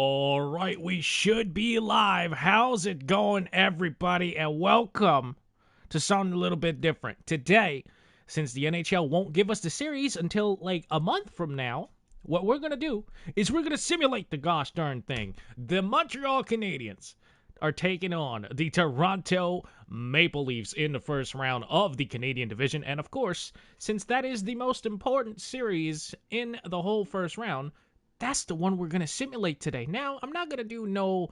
All right, we should be live. How's it going, everybody? And welcome to something a little bit different. Today, since the NHL won't give us the series until like a month from now, what we're going to do is we're going to simulate the gosh darn thing. The Montreal Canadiens are taking on the Toronto Maple Leafs in the first round of the Canadian division. And of course, since that is the most important series in the whole first round, that's the one we're going to simulate today. Now, I'm not going to do no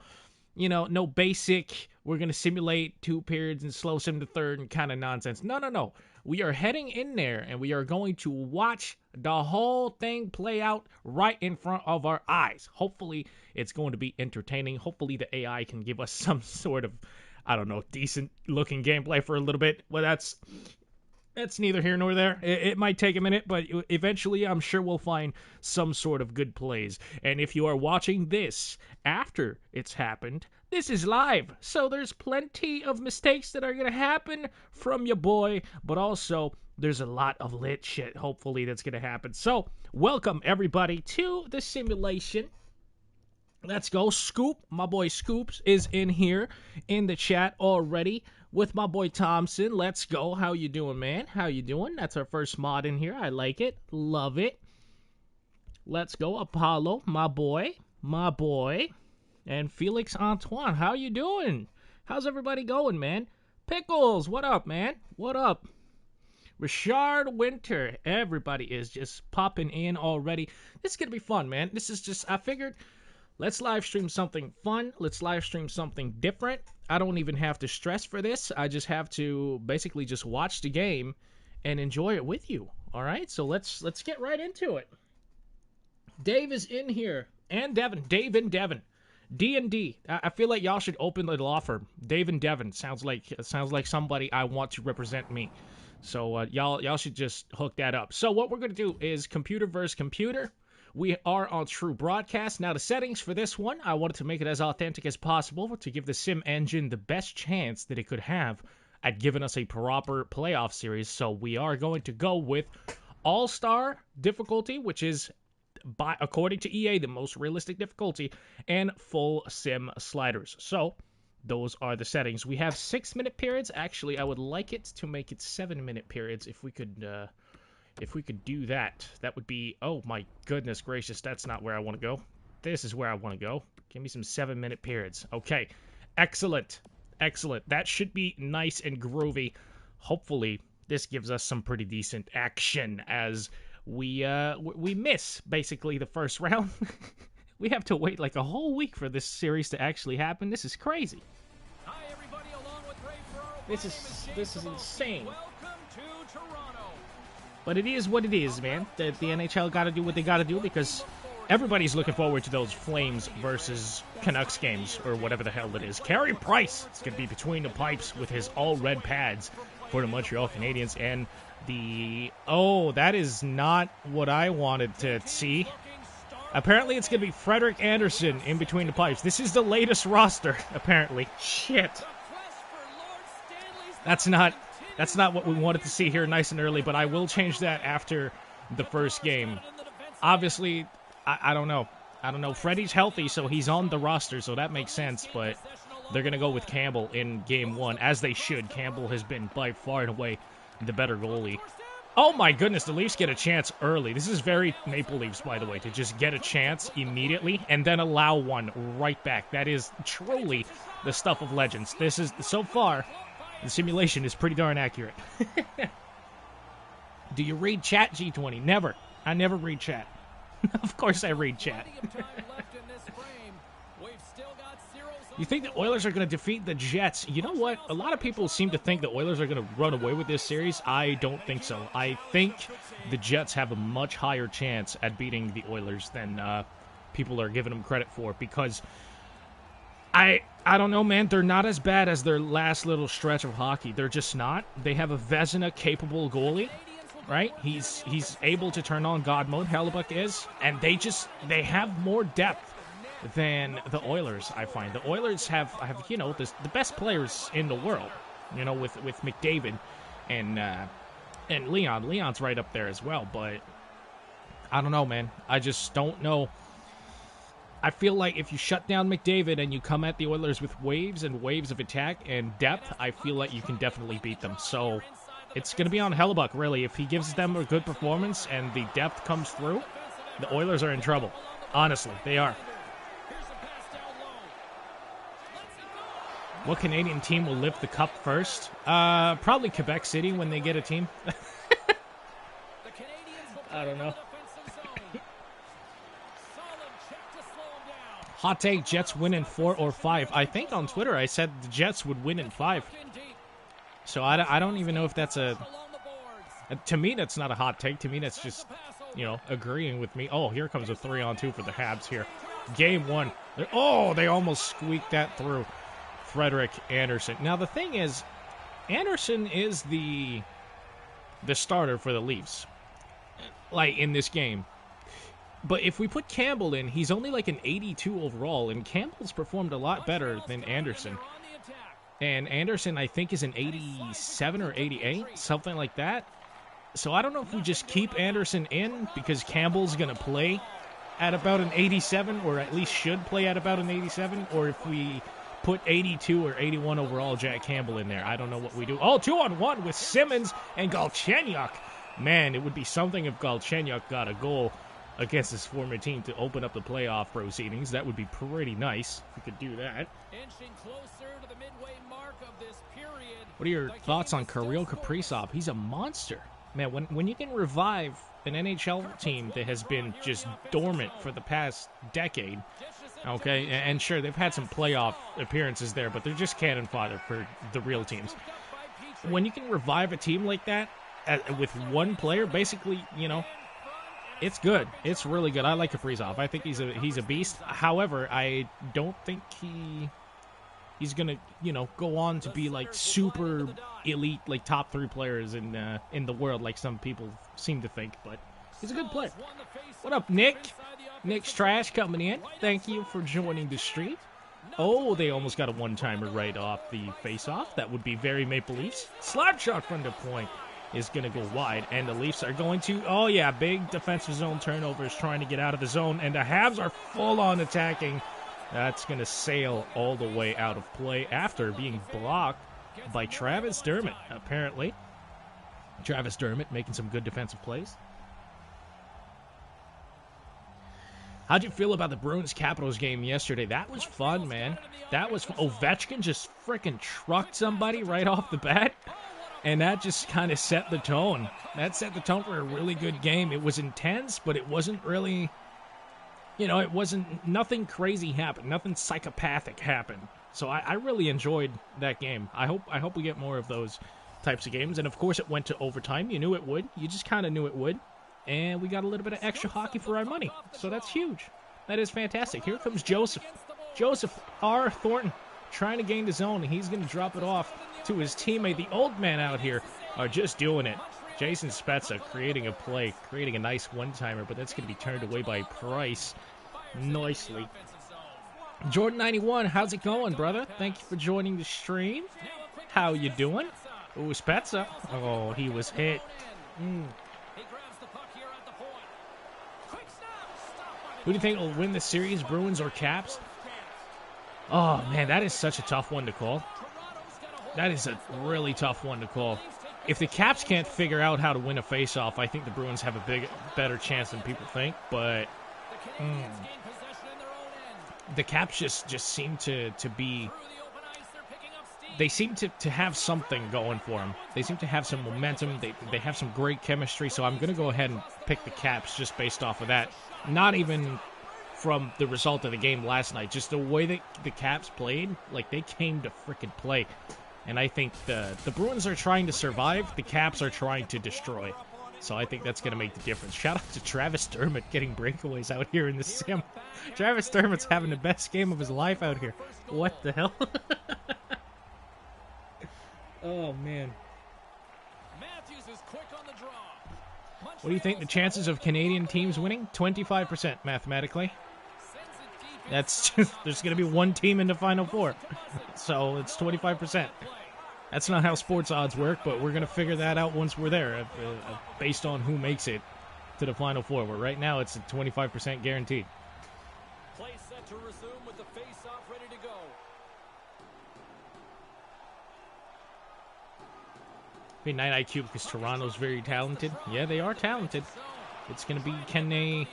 basic, we're going to simulate 2 periods and slow sim the third and kind of nonsense. No. We are heading in there and we are going to watch the whole thing play out right in front of our eyes. Hopefully, it's going to be entertaining. Hopefully, the AI can give us some sort of, decent looking gameplay for a little bit. Well, that's neither here nor there. It might take a minute, but eventually I'm sure we'll find some sort of good plays. And if you are watching this after it's happened, this is live. So there's plenty of mistakes that are going to happen from your boy, but also there's a lot of lit shit, hopefully, that's going to happen. So welcome, everybody, to the simulation. Let's go. Scoop, my boy Scoops, is in here in the chat already with my boy Thompson. Let's go. How you doing, man? How you doing? That's our first mod in here. I like it. Love it. Let's go. Apollo, my boy. And Felix Antoine, how you doing? How's everybody going, man? Pickles, what up, man? What up? Richard Winter, everybody is just popping in already. This is going to be fun, man. This is just, I figured, let's live stream something fun. Let's live stream something different. I don't even have to stress for this. I just have to basically just watch the game and enjoy it with you. All right? So let's get right into it. Dave is in here. And Devin. Dave and Devin. D&D. I feel like y'all should open the law firm. Dave and Devin. Sounds like somebody I want to represent me. So y'all should just hook that up. So what we're going to do is computer versus computer. We are on True Broadcast. Now, the settings for this one, I wanted to make it as authentic as possible to give the sim engine the best chance that it could have at giving us a proper playoff series. So we are going to go with All-Star difficulty, which is, according to EA, the most realistic difficulty, and full sim sliders. So those are the settings. We have 6-minute periods. Actually, I would like it to make it 7-minute periods if we could... If we could do that, that would be, oh my goodness gracious, that's not where I want to go. This is where I want to go. Give me some 7-minute periods. Okay, excellent. That should be nice and groovy. Hopefully, this gives us some pretty decent action as we miss, basically, the first round. We have to wait like a whole week for this series to actually happen. This is crazy. Hi, everybody, along with Ray Ferraro, This is insane. welcome to Toronto. But it is what it is, man. The NHL got to do what they got to do because everybody's looking forward to those Flames versus Canucks games or whatever the hell it is. Carey Price is going to be between the pipes with his all-red pads for the Montreal Canadiens. And that is not what I wanted to see. Apparently, it's going to be Frederik Andersen in between the pipes. This is the latest roster, apparently. Shit. That's not what we wanted to see here nice and early, but I will change that after the first game. Obviously, I don't know. Freddie's healthy, so he's on the roster, so that makes sense, but they're going to go with Campbell in Game 1, as they should. Campbell has been by far and away the better goalie. Oh my goodness, the Leafs get a chance early. This is very Maple Leafs, by the way, to just get a chance immediately and then allow one right back. That is truly the stuff of legends. This is, so far... The simulation is pretty darn accurate. Do you read chat, G20? Never. I never read chat. Of course I read chat. You think the Oilers are going to defeat the Jets? You know what? A lot of people seem to think the Oilers are going to run away with this series. I don't think so. I think the Jets have a much higher chance at beating the Oilers than people are giving them credit for because... I don't know, man. They're not as bad as their last little stretch of hockey. They're just not. They have a Vezina-capable goalie, right? He's able to turn on God mode, Hellebuck is, and they have more depth than the Oilers, I find. The Oilers have the best players in the world, with McDavid and Leon. Leon's right up there as well, but I don't know, man. I just don't know. I feel like if you shut down McDavid and you come at the Oilers with waves and waves of attack and depth, I feel like you can definitely beat them. So it's going to be on Hellebuck, really. If he gives them a good performance and the depth comes through, the Oilers are in trouble. Honestly, they are. What Canadian team will lift the cup first? Probably Quebec City when they get a team. I don't know. Hot take, Jets win in 4 or 5. I think on Twitter I said the Jets would win in 5. So I don't even know if that's a... To me, that's not a hot take. To me, that's just, agreeing with me. Oh, here comes a 3-on-2 for the Habs here. Game 1. Oh, they almost squeaked that through. Frederik Andersen. Now, the thing is, Andersen is the starter for the Leafs, like, in this game. But if we put Campbell in, he's only like an 82 overall, and Campbell's performed a lot better than Andersen. And Andersen, I think, is an 87 or 88, something like that. So I don't know if we just keep Andersen in because Campbell's going to play at about an 87, or at least should play at about an 87, or if we put 82 or 81 overall Jack Campbell in there. I don't know what we do. Oh, 2-on-1 with Simmons and Galchenyuk. Man, it would be something if Galchenyuk got a goal against his former team to open up the playoff proceedings. That would be pretty nice if we could do that. What are your thoughts on Kirill Kaprizov? He's a monster. Man, when you can revive an NHL team that has been just dormant for the past decade, okay, and sure, they've had some playoff appearances there, but they're just cannon fodder for the real teams. When you can revive a team like that with one player, basically, it's good. It's really good. I like Kaprizov. I think he's a beast. However, I don't think he's gonna go on to be like super elite, like top 3 players in the world, like some people seem to think. But he's a good player. What up, Nick? Nick's Trash coming in. Thank you for joining the stream. Oh, they almost got a one-timer right off the face-off. That would be very Maple Leafs. Slap shot from the point is going to go wide, and the Leafs are going to, oh yeah, big defensive zone turnovers trying to get out of the zone, and the Habs are full-on attacking. That's going to sail all the way out of play after being blocked by Travis Dermott, apparently. Travis Dermott making some good defensive plays. How'd you feel about the Bruins-Capitals game yesterday? That was fun, man. That was fun. Ovechkin just freaking trucked somebody right off the bat, and that just kind of set the tone. That set the tone for a really good game. It was intense, but it wasn't really, it wasn't, nothing crazy happened. Nothing psychopathic happened. So I really enjoyed that game. I hope we get more of those types of games. And, of course, it went to overtime. You knew it would. You just kind of knew it would. And we got a little bit of extra hockey for our money. So that's huge. That is fantastic. Here comes Joseph. Joseph R. Thornton trying to gain the zone. He's going to drop it off to his teammate. The old man out here are just doing it. Jason Spezza creating a play, creating a nice one-timer, but that's going to be turned away by Price nicely. Jordan91, how's it going, brother? Thank you for joining the stream. How you doing? Ooh, Spezza. Oh, he was hit. Who do you think will win the series, Bruins or Caps? Oh, man, that is such a tough one to call. That is a really tough one to call. If the Caps can't figure out how to win a face-off, I think the Bruins have a better chance than people think. But the Caps just seem to be... They seem to have something going for them. They seem to have some momentum. They have some great chemistry. So I'm going to go ahead and pick the Caps just based off of that. Not even from the result of the game last night. Just the way that the Caps played. Like, they came to freaking play. And I think the Bruins are trying to survive. The Caps are trying to destroy. So I think that's going to make the difference. Shout out to Travis Dermott getting breakaways out here in the sim. Travis Dermott's having the best game of his life out here. What the hell? Oh, man. What do you think the chances of Canadian teams winning? 25% mathematically. That's just, there's going to be one team in the Final Four. So it's 25%. That's not how sports odds work, but we're going to figure that out once we're there, based on who makes it to the Final Four. Where right now it's a 25% guaranteed. Play set to resume with the face-off ready to go. Be 9 IQ because Toronto's very talented. Yeah, they are talented. It's going to be, can they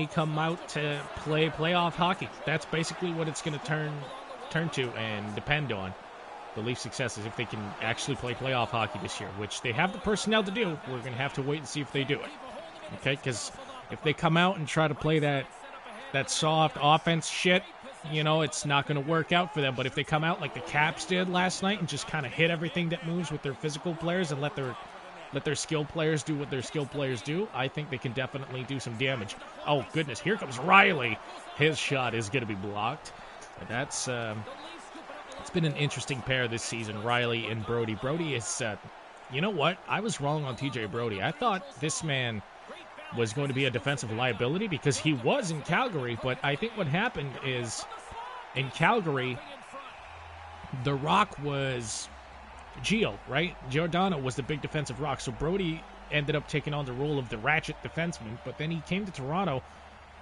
come out to play playoff hockey? That's basically what it's going to turn to and depend on. The Leafs' successes if they can actually play playoff hockey this year, which they have the personnel to do. We're going to have to wait and see if they do it. Okay, because if they come out and try to play that soft offense shit, you know, it's not going to work out for them. But if they come out like the Caps did last night and just kind of hit everything that moves with their physical players and let their skilled players do what their skilled players do, I think they can definitely do some damage. Oh, goodness, here comes Riley. His shot is going to be blocked. That's it's been an interesting pair this season, Riley and Brody. Brody is, you know what? I was wrong on TJ Brody. I thought this man was going to be a defensive liability because he was in Calgary, but I think what happened is in Calgary, the rock was Gio, right? Giordano was the big defensive rock, so Brody ended up taking on the role of the ratchet defenseman, but then he came to Toronto,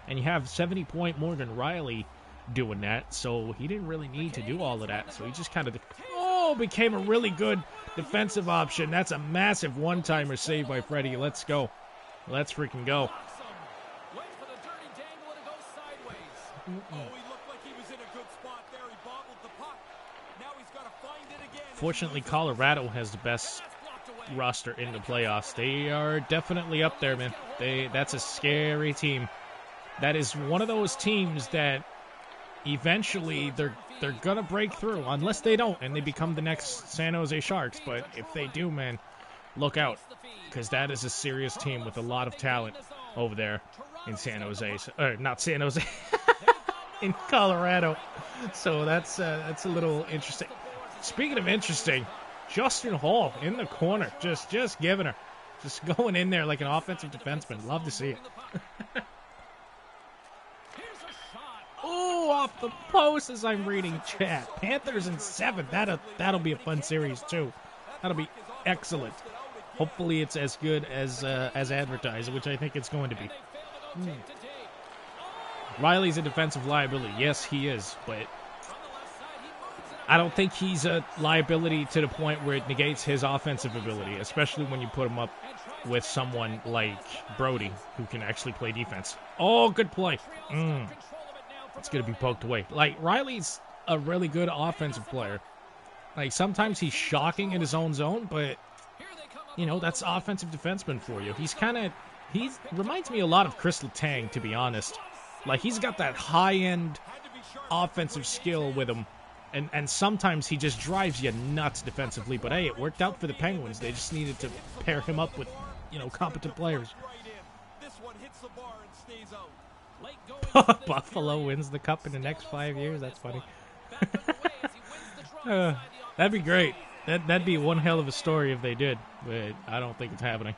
and you have 70-point Morgan Riley doing that, so he didn't really need to do all of that, so he just kind of became a really good defensive option. That's a massive one-timer save by Freddie. Let's go. Let's freaking go. Fortunately, Colorado has the best roster in the playoffs. They are definitely up there, man. That's a scary team. That is one of those teams that eventually they're gonna break through, unless they don't and they become the next San Jose Sharks. But if they do, man, look out, because that is a serious team with a lot of talent over there in San Jose. Not San Jose, in Colorado. So that's a little interesting. Speaking of interesting, Justin Hall in the corner, just giving her, just going in there like an offensive defenseman. Love to see it. Ooh, off the post as I'm reading chat. Panthers in 7. That'll be a fun series too. That'll be excellent. Hopefully it's as good as advertised, which I think it's going to be. Riley's a defensive liability. Yes, he is, but I don't think he's a liability to the point where it negates his offensive ability, especially when you put him up with someone like Brody, who can actually play defense. Oh, good play. It's going to be poked away. Like, Riley's a really good offensive player. Like, sometimes he's shocking in his own zone, but, you know, that's offensive defenseman for you. He reminds me a lot of Chris Letang, to be honest. Like, he's got that high-end offensive skill with him. And sometimes he just drives you nuts defensively. But, hey, it worked out for the Penguins. They just needed to pair him up with, you know, competent players. Buffalo wins the cup in the next 5 years. That's funny. That'd be great. That'd be one hell of a story if they did. But I don't think it's happening.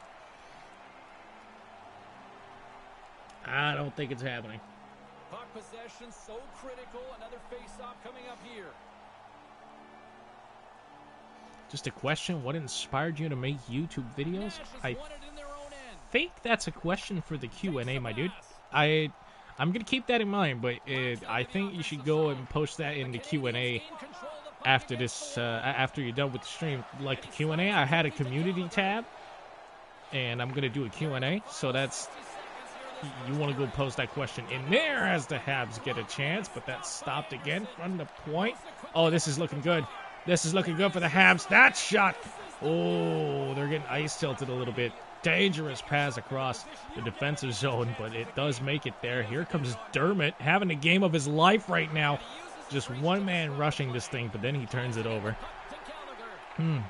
I don't think it's happening. Puck possession so critical. Another face-off coming up here. Just a question, what inspired you to make YouTube videos? I think that's a question for the Q&A, my dude. I'm going to keep that in mind, but I think you should go and post that in the Q&A after this, after you're done with the stream. Like the Q&A, I had a community tab, and I'm going to do a Q&A, so that's, you want to go post that question in there as the Habs get a chance, but that's stopped again from the point. Oh, this is looking good. This is looking good for the Habs. That shot. Oh, they're getting ice tilted a little bit. Dangerous pass across the defensive zone, but it does make it there. Here comes Dermott, having a game of his life right now. Just one man rushing this thing, but then he turns it over. Here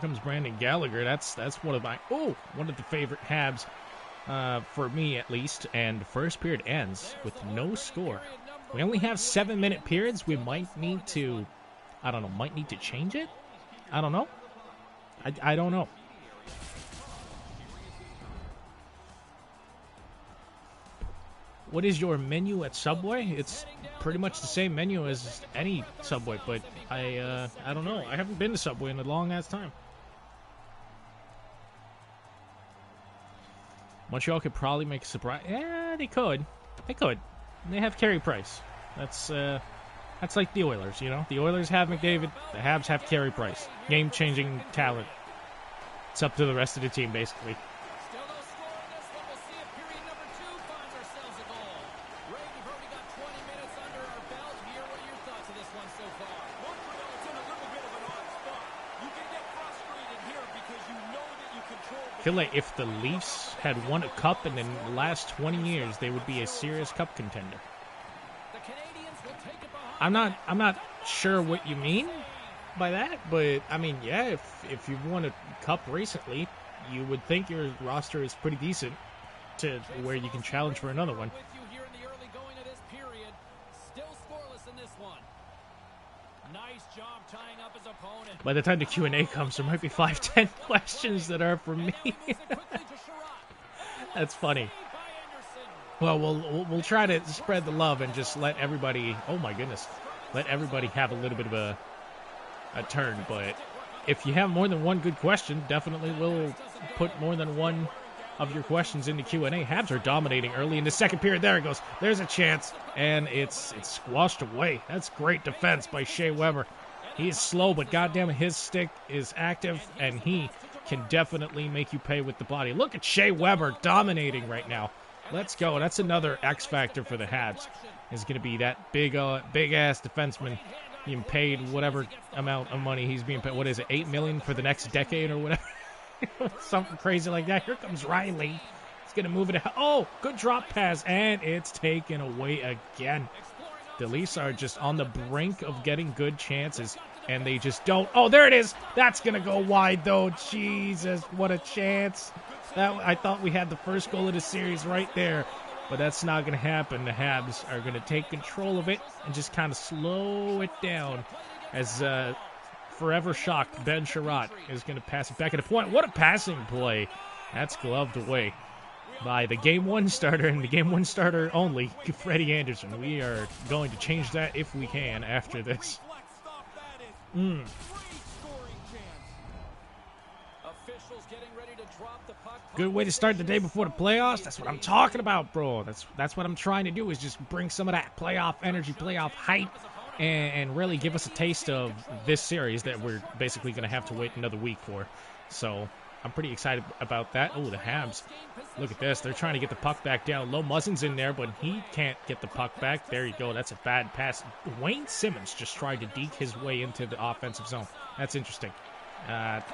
comes Brandon Gallagher. That's one of the favorite Habs, for me at least. And the first period ends with no score. We only have 7-minute periods. We might need to, change it? I don't know. I don't know. What is your menu at Subway? It's pretty much the same menu as any Subway, but I don't know. I haven't been to Subway in a long-ass time. Montreal could probably make a surprise. Yeah, they could. They have Carey Price. That's like the Oilers, you know? The Oilers have McDavid. The Habs have Carey Price. Game-changing talent. It's up to the rest of the team, basically. Still no score in this one. We'll see if period number 2 finds ourselves a goal. Ray, we've already got 20 minutes under our belt here. What are your thoughts of this one so far? Montreal's in a little bit of an odd spot. You can get frustrated here because you know that you control the I feel like if the Leafs had won a cup in the last 20 years, they would be a serious cup contender. The Canadiens will take it behind. I'm not sure what you mean by that, but I mean, yeah, if you've won a cup recently, you would think your roster is pretty decent to where you can challenge for another one. With you here in the early going of this period. Still scoreless in this one. Nice job tying up his opponent. By the time the Q&A comes, there might be 5-10 questions that are for me. That's funny. Well, we'll try to spread the love and just let everybody. Oh my goodness, let everybody have a little bit of a turn. But if you have more than one good question, definitely we'll put more than one of your questions in the Q&A. Habs are dominating early in the second period. There it goes. There's a chance, and it's squashed away. That's great defense by Shea Weber. He is slow, but goddamn, his stick is active, and he can definitely make you pay with the body. Look at Shea Weber dominating right now. Let's go. That's another X factor for the Habs. Is going to be that big ass defenseman being paid whatever amount of money he's being paid. What is it, $8 million for the next decade or whatever? Something crazy like that. Here comes Riley. He's going to move it. Oh, good drop pass, and it's taken away again. The Leafs are just on the brink of getting good chances, and they just don't. Oh, there it is. That's going to go wide, though. Jesus, what a chance. I thought we had the first goal of the series right there, but that's not going to happen. The Habs are going to take control of it and just kind of slow it down as forever shocked Ben Sherratt is going to pass it back at a point. What a passing play. That's gloved away by the Game 1 starter and the Game 1 starter only, Freddie Anderson. We are going to change that if we can after this. Good way to start the day before the playoffs. That's what I'm talking about, bro. That's what I'm trying to do, is just bring some of that playoff energy, playoff hype, and really give us a taste of this series that we're basically going to have to wait another week for. So I'm pretty excited about that. Oh, the Habs. Look at this. They're trying to get the puck back down low. Muzzin's in there, but he can't get the puck back. There you go. That's a bad pass. Wayne Simmons just tried to deke his way into the offensive zone. That's interesting.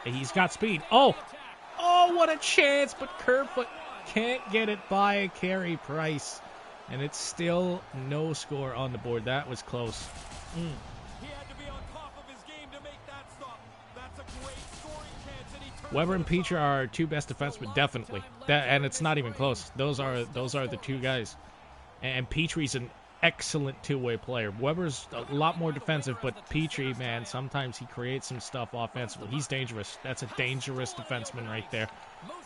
He's got speed. Oh, what a chance, but Kerfoot can't get it by Carey Price. And it's still no score on the board. That was close. He had to be on top of his game to make that stop. That's a great scoring chance, and he turns. Weber and Peach are our two best defensemen, definitely. And it's not even close. Those are the two guys. And Petry's an excellent two-way player. Weber's a lot more defensive, but Petry, man, sometimes he creates some stuff offensively. He's dangerous. That's a dangerous defenseman right there,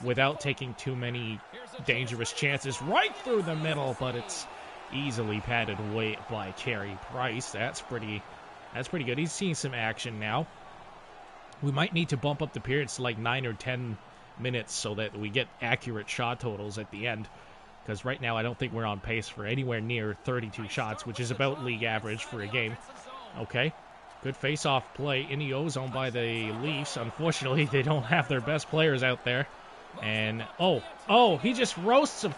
without taking too many dangerous chances right through the middle, but it's easily padded away by Carey Price. That's pretty good. He's seeing some action now. We might need to bump up the periods to like 9 or 10 minutes so that we get accurate shot totals at the end. Because right now I don't think we're on pace for anywhere near 32 shots, which is about league average for a game. Okay, good face-off play in the O-zone by the Leafs. Unfortunately, they don't have their best players out there. And, he just roasts him.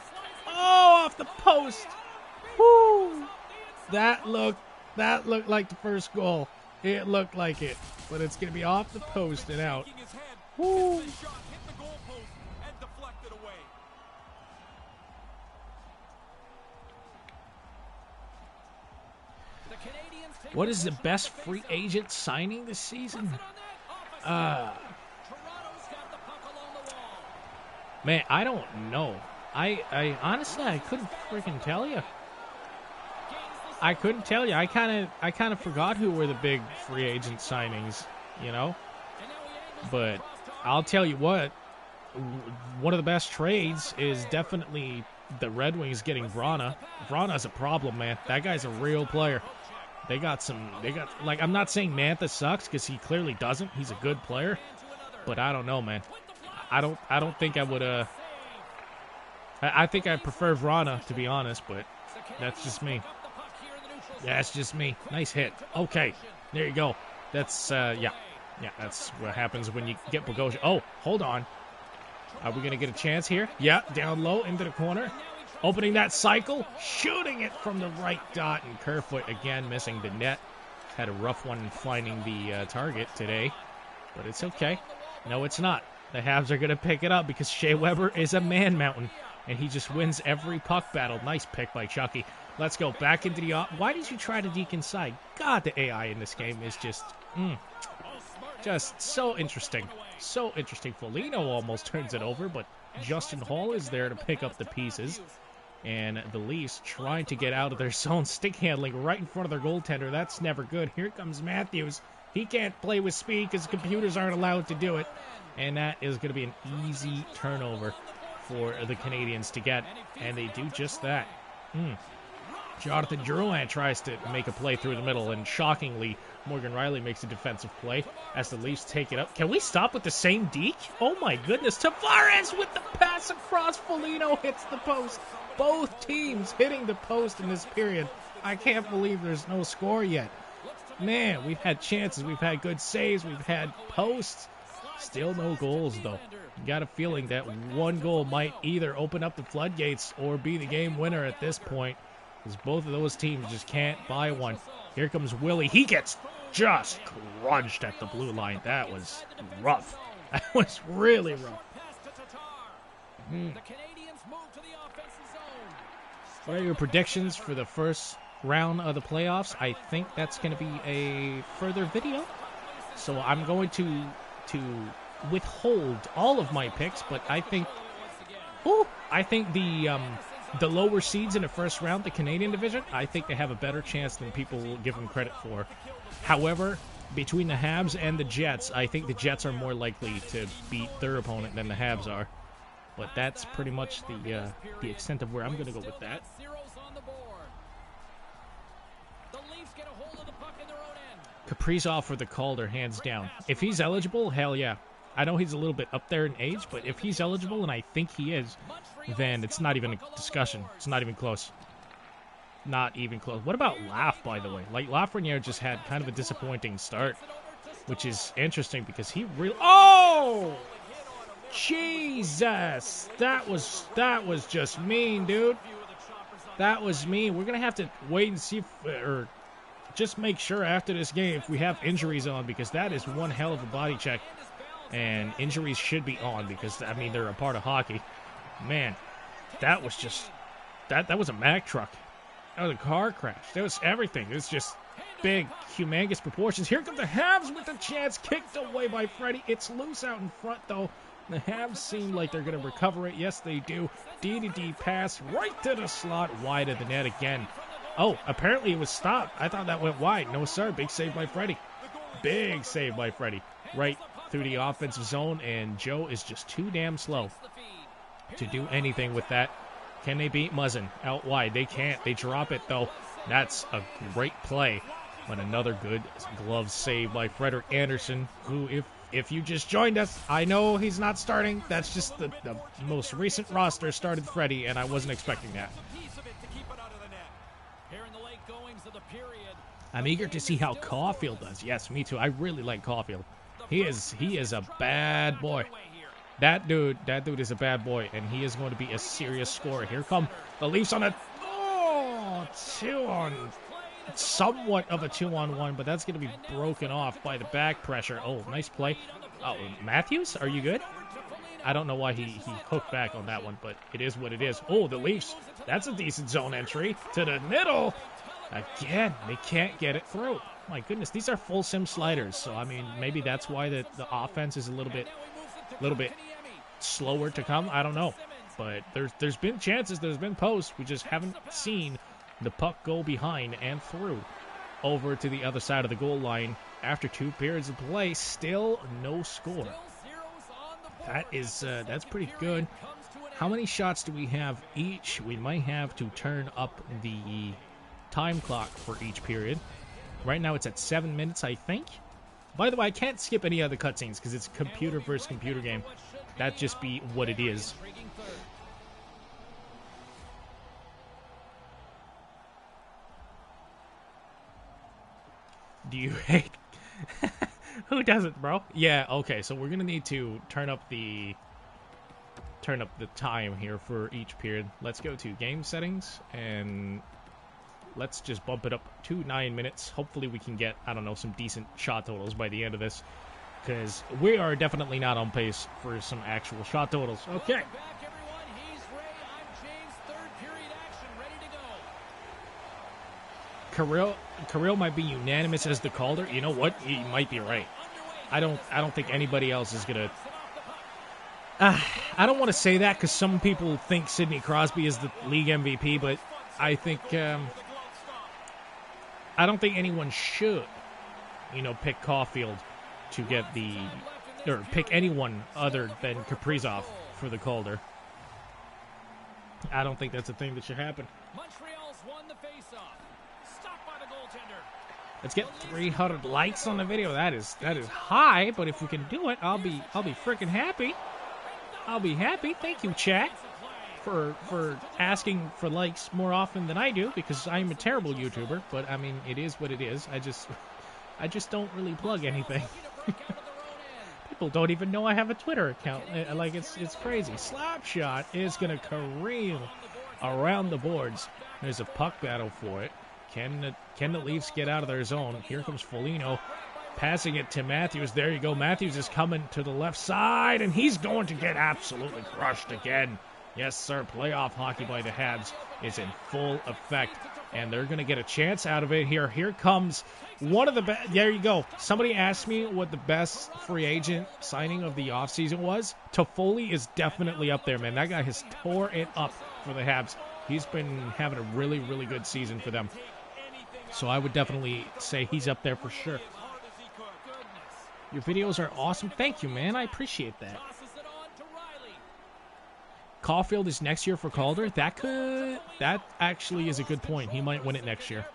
Oh, off the post. Woo! That looked like the first goal. It looked like it. But it's going to be off the post and out. Woo! What is the best free agent signing this season? Man, I don't know. I honestly, I couldn't freaking tell you. I couldn't tell you. I kind of forgot who were the big free agent signings, you know. But I'll tell you what, one of the best trades is definitely the Red Wings getting Vrana. Vrana's a problem, man. That guy's a real player. I'm not saying Mantha sucks, because he clearly doesn't. He's a good player. But I don't know, man. I don't think I would, I think I prefer Vrana, to be honest, but That's just me. That's just me. Nice hit. Okay, there you go. That's, yeah, that's what happens when you get Bogosian. Oh, hold on. Are we going to get a chance here? Yeah, down low into the corner. Opening that cycle, shooting it from the right dot, and Kerfoot again missing the net. Had a rough one finding the target today, but it's okay. No, it's not. The Habs are going to pick it up because Shea Weber is a man mountain, and he just wins every puck battle. Nice pick by Chucky. Let's go back into the... Why did you try to deke inside? God, the AI in this game is just so interesting. So interesting. Foligno almost turns it over, but Justin Hall is there to pick up the pieces. And the Leafs trying to get out of their zone, stick handling right in front of their goaltender. That's never good. Here comes Matthews. He can't play with speed because computers aren't allowed to do it. And that is going to be an easy turnover for the Canadiens to get. And they do just that. Jonathan Drouin tries to make a play through the middle, and shockingly, Morgan Riley makes a defensive play as the Leafs take it up. Can we stop with the same deke? Oh my goodness, Tavares with the pass across. Foligno hits the post. Both teams hitting the post in this period. I can't believe there's no score yet. Man, we've had chances, we've had good saves, we've had posts. Still no goals, though. Got a feeling that one goal might either open up the floodgates or be the game winner at this point, because both of those teams just can't buy one. Here comes Willie. He gets just crunched at the blue line. That was rough. That was really rough. What are your predictions for the first round of the playoffs? I think that's going to be a further video. So I'm going to withhold all of my picks, but I think the lower seeds in the first round, the Canadian division, I think they have a better chance than people will give them credit for. However, between the Habs and the Jets, I think the Jets are more likely to beat their opponent than the Habs are. But that's pretty much the extent of where I'm going to go with that. Kaprizov for the Calder, hands down. If he's eligible, hell yeah. I know he's a little bit up there in age, but if he's eligible, and I think he is, then it's not even a discussion. It's not even close. Not even close. What about Laff, by the way? Like, Lafreniere just had kind of a disappointing start, which is interesting because he really... Oh! Jesus! That was just mean, dude. That was mean. We're going to have to wait and see or just make sure after this game if we have injuries on, because that is one hell of a body check. And injuries should be on because, I mean, they're a part of hockey. Man, that was just... That was a Mack truck. That was a car crash. That was everything. It was just big, humongous proportions. Here come the Habs with a chance. Kicked away by Freddie. It's loose out in front, though. The Habs seem like they're going to recover it. Yes, they do. D-to-D pass right to the slot. Wide of the net again. Oh, apparently it was stopped. I thought that went wide. No, sir. Big save by Freddie. Big save by Freddie. Right through the offensive zone, and Joe is just too damn slow to do anything with that. Can they beat Muzzin out wide? They can't. They drop it, though. That's a great play. But another good glove save by Frederik Andersen, who, if you just joined us, I know he's not starting. That's just the most recent roster started Freddie, and I wasn't expecting that. I'm eager to see how Caulfield does. Yes, me too. I really like Caulfield. He is a bad boy. That dude is a bad boy, and he is going to be a serious scorer. Here come the Leafs on a somewhat of a 2-on-1, but that's going to be broken off by the back pressure. Oh, nice play. Oh, Matthews, are you good? I don't know why he hooked back on that one, but it is what it is. Oh, the Leafs. That's a decent zone entry to the middle. Again, they can't get it through. My goodness, these are full sim sliders, so I mean maybe that's why the offense is a little bit slower to come. I don't know, but there's been chances, there's been posts. We just haven't seen the puck go behind and through over to the other side of the goal line after 2 periods of play. Still no score. That's pretty good. How many shots do we have each? We might have to turn up the time clock for each period. Right now it's at 7 minutes, I think. By the way, I can't skip any other cutscenes because it's computer versus computer game. That just be what it is. Do you hate... Who doesn't, bro? Yeah, okay, so we're going to need to turn up the time here for each period. Let's go to game settings, and let's just bump it up to 9 minutes. Hopefully we can get, I don't know, some decent shot totals by the end of this, because we are definitely not on pace for some actual shot totals. Okay. Back, everyone. He's Ray. I'm James. Third period action, ready to go. Kirill might be unanimous as the caller. You know what? He might be right. I don't think anybody else is gonna. I don't want to say that because some people think Sidney Crosby is the league MVP, but I think I don't think anyone should, pick Caulfield to get or pick anyone other than Kaprizov for the Calder. I don't think that's a thing that should happen. Montreal's won the faceoff. Stopped by the goaltender. Let's get 300 likes on the video. That is high, but if we can do it, I'll be freaking happy. I'll be happy. Thank you, chat, for asking for likes more often than I do, because I'm a terrible YouTuber. But I mean, it is what it is. I just don't really plug anything. People don't even know I have a Twitter account. Like it's crazy. Slapshot is gonna careen around the boards. There's a puck battle for it. Can the Leafs get out of their zone? Here comes Foligno, passing it to Matthews. There you go. Matthews is coming to the left side, and he's going to get absolutely crushed again. Yes, sir. Playoff hockey by the Habs is in full effect, and they're going to get a chance out of it here. Here comes one of the best. There you go. Somebody asked me what the best free agent signing of the offseason was. Toffoli is definitely up there, man. That guy has tore it up for the Habs. He's been having a really, really good season for them. So I would definitely say he's up there for sure. Your videos are awesome. Thank you, man. I appreciate that. Caulfield is next year for Calder. That actually is a good point. He might win it next year.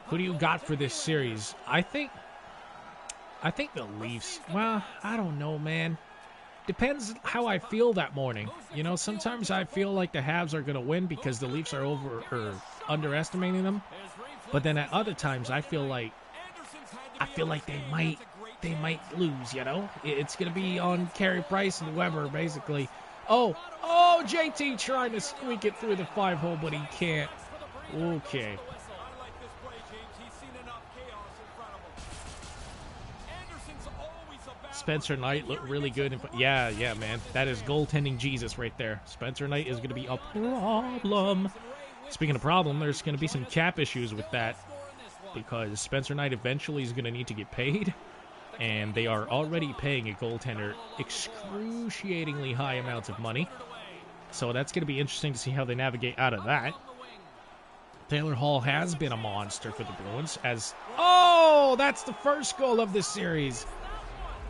Who do you got for this series? I think the Leafs. Well, I don't know, man. Depends how I feel that morning. Sometimes I feel like the Habs are going to win because the Leafs are underestimating them. But then at other times I feel like they might lose, It's going to be on Carey Price and Weber, basically. Oh, JT trying to squeak it through the 5-hole, but he can't. Okay. Spencer Knight looked really good. Yeah, man. That is goaltending Jesus right there. Spencer Knight is going to be a problem. Speaking of problem, there's going to be some cap issues with that because Spencer Knight eventually is going to need to get paid, and they are already paying a goaltender excruciatingly high amounts of money. So that's going to be interesting to see how they navigate out of that. Taylor Hall has been a monster for the Bruins that's the first goal of this series.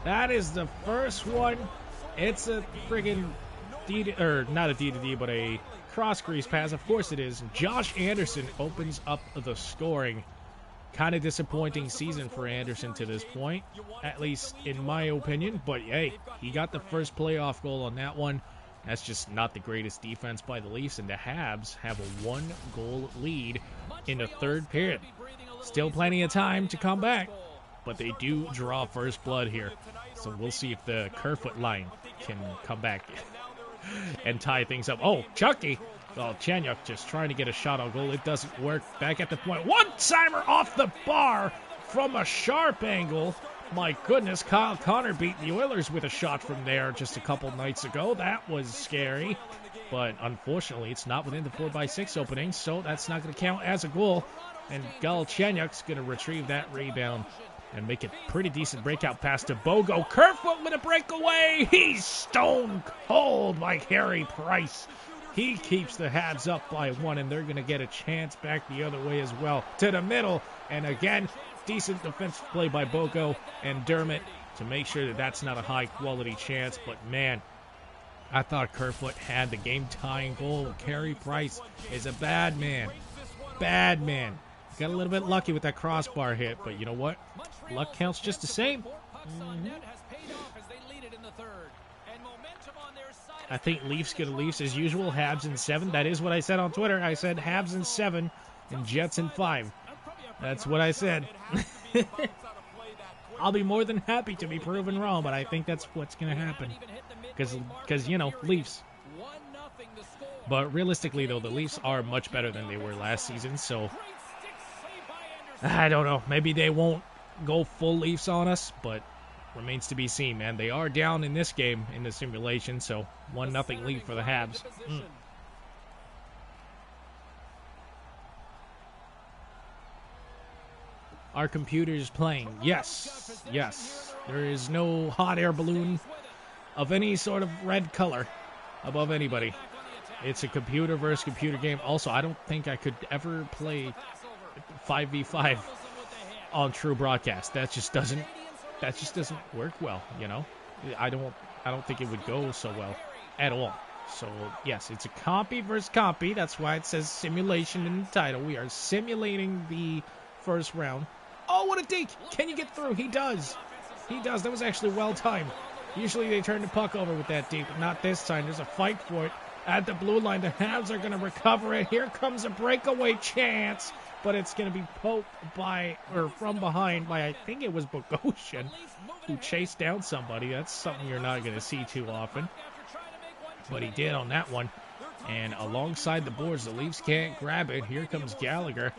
That is the first one. It's a friggin' not a D to D, but a cross-crease pass. Of course it is. Josh Anderson opens up the scoring. Kind of disappointing season for Anderson to this point, at least in my opinion. But, hey, he got the first playoff goal on that one. That's just not the greatest defense by the Leafs, and the Habs have a 1-goal lead in the third period. Still plenty of time to come back, but they do draw first blood here. So we'll see if the Kerfoot line can come back and tie things up. Oh, Chucky. Well, Chanyuk just trying to get a shot on goal. It doesn't work. Back at the point. One-timer off the bar from a sharp angle. My goodness, Kyle Connor beat the Oilers with a shot from there just a couple nights ago. That was scary. But unfortunately, it's not within the 4x6 opening, so that's not going to count as a goal. And Galchenyuk's going to retrieve that rebound and make it pretty decent breakout pass to Bogo. Kerfoot with a breakaway. He's stone cold like Harry Price. He keeps the Habs up by 1, and they're going to get a chance back the other way as well. To the middle, and again, decent defensive play by Bogo and Dermott to make sure that that's not a high-quality chance. But, man, I thought Kerfoot had the game-tying goal. Carey Price is a bad man. Bad man. Got a little bit lucky with that crossbar hit, but you know what? Luck counts just the same. I think Leafs get a Leafs as usual. Habs in 7. That is what I said on Twitter. I said Habs in 7 and Jets in 5. That's what I said. I'll be more than happy to be proven wrong, but I think that's what's going to happen. Because, you know, Leafs. But realistically, though, the Leafs are much better than they were last season, so I don't know. Maybe they won't go full Leafs on us, but remains to be seen, man. They are down in this game in the simulation, so 1-0 lead for the Habs. Our computer is playing. Yes, yes. There is no hot air balloon of any sort of red color above anybody. It's a computer versus computer game. Also, I don't think I could ever play 5v5 on true broadcast. That just doesn't work well, you know. I don't think it would go so well at all. So yes, it's a compy versus compy. That's why it says simulation in the title. We are simulating the first round. Oh, what a deke! Can you get through? He does. He does. That was actually well timed. Usually they turn the puck over with that deke, but not this time. There's a fight for it at the blue line. The Habs are going to recover it. Here comes a breakaway chance, but it's going to be poked by, or from behind by, I think it was Bogosian, who chased down somebody. That's something you're not going to see too often, but he did on that one. And alongside the boards, the Leafs can't grab it. Here comes Gallagher.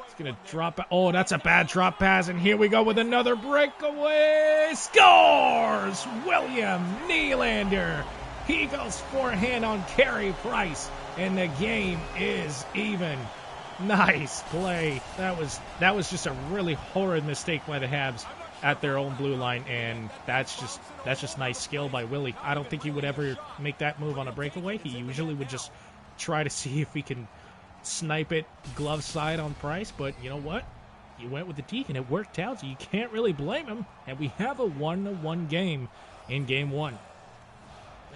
He's going to drop it. Oh, that's a bad drop pass, and here we go with another breakaway. Scores! William Nylander. He goes forehand on Carey Price, and the game is even. Nice play. That was just a really horrid mistake by the Habs at their own blue line, and that's just nice skill by Willie. I don't think he would ever make that move on a breakaway. He usually would just try to see if he can snipe it glove side on Price, but you know what? He went with the deke, and it worked out, so you can't really blame him. And we have a 1-1 game in Game 1.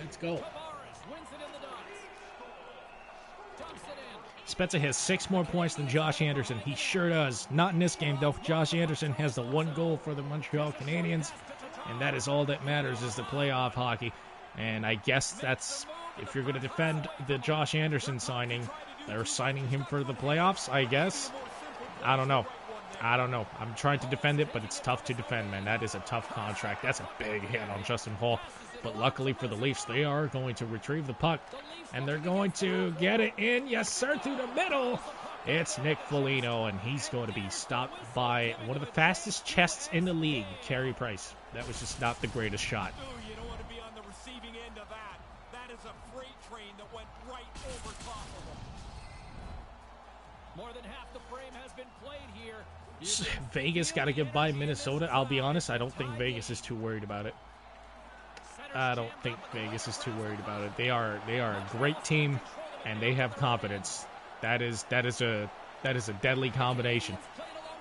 Let's go. Spezza has 6 more points than Josh Anderson. He sure does. Not in this game, though. Josh Anderson has the 1 goal for the Montreal Canadiens, and that is all that matters, is the playoff hockey. And I guess that's, if you're going to defend the Josh Anderson signing, they're signing him for the playoffs, I guess. I don't know. I'm trying to defend it, but it's tough to defend, man. That is a tough contract. That's a big hit on Justin Hall. But luckily for the Leafs, they are going to retrieve the puck, and they're going to get it in. Yes, sir, through the middle. It's Nick Foligno, and he's going to be stopped by one of the fastest chests in the league, Carey Price. That was just not the greatest shot. You don't want to be on the receiving end of that. That is a freight train that went right over top of him. More than half the frame has been played here. Vegas got to get by Minnesota. I'll be honest, I don't think Vegas is too worried about it. I don't think Vegas is too worried about it. They are a great team, and they have confidence. That is a deadly combination.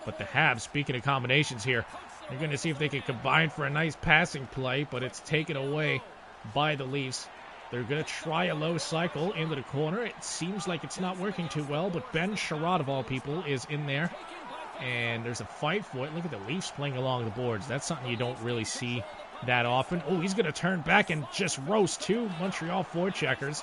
But the Habs, speaking of combinations here, they're going to see if they can combine for a nice passing play, but it's taken away by the Leafs. They're going to try a low cycle into the corner. It seems like it's not working too well, but Ben Sherrod, of all people, is in there. And there's a fight for it. Look at the Leafs playing along the boards. That's something you don't really see that often. Oh, he's going to turn back and just roast 2 Montreal forecheckers,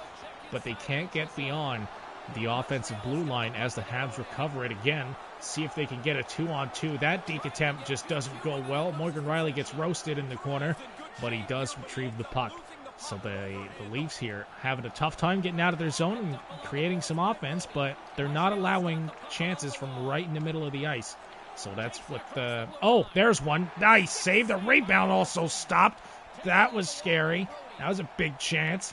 but they can't get beyond the offensive blue line as the Habs recover it again. See if they can get a 2-on-2. That deke attempt just doesn't go well. Morgan Riley gets roasted in the corner, but he does retrieve the puck. So the Leafs here having a tough time getting out of their zone and creating some offense, but they're not allowing chances from right in the middle of the ice. So that's what the... Oh, there's one. Nice save. The rebound also stopped. That was scary. That was a big chance.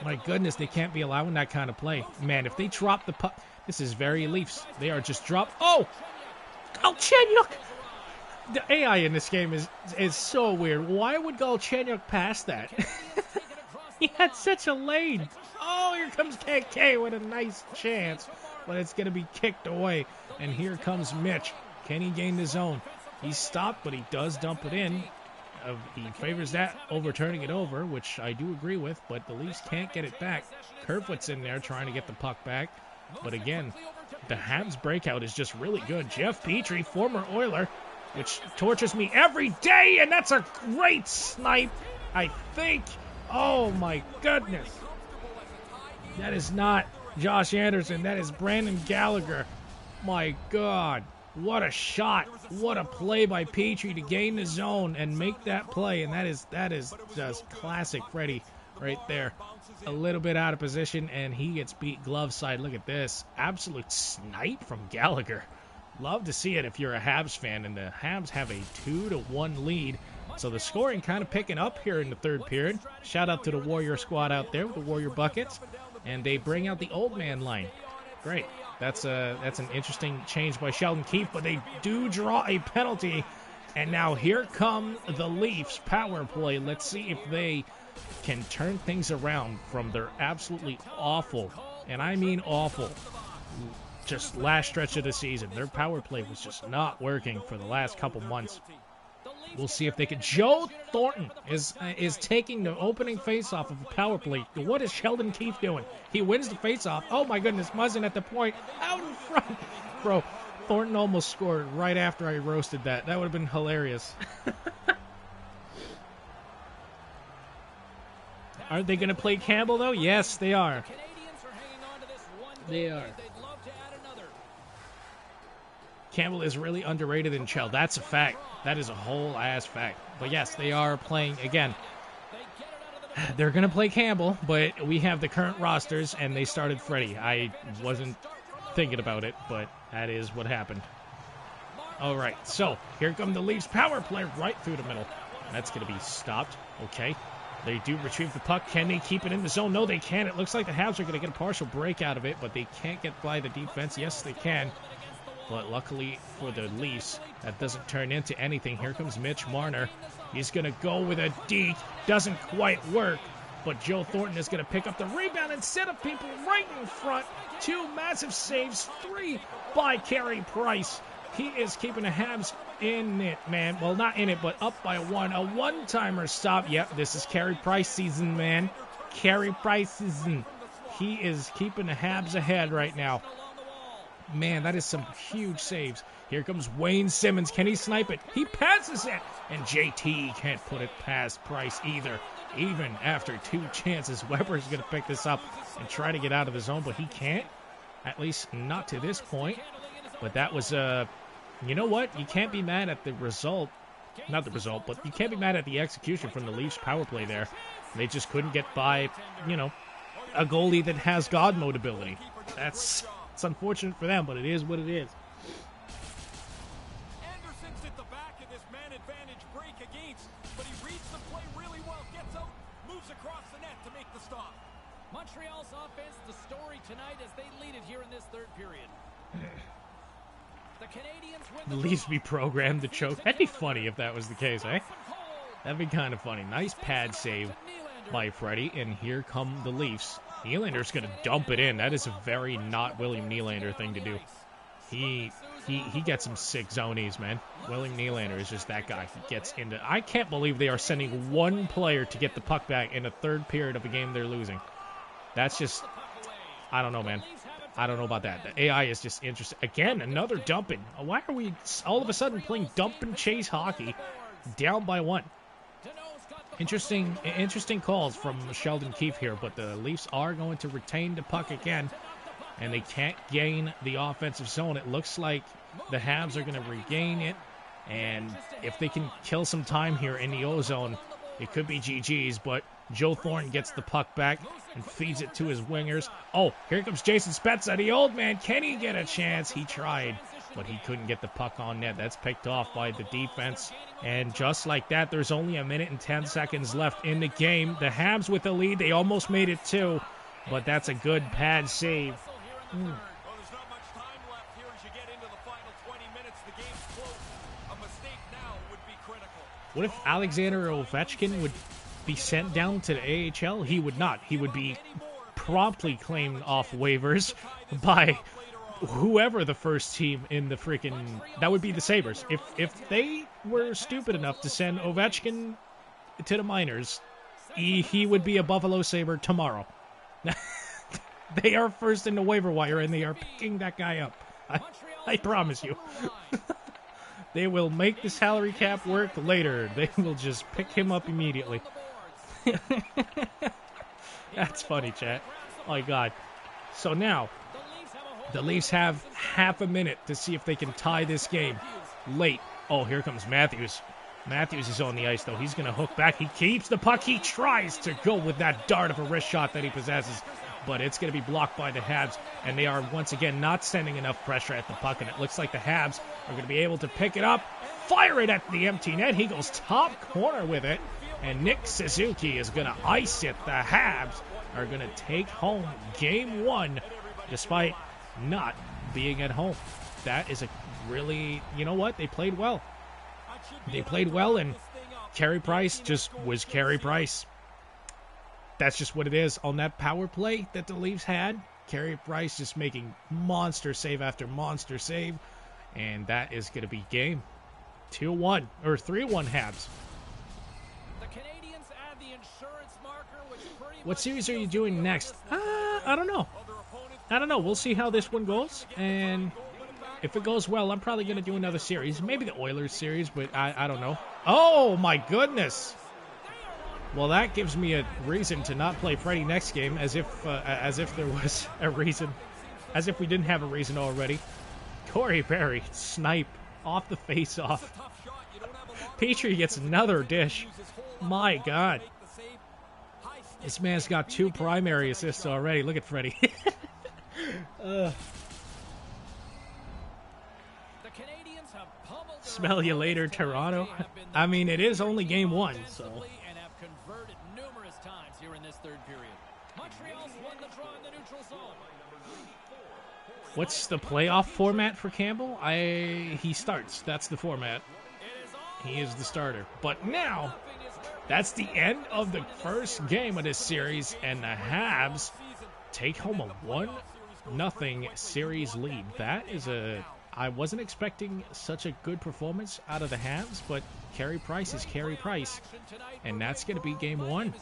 My goodness, they can't be allowing that kind of play. Man, if they drop the puck... This is very Leafs. They are just dropped... Oh! Galchenyuk! The AI in this game is so weird. Why would Galchenyuk pass that? He had such a lane. Oh, here comes KK with a nice chance. But it's going to be kicked away. And here comes Mitch. Can he gain the zone? He's stopped, but he does dump it in. He favors that over turning it over, which I do agree with, but the Leafs can't get it back. Kerfoot's in there trying to get the puck back. But again, the Habs breakout is just really good. Jeff Petrie, former Oiler, which tortures me every day, and that's a great snipe. I think. Oh, my goodness. That is not Josh Anderson. That is Brandon Gallagher. My God. What a shot. What a play by Petrie to gain the zone and make that play. And that is just classic Freddie right there. A little bit out of position, and he gets beat glove side. Look at this. Absolute snipe from Gallagher. Love to see it if you're a Habs fan. And the Habs have a 2-1 lead. So the scoring kind of picking up here in the third period. Shout out to the Warrior squad out there with the Warrior buckets. And they bring out the old man line. Great. That's an interesting change by Sheldon Keefe, but they do draw a penalty. And now here come the Leafs power play. Let's see if they can turn things around from their absolutely awful, and I mean awful, just last stretch of the season. Their power play was just not working for the last couple months. We'll see if they can. Joe Thornton is taking the opening faceoff of a power play. What is Sheldon Keefe doing? He wins the faceoff. Oh my goodness, Muzzin at the point, out in front. Bro, Thornton almost scored right after I roasted that. That would have been hilarious. Aren't they going to play Campbell, though? Yes, they are. They are. Campbell is really underrated in Chell. That's a fact. That is a whole ass fact. But yes, they are playing again. They're going to play Campbell, but we have the current rosters, and they started Freddie. I wasn't thinking about it, but that is what happened. All right, so here come the Leafs power play right through the middle. That's going to be stopped. Okay. They do retrieve the puck. Can they keep it in the zone? No, they can't. It looks like the Habs are going to get a partial break out of it, but they can't get by the defense. Yes, they can. But luckily for the Leafs, that doesn't turn into anything. Here comes Mitch Marner. He's going to go with a deke. Doesn't quite work, but Joe Thornton is going to pick up the rebound and set up people right in front. 2 massive saves, 3 by Carey Price. He is keeping the Habs in it, man. Well, not in it, but up by 1. A one-timer stop. Yep, this is Carey Price season, man. Carey Price season. He is keeping the Habs ahead right now. Man, that is some huge saves. Here comes Wayne Simmons. Can he snipe it? He passes it. And JT can't put it past Price either. Even after 2 chances, Weber's going to pick this up and try to get out of the zone, but he can't. At least not to this point. But that was, you know what? You can't be mad at the result. Not the result, but you can't be mad at the execution from the Leafs power play there. They just couldn't get by, you know, a goalie that has God mode ability. It's unfortunate for them, but it is what it is. Anderson's at the back of this man advantage break against, but he reads the play really well, gets out, moves across the net to make the stop. Montreal's offense, the story tonight as they lead it here in this third period. The Canadiens win The Leafs be programmed to choke. That'd be funny if that was the case, eh? That'd be kind of funny. Nice pad save by Freddie, and here come the Leafs. Nylander's going to dump it in. That is a very not William Nylander thing to do. He gets some sick zonies, man. William Nylander is just that guy. He gets into... I can't believe they are sending one player to get the puck back in the third period of a game they're losing. That's just... I don't know, man. I don't know about that. The AI is just interesting. Again, another dumping. Why are we all of a sudden playing dump and chase hockey down by 1? Interesting calls from Sheldon Keefe here, but the Leafs are going to retain the puck again, and they can't gain the offensive zone. It looks like the Habs are going to regain it, and if they can kill some time here in the O-zone, it could be GG's, but Joe Thornton gets the puck back and feeds it to his wingers. Oh, here comes Jason Spezza, the old man. Can he get a chance? He tried, but he couldn't get the puck on net. That's picked off by the defense. And just like that, there's only 1 minute and 10 seconds left in the game. The Habs with the lead. They almost made it too, but that's a good pad save. Well, there's not much time left here as you get into the final 20 minutes. The game's close. A mistake now would be critical. What if Alexander Ovechkin would be sent down to the AHL? He would not. He would be promptly claimed off waivers by whoever the first team in the freaking... That would be the Sabres. If they were stupid enough to send Ovechkin to the minors, he would be a Buffalo Sabre tomorrow. They are first in the waiver wire, and they are picking that guy up. I promise you. They will make the salary cap work later. They will just pick him up immediately. That's funny, chat. Oh my god. So now, The Leafs have the Leafs have half a minute to see if they can tie this game. Late. Oh, here comes Matthews. Matthews is on the ice, though. He's going to hook back. He keeps the puck. He tries to go with that dart of a wrist shot that he possesses, but it's going to be blocked by the Habs, and they are once again not sending enough pressure at the puck, and it looks like the Habs are going to be able to pick it up, fire it at the empty net. He goes top corner with it, and Nick Suzuki is going to ice it. The Habs are going to take home game one, despite not being at home. That is a really, you know what? They played well. They played well, and Carey Price just was Carey Price. That's just what it is. On that power play that the Leafs had, Carey Price just making monster save after monster save, and that is going to be game 2-1, or 3-1 Habs. The Canadiens add the insurance marker, which pretty What much series are you seals doing the deal next? with this one. I don't know. I don't know. We'll see how this one goes, and if it goes well, I'm probably going to do another series. Maybe the Oilers series, but I don't know. Oh, my goodness. Well, that gives me a reason to not play Freddy next game, as if there was a reason. As if we didn't have a reason already. Corey Perry, snipe, off the face-off. Petrie gets another dish. My God. This man's got 2 primary assists already. Look at Freddy. The Canadiens have pummeled their Smell you later, opponents tonight. Toronto. They have been the I mean, it is only game 1, so. offensively and have converted numerous times here in this third period. Montreal's won the draw in the neutral zone. What's the playoff format for Campbell? He starts. That's the format. It is all He is the starter. But now, nothing is where that's the end of the first game of this series, and the Habs take home a 1-0 series lead. That is I wasn't expecting such a good performance out of the Habs, but Carey Price is Carey Price, and that's going to be game 1.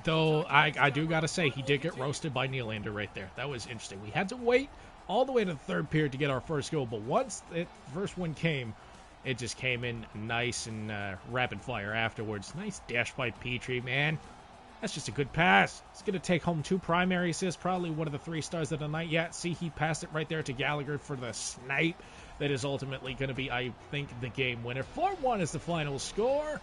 Though I do got to say, he did get roasted by Nylander right there. That was interesting. We had to wait all the way to the third period to get our first goal, but once the first one came, it just came in nice and rapid fire afterwards. Nice dash by Petrie, man. That's just a good pass. It's going to take home 2 primary assists, probably one of the 3 stars of the night yet. See, he passed it right there to Gallagher for the snipe that is ultimately going to be, I think, the game winner. 4-1 is the final score.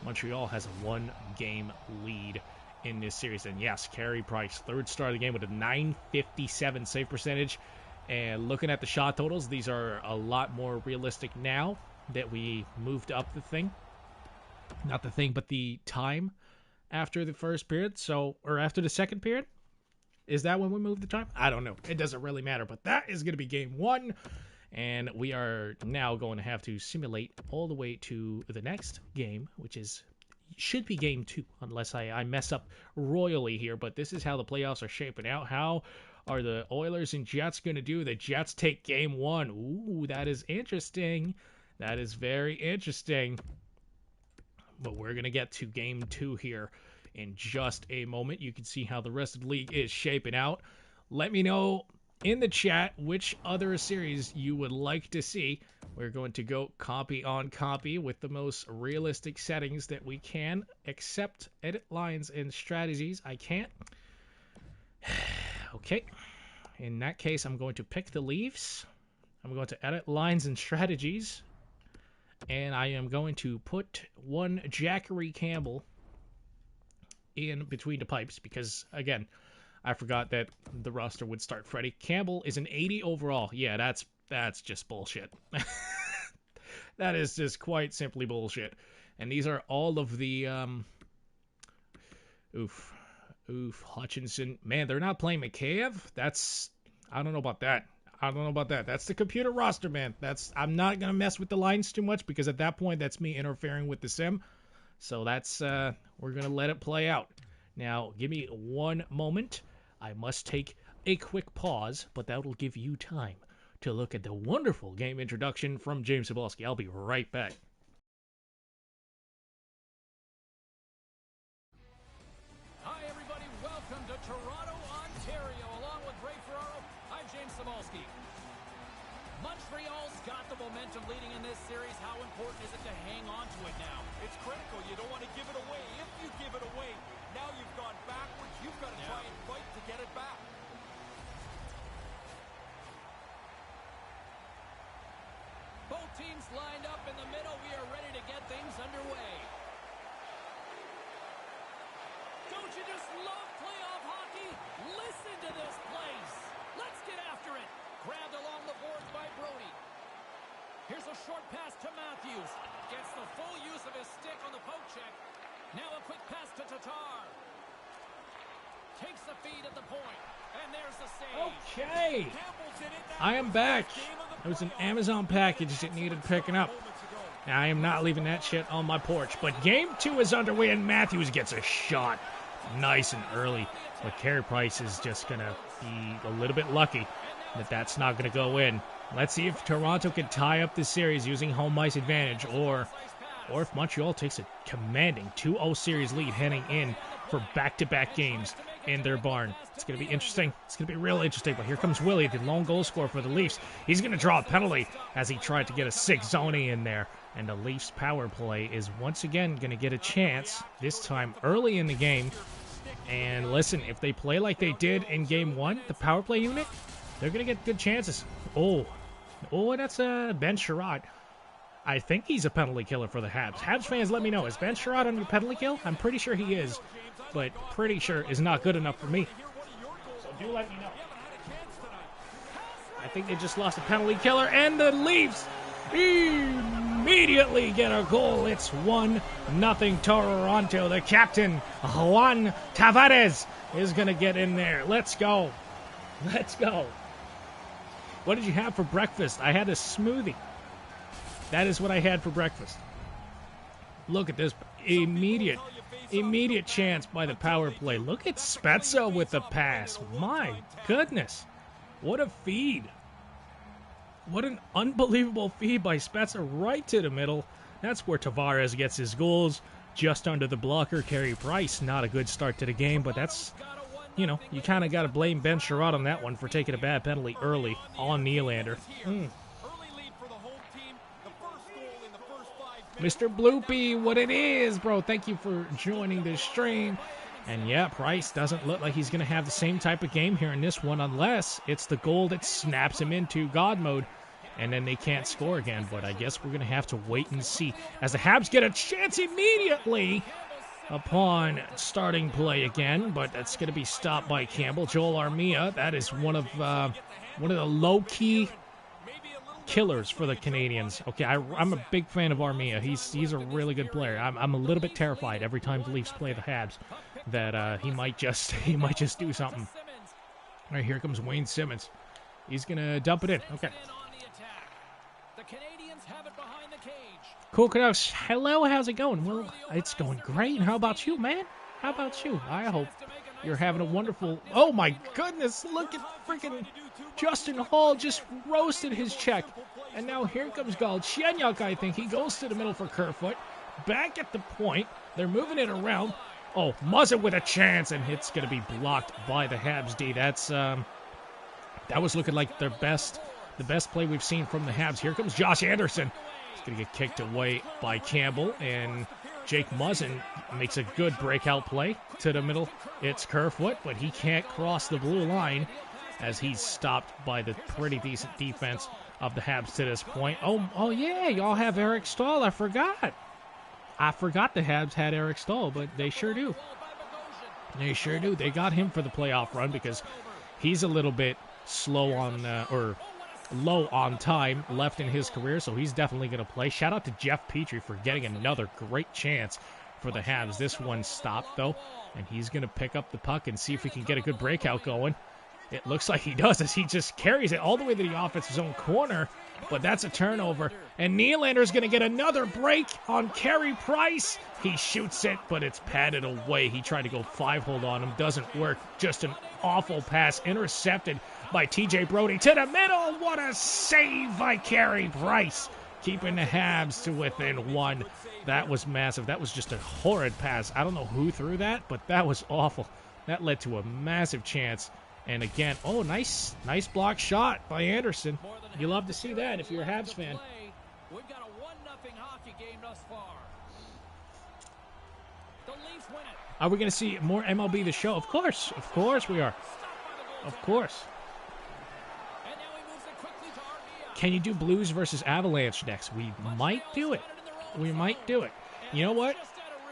Montreal has a 1-game lead in this series. And yes, Carey Price, 3rd star of the game with a .957 save percentage. And looking at the shot totals, these are a lot more realistic now that we moved up the thing. Not the thing, but the time after the first period, or after the second period. Is that when we move the time? I don't know. It doesn't really matter, but that is going to be game 1, and we are now going to have to simulate all the way to the next game, which should be game 2, unless I mess up royally here, but this is how the playoffs are shaping out. How are the Oilers and Jets going to do? The Jets take game 1. Ooh, that is interesting. That is very interesting. But we're going to get to game 2 here in just a moment. You can see how the rest of the league is shaping out. Let me know in the chat which other series you would like to see. We're going to go copy on copy with the most realistic settings that we can, except edit lines and strategies. I can't. Okay. In that case, I'm going to pick the Leafs. I'm going to edit lines and strategies. And I am going to put one Jackery Campbell in between the pipes because, again, I forgot that the roster would start Freddie. Campbell is an 80 overall. Yeah, that's just bullshit. That is just quite simply bullshit. And these are all of the Hutchinson. Man, they're not playing Mikheyev. I don't know about that. That's the computer roster, man. I'm not gonna mess with the lines too much because at that point that's me interfering with the sim. So we're gonna let it play out. Now, give me one moment. I must take a quick pause, but that will give you time to look at the wonderful game introduction from James Cebulski. I'll be right back. Hi, everybody. Welcome to Toronto, Ontario. Along with Ray Ferraro, I'm James Cebulski. Montreal's got the momentum leading in this series. How important is it to hang on to it now? It's critical. You don't want to give it away. If you give a stick on the poke check. Now a quick pass to Tatar. Takes the feed at the point. And there's the save. Okay. I am back. It was an Amazon package that needed picking up. I am not leaving that shit on my porch. But game 2 is underway, and Matthews gets a shot nice and early. But Carey Price is just going to be a little bit lucky that that's not going to go in. Let's see if Toronto can tie up this series using home ice advantage, or if Montreal takes a commanding 2-0 series lead heading in for back-to-back games in their barn. It's going to be interesting. It's going to be real interesting. But here comes Willie, the lone goal scorer for the Leafs. He's going to draw a penalty as he tried to get a 6-zone in there. And the Leafs power play is once again going to get a chance, this time early in the game. And listen, if they play like they did in game 1, the power play unit, they're going to get good chances. Oh, that's Ben Sherratt. I think he's a penalty killer for the Habs. Habs fans, let me know. Is Ben Sherratt on your penalty kill? I'm pretty sure he is, but pretty sure is not good enough for me. So do let me know. I think they just lost a penalty killer, and the Leafs immediately get a goal. It's 1-0 Toronto. The captain, Juan Tavares, is going to get in there. Let's go. Let's go. What did you have for breakfast? I had a smoothie. That is what I had for breakfast. Look at this immediate chance by the power play. Look at Spezza with the pass. My goodness. What a feed. What an unbelievable feed by Spezza right to the middle. That's where Tavares gets his goals. Just under the blocker, Carey Price. Not a good start to the game, but that's, you know, you kind of got to blame Ben Sherratt on that one for taking a bad penalty early on Nylander. Mr. Bloopy, what it is, bro. Thank you for joining the stream. And yeah, Price doesn't look like he's going to have the same type of game here in this one unless it's the goal that snaps him into God mode and then they can't score again. But I guess we're going to have to wait and see as the Habs get a chance immediately upon starting play again. But that's going to be stopped by Campbell. Joel Armia, that is one of the low-key killers for the Canadiens. Okay, I'm a big fan of Armia. He's a really good player. I'm a little bit terrified every time the Leafs play the Habs that he might just do something. All right, here comes Wayne Simmons. He's gonna dump it in. Okay. Cool Canucks, hello, how's it going? Well, it's going great. How about you, man? How about you? I hope you're having a wonderful... Oh, my goodness. Look at freaking Justin Hall just roasted his check. And now here comes Galchenyuk, I think. He goes to the middle for Kerfoot. Back at the point. They're moving it around. Oh, Muzzin with a chance, and it's going to be blocked by the Habs D. That's that was looking like the best play we've seen from the Habs. Here comes Josh Anderson. He's going to get kicked away by Campbell, and Jake Muzzin makes a good breakout play to the middle. It's Kerfoot, but he can't cross the blue line as he's stopped by the pretty decent defense of the Habs to this point. Oh yeah, y'all have Eric Stahl. I forgot the Habs had Eric Stahl, but they sure do. They sure do. They got him for the playoff run because he's a little bit slow on, or low on time left in his career, so he's definitely going to play. Shout out to Jeff Petrie for getting another great chance for the Habs. This one stopped, though, and he's going to pick up the puck and see if he can get a good breakout going. It looks like he does as he just carries it all the way to the offensive zone corner, but that's a turnover. And Nylander's going to get another break on Carey Price. He shoots it, but it's padded away. He tried to go 5-hole on him. Doesn't work. Just an awful pass. Intercepted by TJ Brody to the middle. What a save by Carey Price. Keeping the Habs to within one. That was massive. That was just a horrid pass. I don't know who threw that, but that was awful. That led to a massive chance. And again, oh, nice block shot by Anderson. You love to see that if you're a Habs fan. We've got a 1-0 hockey game thus far. The Leafs win it. Are we going to see more MLB The Show? Of course we are. Of course. And now he moves it quickly to Armia. Can you do Blues versus Avalanche next? We might do it. We might do it. You know what?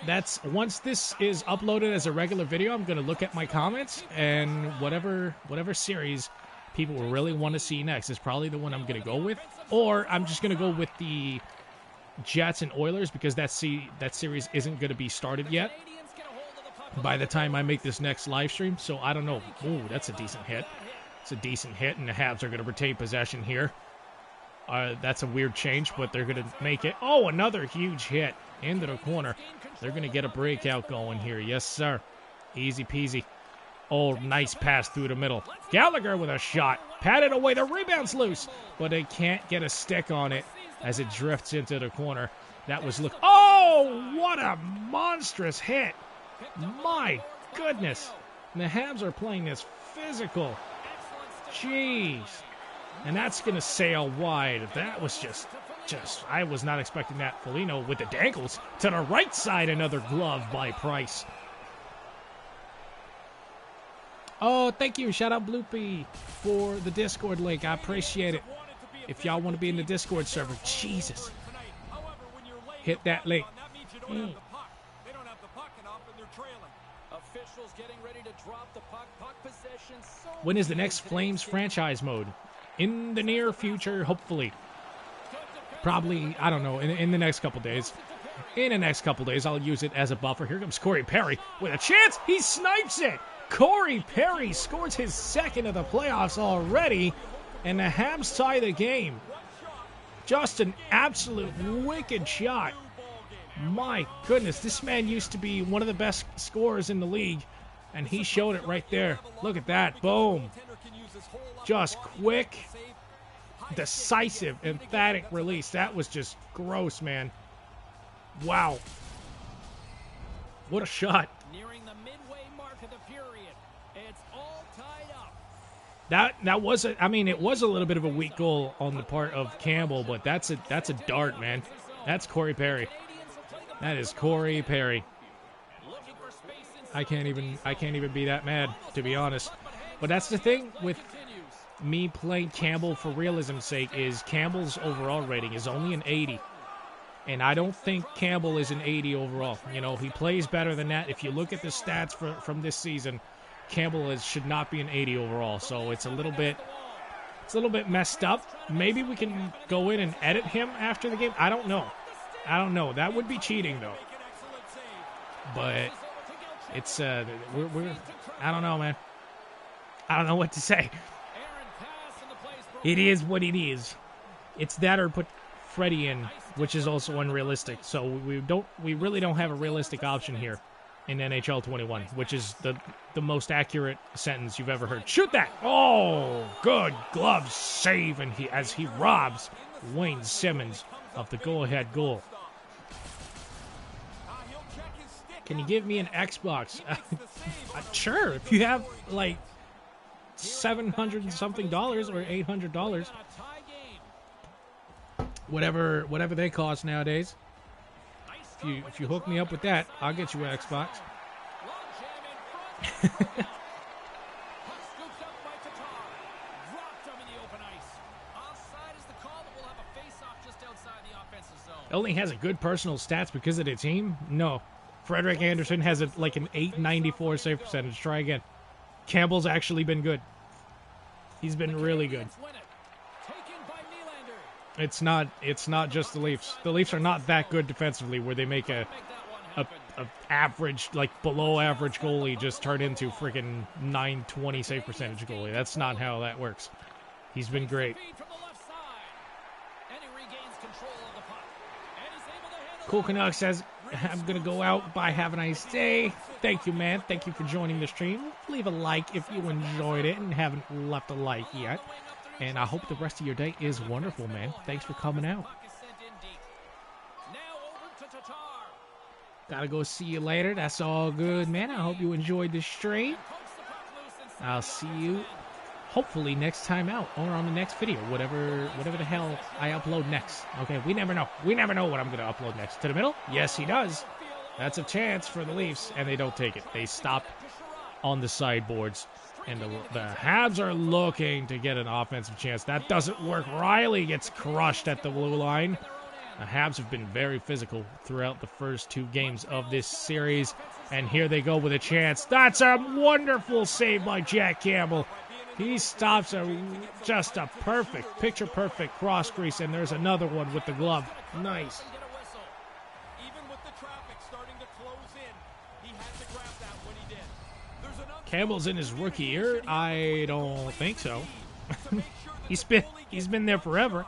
That's once this is uploaded as a regular video, I'm going to look at my comments, and whatever series people will really want to see next is probably the one I'm going to go with, or I'm just going to go with the Jets and Oilers because that series isn't going to be started yet by the time I make this next live stream. So I don't know. Ooh, that's a decent hit. It's a decent hit, and the Habs are going to retain possession here. That's a weird change, but they're going to make it. Oh, another huge hit into the corner. They're going to get a breakout going here. Yes, sir. Easy peasy. Oh, nice pass through the middle. Gallagher with a shot. Patted away. The rebound's loose, but they can't get a stick on it as it drifts into the corner. That was look. Oh, what a monstrous hit. My goodness. And the Habs are playing this physical. Jeez. And that's going to sail wide. That was just, I was not expecting that. Foligno with the dangles to the right side. Another glove by Price. Oh, thank you. Shout out Bloopy for the Discord link. I appreciate it. If y'all want to be in the Discord server, Jesus. Hit that link. When is the next Flames franchise mode? In the near future, hopefully. Probably, I don't know, in the next couple days. In the next couple days, I'll use it as a buffer. Here comes Corey Perry with a chance. He snipes it. Corey Perry scores his second of the playoffs already, and the Habs tie the game. Just an absolute wicked shot. My goodness, this man used to be one of the best scorers in the league, and he showed it right there. Look at that. Boom. Just quick, decisive, emphatic release. That was just gross, man. Wow. What a shot. Nearing the midway mark of the period. It's all tied up. That was it was a little bit of a weak goal on the part of Campbell, but that's a dart, man. That's Corey Perry. That is Corey Perry. I can't even be that mad, to be honest. But that's the thing with me playing Campbell for realism's sake is Campbell's overall rating is only an 80. And I don't think Campbell is an 80 overall. You know, he plays better than that. If you look at the stats from this season, Campbell should not be an 80 overall. So it's a little bit messed up. Maybe we can go in and edit him after the game. I don't know. That would be cheating, though. But it's we're I don't know, man. I don't know what to say. It is what it is. It's that or put Freddie in, which is also unrealistic. So we really don't have a realistic option here in NHL 21, which is the most accurate sentence you've ever heard. Shoot that! Oh, good glove save, and as he robs Wayne Simmons of the go-ahead goal. Can you give me an Xbox? Sure, if you have like $700 and something or $800, whatever they cost nowadays. If you hook me up with that, I'll get you an Xbox. Only has a good personal stats because of the team? No. Frederick Anderson has like an 894 save percentage. Try again. Campbell's actually been good. He's been really good. It's not just the Leafs. The Leafs are not that good defensively where they make a average, like below average goalie just turn into freaking 920 save percentage goalie. That's not how that works. He's been great. Cool Canuck says, I'm going to go out. Bye. Have a nice day. Thank you, man. Thank you for joining the stream. Leave a like if you enjoyed it and haven't left a like yet. And I hope the rest of your day is wonderful, man. Thanks for coming out. Gotta go see you later. That's all good, man. I hope you enjoyed the stream. I'll see you hopefully next time out or on the next video, whatever the hell I upload next. Okay, we never know. We never know what I'm going to upload next. To the middle? Yes, he does. That's a chance for the Leafs, and they don't take it. They stop on the sideboards, and the Habs are looking to get an offensive chance. That doesn't work. Riley gets crushed at the blue line. The Habs have been very physical throughout the first two games of this series, and here they go with a chance. That's a wonderful save by Jack Campbell. He stops just a picture-perfect cross crease, and there's another one with the glove. Nice. the traffic starting to close in. He had to grab that when he did. There's an Campbell's in his rookie year? I don't think so. He's been there forever.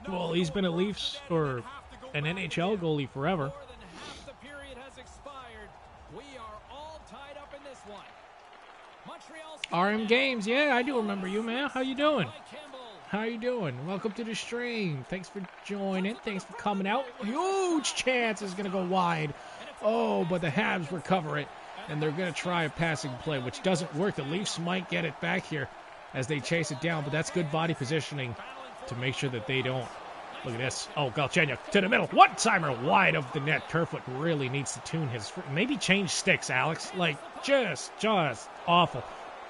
Well, he's been a Leafs or an NHL goalie forever. More than half the period has expired. We are all tied up in this one. Montreal's RM Games, yeah, I do remember you, man. How you doing? by Campbell. How you doing? Welcome to the stream. Thanks for joining. Thanks for coming out. Huge chance is going to go wide. Oh, but the Habs recover it, and they're going to try a passing play, which doesn't work. The Leafs might get it back here as they chase it down, but that's good body positioning to make sure that they don't. Look at this. Oh, Galchenyuk to the middle. One-timer wide of the net. Kerfoot really needs to tune his... Maybe change sticks, Alex. Like, just awful.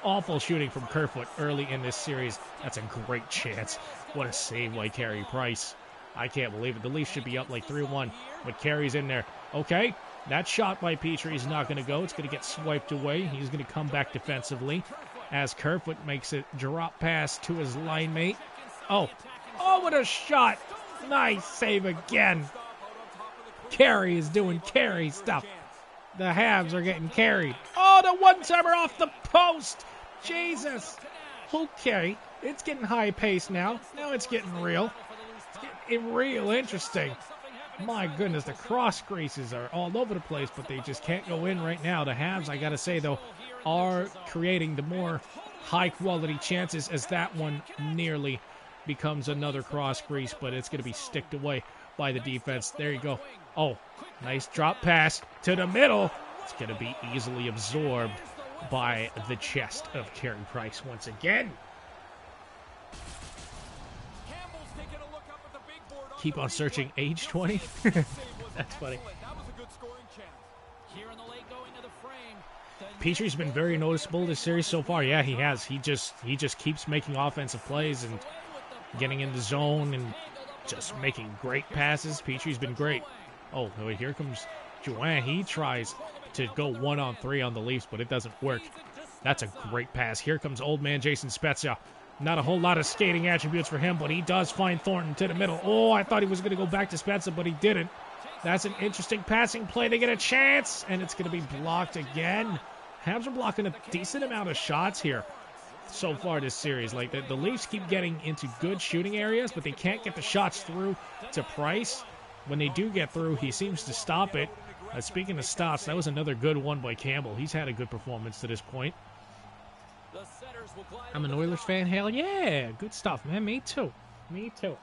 Awful shooting from Kerfoot early in this series. That's a great chance. What a save by Carey Price. I can't believe it. The Leafs should be up like 3-1, but Carey's in there. Okay, that shot by Petrie is not going to go. It's going to get swiped away. He's going to come back defensively as Kerfoot makes a drop pass to his line mate. Oh, what a shot. Nice save again. Carey is doing Carey stuff. The Habs are getting carried. Oh, the one-timer off the post. Jesus. Okay, it's getting high-paced now. Now it's getting real. It's getting real interesting. My goodness, the cross creases are all over the place, but they just can't go in right now. The Habs, I got to say, though, are creating the more high-quality chances as that one nearly becomes another cross crease, but it's going to be sticked away by the defense. There you go. Oh, nice drop pass to the middle. It's going to be easily absorbed by the chest of Carey Price once again. Keep on searching age 20. That's funny. Petrie's been very noticeable this series so far. Yeah, he has. He just keeps making offensive plays and getting in the zone and just making great passes. Petrie's been great. Oh, here comes Joanne. He tries to go 1-on-3 on the Leafs, but it doesn't work. That's a great pass. Here comes old man Jason Spezia. Not a whole lot of skating attributes for him, but he does find Thornton to the middle. Oh, I thought he was going to go back to Spezia, but he didn't. That's an interesting passing play. They get a chance, and it's going to be blocked again. Habs are blocking a decent amount of shots here so far this series. Like, the Leafs keep getting into good shooting areas, but they can't get the shots through to Price. When they do get through, he seems to stop it. Speaking of stops, that was another good one by Campbell. He's had a good performance to this point. I'm an Oilers fan, hell yeah. Good stuff, man. Me too. Me too.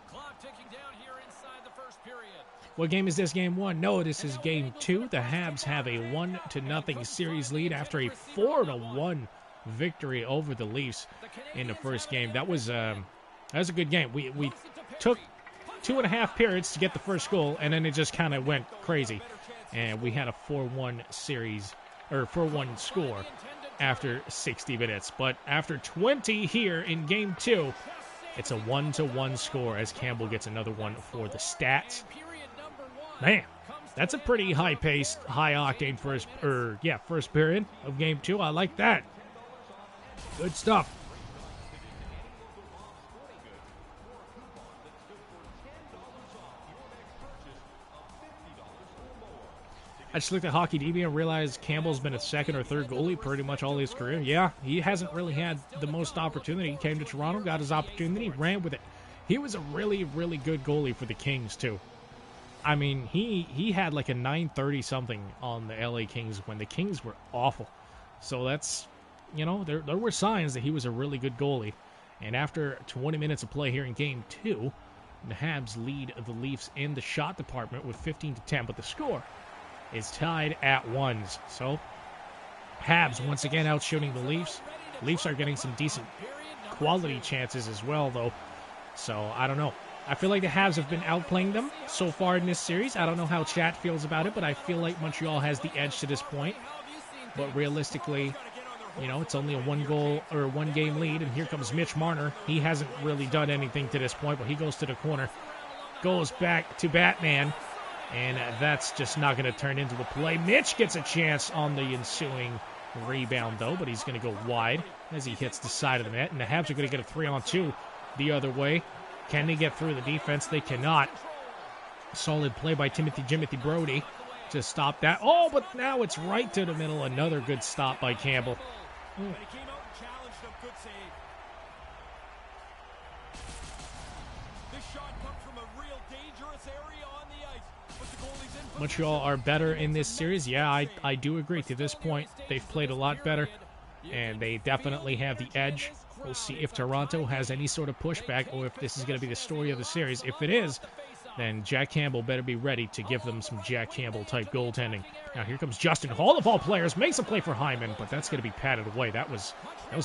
Clock ticking down here inside the first period. What game is this? Game 1? No, this is game 2. The Habs have a 1-0 series lead after a 4-1 victory over the Leafs in the first game. That was a good game. We took 2.5 periods to get the first goal, and then it just kind of went crazy. And we had a 4-1 series, or 4-1 score after 60 minutes. But after 20 here in game 2, it's a 1-1 score as Campbell gets another one for the stats. Man, that's a pretty high-paced, high-octane first period of game 2. I like that. Good stuff. I just looked at Hockey DB and realized Campbell's been a second or third goalie pretty much all his career. Yeah, he hasn't really had the most opportunity. He came to Toronto, got his opportunity, ran with it. He was a really, really good goalie for the Kings, too. I mean, he had like a 930 something on the LA Kings when the Kings were awful. So that's, there were signs that he was a really good goalie. And after 20 minutes of play here in game 2, the Habs lead the Leafs in the shot department with 15-10, but the score is tied at 1s. So, Habs once again out shooting the Leafs. Leafs are getting some decent quality chances as well, though. So, I don't know. I feel like the Habs have been outplaying them so far in this series. I don't know how chat feels about it, but I feel like Montreal has the edge to this point. But realistically, it's only a 1-game lead, and here comes Mitch Marner. He hasn't really done anything to this point, but he goes to the corner, goes back to Batman, and that's just not going to turn into a play. Mitch gets a chance on the ensuing rebound, though, but he's going to go wide as he hits the side of the net, and the Habs are going to get a 3-on-2 the other way. Can they get through the defense? They cannot. Solid play by Jimothy Brody to stop that. Oh, but now it's right to the middle. Another good stop by Campbell. But he came out and challenged him. Good save. This shot comes from a real dangerous area on the ice. But the goalie's in position. Montreal are better in this series. Yeah, I do agree. To this point, they've played a lot better, and they definitely have the edge. We'll see if Toronto has any sort of pushback or if this is going to be the story of the series. If it is, then Jack Campbell better be ready to give them some Jack Campbell-type goaltending. Now here comes Justin Hall, of all players, makes a play for Hyman, but that's going to be patted away. That was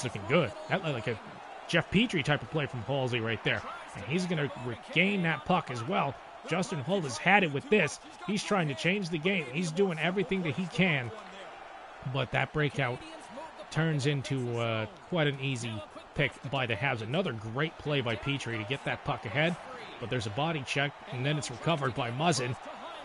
looking good. That looked like a Jeff Petrie type of play from Halsey right there. And he's going to regain that puck as well. Justin Hull has had it with this. He's trying to change the game. He's doing everything that he can. But that breakout turns into quite an easy pick by the Habs. Another great play by Petrie to get that puck ahead. But there's a body check, and then it's recovered by Muzzin.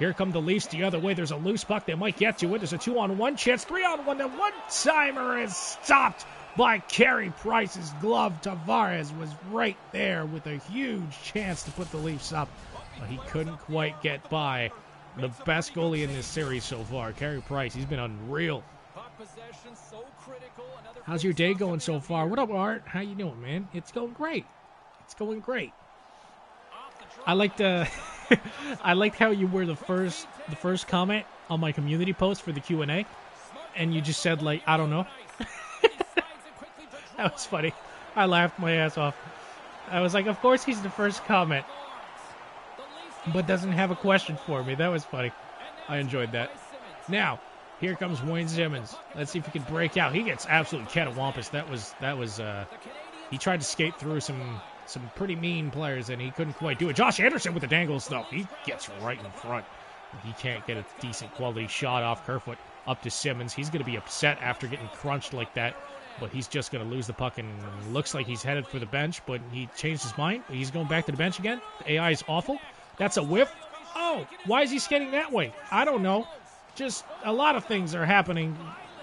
Here come the Leafs the other way. There's a loose puck. They might get to it. There's a 2-on-1 chance. 3-on-1. The one-timer is stopped by Carey Price's glove. Tavares was right there with a huge chance to put the Leafs up. But he couldn't quite get by. The best goalie in this series so far, Carey Price. He's been unreal. How's your day going so far? What up, Art? How you doing, man? It's going great. It's going great. I liked I liked how you were the first comment on my community post for the Q&A, and you just said, like, I don't know. That was funny. I laughed my ass off. I was like, of course he's the first comment, but doesn't have a question for me. That was funny. I enjoyed that. Now, here comes Wayne Simmons. Let's see if he can break out. He gets absolutely catawampus. That was he tried to skate through some pretty mean players, and he couldn't quite do it. Josh Anderson with the dangles, though. He gets right in front. He can't get a decent quality shot off Kerfoot up to Simmons. He's going to be upset after getting crunched like that, but he's just going to lose the puck, and looks like he's headed for the bench, but he changed his mind. He's going back to the bench again. The AI is awful. That's a whiff. Oh, why is he skating that way? I don't know. Just a lot of things are happening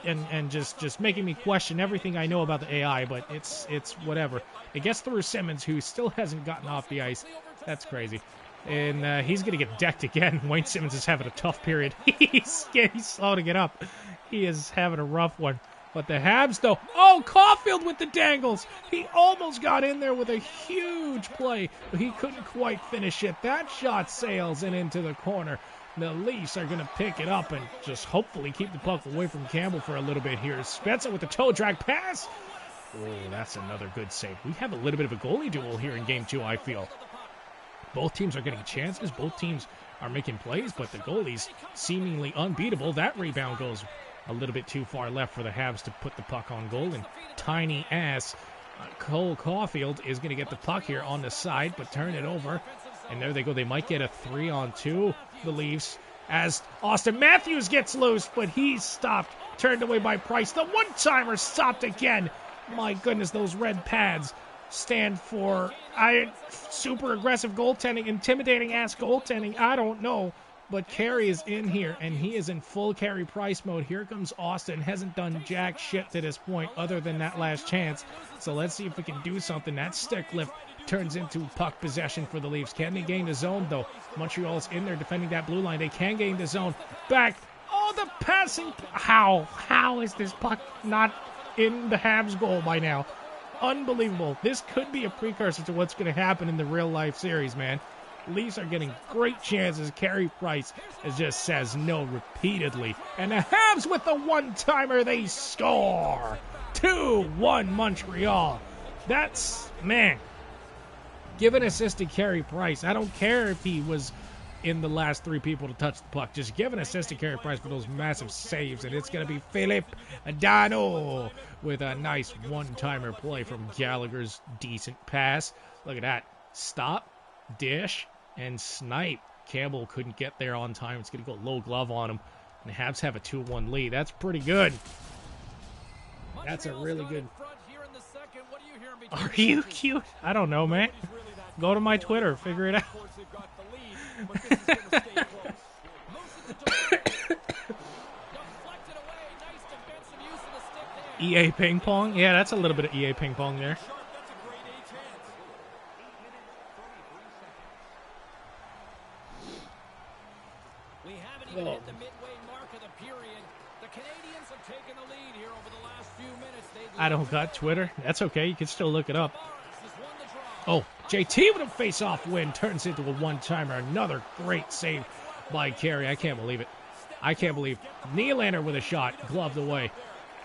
and just making me question everything I know about the AI, but it's whatever. It gets through Simmons, who still hasn't gotten off the ice. That's crazy. And he's going to get decked again. Wayne Simmons is having a tough period. He's slow to get up. He is having a rough one. But the Habs, though, oh, Caulfield with the dangles. He almost got in there with a huge play, but he couldn't quite finish it. That shot sails in into the corner. The Leafs are going to pick it up and just hopefully keep the puck away from Campbell for a little bit here. Spencer with the toe drag pass. Oh, that's another good save. We have a little bit of a goalie duel here in Game 2, I feel. Both teams are getting chances. Both teams are making plays, but the goalie's seemingly unbeatable. That rebound goes a little bit too far left for the Habs to put the puck on goal. And tiny ass Cole Caulfield is going to get the puck here on the side, but turn it over. And there they go. They might get a 3-on-2, the Leafs, as Austin Matthews gets loose, but he's stopped, turned away by Price. The one-timer stopped again. My goodness, those red pads stand for super aggressive goaltending, intimidating-ass goaltending. I don't know, but Carey is in here, and he is in full Carey Price mode. Here comes Austin. Hasn't done jack shit to this point other than that last chance. So let's see if we can do something. That stick lift turns into puck possession for the Leafs. Can they gain the zone, though? Montreal's in there defending that blue line. They can gain the zone. Back. Oh, the passing. How is this puck not in the Habs goal by now? Unbelievable. This could be a precursor to what's going to happen in the real-life series, man. Leafs are getting great chances. Carey Price just says no repeatedly. And the Habs with the one-timer, they score. 2-1 Montreal. That's, man. Give an assist to Carey Price. I don't care if he was in the last three people to touch the puck. Just give an assist to Carey Price for those massive saves. And it's going to be Philip Dano with a nice one-timer play from Gallagher's decent pass. Look at that. Stop, dish, and snipe. Campbell couldn't get there on time. It's going to go low glove on him. And the Habs have a 2-1 lead. That's pretty good. That's a really good. Are you cute? I don't know, man. Go to my Twitter. Figure it out. EA ping pong? Yeah, that's a little bit of EA ping pong there. We haven't even Oh. hit the midway mark of the period. The Canadiens have taken the lead here over the last few minutes. I don't got Twitter. That's okay. You can still look it up. Has won the draw. Oh, JT with a face-off win turns into a one-timer. Another great save by Carey. I can't believe it. I can't believe Nylander with a shot, gloved away.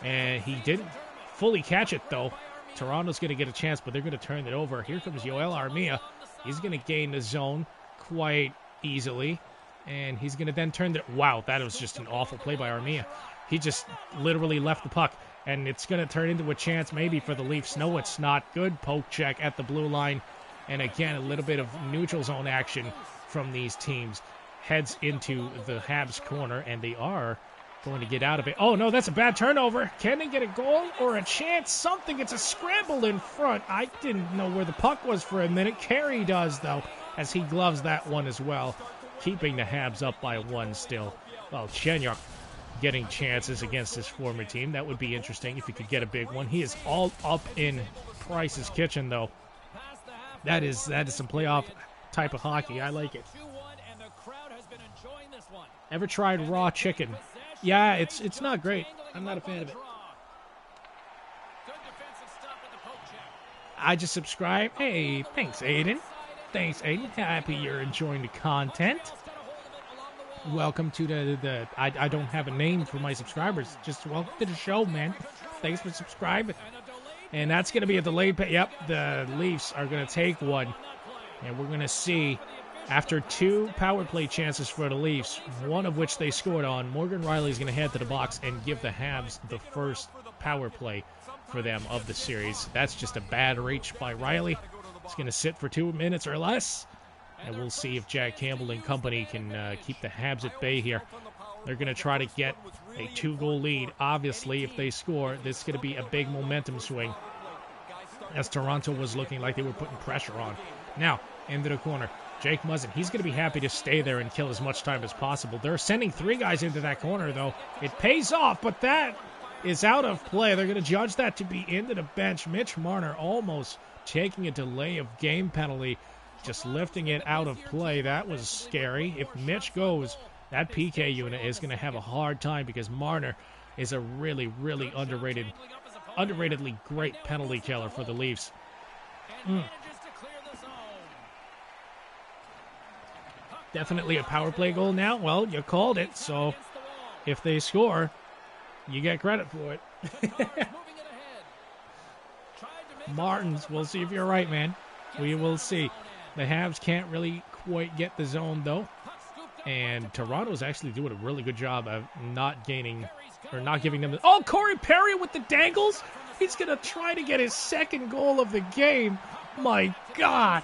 And he didn't fully catch it, though. Toronto's going to get a chance, but they're going to turn it over. Here comes Yoel Armia. He's going to gain the zone quite easily. And he's going to then turn the... Wow, that was just an awful play by Armia. He just literally left the puck. And it's going to turn into a chance maybe for the Leafs. No, it's not. Good poke check at the blue line. And again, a little bit of neutral zone action from these teams. Heads into the Habs corner, and they are going to get out of it. Oh, no, that's a bad turnover. Can they get a goal or a chance? Something. It's a scramble in front. I didn't know where the puck was for a minute. Carey does, though, as he gloves that one as well, keeping the Habs up by one still. Well, Chenyuk getting chances against his former team. That would be interesting if he could get a big one. He is all up in Price's kitchen, though. That is some playoff type of hockey. I like it. Ever tried raw chicken? Yeah, it's not great. I'm not a fan of it. I just subscribed. Hey, thanks, Aiden. Thanks, Aiden. Happy you're enjoying the content. Welcome to the I don't have a name for my subscribers. Just welcome to the show, man. Thanks for subscribing. And that's going to be a delayed pay. Yep, the Leafs are going to take one. And we're going to see, after two power play chances for the Leafs, one of which they scored on, Morgan Riley's going to head to the box and give the Habs the first power play for them of the series. That's just a bad reach by Riley. It's going to sit for 2 minutes or less. And we'll see if Jack Campbell and company can keep the Habs at bay here. They're going to try to get a 2-goal lead. Obviously, if they score, this is going to be a big momentum swing, as Toronto was looking like they were putting pressure on. Now, into the corner, Jake Muzzin. He's going to be happy to stay there and kill as much time as possible. They're sending 3 guys into that corner, though. It pays off, but that is out of play. They're going to judge that to be into the bench. Mitch Marner almost taking a delay of game penalty, just lifting it out of play. That was scary. If Mitch goes, that PK unit is going to have a hard time, because Marner is a really, really underratedly great penalty killer for the Leafs. Definitely a power play goal now. Well, you called it, so if they score, you get credit for it. Martins, we'll see if you're right, man. We will see. The Habs can't really quite get the zone, though. And Toronto's actually doing a really good job of not giving them the... Oh, Corey Perry with the dangles! He's going to try to get his second goal of the game. My God.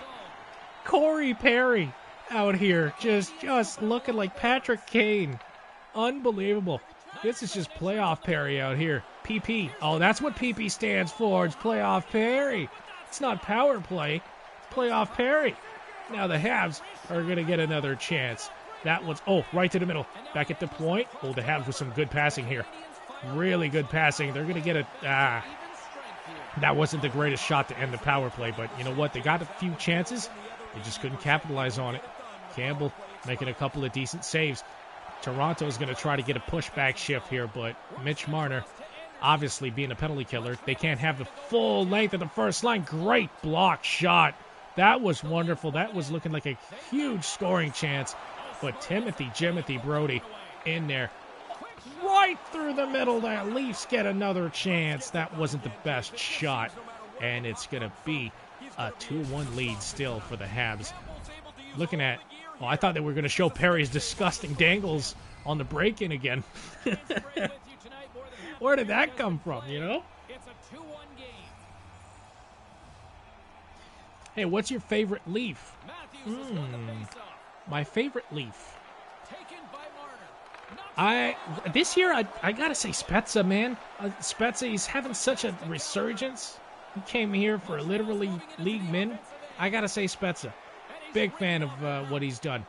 Corey Perry out here just looking like Patrick Kane. Unbelievable. This is just playoff Perry out here. PP. Oh, that's what PP stands for. It's playoff Perry. It's not power play. It's playoff Perry. Now the Habs are going to get another chance. That one's, right to the middle. Back at the point. Oh, the Habs with some good passing here. Really good passing. They're going to get it. That wasn't the greatest shot to end the power play, but you know what? They got a few chances. They just couldn't capitalize on it. Campbell making a couple of decent saves. Toronto's going to try to get a pushback shift here, but Mitch Marner, obviously being a penalty killer, they can't have the full length of the first line. Great block shot. That was wonderful. That was looking like a huge scoring chance. But Jimothy Brody in there. Right through the middle. The Leafs get another chance. That wasn't the best shot. And it's going to be a 2-1 lead still for the Habs. Looking at... Oh, I thought they were going to show Perry's disgusting dangles on the break-in again. Where did that come from, you know? Hey, what's your favorite Leaf? My favorite Leaf. This year, I got to say Spezza, man. Spezza, he's having such a resurgence. He came here for literally league min. I got to say Spezza. Big fan of what he's done.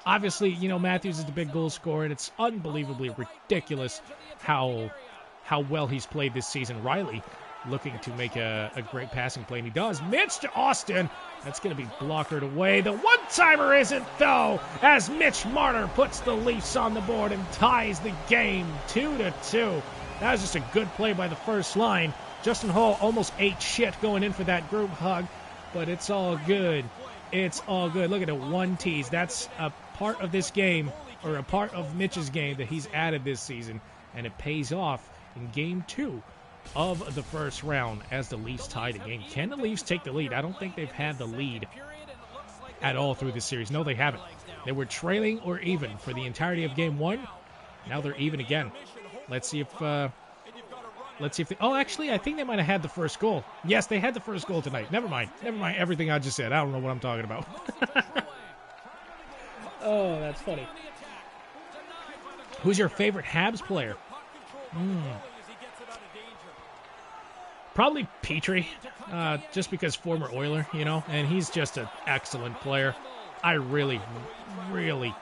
Obviously, you know, Matthews is the big goal scorer, and it's unbelievably ridiculous how well he's played this season. Riley looking to make a great passing play, and he does. Mitch to Austin. That's going to be blockered away. The one-timer isn't, though, as Mitch Marner puts the Leafs on the board and ties the game 2-2. That was just a good play by the first line. Justin Hall almost ate shit going in for that group hug, but it's all good. It's all good. Look at it, one tease. That's a part of this game, or a part of Mitch's game that he's added this season, and it pays off in Game 2 of the first round as the Leafs tie the game. Can the Leafs take the lead? I don't think they've had the lead at all through this series. No, they haven't. They were trailing or even for the entirety of Game 1. Now they're even again. Let's see if they... Oh, actually, I think they might have had the first goal. Yes, they had the first goal tonight. Never mind. Never mind everything I just said. I don't know what I'm talking about. Oh, that's funny. Who's your favorite Habs player? Probably Petrie, just because former Oiler, you know, and he's just an excellent player. I really, really,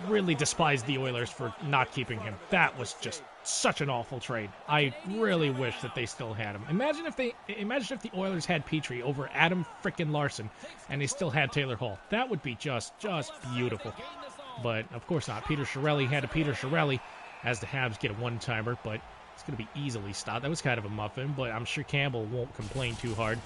really despise the Oilers for not keeping him. That was just such an awful trade. I really wish that they still had him. Imagine if the Oilers had Petrie over Adam frickin' Larson, and they still had Taylor Hall. That would be just beautiful. But of course not. Peter Chiarelli had a Peter Chiarelli as the Habs get a one-timer, but it's going to be easily stopped. That was kind of a muffin, but I'm sure Campbell won't complain too hard.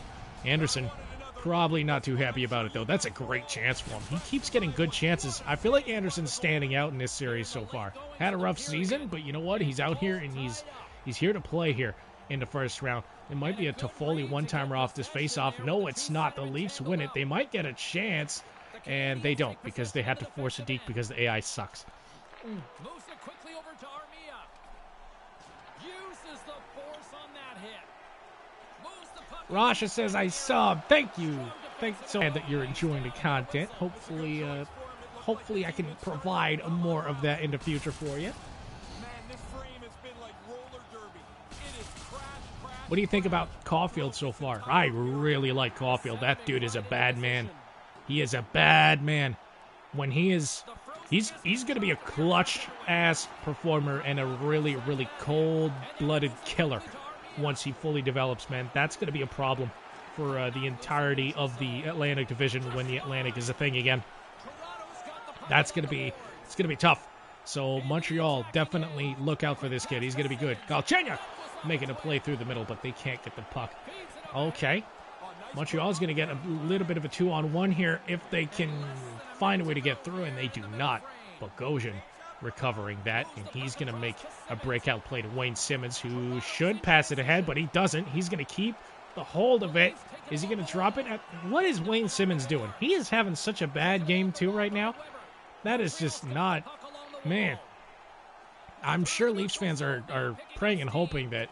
Anderson, probably not too happy about it, though. That's a great chance for him. He keeps getting good chances. I feel like Anderson's standing out in this series so far. Had a rough season, but you know what? He's out here, and he's here to play here in the first round. It might be a Toffoli one-timer off this face-off. No, it's not. The Leafs win it. They might get a chance, and they don't because they had to force a deke because the AI sucks. Moves it quickly over to Armia. Uses the force on that hit. Moves the puck. Rasha says, I sub. Thank you. Thanks so much that you're enjoying the content. Hopefully I can provide more of that in the future for you. What do you think about Caulfield so far? I really like Caulfield. That dude is a bad man. He is a bad man. When he's going to be a clutch-ass performer and a really, really cold-blooded killer once he fully develops, man. That's going to be a problem for the entirety of the Atlantic Division when the Atlantic is a thing again. It's going to be tough. So Montreal, definitely look out for this kid. He's going to be good. Galchenyuk making a play through the middle, but they can't get the puck. Okay. Montreal's going to get a little bit of a 2-on-1 here if they can find a way to get through, and they do not. Bogosian recovering that, and he's going to make a breakout play to Wayne Simmons, who should pass it ahead, but he doesn't. He's going to keep the hold of it. Is he going to drop it? What is Wayne Simmons doing? He is having such a bad game, too, right now. That is just not... Man, I'm sure Leafs fans are praying and hoping that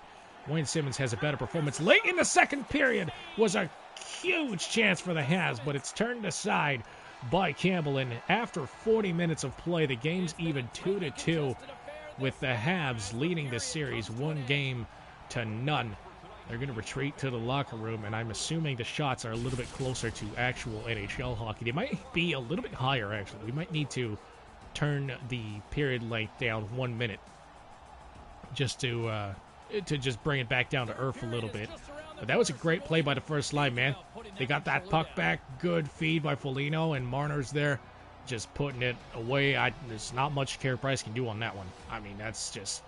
Wayne Simmons has a better performance. Late in the second period was a huge chance for the Habs, but it's turned aside by Campbell. And after 40 minutes of play, the game's even 2-2, with the Habs leading this series 1-0. They're going to retreat to the locker room, and I'm assuming the shots are a little bit closer to actual NHL hockey. They might be a little bit higher, actually. We might need to turn the period length down 1 minute just to just bring it back down to earth a little bit. But that was a great play by the first line, man. They got that puck back. Good feed by Foligno, and Marner's there just putting it away. There's not much Carey Price can do on that one. I mean, that's just...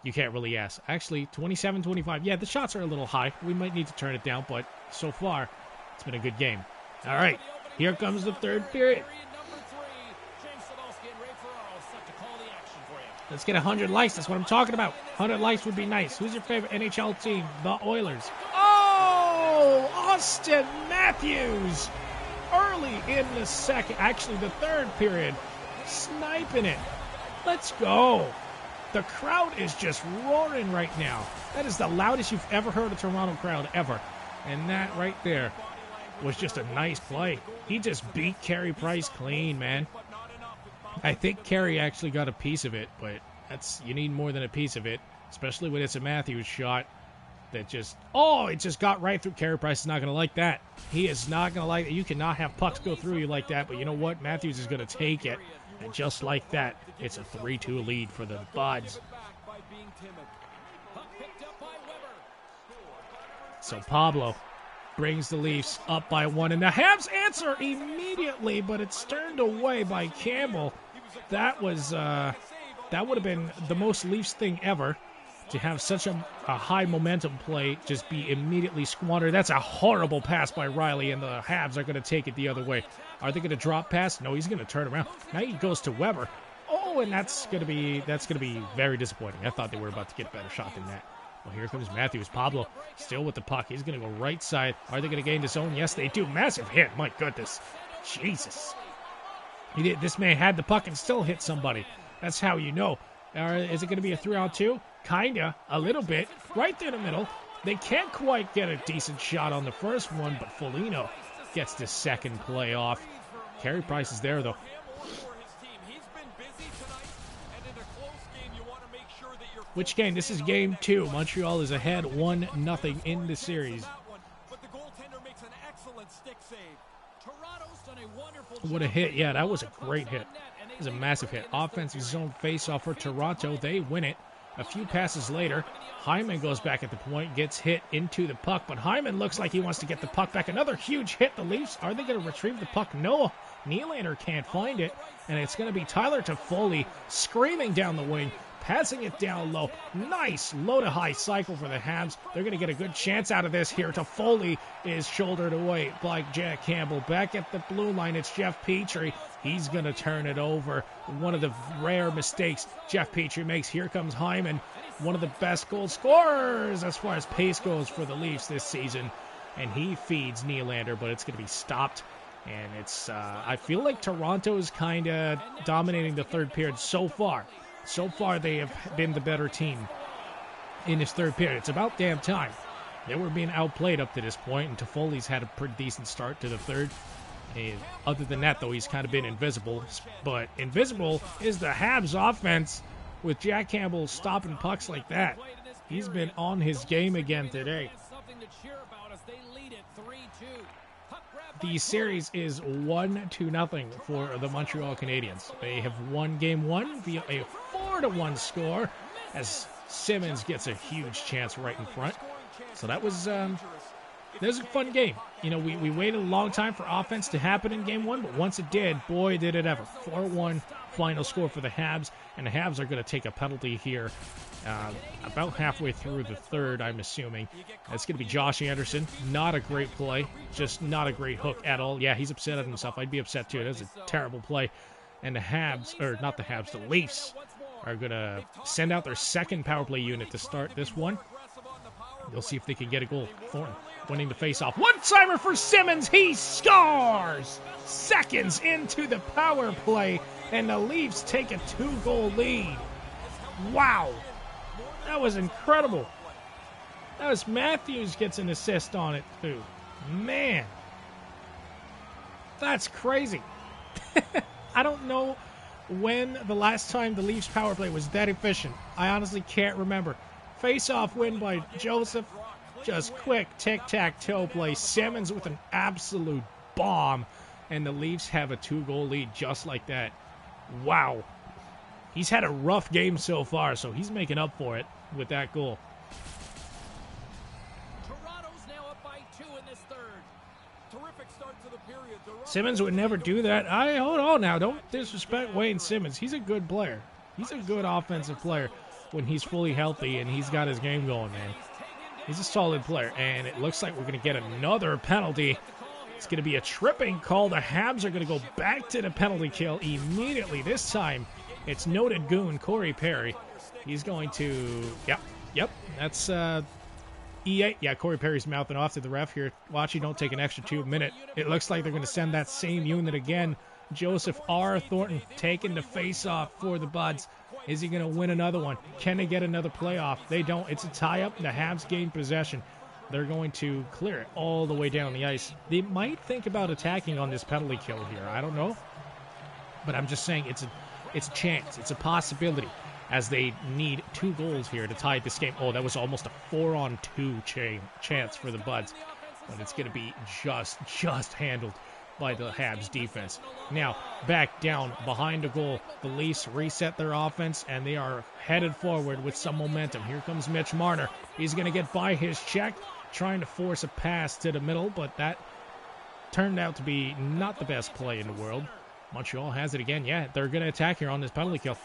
You can't really ask. Actually, 27-25. Yeah, the shots are a little high. We might need to turn it down, but so far, it's been a good game. All right, here comes the third period. Let's get 100 likes. That's what I'm talking about. 100 likes would be nice. Who's your favorite NHL team? The Oilers. Oh, Austin Matthews. Early in the second, actually the third period. Sniping it. Let's go. The crowd is just roaring right now. That is the loudest you've ever heard a Toronto crowd ever. And that right there was just a nice play. He just beat Carey Price clean, man. I think Carey actually got a piece of it, but you need more than a piece of it, especially when it's a Matthews shot that just, it just got right through. Carey Price is not going to like that. He is not going to like it. You cannot have pucks go through you like that, but you know what? Matthews is going to take it, and just like that, it's a 3-2 lead for the Buds. So Pablo brings the Leafs up by 1, and the Habs answer immediately, but it's turned away by Campbell. That was that would have been the most Leafs thing ever, to have such a high momentum play just be immediately squandered. That's a horrible pass by Riley, and the Habs are going to take it the other way. Are they going to drop pass? No, he's going to turn around. Now he goes to Weber. Oh, and that's going to be very disappointing. I thought they were about to get a better shot than that. Well, here comes Matthews. Pablo still with the puck. He's going to go right side. Are they going to gain the zone? Yes, they do. Massive hit. My goodness. Jesus. This man had the puck and still hit somebody. That's how you know. Is it going to be a 3-on-2? Kinda. A little bit. Right through the middle. They can't quite get a decent shot on the first one, but Foligno gets the second play off. Carey Price is there, though. Which game? This is game 2. Montreal is ahead 1-0 in the series. What a hit. Yeah, that was a great hit. It was a massive hit. Offensive zone face-off for Toronto. They win it. A few passes later, Hyman goes back at the point, gets hit into the puck, but Hyman looks like he wants to get the puck back. Another huge hit. The Leafs, are they going to retrieve the puck? No. Nylander can't find it, and it's going to be Tyler Toffoli screaming down the wing, passing it down low. Nice low-to-high cycle for the Habs. They're going to get a good chance out of this here. Toffoli is shouldered away by Jack Campbell. Back at the blue line, it's Jeff Petrie. He's going to turn it over. One of the rare mistakes Jeff Petrie makes. Here comes Hyman, one of the best goal scorers as far as pace goes for the Leafs this season. And he feeds Nylander, but it's going to be stopped. And it's, I feel like Toronto is kind of dominating the third period so far. So far, they have been the better team in this third period. It's about damn time. They were being outplayed up to this point, and Toffoli's had a pretty decent start to the third. And other than that, though, he's kind of been invisible. But invisible is the Habs offense with Jack Campbell stopping pucks like that. He's been on his game again today. The series is 1-0 for the Montreal Canadiens. They have won Game 1 via a 4-1 score as Simmons gets a huge chance right in front. So that was a fun game. You know, we waited a long time for offense to happen in Game 1, but once it did, boy, did it ever. 4-1 final score for the Habs, and the Habs are going to take a penalty here about halfway through the third, I'm assuming. It's going to be Josh Anderson. Not a great play. Just not a great hook at all. Yeah, he's upset at himself. I'd be upset too. That was a terrible play. And the Habs, or not the Habs, the Leafs are going to send out their second power play unit to start this one. They'll see if they can get a goal. Thornton winning the faceoff. One-timer for Simmons. He scores! Seconds into the power play, and the Leafs take a 2-goal lead. Wow. That was incredible. That was Matthews gets an assist on it, too. Man. That's crazy. I don't know when the last time the Leafs power play was that efficient. I honestly can't remember. Face-off win by Joseph. Just quick tic-tac-toe play. Simmons with an absolute bomb. And the Leafs have a 2-goal lead just like that. Wow. He's had a rough game so far, so he's making up for it with that goal. Toronto's now up by 2 in this third. Terrific start to the period. Simmons would never do that. Hold on now. Don't disrespect Wayne Simmons. He's a good player. He's a good offensive player when he's fully healthy and he's got his game going, man. He's a solid player, and it looks like we're going to get another penalty. It's going to be a tripping call. The Habs are going to go back to the penalty kill immediately. This time, it's noted goon Corey Perry. He's going to, yep, that's E8. Yeah, Corey Perry's mouthing off to the ref here. Watch, you don't take an extra 2 minutes. It looks like they're going to send that same unit again. Joseph R. Thornton taking the face-off for the Buds. Is he going to win another one? Can they get another playoff? They don't. It's a tie-up. The Habs gain possession. They're going to clear it all the way down the ice. They might think about attacking on this penalty kill here. I don't know. But I'm just saying it's a chance. It's a possibility as they need 2 goals here to tie this game. Oh, that was almost a 4-on-2 chance for the Buds. But it's going to be just handled by the Habs defense. Now, back down behind the goal. The Leafs reset their offense, and they are headed forward with some momentum. Here comes Mitch Marner. He's going to get by his check. trying to force a pass to the middle, but that turned out to be not the best play in the world. Montreal has it again. Yeah, they're going to attack here on this penalty kill.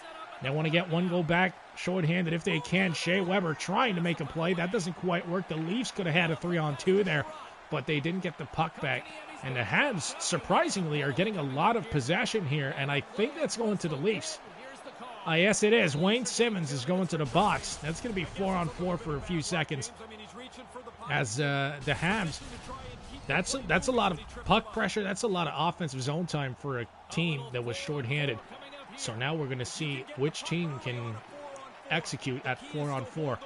They want to get one goal back shorthanded if they can. Shea Weber trying to make a play. That doesn't quite work. The Leafs could have had a 3-on-2 there, but they didn't get the puck back. And the Habs, surprisingly, are getting a lot of possession here, and I think that's going to the Leafs. Yes, it is. Wayne Simmons is going to the box. That's going to be 4-on-4 for a few seconds. As the Habs, that's a lot of puck pressure. That's a lot of offensive zone time for a team that was shorthanded. So now we're going to see which team can execute at 4-on-4.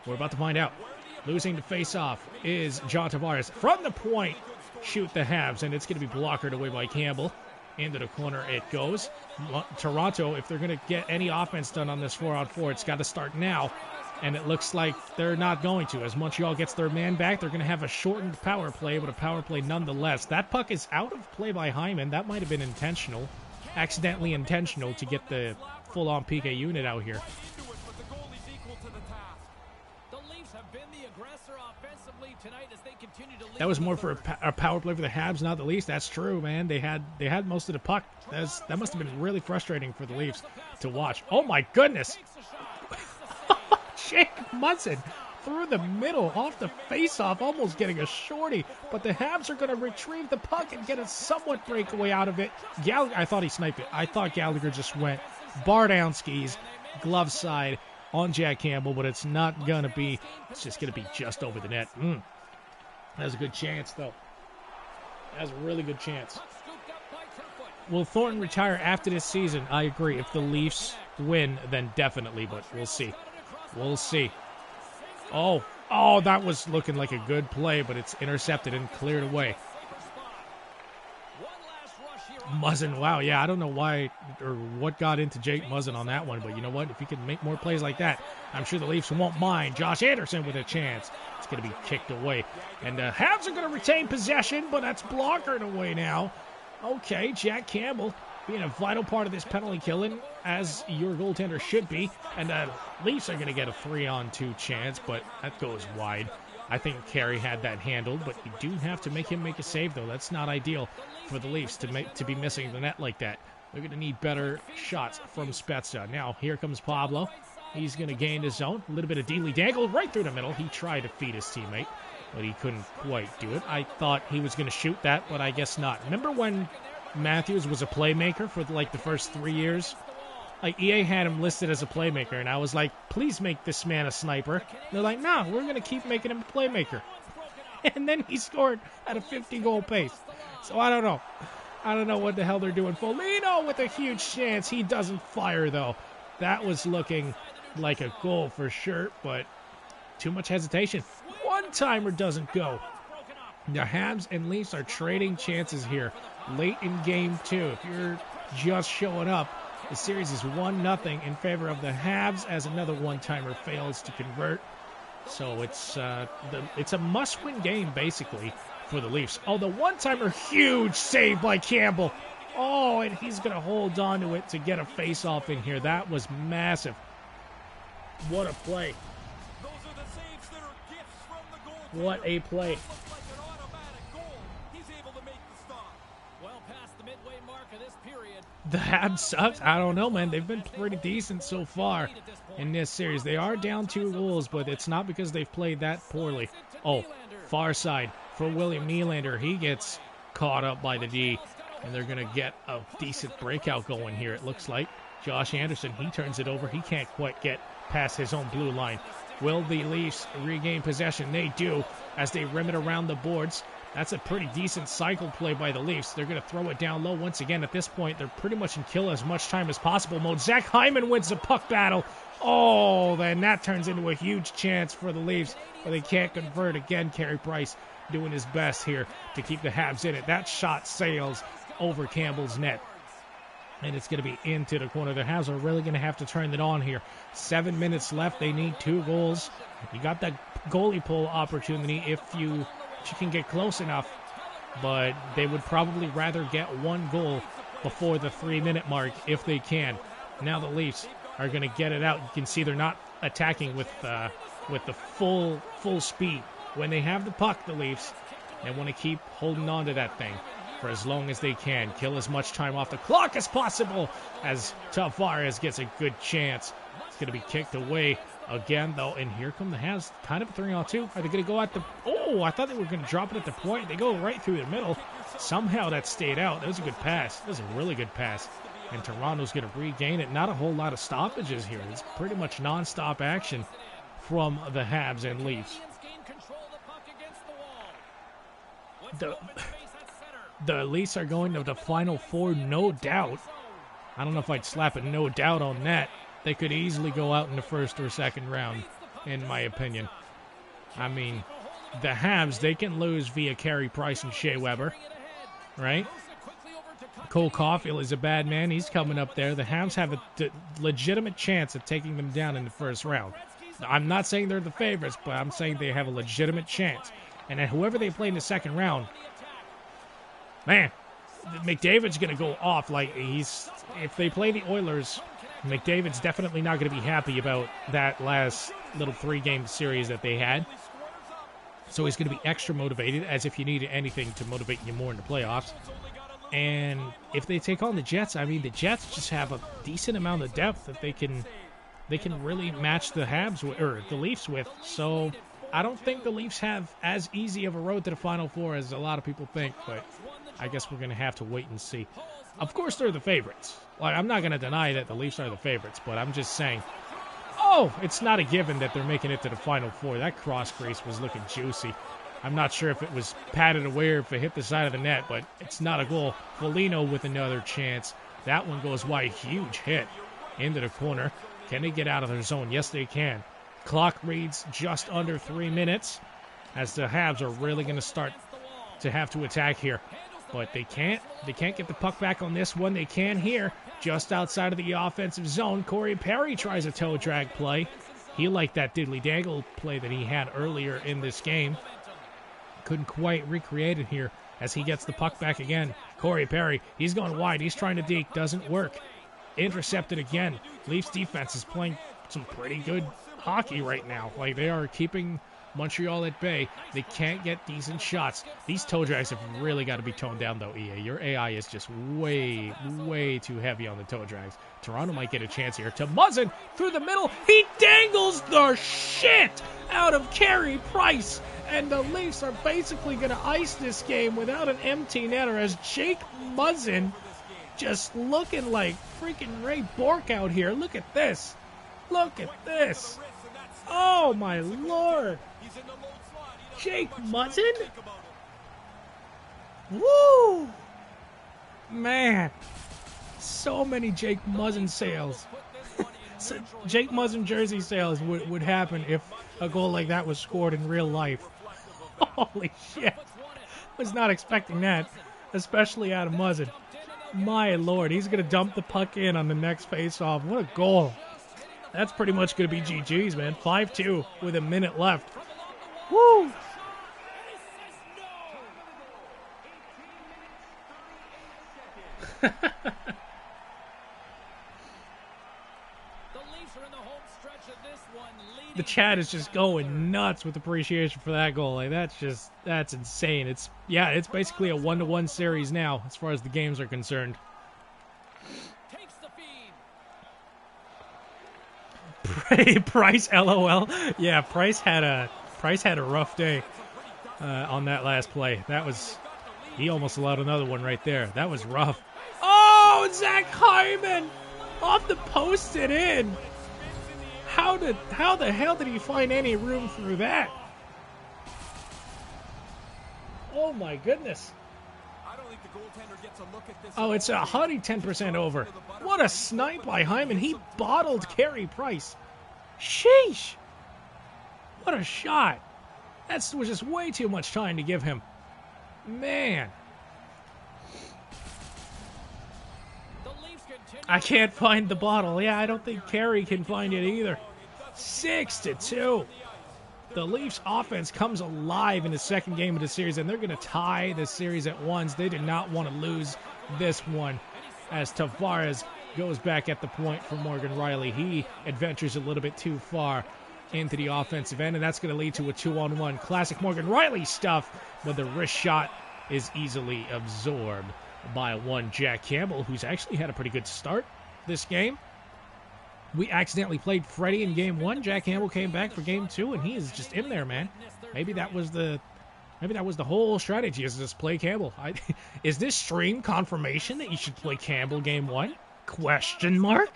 We're about to find out. Losing the face-off is John Tavares. From the point, shoot the Habs, and it's going to be blockered away by Campbell. Into the corner it goes. Toronto, if they're going to get any offense done on this 4-on-4, it's got to start now. And it looks like they're not going to. As Montreal gets their man back, they're going to have a shortened power play, but a power play nonetheless. That puck is out of play by Hyman. That might have been intentional. Accidentally intentional to get the full-on PK unit out here. That was more for a power play for the Habs, not the Leafs. That's true, man. They had most of the puck. That must have been really frustrating for the Leafs to watch. Oh, my goodness. Jake Muzzin through the middle, off the face-off, almost getting a shorty. But the Habs are going to retrieve the puck and get a somewhat breakaway out of it. I thought he sniped it. I thought Gallagher just went bar down skis, glove side on Jack Campbell, but it's not going to be. It's just going to be just over the net. That was a good chance, though. That was a really good chance. Will Thornton retire after this season? I agree. If the Leafs win, then definitely, but we'll see. We'll see. Oh, that was looking like a good play, but it's intercepted and cleared away. Muzzin, wow, yeah, I don't know why or what got into Jake Muzzin on that one, but you know what? If he can make more plays like that, I'm sure the Leafs won't mind. Josh Anderson with a chance. It's going to be kicked away. And the Habs are going to retain possession, but that's blockered away now. Okay, Jack Campbell being a vital part of this penalty killing, as your goaltender should be. And the Leafs are going to get a 3-on-2 chance, but that goes wide. I think Carey had that handled, but you do have to make him make a save, though. That's not ideal for the Leafs to be missing the net like that. They're going to need better shots from Spezza. Now, here comes Pablo. He's going to gain his zone. A little bit of Dealey Dangle right through the middle. He tried to feed his teammate, but he couldn't quite do it. I thought he was going to shoot that, but I guess not. Remember when Matthews was a playmaker for the first 3 years? Like, EA had him listed as a playmaker, and I was like, please make this man a sniper. And they're like, no, we're going to keep making him a playmaker. And then he scored at a 50-goal pace. So I don't know. I don't know what the hell they're doing. Foligno with a huge chance. He doesn't fire, though. That was looking like a goal for sure, but too much hesitation. One-timer doesn't go. The Habs and Leafs are trading chances here late in Game 2. If you're just showing up, the series is 1-0 in favor of the Habs as another one-timer fails to convert. So it's a must-win game, basically, for the Leafs. Oh, the one-timer, huge save by Campbell. Oh, and he's going to hold on to it to get a face-off in here. That was massive. What a play. What a play. The Habs sucks. I don't know, man. They've been pretty decent so far in this series. They are down 2 goals, but it's not because they've played that poorly. Oh, far side for William Nylander. He gets caught up by the D, and they're going to get a decent breakout going here, it looks like. Josh Anderson, he turns it over. He can't quite get past his own blue line. Will the Leafs regain possession? They do, as they rim it around the boards. That's a pretty decent cycle play by the Leafs. They're going to throw it down low once again. At this point, they're pretty much in kill as much time as possible mode. Zach Hyman wins the puck battle. Oh, then that turns into a huge chance for the Leafs, but they can't convert. Again, Carey Price doing his best here to keep the Habs in it. That shot sails over Campbell's net, and it's going to be into the corner. The Habs are really going to have to turn it on here. 7 minutes left. They need 2 goals. You got that goalie pull opportunity if you can get close enough, but they would probably rather get 1 goal before the 3-minute mark if they can. Now the Leafs are going to get it out. You can see they're not attacking with with the full speed. When they have the puck, the Leafs, they want to keep holding on to that thing for as long as they can. Kill as much time off the clock as possible as Tavares gets a good chance. It's going to be kicked away again, though, and here come the Habs. Kind of a 3-on-2. Are they going to go at the... Oh, I thought they were going to drop it at the point. They go right through the middle. Somehow that stayed out. That was a good pass. That was a really good pass. And Toronto's going to regain it. Not a whole lot of stoppages here. It's pretty much non-stop action from the Habs and Leafs. The Leafs are going to the Final Four, no doubt. I don't know if I'd slap a no doubt on that. They could easily go out in the first or second round, in my opinion. I mean, the Habs, they can lose via Carey Price and Shea Weber, right? Cole Caulfield is a bad man. He's coming up there. The Habs have a legitimate chance of taking them down in the first round. I'm not saying they're the favorites, but I'm saying they have a legitimate chance. And then whoever they play in the second round, man, McDavid's going to go off. Like, if they play the Oilers, McDavid's definitely not going to be happy about that last little 3-game series that they had. So he's going to be extra motivated, as if you needed anything to motivate you more in the playoffs. And if they take on the Jets, I mean, the Jets just have a decent amount of depth that they can really match the Habs with, or the Leafs with. So I don't think the Leafs have as easy of a road to the Final Four as a lot of people think, but I guess we're going to have to wait and see. Of course, they're the favorites. Like, I'm not going to deny that the Leafs are the favorites, but I'm just saying, it's not a given that they're making it to the Final Four. That cross crease was looking juicy. I'm not sure if it was patted away or if it hit the side of the net, but it's not a goal. Foligno with another chance. That one goes wide. Huge hit into the corner. Can they get out of their zone? Yes, they can. Clock reads just under 3 minutes as the Habs are really going to start to have to attack here. But they can't get the puck back on this one. They can here, just outside of the offensive zone. Corey Perry tries a toe drag play. He liked that diddly dangle play that he had earlier in this game. Couldn't quite recreate it here as he gets the puck back again. Corey Perry, he's going wide. He's trying to deke. Doesn't work. Intercepted again. Leafs defense is playing some pretty good hockey right now. Like, they are keeping Montreal at bay. They can't get decent shots. These toe drags have really got to be toned down, though, EA. Your AI is just way, way too heavy on the toe drags. Toronto might get a chance here. To Muzzin through the middle. He dangles the shit out of Carey Price. And the Leafs are basically going to ice this game without an empty netter as Jake Muzzin just looking like freaking Ray Bork out here. Look at this. Look at this. Oh, my Lord. Jake Muzzin? Woo! Man. So many Jake Muzzin sales. So Jake Muzzin jersey sales would happen if a goal like that was scored in real life. Holy shit. Was not expecting that, especially out of Muzzin. My Lord, he's going to dump the puck in on the next face-off. What a goal. That's pretty much going to be GG's, man. 5-2 with a minute left. Woo! The chat is just going nuts with appreciation for that goal. Like, that's insane. It's basically a 1-to-1 series now as far as the games are concerned. Price, LOL. Yeah, Price had a rough day on that last play. He almost allowed another one right there. That was rough. Oh, Zach Hyman off the post it in. How the hell did he find any room through that? Oh my goodness. Oh, it's 110% over. What a snipe by Hyman. He bottled Carey Price. Sheesh. What a shot. That was just way too much time to give him. Man. I can't find the bottle. Yeah, I don't think Carey can find it either. 6-2. The Leafs offense comes alive in the second game of the series, and they're going to tie the series at once. They did not want to lose this one as Tavares goes back at the point for Morgan Riley. He adventures a little bit too far. into the offensive end, and that's going to lead to a 2-on-1. Classic Morgan Riley stuff, but the wrist shot is easily absorbed by one Jack Campbell, who's actually had a pretty good start this game. We accidentally played Freddie in game 1. Jack Campbell came back for game 2, and he is just in there, man. Maybe that was the whole strategy, is just play Campbell. Is this stream confirmation that you should play Campbell game 1? Question mark?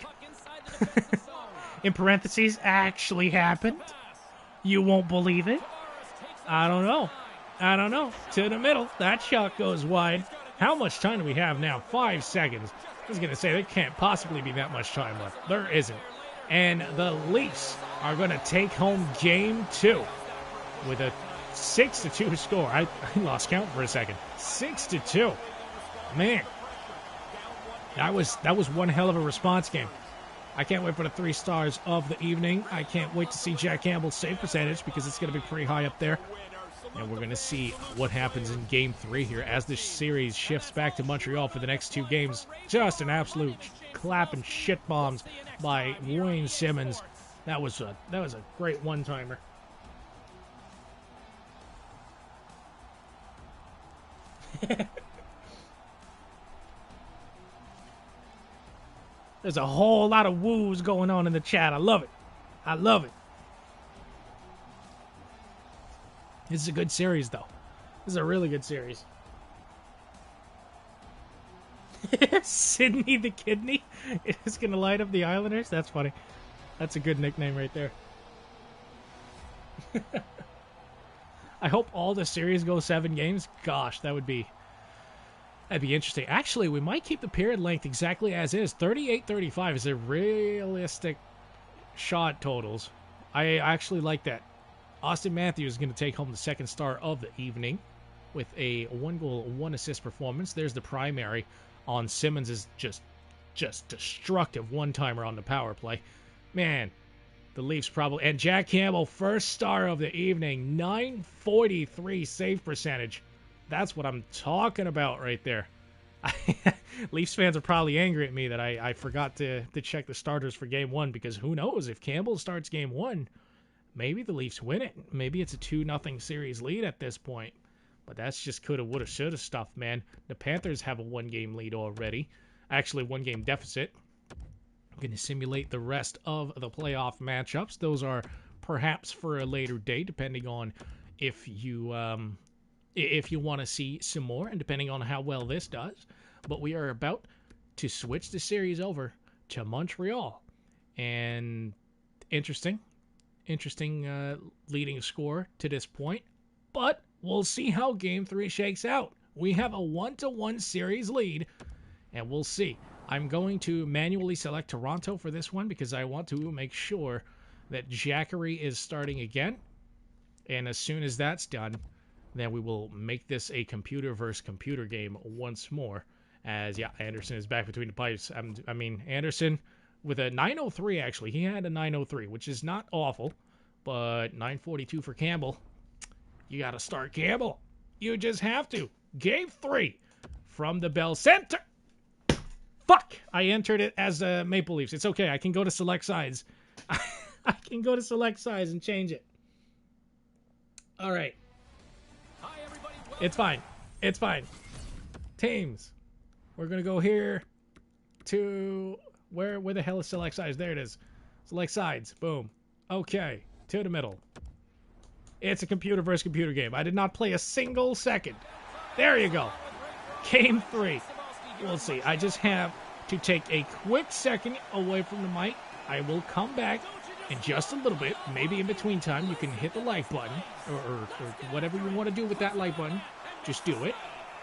In parentheses, actually happened. You won't believe it. I don't know. To the middle. That shot goes wide. How much time do we have now? 5 seconds. I was going to say, there can't possibly be that much time left. There isn't. And the Leafs are going to take home game 2 with a 6-2 score. I lost count for a second. 6-2. Man. That was one hell of a response game. I can't wait for the 3 stars of the evening. I can't wait to see Jack Campbell's save percentage because it's going to be pretty high up there. And we're going to see what happens in Game 3 here as this series shifts back to Montreal for the next 2 games. Just an absolute clapping shit bombs by Wayne Simmons. That was a great one-timer. There's a whole lot of woos going on in the chat. I love it. I love it. This is a good series, though. This is a really good series. Sydney the Kidney is going to light up the Islanders. That's funny. That's a good nickname right there. I hope all the series go 7 games. Gosh, that'd be interesting. Actually, we might keep the period length exactly as is. 38-35 is a realistic shot totals. I actually like that. Austin Matthews is going to take home the 2nd star of the evening with a 1-goal, 1-assist performance. There's the primary on Simmons' just destructive one-timer on the power play. Man, the Leafs probably... And Jack Campbell, 1st star of the evening, 943 save percentage. That's what I'm talking about right there. Leafs fans are probably angry at me that I forgot to check the starters for Game 1 because who knows, if Campbell starts Game 1... maybe the Leafs win it. Maybe it's a 2-0 series lead at this point. But that's just coulda, woulda, shoulda stuff, man. The Panthers have a 1-game lead already. Actually, 1-game deficit. I'm going to simulate the rest of the playoff matchups. Those are perhaps for a later date, depending on if you want to see some more, and depending on how well this does. But we are about to switch the series over to Montreal. And interesting leading score to this point, but we'll see how Game 3 shakes out. We have a 1-1 series lead, and we'll see. I'm going to manually select Toronto for this one because I want to make sure that Jackery is starting again, and as soon as that's done, then we will make this a computer versus computer game once more, as, yeah, Anderson is back between the pipes. I mean, Anderson... with a 903, actually. He had a 903, which is not awful. But 942 for Campbell. You got to start Campbell. You just have to. Game 3 from the Bell Center. Fuck! I entered it as Maple Leafs. It's okay. I can go to select sides. I can go to select sides and change it. All right. It's fine. It's fine. Teams. We're going to go here to... Where the hell is select sides? There it is. Select sides. Boom. Okay. To the middle. It's a computer versus computer game. I did not play a single second. There you go. Game 3. We'll see. I just have to take a quick second away from the mic. I will come back in just a little bit. Maybe in between time, you can hit the like button or whatever you want to do with that like button. Just do it.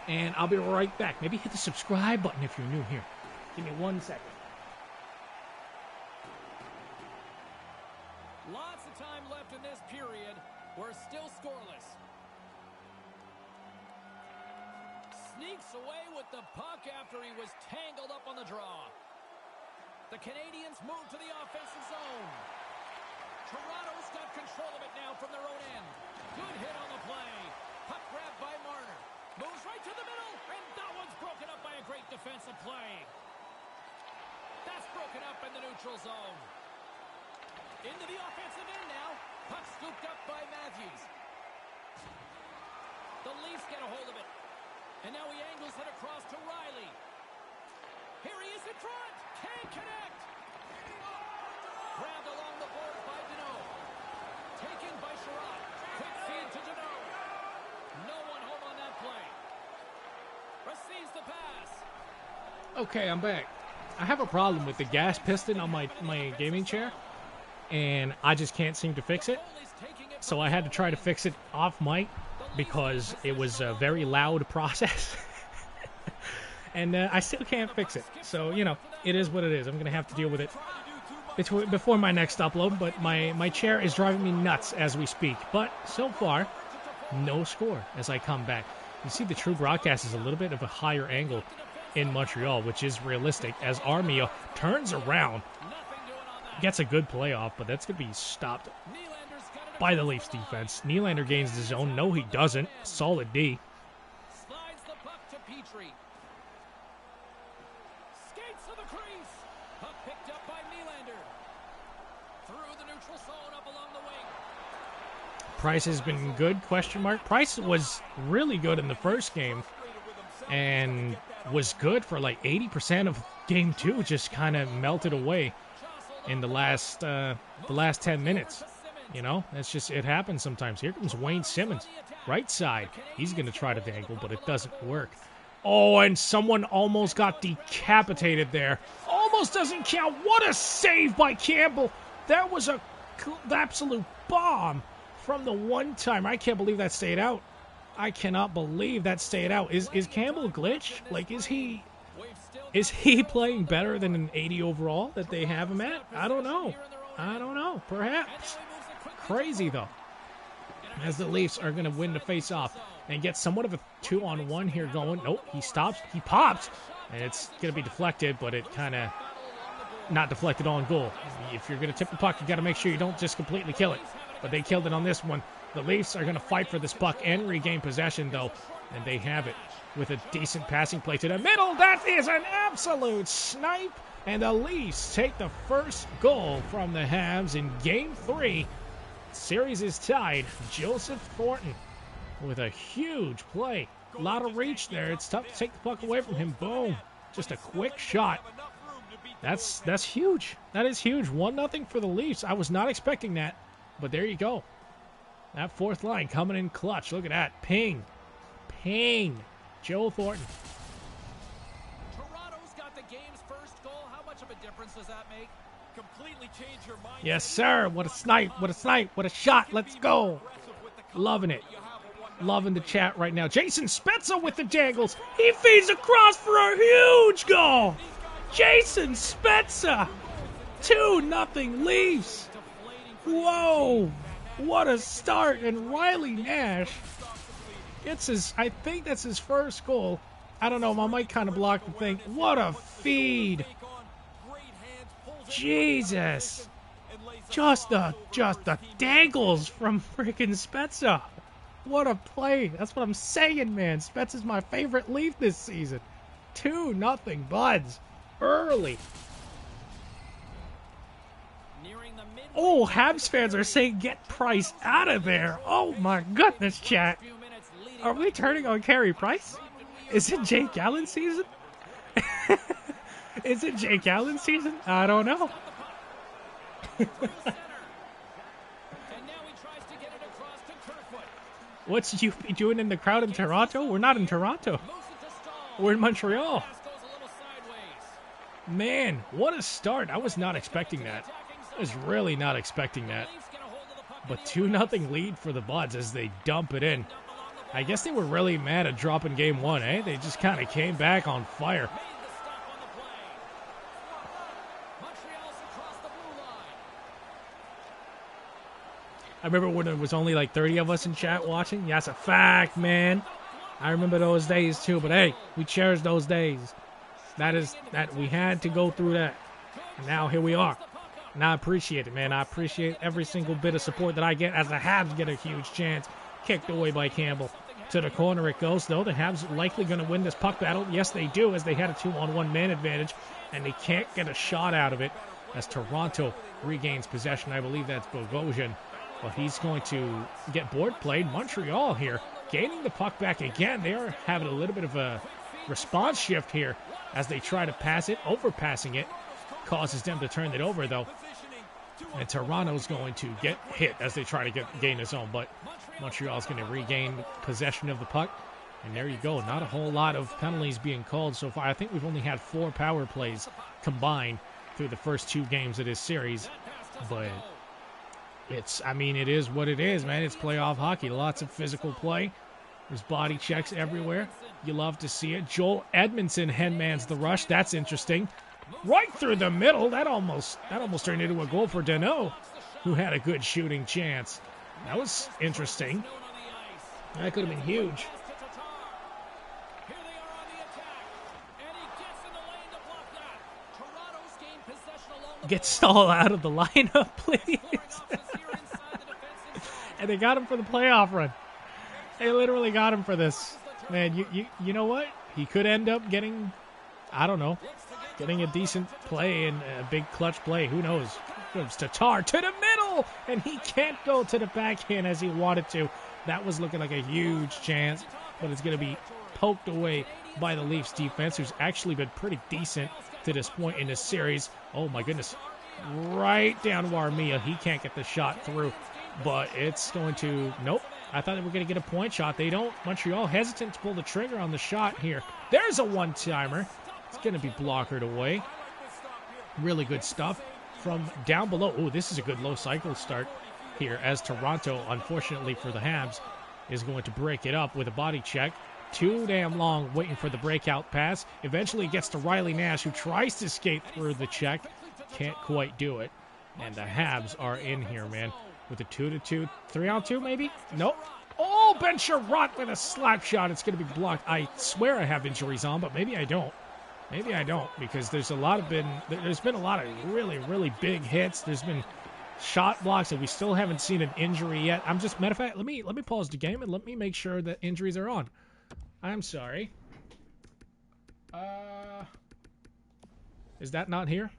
And I'll be right back. Maybe hit the subscribe button if you're new here. Give me 1 second. Lots of time left in this period. We're still scoreless. Sneaks away with the puck after he was tangled up on the draw. The Canadiens move to the offensive zone. Toronto's got control of it now from their own end. Good hit on the play. Puck grabbed by Marner. Moves right to the middle, and that one's broken up by a great defensive play. That's broken up in the neutral zone. Into the offensive end now. Puck scooped up by Matthews. The Leafs get a hold of it. And now he angles it across to Riley. Here he is in front. Can't connect. Grabbed along the boards by Deneau. Taken by Sherrod. Quick feed to Deneau. No one home on that play. Receives the pass. Okay, I'm back. I have a problem with the gas piston on my gaming chair, and I just can't seem to fix it. So I had to try to fix it off mic because it was a very loud process. And I still can't fix it. So, you know, it is what it is. I'm going to have to deal with it before my next upload. But my chair is driving me nuts as we speak. But so far, no score as I come back. You see the true broadcast is a little bit of a higher angle in Montreal, which is realistic, as Armia turns around, gets a good play off, but that's going to be stopped by the Leafs defense. Nylander gains the zone. No, he doesn't. Solid D. Slides the puck to Petrie. Skates to the crease. Puck picked up by Nylander. Through the neutral zone, up along the wing. Price has been good, question mark. Price was really good in the first game and was good for like 80% of game 2, just kind of melted away in the last 10 minutes. You know, that's just, it happens sometimes. Here comes Wayne Simmons, right side. He's going to try to dangle, but it doesn't work. Oh, and someone almost got decapitated there. Almost doesn't count. What a save by Campbell. That was a absolute bomb from the one time. I can't believe that stayed out. I cannot believe that stayed out. Is Campbell glitched? Like, is he playing better than an 80 overall that they have him at? I don't know. Perhaps. Crazy, though. As the Leafs are going to win the face-off and get somewhat of a 2-on-1 here going. Nope, he stops. He pops. And it's going to be deflected, but it kind of not deflected on goal. If you're going to tip the puck, you got to make sure you don't just completely kill it. But they killed it on this one. The Leafs are going to fight for this puck and regain possession, though. And they have it with a decent passing play to the middle. That is an absolute snipe. And the Leafs take the first goal from the Habs in Game 3. Series is tied. Joseph Thornton with a huge play. A lot of reach there. It's tough to take the puck away from him. Boom. Just a quick shot. That's huge. That is huge. 1-0 for the Leafs. I was not expecting that. But there you go. That fourth line coming in clutch. Look at that. Ping. Ping. Joe Thornton. Toronto's got the game's first goal. How much of a difference does that make? Completely change your mind. Yes, sir. What a snipe. What a snipe. What a shot. Let's go. Loving it. Loving the chat right now. Jason Spezza with the dangles. He feeds across for a huge goal. Jason Spezza. 2-0 Leafs. Whoa. What a start. And Riley Nash gets his, I think that's his first goal. I don't know. I might kind of block the thing. What a feed. Jesus. Just the dangles from freaking Spezza. What a play. That's what I'm saying, man. Spezza's my favorite Leaf this season. 2-0 Buds. Early. Oh, Habs fans are saying get Price out of there. Oh my goodness, chat. Are we turning on Carey Price? Is it Jake Allen season? Is it Jake Allen season? I don't know. What's you be doing in the crowd in Toronto? We're not in Toronto. We're in Montreal. Man, what a start. I was not expecting that. I was really not expecting that. But 2-0 lead for the Buds as they dump it in. I guess they were really mad at dropping game 1, eh? They just kind of came back on fire. I remember when there was only like 30 of us in chat watching. Yeah, that's a fact, man. I remember those days too. But hey, we cherish those days. That we had to go through that. And now here we are. And I appreciate it, man. I appreciate every single bit of support that I get as the Habs get a huge chance. Kicked away by Campbell. To the corner it goes, though. The Habs likely going to win this puck battle. Yes, they do, as they had a 2-on-1 man advantage. And they can't get a shot out of it as Toronto regains possession. I believe that's Bogosian Well, he's going to get board played. Montreal here gaining the puck back again. They are having a little bit of a response shift here as they try to pass it. Overpassing it causes them to turn it over, though. And Toronto's going to get hit as they try to gain the zone. But Montreal's going to regain possession of the puck. And there you go. Not a whole lot of penalties being called so far. I think we've only had 4 power plays combined through the first 2 games of this series. But it is what it is, man. It's playoff hockey. Lots of physical play. There's body checks everywhere. You love to see it. Joel Edmondson headmans the rush. That's interesting. Right through the middle. That almost turned into a goal for Danault, who had a good shooting chance. That was interesting. That could have been huge. Get Stahl out of the lineup, please. And they got him for the playoff run. They literally got him for this. Man, you know what? He could end up getting, I don't know, getting a decent play and a big clutch play. Who knows? Comes Tatar to the middle, and he can't go to the backhand as he wanted to. That was looking like a huge chance, but it's going to be poked away by the Leafs defense, who's actually been pretty decent to this point in this series. Oh, my goodness. Right down Warmia. He can't get the shot through, but it's going to... Nope. I thought they were going to get a point shot. They don't. Montreal hesitant to pull the trigger on the shot here. There's a one-timer. It's going to be blockered away. Really good stuff from down below. Oh, this is a good low cycle start here as Toronto, unfortunately for the Habs, is going to break it up with a body check. Too damn long waiting for the breakout pass. Eventually gets to Riley Nash, who tries to skate through the check. Can't quite do it. And the Habs are in here, man. With a 2-2, 3-on-2 maybe? Nope. Oh, Ben Sherratt with a slap shot. It's going to be blocked. I swear I have injuries on, but maybe I don't. Maybe I don't, because there's been a lot of really, really big hits. There's been shot blocks, and we still haven't seen an injury yet. Matter of fact, let me pause the game and let me make sure that injuries are on. I'm sorry. Is that not here?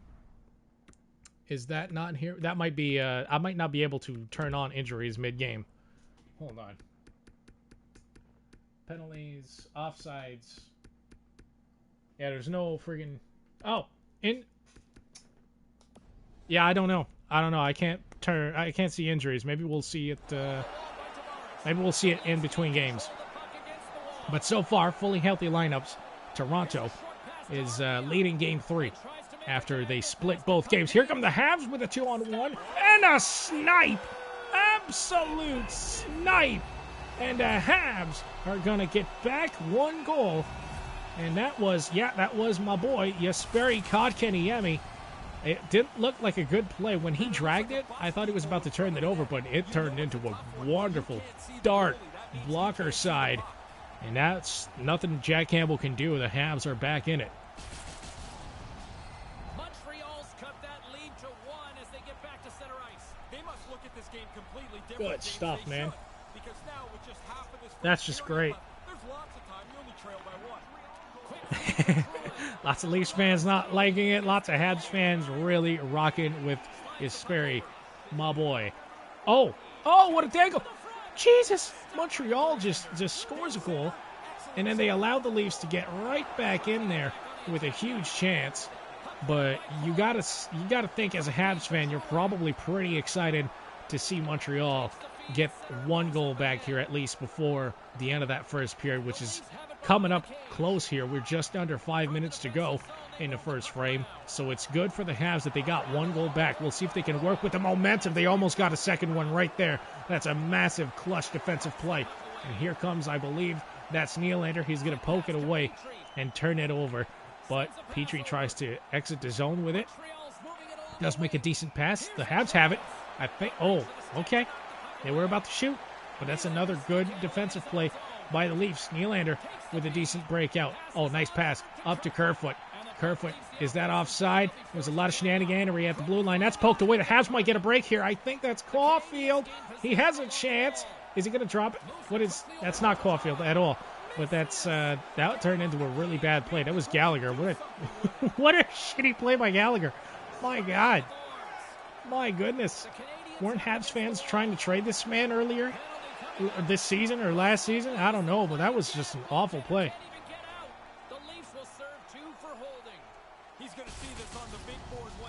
Is that not here? That might be, I might not be able to turn on injuries mid-game. Hold on. Penalties, offsides. Yeah, there's no friggin'... Oh, Yeah, I don't know. I can't see injuries. Maybe we'll see it, in between games. But so far, fully healthy lineups. Toronto is leading Game 3 after they split both games. Here come the Habs with a 2-on-1 and a snipe. Absolute snipe. And the Habs are going to get back 1 goal. And that was my boy, Jesperi Kotkaniemi. It didn't look like a good play. When he dragged it, I thought he was about to turn it over, but it turned into a wonderful dart blocker side. And that's nothing Jack Campbell can do. The Habs are back in it. Montreal's cut that lead to 1 as they get back to center ice. They must look at this game completely different. Good stuff, man. Because now with just half of this That's just great. There's lots of time. You only trail by 1. Lots of Leafs fans not liking it. Lots of Habs fans really rocking with Jesperi, my boy. Oh, what a dangle. Jesus. Montreal just scores a goal, and then they allow the Leafs to get right back in there with a huge chance. But you gotta think, as a Habs fan, you're probably pretty excited to see Montreal get 1 goal back here at least before the end of that first period, which is coming up close here. We're just under 5 minutes to go in the first frame, so it's good for the Habs that they got 1 goal back. We'll see if they can work with the momentum. They almost got a second one right there. That's a massive clutch defensive play. And here comes, I believe, that's Nylander. He's going to poke it away and turn it over. But Petrie tries to exit the zone with it. Does make a decent pass. The Habs have it. I think. Oh, okay. They were about to shoot, but that's another good defensive play by the Leafs. Nylander with a decent breakout. Oh, nice pass up to Kerfoot. Kerfoot, is that offside? There's a lot of shenaniganery at the blue line. That's poked away. The Habs might get a break here. I think that's Caulfield. He has a chance. Is he going to drop it? That's not Caulfield at all. But that turned into a really bad play. That was Gallagher. What a shitty play by Gallagher. My God. My goodness. Weren't Habs fans trying to trade this man earlier this season or last season? I don't know, but that was just an awful play.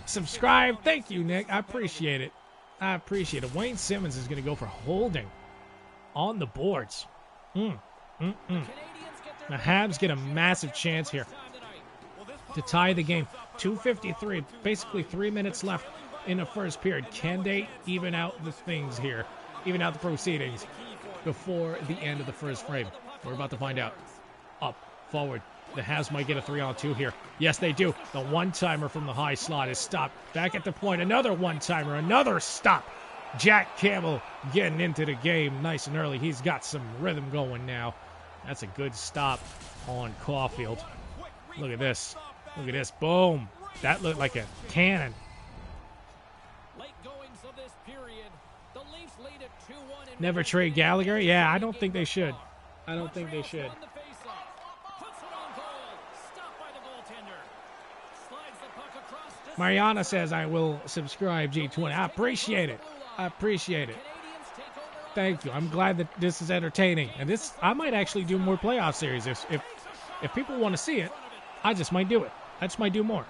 Subscribe. Thank you, Nick. I appreciate it. I appreciate it. Wayne Simmons is going to go for holding on the boards. The Habs get a massive chance here to tie the game. 2:53, basically 3 minutes left in the first period. Can they even out the things here? Even out the proceedings before the end of the first frame? We're about to find out. Up, forward. The Habs might get a 3-on-2 here. Yes, they do. The one-timer from the high slot is stopped. Back at the point, another one-timer, another stop. Jack Campbell getting into the game nice and early. He's got some rhythm going now. That's a good stop on Caulfield. Look at this. Look at this. Boom. That looked like a cannon. Never trade Gallagher? Yeah, I don't think they should. I don't think they should. Mariana says, I will subscribe, G20. I appreciate it. I appreciate it. Thank you. I'm glad that this is entertaining. And this, I might actually do more playoff series. If people want to see it, I just might do it. I just might do more.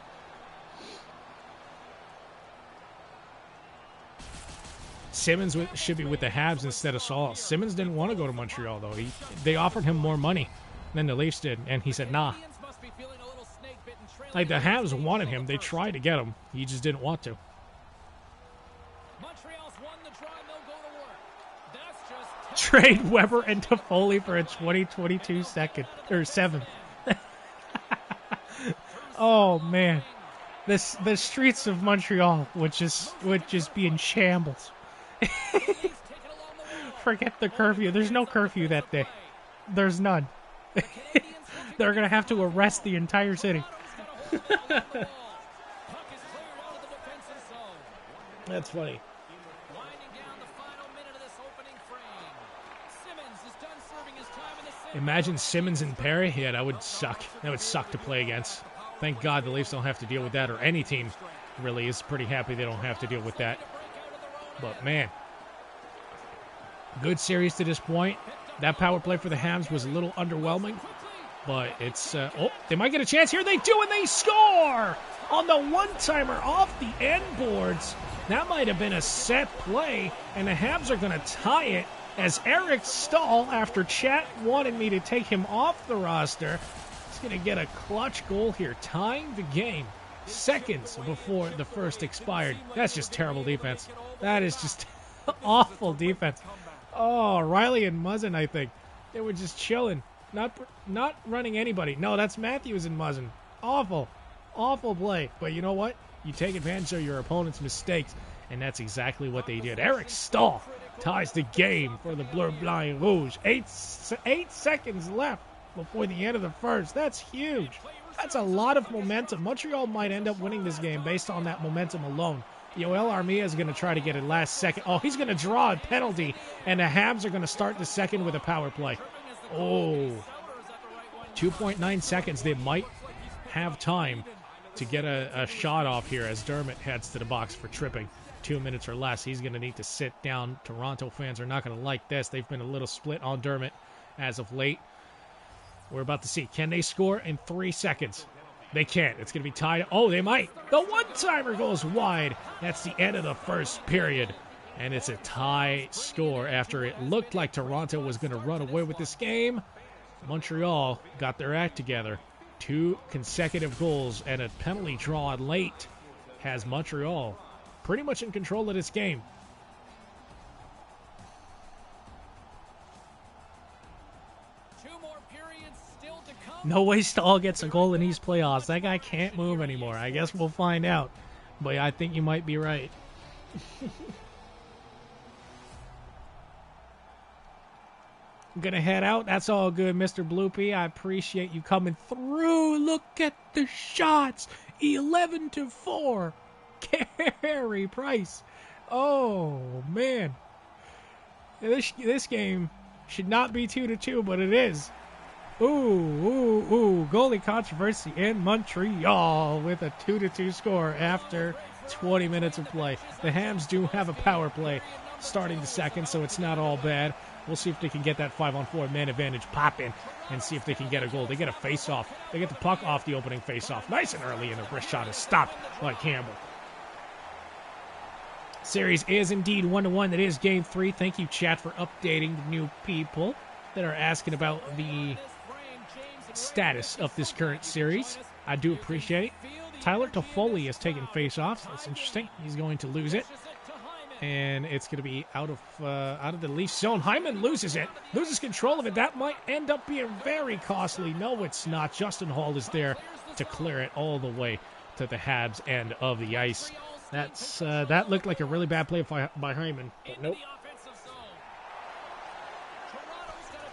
Simmons should be with the Habs instead of Saul. Simmons didn't want to go to Montreal, though. They offered him more money than the Leafs did, and he said, nah. Like, the Habs wanted him. They tried to get him. He just didn't want to. Trade Weber and Toffoli for a 2022 second or 7th. Oh man, the streets of Montreal would just be in shambles. Forget the curfew. There's no curfew that day. There's none. They're gonna have to arrest the entire city. That's funny. Imagine Simmons and Perry. Yeah, that would suck. That would suck to play against. Thank God the Leafs don't have to deal with that, or any team really is pretty happy they don't have to deal with that. But, man, good series to this point. That power play for the Habs was a little underwhelming, but it's... oh, they might get a chance here. They do, and they score on the one-timer off the end boards. That might have been a set play, and the Habs are going to tie it as Eric Stahl, after chat wanted me to take him off the roster, is going to get a clutch goal here, tying the game seconds before the first expired. That's just terrible defense. That is just awful defense. Oh, Riley and Muzzin, I think. They were just chilling. Not running anybody. No, that's Matthews and Muzzin. Awful. Awful play. But you know what? You take advantage of your opponent's mistakes, and that's exactly what they did. Eric Stahl ties the game for the Bleu Blanc Rouge. 8 seconds left before the end of the first. That's huge. That's a lot of momentum. Montreal might end up winning this game based on that momentum alone. Yoel Armia is going to try to get it last second. Oh, he's going to draw a penalty, and the Habs are going to start the second with a power play. Oh, 2.9 seconds. They might have time to get a shot off here as Dermott heads to the box for tripping. 2 minutes or less. He's going to need to sit down. Toronto fans are not going to like this. They've been a little split on Dermott as of late. We're about to see. Can they score in 3 seconds? They can't. It's going to be tied. Oh, they might. The one-timer goes wide. That's the end of the first period. And it's a tie score after it looked like Toronto was going to run away with this game. Montreal got their act together. 2 consecutive goals and a penalty draw late has Montreal pretty much in control of this game. No way Stahl gets a goal in these playoffs. That guy can't move anymore. I guess we'll find out. But I think you might be right. I'm going to head out. That's all good, Mr. Bloopy. I appreciate you coming through. Look at the shots. 11-4. Carey Price. Oh, man. This game should not be 2-2, but it is. Ooh. Goalie controversy in Montreal with a 2-2 score after 20 minutes of play. The Habs do have a power play starting the second, so it's not all bad. We'll see if they can get that 5-on-4 man advantage popping and see if they can get a goal. They get a face-off. They get the puck off the opening face-off. Nice and early, and the wrist shot is stopped by Campbell. Series is indeed 1-1. That is Game 3. Thank you, chat, for updating the new people that are asking about the status of this current series. I do appreciate it. Tyler Toffoli has taken face-offs. That's interesting. He's going to lose it. And it's going to be out of the Leafs zone. Hyman loses it. Loses control of it. That might end up being very costly. No, it's not. Justin Hall is there to clear it all the way to the Habs end of the ice. That looked like a really bad play by Hyman. But nope.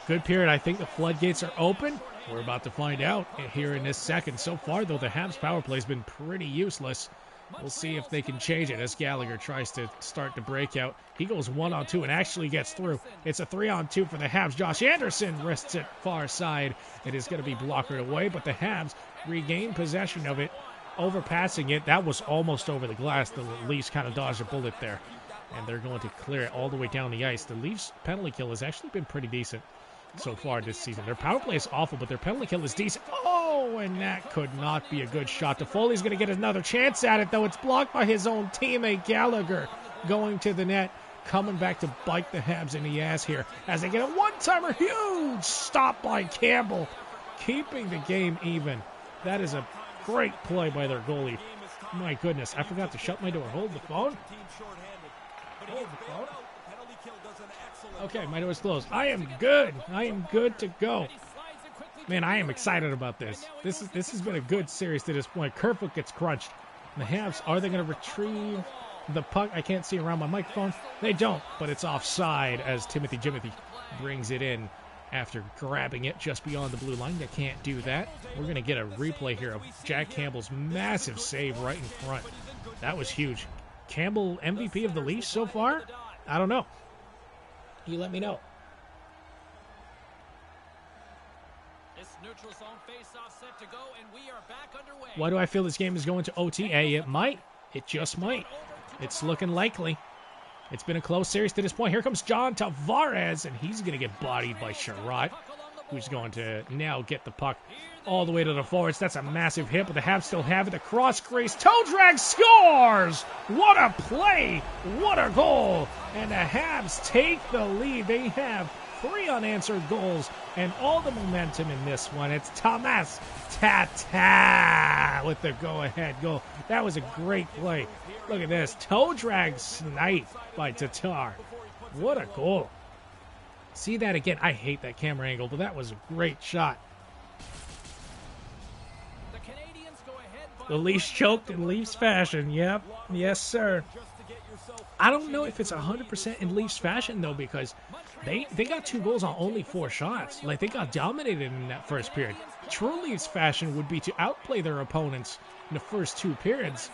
Good period. I think the floodgates are open. We're about to find out here in this second. So far, though, the Habs power play has been pretty useless. We'll see if they can change it as Gallagher tries to start the breakout. He goes 1-on-2 and actually gets through. It's a 3-on-2 for the Habs. Josh Anderson wrists it far side. It is going to be blockered away, but the Habs regain possession of it, overpassing it. That was almost over the glass. The Leafs kind of dodged a bullet there, and they're going to clear it all the way down the ice. The Leafs' penalty kill has actually been pretty decent so far this season. Their power play is awful, but their penalty kill is decent. Oh, and that could not be a good shot. Toffoli's going to get another chance at it, though. It's blocked by his own teammate, Gallagher, going to the net, coming back to bite the Habs in the ass here as they get a one-timer. Huge stop by Campbell, keeping the game even. That is a great play by their goalie. My goodness, I forgot to shut my door. Hold the phone. Hold the phone. Okay, my door's closed. I am good. I am good to go. Man, I am excited about this. This has been a good series to this point. Kerfoot gets crunched. And the Habs, are they going to retrieve the puck? I can't see around my microphone. They don't, but it's offside as Timothy brings it in after grabbing it just beyond the blue line. They can't do that. We're going to get a replay here of Jack Campbell's massive save right in front. That was huge. Campbell, MVP of the Leafs so far? I don't know. You let me know. Why do I feel this game is going to OT? It might. It just might. It's looking likely. It's been a close series to this point. Here comes John Tavares, and he's going to get bodied by Sherratt, who's going to now get the puck all the way to the forwards. That's a massive hit, but the Habs still have it. The cross-crease toe drag scores! What a play! What a goal! And the Habs take the lead. They have 3 unanswered goals and all the momentum in this one. It's Thomas Tatar with the go-ahead goal. That was a great play. Look at this. Toe drag snipe by Tatar. What a goal. See that again. I hate that camera angle, but that was a great shot. The Leafs choked in Leafs fashion. Yep. Yes, sir. I don't know if it's 100% in Leafs fashion, though, because they got 2 goals on only 4 shots. Like, they got dominated in that first period. True Leafs fashion would be to outplay their opponents in the first 2 periods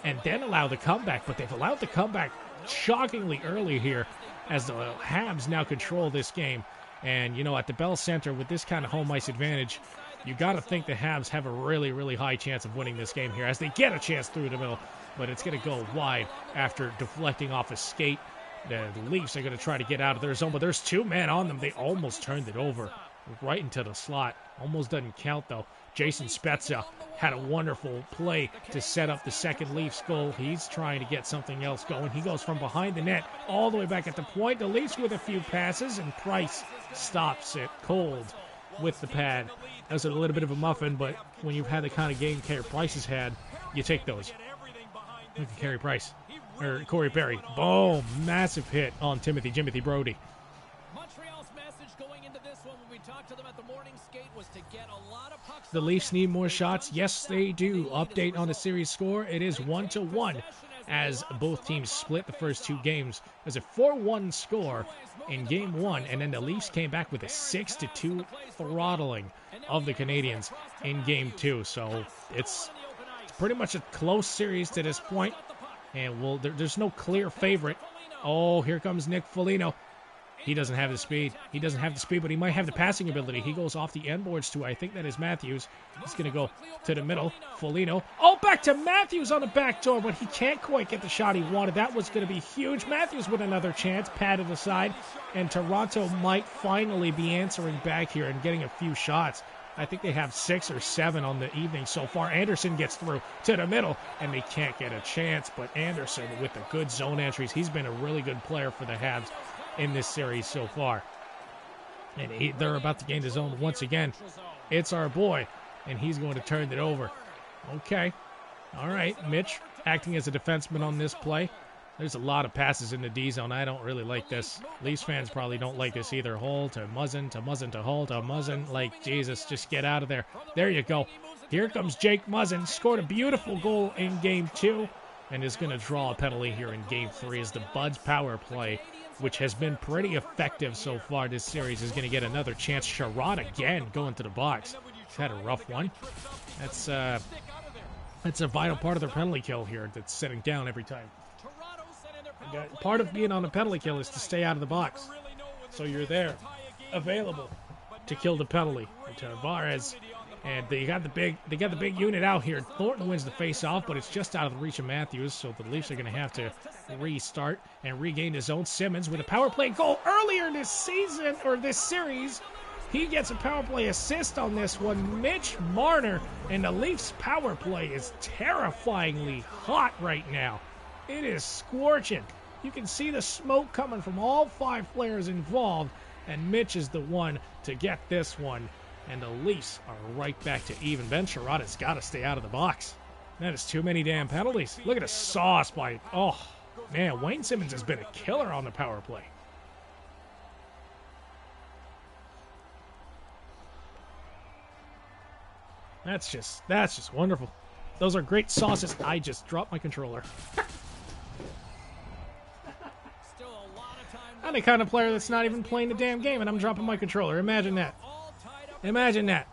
and then allow the comeback. But they've allowed the comeback shockingly early here as the Habs now control this game. And, you know, at the Bell Center with this kind of home ice advantage, you got to think the Habs have a really, really high chance of winning this game here as they get a chance through the middle. But it's going to go wide after deflecting off a skate. The Leafs are going to try to get out of their zone, but there's 2 men on them. They almost turned it over right into the slot. Almost doesn't count, though. Jason Spezza had a wonderful play to set up the second Leafs goal. He's trying to get something else going. He goes from behind the net all the way back at the point. The Leafs with a few passes, and Price stops it cold with the pad. That was a little bit of a muffin, but when you've had the kind of game Carey Price has had, you take those. Look at Carey Price. Or Corey Perry. Boom. Massive hit on Timothy Brody. Montreal's message going into this one when we talked to them at the morning skate was to get a lot of pucks. The Leafs need more shots. Yes, they do. Update on the series score. It is 1-1 as both teams split the first 2 games. There's a 4-1 score in Game 1, and then the Leafs came back with a 6-2 throttling of the Canadiens in Game 2. So it's pretty much a close series to this point, and there's no clear favorite. Oh, here comes Nick Foligno. He doesn't have the speed. He doesn't have the speed, but he might have the passing ability. He goes off the end boards too. I think that is Matthews. He's going to go to the middle. Foligno. Oh, back to Matthews on the back door, but he can't quite get the shot he wanted. That was going to be huge. Matthews with another chance. Patted aside. And Toronto might finally be answering back here and getting a few shots. I think they have 6 or 7 on the evening so far. Anderson gets through to the middle, and they can't get a chance. But Anderson with the good zone entries. He's been a really good player for the Habs in this series so far. And they're about to gain the zone once again. It's our boy, and he's going to turn it over. Okay. All right, Mitch acting as a defenseman on this play. There's a lot of passes in the D zone. I don't really like this. Leafs fans probably don't like this either. Hull to Muzzin, to Muzzin, to Hull, to Muzzin. Like, Jesus, just get out of there. There you go. Here comes Jake Muzzin. Scored a beautiful goal in Game 2 and is going to draw a penalty here in Game 3 as the Buds power play, which has been pretty effective so far this series, is going to get another chance. Sherrod again going to the box. He's had a rough one. That's a vital part of their penalty kill here that's sitting down every time. Part of being on a penalty kill is to stay out of the box. So you're there, available to kill the penalty. And Tavares, and they got the big unit out here. Thornton wins the face-off, but it's just out of the reach of Matthews, so the Leafs are going to have to restart and regain his own. Simmons with a power play goal earlier this season, or this series. He gets a power play assist on this one. Mitch Marner, and the Leafs power play is terrifyingly hot right now. It is scorching. You can see the smoke coming from all 5 players involved, and Mitch is the one to get this one. And the Leafs are right back to even. Ben Sherrod has got to stay out of the box. That is too many damn penalties. Look at the sauce by... Oh, man, Wayne Simmons has been a killer on the power play. That's just wonderful. Those are great sauces. I just dropped my controller. I'm the kind of player that's not even playing the damn game, and I'm dropping my controller. Imagine that. Imagine that.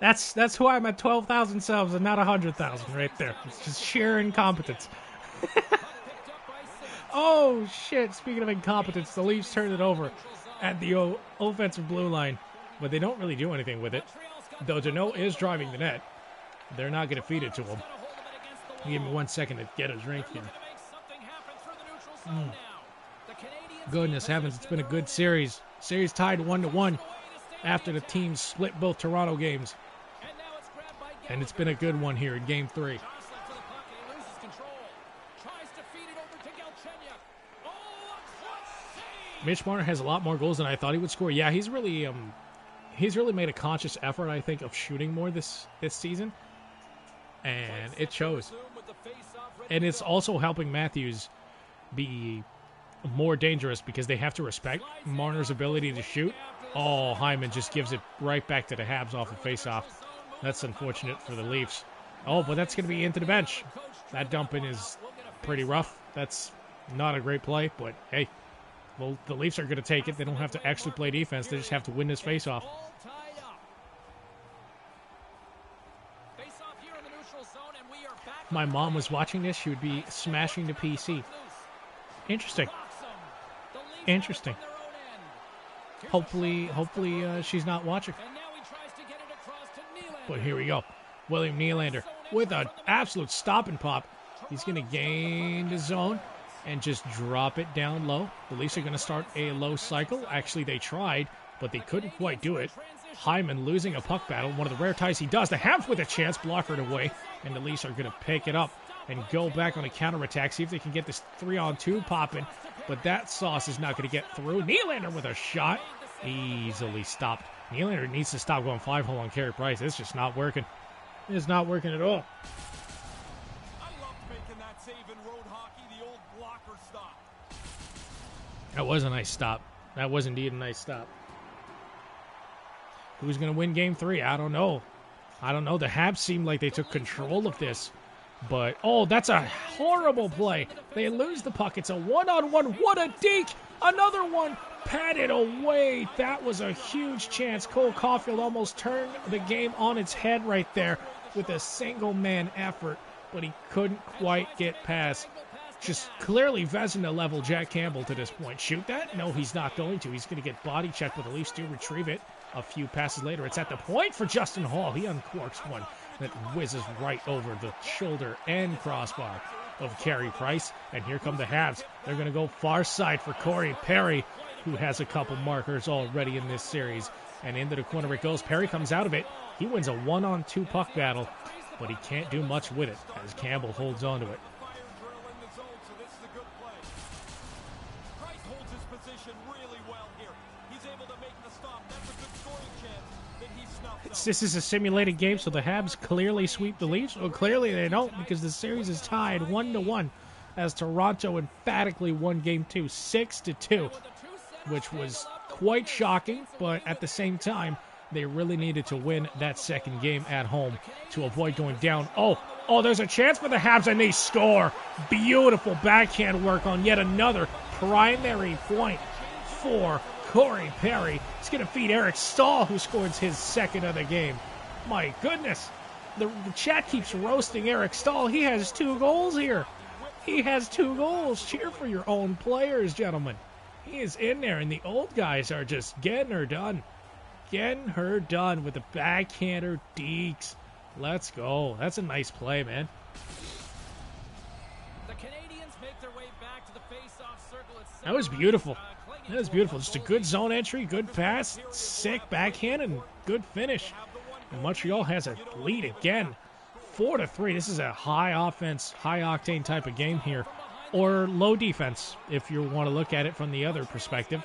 That's why I'm at 12,000 subs and not 100,000 right there. It's just sheer incompetence. Oh, shit. Speaking of incompetence, the Leafs turned it over at the offensive blue line, but they don't really do anything with it. Though Deneau is driving the net. They're not going to feed it to him. Give me 1 second to get a drink here. Goodness heavens, it's been a good series. Series tied 1-1 after the teams split both Toronto games. And it's been a good one here in Game 3. Mitch Marner has a lot more goals than I thought he would score. Yeah, he's really made a conscious effort, I think, of shooting more this season. And it shows. And it's also helping Matthews be more dangerous because they have to respect Marner's ability to shoot. Oh, Hyman just gives it right back to the Habs off a face-off. That's unfortunate for the Leafs. Oh, but that's going to be into the bench. That dumping is pretty rough. That's not a great play, but hey, well, the Leafs are going to take it. They don't have to actually play defense. They just have to win this face-off. If my mom was watching this, she would be smashing the PC. Interesting. Interesting. Hopefully, she's not watching. But here we go. William Nylander with an absolute stop and pop. He's going to gain the zone and just drop it down low. The Leafs are going to start a low cycle. Actually, they tried, but they couldn't quite do it. Hyman losing a puck battle. One of the rare ties he does. The Habs with a chance, blockered away. And the Leafs are going to pick it up and go back on a counterattack. See if they can get this 3-on-2 popping. But that sauce is not going to get through. Nylander with a shot. Easily stopped. Nylander needs to stop going 5-hole on Carey Price. It's just not working. It's not working at all. I loved making that save in road hockey, the old blocker stop. That was a nice stop. That was indeed a nice stop. Who's going to win Game 3? I don't know. The Habs seem like they took control of this. But, oh, that's a horrible play. They lose the puck. It's a one-on-one. What a deke. Another one patted away. That was a huge chance. Cole Caulfield almost turned the game on its head right there with a single-man effort. But he couldn't quite get past just clearly Vezina level Jack Campbell to this point. Shoot that? No, he's not going to. He's going to get body checked, but the Leafs do retrieve it. A few passes later, it's at the point for Justin Hall. He uncorks one that whizzes right over the shoulder and crossbar of Carey Price. And here come the Habs. They're going to go far side for Corey Perry, who has a couple markers already in this series. And into the corner it goes. Perry comes out of it. He wins a 1-on-2 puck battle, but he can't do much with it as Campbell holds on to it. This is a simulated game, so the Habs clearly sweep the Leafs. Well, clearly they don't, because the series is tied 1-1 as Toronto emphatically won Game 2 6-2, which was quite shocking, but at the same time, they really needed to win that second game at home to avoid going down. Oh, there's a chance for the Habs, and they score. Beautiful backhand work on yet another primary point for Corey Perry. He's going to feed Eric Stahl, who scored his second of the game. My goodness. The chat keeps roasting Eric Stahl. He has 2 goals here. He has 2 goals. Cheer for your own players, gentlemen. He is in there, and the old guys are just getting her done. Getting her done with the backhander Deeks. Let's go. That's a nice play, man. The Canadiens make their way back to the face-off circle. That was beautiful. That was beautiful. Just a good zone entry, good pass, sick backhand, and good finish. And Montreal has a lead again, 4-3. This is a high offense, high octane type of game here, or low defense if you want to look at it from the other perspective.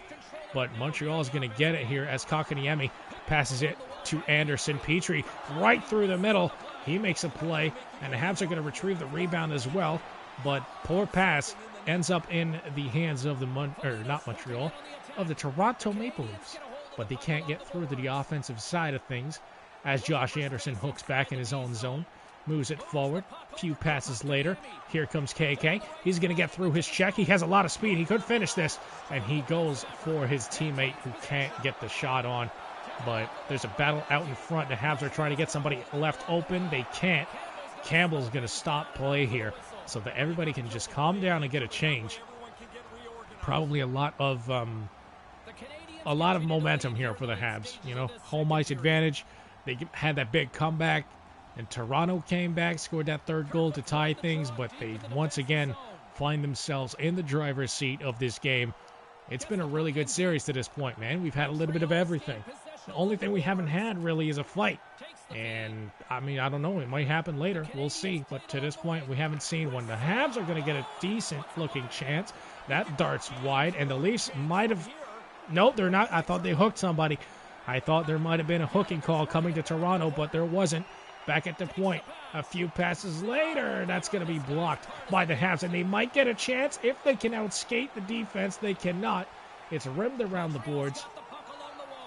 But Montreal is going to get it here as Kotkaniemi passes it to Anderson Petrie right through the middle. He makes a play, and the Habs are going to retrieve the rebound as well. But poor pass ends up in the hands of the of the Toronto Maple Leafs. But they can't get through to the offensive side of things as Josh Anderson hooks back in his own zone, moves it forward. A few passes later, here comes KK. He's going to get through his check. He has a lot of speed. He could finish this, and he goes for his teammate who can't get the shot on. But there's a battle out in front. The Habs are trying to get somebody left open. They can't. Campbell's going to stop play here so that everybody can just calm down and get a change. Probably a lot of momentum here for the Habs. You know, home ice advantage. They had that big comeback, and Toronto came back, scored that third goal to tie things, but they once again find themselves in the driver's seat of this game. It's been a really good series to this point, man. We've had a little bit of everything. The only thing we haven't had really is a fight. And, I mean, I don't know. It might happen later. We'll see. But to this point, we haven't seen one. The Habs are going to get a decent-looking chance. That dart's wide, and the Leafs might have... Nope, they're not. I thought they hooked somebody. I thought there might have been a hooking call coming to Toronto, but there wasn't. Back at the point. A few passes later, that's going to be blocked by the Habs, and they might get a chance if they can outskate the defense. They cannot. It's rimmed around the boards.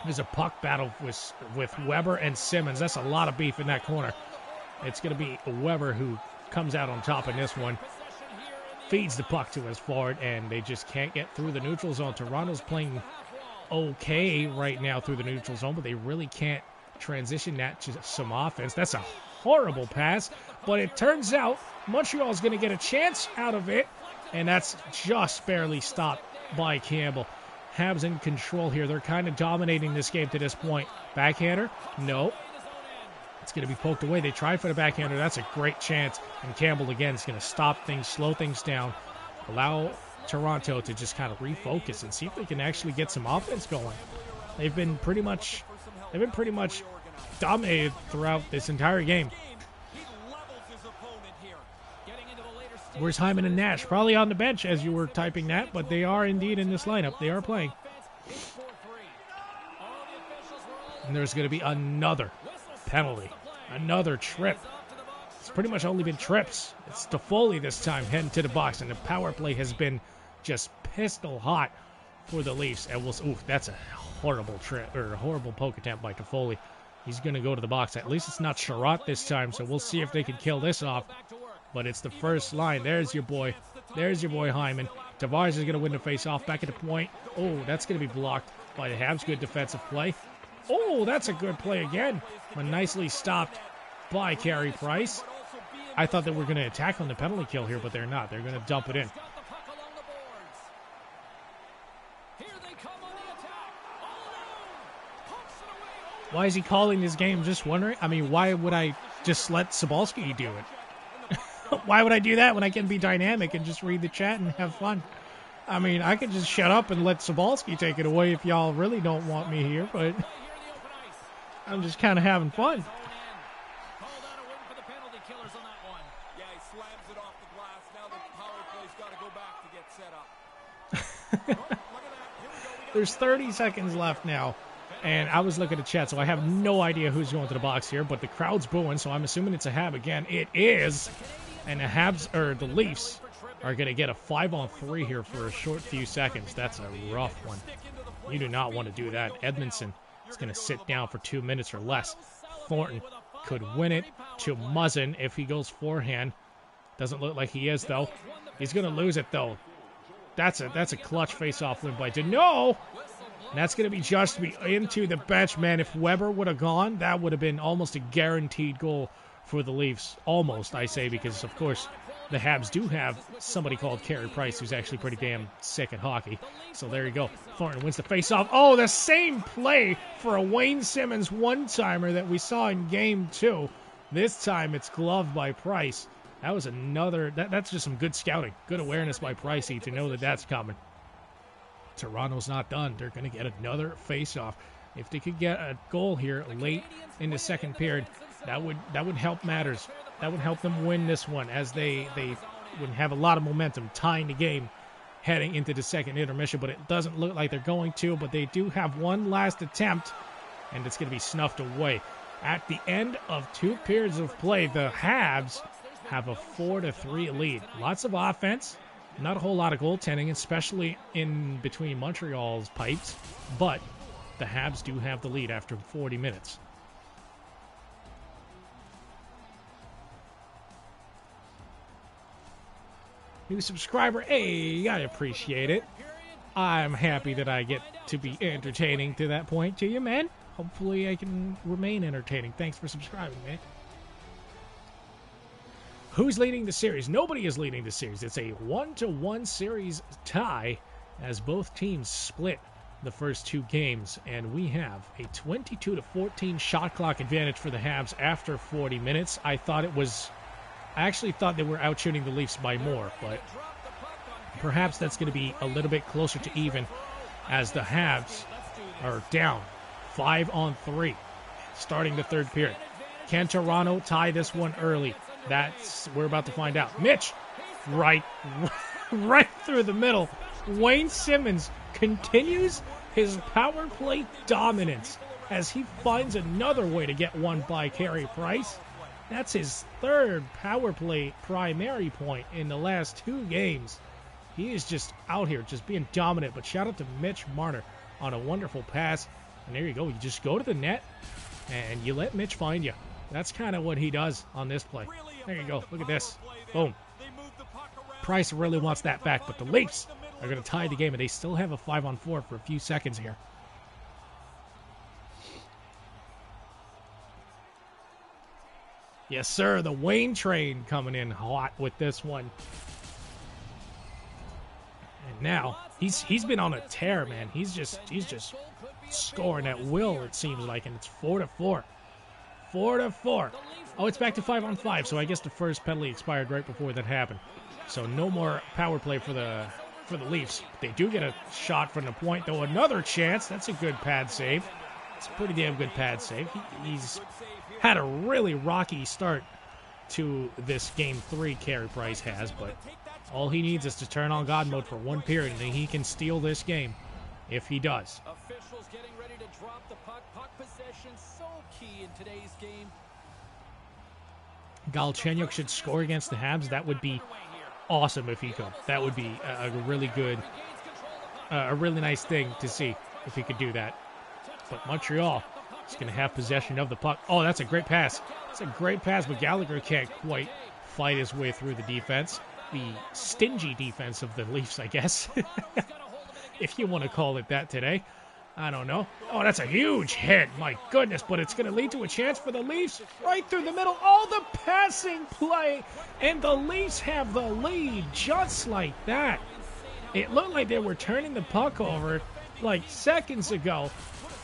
There's a puck battle with Weber and Simmons. That's a lot of beef in that corner. It's going to be Weber who comes out on top in this one. Feeds the puck to his forward, and they just can't get through the neutral zone. Toronto's playing okay right now through the neutral zone, but they really can't transition that to some offense. That's a horrible pass, but it turns out Montreal's going to get a chance out of it, and that's just barely stopped by Campbell. Habs in control here. They're kind of dominating this game to this point. Backhander? No. It's going to be poked away. They tried for the backhander. That's a great chance. And Campbell, again, is going to stop things, slow things down, allow Toronto to just kind of refocus and see if they can actually get some offense going. They've been pretty much dominated throughout this entire game. Where's Hyman and Nash? Probably on the bench as you were typing that, but they are indeed in this lineup. They are playing. And there's going to be another penalty. Another trip. It's pretty much only been trips. It's Toffoli this time heading to the box, and the power play has been just pistol hot for the Leafs. And that's a horrible trip, or a horrible poke attempt by Toffoli. He's going to go to the box. At least it's not Sherratt this time, so we'll see if they can kill this off. But it's the first line. There's your boy. There's your boy Hyman. Tavares is going to win the face-off. Back at the point. Oh, that's going to be blocked by the Habs. Good defensive play. Oh, that's a good play again. But nicely stopped by Carey Price. I thought they were going to attack on the penalty kill here, but they're not. They're going to dump it in. Why is he calling this game? Just wondering. I mean, why would I just let Cybulski do it? Why would I do that when I can be dynamic and just read the chat and have fun? I mean, I could just shut up and let Cybulski take it away if y'all really don't want me here, but I'm just kind of having fun. There's 30 seconds left now, and I was looking at the chat, so I have no idea who's going to the box here, but the crowd's booing, so I'm assuming it's a Hab again. It is, and the Habs, or the Leafs, are going to get a 5-on-3 here for a short few seconds. That's a rough one. You do not want to do that. Edmondson is going to sit down for 2 minutes or less. Thornton could win it to Muzzin if he goes forehand. Doesn't look like he is, though. He's going to lose it, though. That's a clutch face-off win by Deneau. And that's going to be just into the bench, man. If Weber would have gone, that would have been almost a guaranteed goal for the Leafs. Almost, I say, because, of course, the Habs do have somebody called Carey Price who's actually pretty damn sick at hockey. So there you go. Thornton wins the face-off. Oh, the same play for a Wayne Simmons one-timer that we saw in Game 2. This time it's gloved by Price. That was another... That's just some good scouting. Good awareness by Pricey to know that that's coming. Toronto's not done. They're going to get another face-off. If they could get a goal here late in the second period, that would help matters. That would help them win this one, as they would have a lot of momentum tying the game heading into the second intermission, but it doesn't look like they're going to, but they do have one last attempt, and it's going to be snuffed away. At the end of 2 periods of play, the Habs have a 4-3 lead. Lots of offense, not a whole lot of goaltending, especially in between Montreal's pipes, but the Habs do have the lead after 40 minutes. New subscriber, hey, I appreciate it. I'm happy that I get to be entertaining to that point to you, man. Hopefully I can remain entertaining. Thanks for subscribing, man. Who's leading the series? Nobody is leading the series. It's a 1-1 series tie as both teams split the first 2 games, and we have a 22-14 shot clock advantage for the Habs after 40 minutes. I actually thought they were out shooting the Leafs by more, but perhaps that's going to be a little bit closer to even as the Habs are down 5-on-3 starting the third period. Can Toronto tie this one early? We're about to find out. Mitch, right through the middle. Wayne Simmons continues his power play dominance as he finds another way to get one by Carey Price. That's his 3rd power play primary point in the last 2 games. He is just out here just being dominant, but shout out to Mitch Marner on a wonderful pass. And there you go. You just go to the net and you let Mitch find you. That's kind of what he does on this play. There you go. Look at this. Boom. Price really wants that back, but the Leafs are going to tie the game, and they still have a 5-on-4 for a few seconds here. Yes, sir. The Wayne train coming in hot with this one. And now he's been on a tear, man. He's just scoring at will, it seems like, and it's 4-4. 4-4. Oh, it's back to 5-on-5, so I guess the first penalty expired right before that happened. So no more power play for the Leafs. They do get a shot from the point, though. Another chance. That's a good pad save. It's a pretty damn good pad save. He's had a really rocky start to this Game 3, Carey Price has, but all he needs is to turn on God mode for 1 period, and he can steal this game if he does. Officials getting ready to drop the puck. Puck possession so key in today's game. Galchenyuk should score against the Habs. That would be awesome if he could. That would be a really good, a really nice thing to see if he could do that. But Montreal is going to have possession of the puck. Oh, that's a great pass. That's a great pass, but Gallagher can't quite fight his way through the defense. The stingy defense of the Leafs, I guess, if you want to call it that today. I don't know. Oh, that's a huge hit. My goodness, but it's going to lead to a chance for the Leafs right through the middle. Oh, the passing play. And the Leafs have the lead just like that. It looked like they were turning the puck over like seconds ago.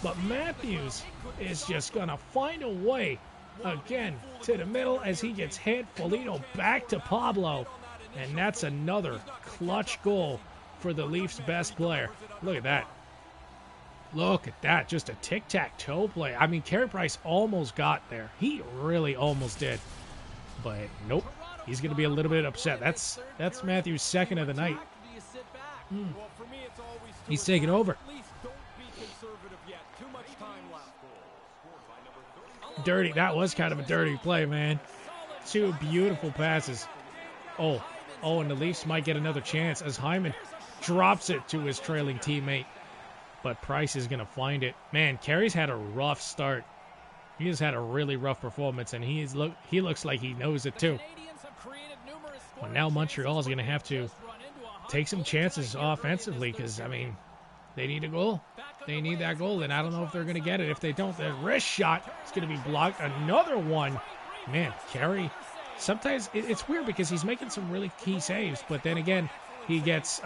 But Matthews is just going to find a way again to the middle as he gets hit. Foligno back to Pablo. And that's another clutch goal for the Leafs' best player. Look at that. Look at that. Just a tic-tac-toe play. I mean, Carey Price almost got there. He really almost did. But nope. He's going to be a little bit upset. That's Matthews' second of the night. He's taking over. Dirty. That was kind of a dirty play, man. Two beautiful passes. Oh, and the Leafs might get another chance as Hyman drops it to his trailing teammate. But Price is going to find it. Man, Carey's had a rough start. He has had a really rough performance, and he looks like he knows it too. But now Montreal is going to have to take some chances offensively because, I mean, they need a goal. They need that goal, and I don't know if they're going to get it. If they don't, the wrist shot is going to be blocked. Another one. Man, Carey, sometimes it's weird because he's making some really key saves, but then again, he gets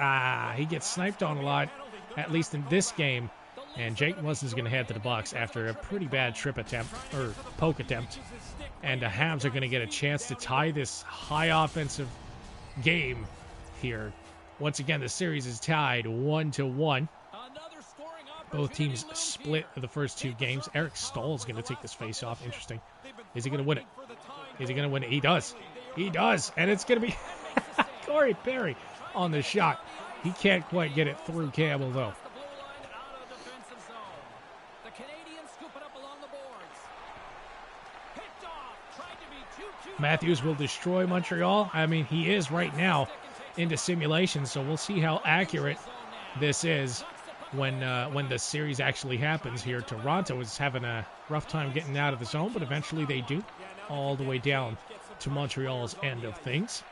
sniped on a lot. At least in this game, and Jake Muslin's going to head to the box after a pretty bad trip attempt, or poke attempt, and the Habs are going to get a chance to tie this high offensive game here. Once again, the series is tied 1-1. Both teams split the first two games. Eric Stahl is going to take this face-off. Interesting. Is he going to win it? Is he going to win it? He does. He does, and it's going to be Corey Perry on the shot. He can't quite get it through Campbell, though. Matthews will destroy Montreal. I mean, he is right now into simulation, so we'll see how accurate this is when the series actually happens here. Toronto is having a rough time getting out of the zone, but eventually they do, all the way down to Montreal's end of things.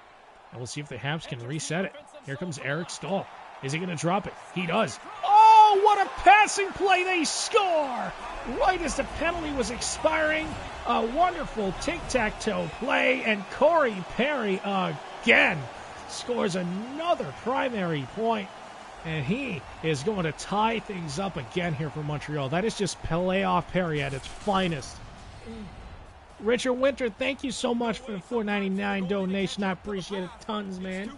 And we'll see if the Habs can reset it. Here comes Eric Stahl. Is he going to drop it? He does. Oh, what a passing play. They score right as the penalty was expiring. A wonderful tic-tac-toe play. And Corey Perry again scores another primary point. And he is going to tie things up again here for Montreal. That is just playoff Perry at its finest. Richard Winter, thank you so much for the $4.99 donation. I appreciate it tons, man.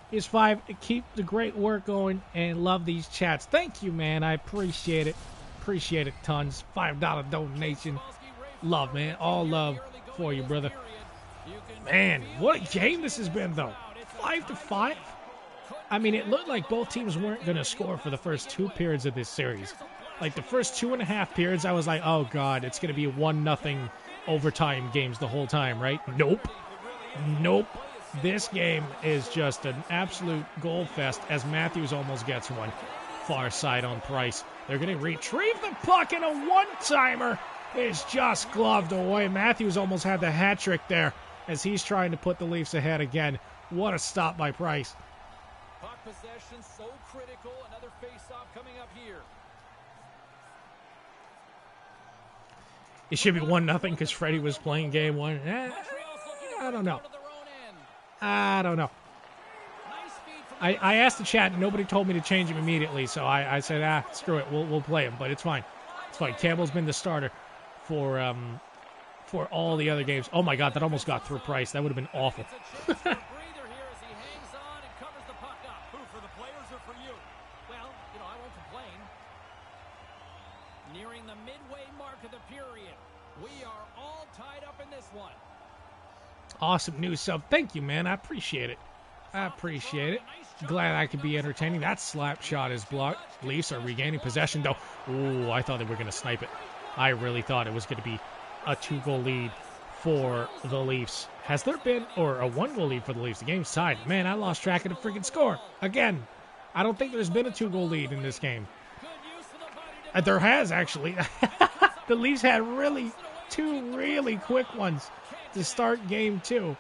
Here's 5. Keep the great work going and love these chats. Thank you, man. I appreciate it. Appreciate it tons. $5 donation. Love, man. All love for you, brother. Man, what a game this has been, though. 5-5. I mean, it looked like both teams weren't going to score for the first two periods of this series. Like, the first 2.5 periods, I was like, oh, God, it's going to be 1-0 overtime games the whole time, right? Nope. This game is just an absolute goal fest as Matthews almost gets one. Far side on Price. They're going to retrieve the puck, and a one-timer is just gloved away. Matthews almost had the hat trick there as he's trying to put the Leafs ahead again. What a stop by Price. Puck possession so critical. Another face-off coming up here. It should be 1-0 because Freddie was playing game one. I don't know. I asked the chat, and nobody told me to change him immediately, so I said, screw it, we'll play him, but it's fine. It's fine. Campbell's been the starter for all the other games. Oh, my God, that almost got through Price. That would have been awful. Nearing the midway mark of the period. We are all tied up in this one. Awesome news sub. Thank you, man. I appreciate it. Glad I could be entertaining. That slap shot is blocked. Leafs are regaining possession, though. Ooh, I thought they were going to snipe it. I really thought it was going to be a 2-goal lead for the Leafs. Has there been, or a 1-goal lead for the Leafs? The game's tied. Man, I lost track of the freaking score. Again, I don't think there's been a 2-goal lead in this game. There has, actually. The Leafs had two really quick ones to start game 2.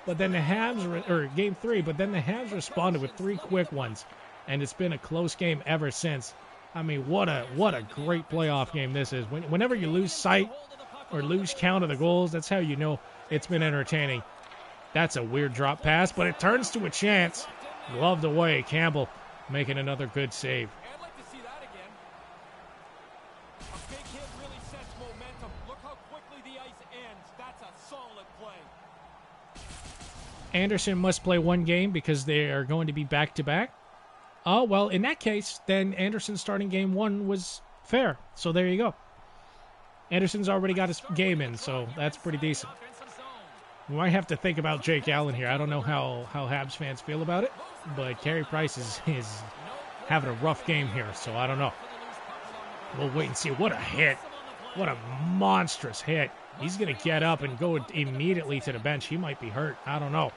But then the Habs, or game 3, but then the Habs responded with 3 quick ones. and it's been a close game ever since. I mean, what a great playoff game this is. Whenever you lose sight or lose count of the goals, that's how you know it's been entertaining. That's a weird drop pass, but it turns to a chance. Gloved away. Campbell making another good save. I'd like to see that again. A big hit really sets momentum. Look how quickly the ice ends. That's a solid play. Anderson must play one game because they are going to be back-to-back. Oh, well, in that case, then Anderson starting game one was fair. So there you go. Anderson's already got his game in, so that's pretty decent. We might have to think about Jake Allen here. I don't know how Habs fans feel about it, but Carey Price is having a rough game here, so I don't know. We'll wait and see. What a hit. What a monstrous hit. He's going to get up and go immediately to the bench. He might be hurt. I don't know.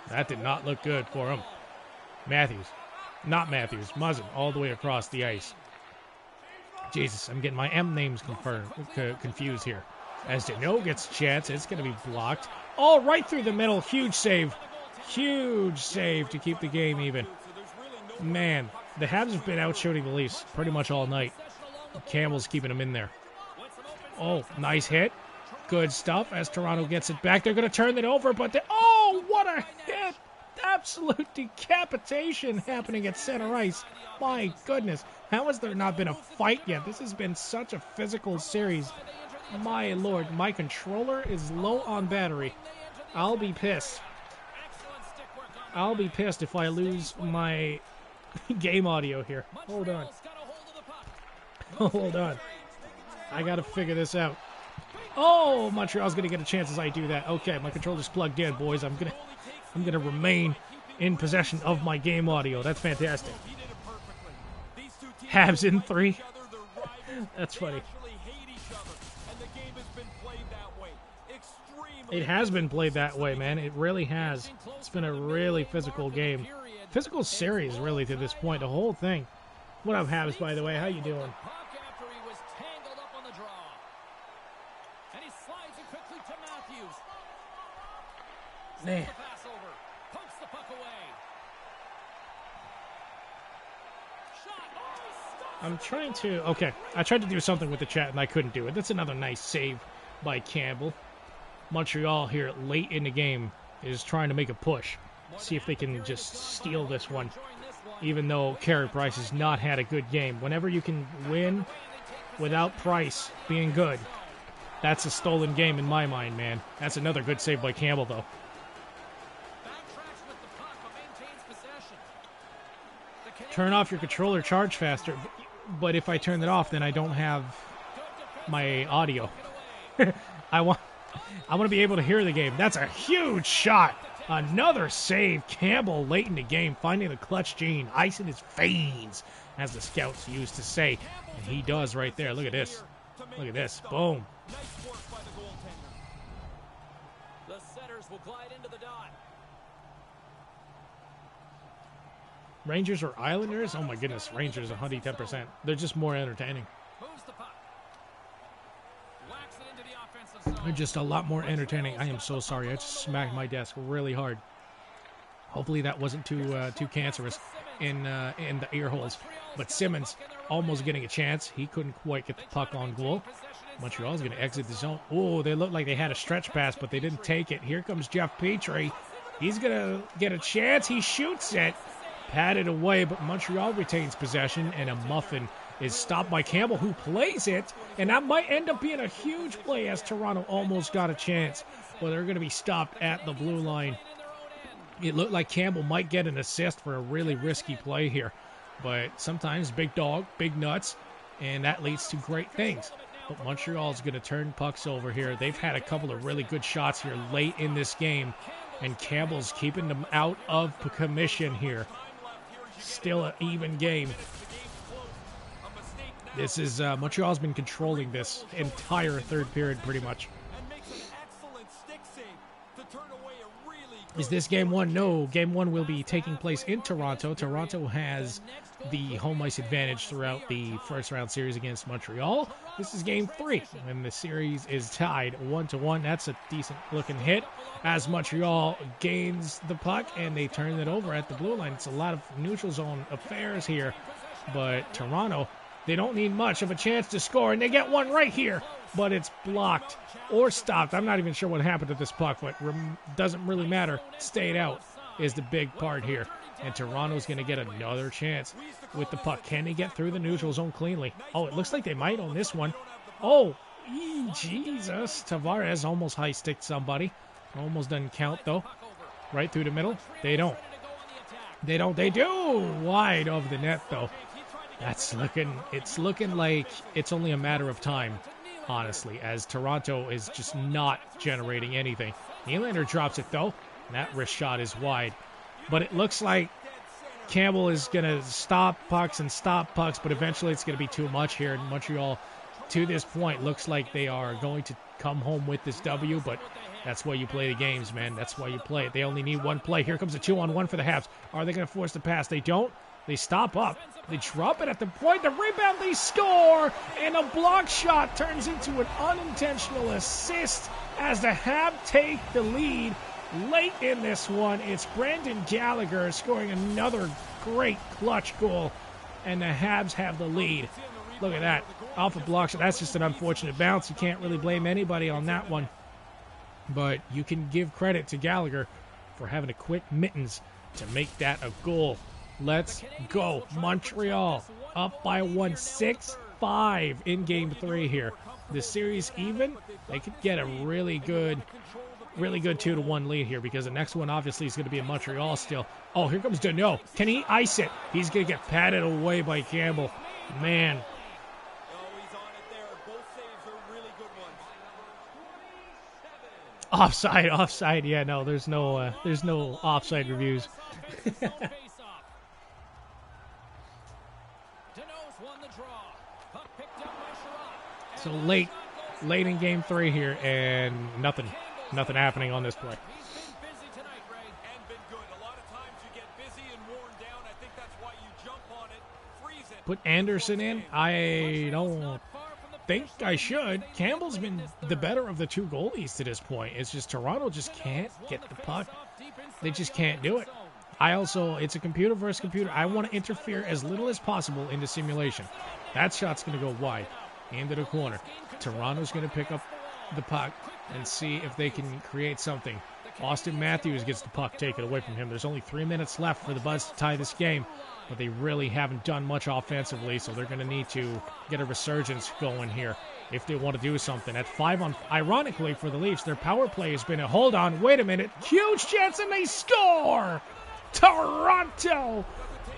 That did not look good for him. Matthews. Not Matthews. Muzzin all the way across the ice. Jesus, I'm getting my M names confused here. As Deneau gets a chance, it's going to be blocked. Oh, right through the middle. Huge save. Huge save to keep the game even. Man, the Habs have been out shooting the Leafs pretty much all night. Campbell's keeping them in there. Oh, nice hit. Good stuff as Toronto gets it back. They're going to turn it over, but oh, what a hit. Absolute decapitation happening at center ice. My goodness. How has there not been a fight yet? This has been such a physical series. My lord, my controller is low on battery. I'll be pissed. I'll be pissed if I lose my game audio here. Hold on. Hold on. I gotta figure this out. Oh, Montreal's gonna get a chance as I do that. Okay, my controller's plugged in, boys. I'm gonna remain in possession of my game audio. That's fantastic. Habs in 3. That's funny. It has been played that way, man. It really has. It's been a really physical game. Physical series, really, to this point. The whole thing. What up, Habs, by the way? How you doing? Man. I'm trying to... Okay, I tried to do something with the chat, and I couldn't do it. That's another nice save by Campbell. Montreal here late in the game is trying to make a push. See if they can just steal this one. Even though Carey Price has not had a good game. Whenever you can win without Price being good, that's a stolen game in my mind, man. That's another good save by Campbell, though. Turn off your controller, charge faster. But if I turn it off, then I don't have my audio. I want to be able to hear the game. That's a huge shot. Another save. Campbell late in the game, finding the clutch gene, ice in his veins, as the scouts used to say. And he does right there. Look at this. Look at this. Boom. The setters will glide into the dot. Rangers or Islanders? Oh my goodness, Rangers 110%. They're just more entertaining. They're just a lot more entertaining. I am so sorry. I just smacked my desk really hard. Hopefully that wasn't too cancerous in the ear holes. But Simmons almost getting a chance. He couldn't quite get the puck on goal. Montreal's going to exit the zone. Oh, they looked like they had a stretch pass, but they didn't take it. Here comes Jeff Petrie. He's going to get a chance. He shoots it. Patted away, but Montreal retains possession, and a muffin is stopped by Campbell, who plays it, and that might end up being a huge play as Toronto almost got a chance. Well, they're going to be stopped at the blue line. It looked like Campbell might get an assist for a really risky play here, but sometimes big dog, big nuts, and that leads to great things. But Montreal's going to turn pucks over here. They've had a couple of really good shots here late in this game, and Campbell's keeping them out of commission here. Still an even game. This is Montreal's been controlling this entire third period pretty much. Is this game one? No, game one will be taking place in Toronto. Toronto has the home ice advantage throughout the first round series against Montreal. This is game three, and the series is tied 1-1. That's a decent looking hit as Montreal gains the puck and they turn it over at the blue line. It's a lot of neutral zone affairs here, but Toronto, they don't need much of a chance to score, and they get one right here, but it's blocked or stopped. I'm not even sure what happened to this puck, but doesn't really matter. Stayed out is the big part here, and Toronto's going to get another chance with the puck. Can they get through the neutral zone cleanly? Oh, it looks like they might on this one. Oh, Jesus. Tavares almost high-sticked somebody. Almost doesn't count, though. Right through the middle. They don't. They don't. They do. Wide of the net, though. It's looking like it's only a matter of time, honestly, as Toronto is just not generating anything. Nylander drops it, though. And that wrist shot is wide. But it looks like Campbell is going to stop pucks, but eventually it's going to be too much here in Montreal. To this point, looks like they are going to come home with this W, but that's why you play the games, man. That's why you play it. They only need one play. Here comes a 2-on-1 for the Habs. Are they going to force the pass? They don't. They stop up. They drop it at the point. The rebound, they score. And a block shot turns into an unintentional assist as the Habs take the lead late in this one. It's Brendan Gallagher scoring another great clutch goal. And the Habs have the lead. Look at that. Off a block shot. That's just an unfortunate bounce. You can't really blame anybody on that one. But you can give credit to Gallagher for having a quick mittens to make that a goal. Let's go. Montreal up by 1-6-5 in game three here. The series even. They could get a really good 2-1 lead here because the next one obviously is going to be in Montreal still. Oh, here comes Danault. Can he ice it? He's going to get patted away by Campbell. Man. Offside. Yeah, no, there's no offside reviews. So late in game three here, and nothing happening on this play. Put Anderson in? I don't think I should. Campbell's been the better of the two goalies to this point. It's just Toronto just can't get the puck. They just can't do it. It's a computer versus computer. I want to interfere as little as possible in the simulation. That shot's going to go wide into the corner. Toronto's going to pick up the puck and see if they can create something. Austin Matthews gets the puck taken away from him. There's only 3 minutes left for the Buds to tie this game, but they really haven't done much offensively, so they're going to need to get a resurgence going here if they want to do something. At 5 on, ironically for the Leafs, their power play has been hold on, wait a minute, huge chance, and they score! Toronto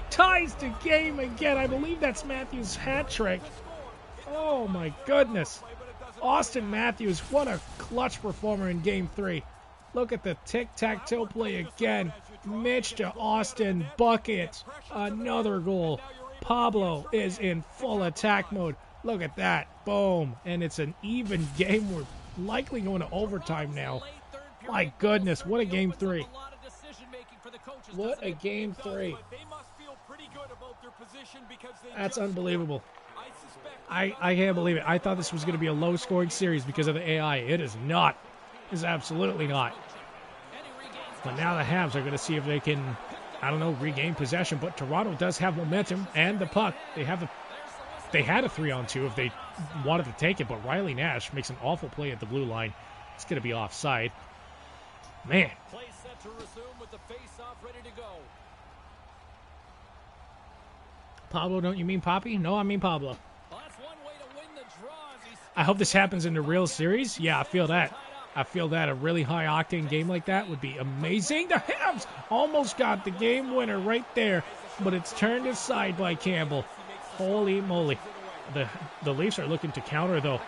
ties the game again. I believe that's Matthews' hat trick. Oh my goodness. Austin Matthews, what a clutch performer in game three. Look at the tic-tac-toe play again. Mitch to Austin, bucket, another goal. Pablo is in full attack mode. Look at that, boom. And it's an even game. We're likely going to overtime now. My goodness, what a game three. What a game three. That's unbelievable. I can't believe it. I thought this was going to be a low-scoring series because of the AI. It is not. It is absolutely not. But now the Habs are going to see if they can, regain possession. But Toronto does have momentum and the puck. They had a 3-on-2 if they wanted to take it. But Riley Nash makes an awful play at the blue line. It's going to be offside. Man. Play set to resume with the face-off ready to go. Pablo, don't you mean Poppy? No, I mean Pablo. Well, that's one way to win the draw. I hope this happens in the real series. Yeah, I feel that. A really high-octane game like that would be amazing. The Habs almost got the game winner right there, but it's turned aside by Campbell. Holy moly. The Leafs are looking to counter, though.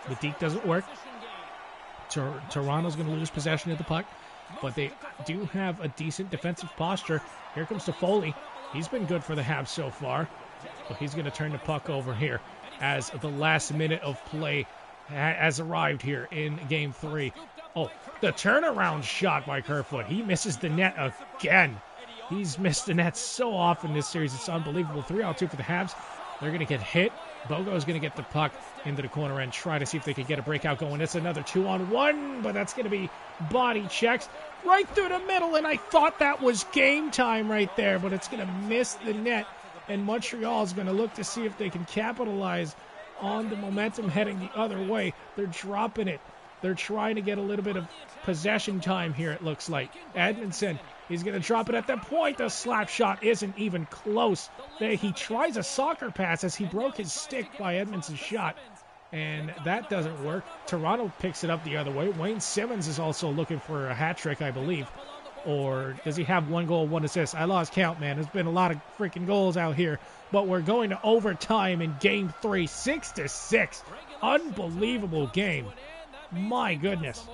The deke doesn't work. Toronto's going to lose possession of the puck, but they do have a decent defensive posture. Here comes Toffoli. He's been good for the Habs so far, but he's going to turn the puck over here as the last minute of play has arrived here in game three. Oh, the turnaround shot by Kerfoot. He misses the net again. He's missed the net so often this series. It's unbelievable. 3-2 for the Habs. They're going to get hit. Bogo's going to get the puck into the corner and try to see if they can get a breakout going. It's another 2-on-1, but that's going to be body checks right through the middle, and I thought that was game time right there, but it's going to miss the net, and Montreal is going to look to see if they can capitalize on the momentum heading the other way. They're dropping it. They're trying to get a little bit of possession time here, it looks like. Edmondson, he's going to drop it at the point. The slap shot isn't even close. He tries a soccer pass as he broke his stick by Edmondson's shot, and that doesn't work. Toronto picks it up the other way. Wayne Simmons is also looking for a hat trick, I believe. Or does he have 1 goal, 1 assist? I lost count, man. There's been a lot of freaking goals out here. But we're going to overtime in Game 3, 6-6. Unbelievable game. My goodness.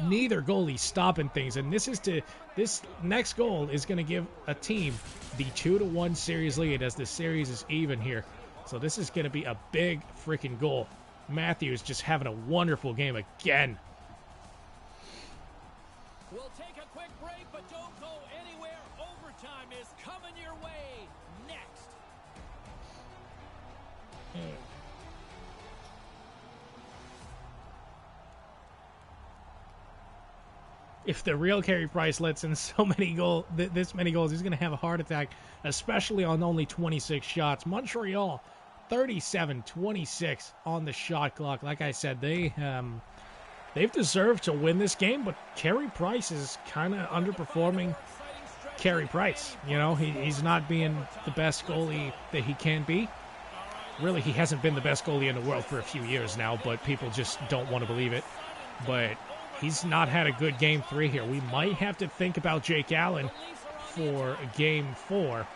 Neither goalie stopping things, and this next goal is going to give a team the 2-1 series lead as the series is even here. So this is going to be a big freaking goal. Matthews just having a wonderful game again. We'll take a quick break, but don't go anywhere. Overtime is coming your way next. If the real Carey Price lets in this many goals, he's going to have a heart attack, especially on only 26 shots. Montreal, 37-26 on the shot clock. Like I said, they've deserved to win this game, but Carey Price is kind of underperforming Carey Price. You know, he's not being the best goalie that he can be. Really, he hasn't been the best goalie in the world for a few years now, but people just don't want to believe it. But he's not had a good Game 3 here. We might have to think about Jake Allen for Game 4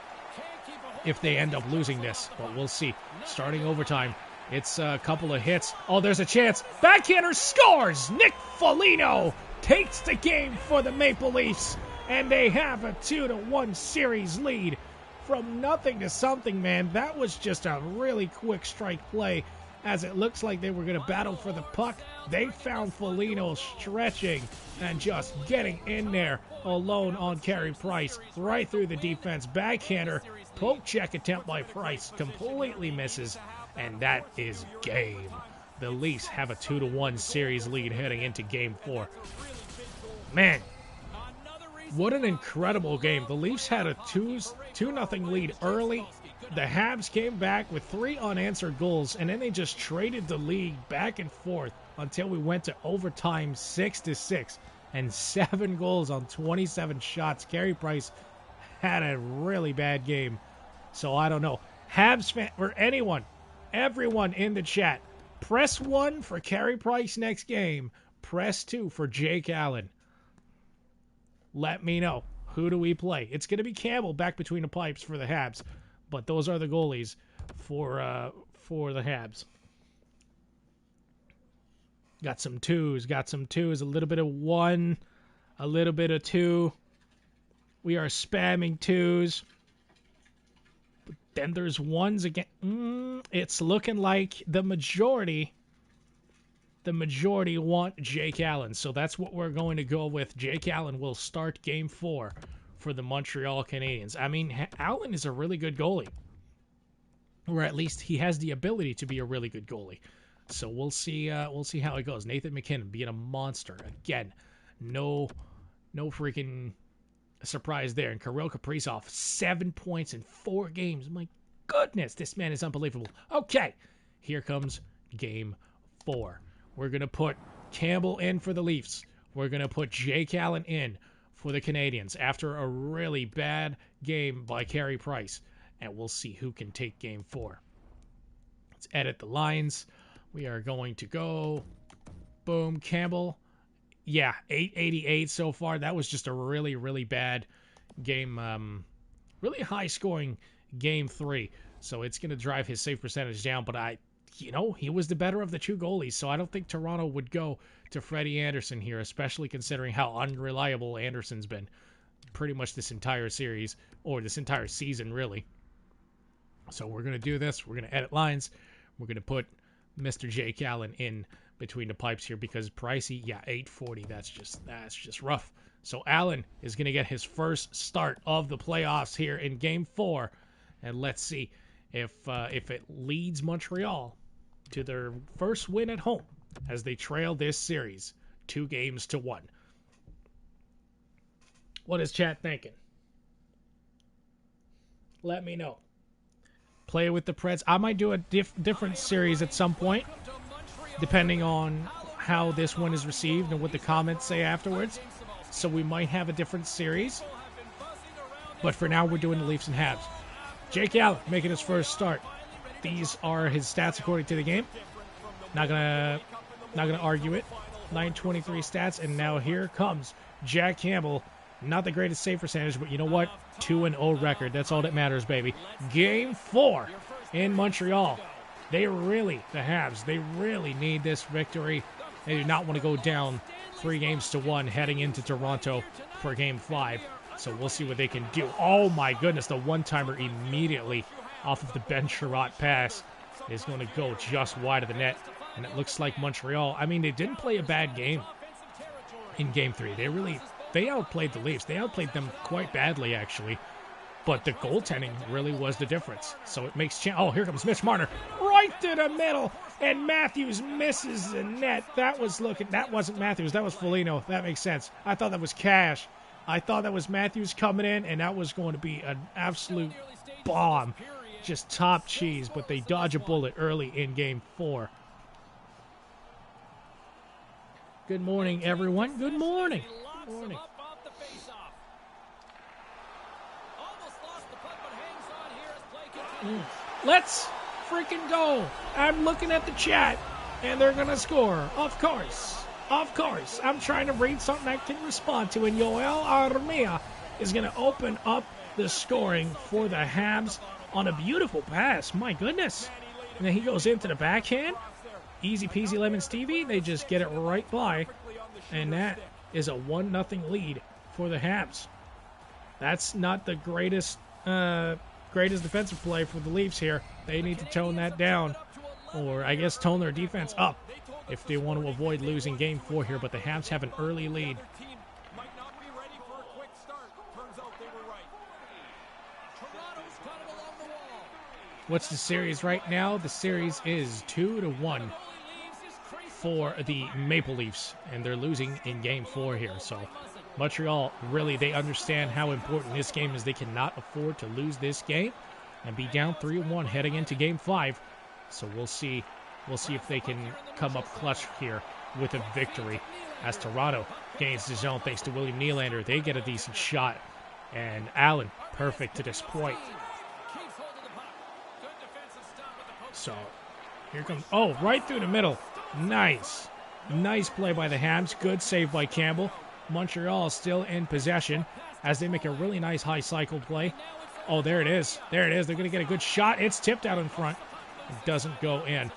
if they end up losing this, but we'll see. Starting overtime, it's a couple of hits. Oh, there's a chance. Backhander scores! Nick Foligno takes the game for the Maple Leafs, and they have a 2-1 series lead. From nothing to something, man. That was just a really quick strike play, as it looks like they were going to battle for the puck. They found Foligno stretching and just getting in there alone on Carey Price, right through the defense. Backhander, poke check attempt by Price, completely misses, and that is game. The Leafs have a 2-1 series lead heading into Game 4. Man, what an incredible game. The Leafs had a 2-0 lead early. The Habs came back with 3 unanswered goals, and then they just traded the lead back and forth until we went to overtime 6-6 and 7 goals on 27 shots. Carey Price had a really bad game. So I don't know. Habs fan or everyone in the chat, press 1 for Carey Price next game. Press 2 for Jake Allen. Let me know. Who do we play? It's going to be Campbell back between the pipes for the Habs. But those are the goalies for the Habs. Got some twos, a little bit of 1, a little bit of 2. We are spamming 2s. But then there's 1s again. It's looking like the majority want Jake Allen. So that's what we're going to go with. Jake Allen will start Game 4 for the Montreal Canadiens. I mean, Allen is a really good goalie. Or at least he has the ability to be a really good goalie. So we'll see how it goes. Nathan McKinnon being a monster. Again, no freaking surprise there. And Kirill Kaprizov, 7 points in 4 games. My goodness, this man is unbelievable. Okay, here comes Game 4. We're going to put Campbell in for the Leafs. We're going to put Jake Allen in for the Canadiens after a really bad game by Carey Price. And we'll see who can take Game 4. Let's edit the lines. We are going to go, boom, Campbell. Yeah, 888 so far. That was just a really, really bad game. Really high-scoring Game 3. So it's going to drive his save percentage down. But he was the better of the 2 goalies. So I don't think Toronto would go to Freddie Anderson here, especially considering how unreliable Anderson's been pretty much this entire series, or this entire season, really. So we're going to do this. We're going to edit lines. We're going to put Mr. Jake Allen in between the pipes here because Pricey, yeah, 840. That's just rough. So Allen is going to get his first start of the playoffs here in Game 4, and let's see if it leads Montreal to their first win at home as they trail this series 2-1. What is chat thinking? Let me know. Play with the Preds. I might do a different series at some point, depending on how this one is received and what the comments say afterwards. So we might have a different series. But for now, we're doing the Leafs and Habs. Jake Allen making his first start. These are his stats according to the game. Not gonna argue it. 923 stats, and now here comes Jack Campbell. Not the greatest save percentage, but you know what? 2-0 record. That's all that matters, baby. Game 4 in Montreal. The Habs, they really need this victory. They do not want to go down 3-1 heading into Toronto for Game 5. So we'll see what they can do. Oh my goodness, the one-timer immediately off of the Ben Sherratt pass is going to go just wide of the net. And it looks like Montreal, I mean, they didn't play a bad game in Game 3. They outplayed the Leafs. They outplayed them quite badly, actually. But the goaltending really was the difference. So it makes oh, here comes Mitch Marner. Right to the middle. And Matthews misses the net. That wasn't Matthews. That was Foligno. That makes sense. I thought that was Cash. I thought that was Matthews coming in, and that was going to be an absolute bomb. Just top cheese. But they dodge a bullet early in Game 4. Good morning, everyone. Good morning. Good morning. Let's freaking go. I'm looking at the chat, and they're going to score. Of course. Of course. I'm trying to read something I can respond to, and Yoel Armia is going to open up the scoring for the Habs on a beautiful pass. My goodness. And then he goes into the backhand. Easy peasy lemon Stevie. They just get it right by. And that is a 1-0 lead for the Habs. That's not the greatest defensive play for the Leafs here. They need to tone that down, or I guess tone their defense up if they want to avoid losing Game 4 here. But the Habs have an early lead. What's the series right now? The series is 2-1 for the Maple Leafs, and they're losing in Game 4 here. So Montreal, really, they understand how important this game is. They cannot afford to lose this game and be down 3-1 heading into Game 5. So we'll see if they can come up clutch here with a victory. As Toronto gains the zone thanks to William Nylander, they get a decent shot. And Allen, perfect to this point. So here comes, oh, right through the middle. Nice. Nice play by the Habs. Good save by Campbell. Montreal is still in possession as they make a really nice high cycle play. Oh, there it is. There it is. They're going to get a good shot. It's tipped out in front. It doesn't go in.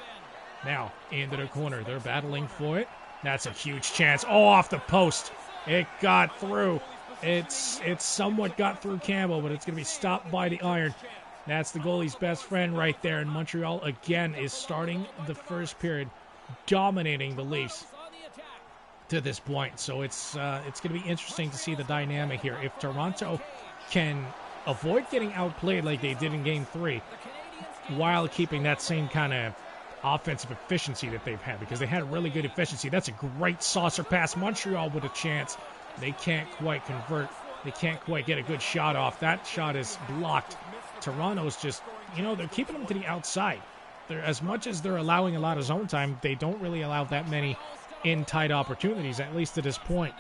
Now, into the corner. They're battling for it. That's a huge chance. Oh, off the post. It got through. It's somewhat got through Campbell, but it's going to be stopped by the iron. That's the goalie's best friend right there. And Montreal, again, is starting the first period, dominating the Leafs to this point. So it's going to be interesting to see the dynamic here. If Toronto can avoid getting outplayed like they did in Game 3 while keeping that same kind of offensive efficiency that they've had, because they had really good efficiency. That's a great saucer pass. Montreal with a chance. They can't quite convert. They can't quite get a good shot off. That shot is blocked. Toronto's just, they're keeping them to the outside. As much as they're allowing a lot of zone time, they don't really allow that many in-tight opportunities, at least to this point.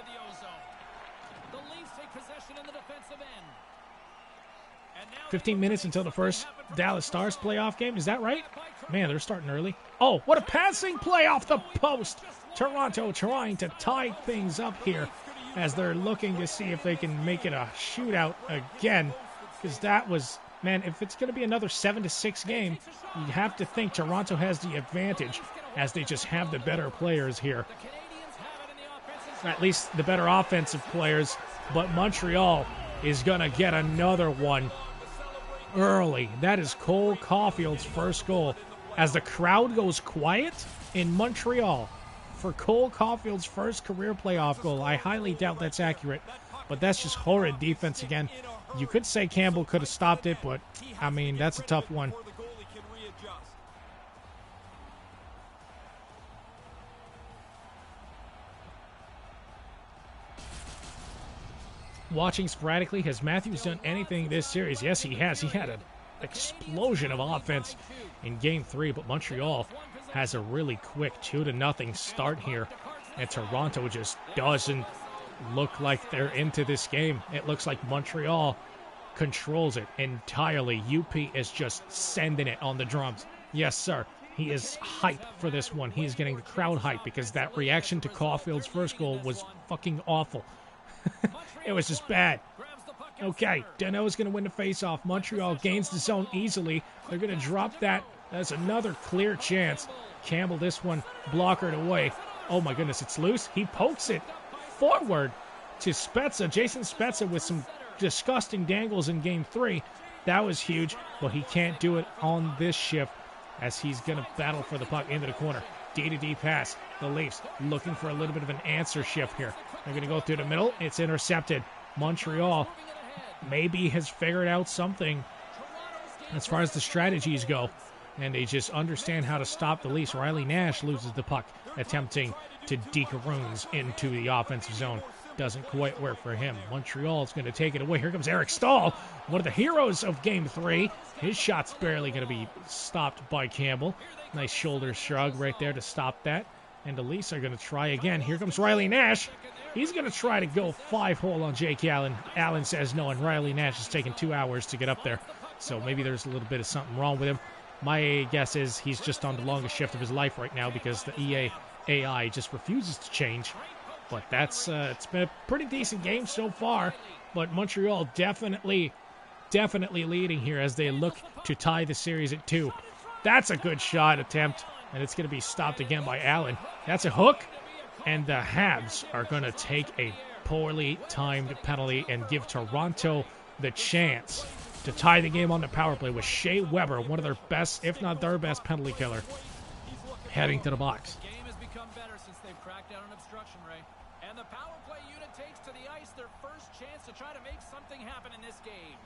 15 minutes until the first Dallas Stars playoff game. Is that right? Man, they're starting early. Oh, what a passing play off the post. Toronto trying to tie things up here as they're looking to see if they can make it a shootout again. Because that was, man, if it's going to be another 7-6 game, you have to think Toronto has the advantage as they just have the better players here. At least the better offensive players. But Montreal is going to get another one early. That is Cole Caulfield's first goal. As the crowd goes quiet in Montreal, for Cole Caulfield's first career playoff goal. I highly doubt that's accurate, but that's just horrid defense again. You could say Campbell could have stopped it, but, I mean, that's a tough one. Watching sporadically, has Matthews done anything this series? Yes, he has. He had an explosion of offense in Game 3, but Montreal has a really quick 2-0 start here, and Toronto just doesn't look like they're into this game. It looks like Montreal controls it entirely. UP is just sending it on the drums. Yes, sir. He is hyped for this one. He is getting the crowd hype because that reaction to Caulfield's first goal was fucking awful. It was just bad. Okay, Danault's going to win the faceoff. Montreal gains the zone easily. They're going to drop that. That's another clear chance. Campbell, this one, blockered away. Oh my goodness, it's loose. He pokes it forward to Spezza. Jason Spezza with some disgusting dangles in Game 3. That was huge, but he can't do it on this shift as he's going to battle for the puck into the corner. D-to-D pass. The Leafs looking for a little bit of an answer shift here. They're going to go through the middle. It's intercepted. Montreal maybe has figured out something as far as the strategies go, and they just understand how to stop the Leafs. Riley Nash loses the puck, attempting to deke runes into the offensive zone. Doesn't quite work for him. Montreal is going to take it away. Here comes Eric Stahl, one of the heroes of Game 3. His shot's barely going to be stopped by Campbell. Nice shoulder shrug right there to stop that. And the Leafs are going to try again. Here comes Riley Nash. He's going to try to go 5-hole on Jake Allen. Allen says no, and Riley Nash is taking 2 hours to get up there. So maybe there's a little bit of something wrong with him. My guess is he's just on the longest shift of his life right now because the EA AI just refuses to change. But that's it's been a pretty decent game so far. But Montreal definitely leading here as they look to tie the series at 2. That's a good shot attempt, and it's going to be stopped again by Allen. That's a hook, and the Habs are going to take a poorly timed penalty and give Toronto the chance to tie the game on the power play with Shea Weber, one of their best, if not their best penalty killer, heading to the box. The game has become better since they've cracked down on obstruction, Ray. And the power play unit takes to the ice their first chance to try to make something happen in this game.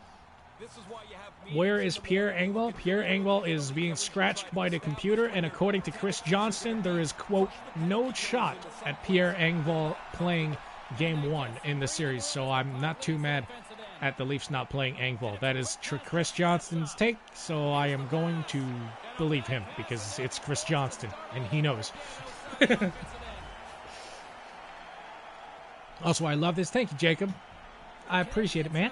This is why you have Where is Pierre Engvall? Pierre Engvall is being scratched by the computer, and according to Chris Johnston, there is, quote, no shot at Pierre Engvall playing Game 1 in the series, so I'm not too mad at the Leafs not playing Engvall. That is Chris Johnston's take, so I am going to believe him because it's Chris Johnston, and he knows. Also, I love this. Thank you, Jacob. I appreciate it, man.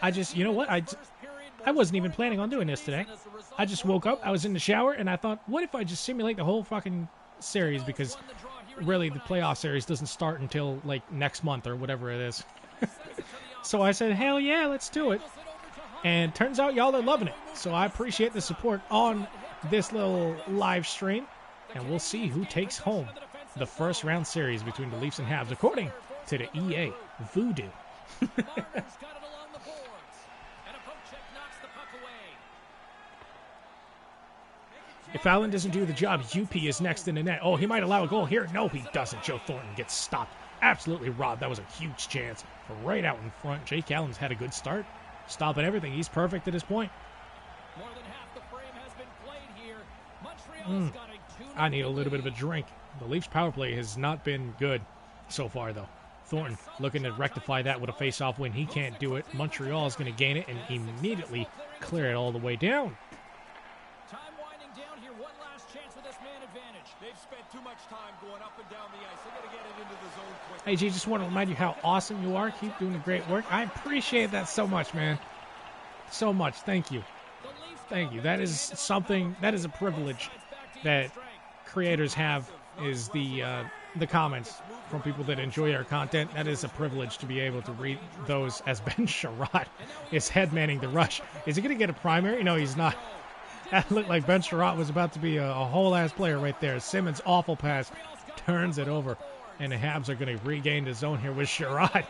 I just, you know what? I wasn't even planning on doing this today. I just woke up, I was in the shower, and I thought, what if I just simulate the whole fucking series? Because really, the playoff series doesn't start until, like, next month or whatever it is. So I said, hell yeah, let's do it. And turns out y'all are loving it. So I appreciate the support on this little live stream. And we'll see who takes home the first round series between the Leafs and Habs, according to the EA Voodoo. If Allen doesn't do the job, UP is next in the net. Oh, he might allow a goal here. No, he doesn't. Joe Thornton gets stopped. Absolutely robbed. That was a huge chance. Right out in front. Jake Allen's had a good start. Stopping everything. He's perfect at this point. More than half the frame has been played here. Montreal's got a 2-0 I need a little bit of a drink. The Leafs power play has not been good so far, though. Thornton looking to rectify that with a face-off win. He can't do it. Montreal is going to gain it and immediately clear it all the way down. Time winding down here. One last chance with this man advantage. They've spent too much time going up and down the ice. They got to get it into the zone quick. Hey, G, just want to remind you how awesome you are. Keep doing the great work. I appreciate that so much, man. So much. Thank you. Thank you. That is something, that is a privilege that creators have, is the comments from people that enjoy our content. That is a privilege to be able to read those as Ben Sherratt is headmanning the rush. Is he going to get a primary? No, he's not. That looked like Ben Sherratt was about to be a whole-ass player right there. Simmons' awful pass turns it over, and the Habs are going to regain the zone here with Sherratt.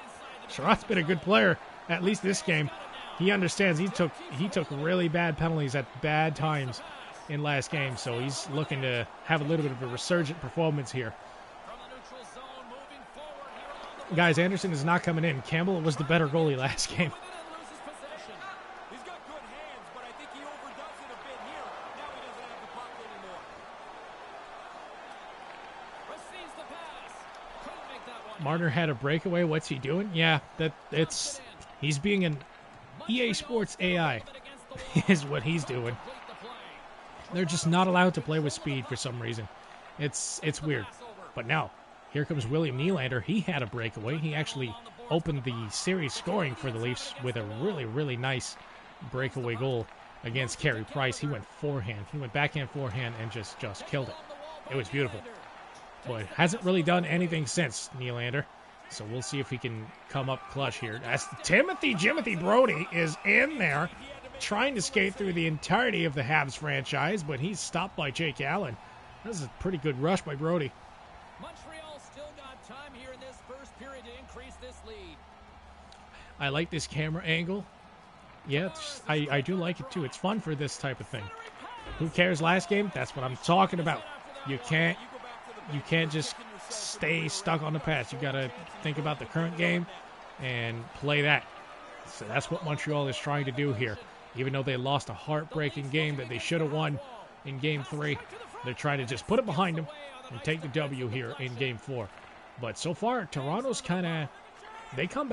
Sherratt's been a good player, at least this game. He understands he took really bad penalties at bad times in last game, so he's looking to have a little bit of a resurgent performance here. Guys, Anderson is not coming in. Campbell was the better goalie last game. He's got good hands, but I think he overdoes it a bit here. Now he doesn't have the puck anymore. Receives the pass. Couldn't make that one. Marner had a breakaway. What's he doing? Yeah, he's being an EA Sports AI is what he's doing. They're just not allowed to play with speed for some reason. It's weird. But now, here comes William Nylander. He had a breakaway. He actually opened the series scoring for the Leafs with a really, really nice breakaway goal against Carey Price. He went forehand. He went backhand, forehand, and just killed it. It was beautiful. But hasn't really done anything since, Nylander. So we'll see if he can come up clutch here. As Timothy Brodie is in there, trying to skate through the entirety of the Habs franchise, but he's stopped by Jake Allen. This is a pretty good rush by Brodie. Montreal still got time here in this first period to increase this lead. I like this camera angle. Yeah, I do like it too. It's fun for this type of thing. Who cares last game? That's what I'm talking about. You can't just stay stuck on the past. You got to think about the current game and play that. So that's what Montreal is trying to do here. Even though they lost a heartbreaking game that they should have won in Game 3, they're trying to just put it behind them and take the W here in Game 4. But so far, Toronto's kind of, they came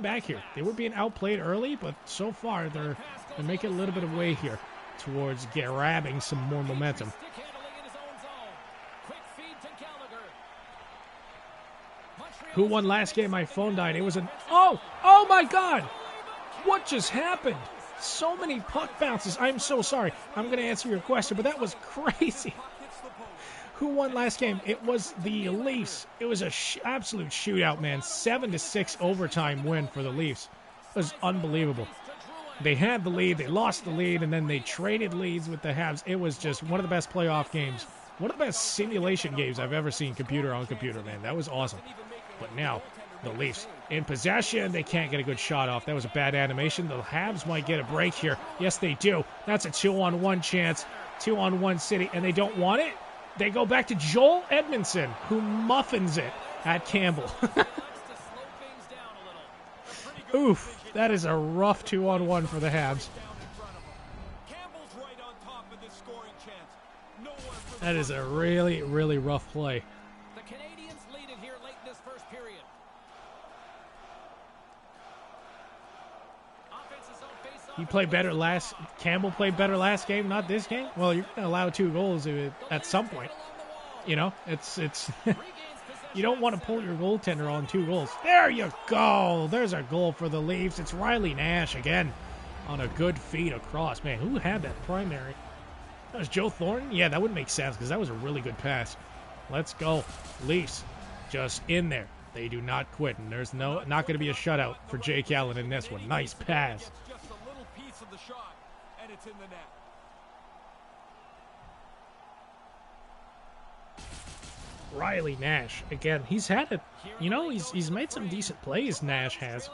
back here. They were being outplayed early, but so far they're making a little bit of way here towards grabbing some more momentum. Who won last game? My phone died. It was oh my God! What just happened? So many puck bounces. I'm so sorry. I'm going to answer your question, but that was crazy. Who won last game? It was the Leafs. It was a absolute shootout, man. 7-6 overtime win for the Leafs. It was unbelievable. They had the lead, they lost the lead, and then they traded leads with the Habs. It was just one of the best playoff games. One of the best simulation games I've ever seen computer on computer, man. That was awesome. But now, the Leafs in possession. They can't get a good shot off. That was a bad animation. The Habs might get a break here. Yes, they do. That's a 2-on-1 chance. 2-on-1 city, and they don't want it. They go back to Joel Edmondson, who muffins it at Campbell. Oof, that is a rough 2-on-1 for the Habs. That is a really, really rough play. The Canadiens lead it here late in this first period. Campbell played better last game, not this game. Well, you're going to allow 2 goals at some point. You know, it's you don't want to pull your goaltender on 2 goals. There you go. There's a goal for the Leafs. It's Riley Nash again on a good feed across. Man, who had that primary? That was Joe Thornton? Yeah, that would make sense because that was a really good pass. Let's go. Leafs just in there. They do not quit, and there's not going to be a shutout for Jake Allen in this one. Nice pass. Just a little piece of the shot, and it's in the net. Riley Nash again. He's had it. You know, he's made some decent plays. Nash has.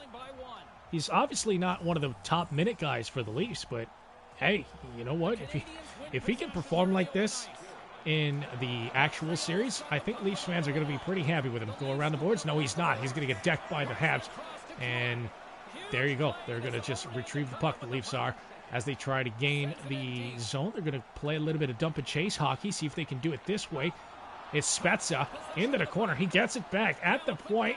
He's obviously not one of the top minute guys for the Leafs, but hey, you know what? If he can perform like this in the actual series, I think Leafs fans are going to be pretty happy with him. Go around the boards? No, he's not. He's going to get decked by the Habs, and there you go. They're going to just retrieve the puck. The Leafs are. As they try to gain the zone, they're going to play a little bit of dump and chase hockey. See if they can do it this way. It's Spezza into the corner. He gets it back at the point.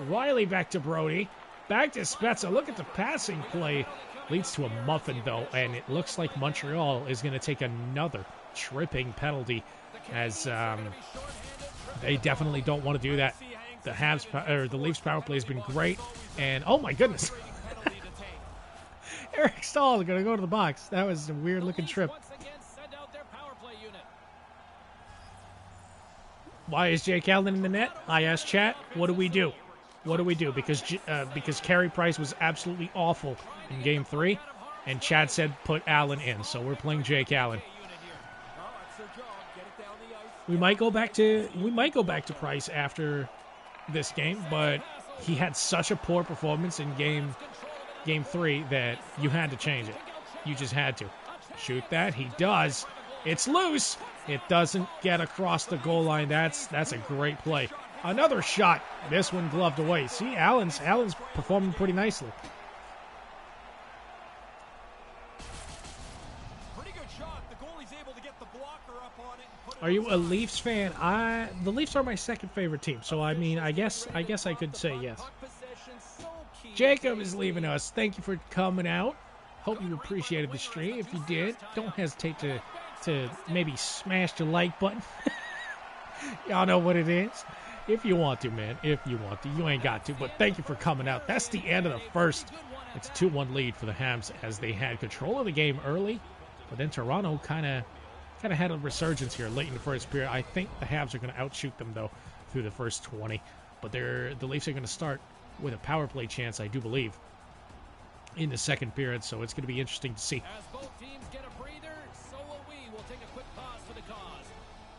Riley back to Brodie. Back to Spezza. Look at the passing play. Leads to a muffin, though, and it looks like Montreal is going to take another tripping penalty as they definitely don't want to do that. The Leafs power play has been great, and oh my goodness. Eric Stahl is going to go to the box. That was a weird-looking trip. Why is Jake Allen in the net? I asked chat, what do we do? What do we do? Because Carey Price was absolutely awful in Game 3, and Chad said put Allen in, so we're playing Jake Allen. We might go back to Price after this game, but he had such a poor performance in Game 3 that you had to change it. You just had to. Shoot that. He does. It's loose. It doesn't get across the goal line. That's a great play. Another shot. This one gloved away. See, Allen's performing pretty nicely. Pretty good shot. The goalie's able to get the blocker up on it and put it. Are you a Leafs fan? The Leafs are my second favorite team, so I mean, I guess I could say yes. Puck possession so key. Jacob is leaving us. Thank you for coming out. Hope you appreciated the stream. If you did, don't hesitate to maybe smash the like button. Y'all know what it is. If you want to, man. If you want to. You ain't got to, but thank you for coming out. That's the end of the first. It's a 2-1 lead for the Habs as they had control of the game early, but then Toronto kind of had a resurgence here late in the first period. I think the Habs are going to outshoot them, though, through the first 20. But the Leafs are going to start with a power play chance, I do believe, in the second period, so it's going to be interesting to see. As both teams get a breather, so will we. We'll take a quick pause for the cause.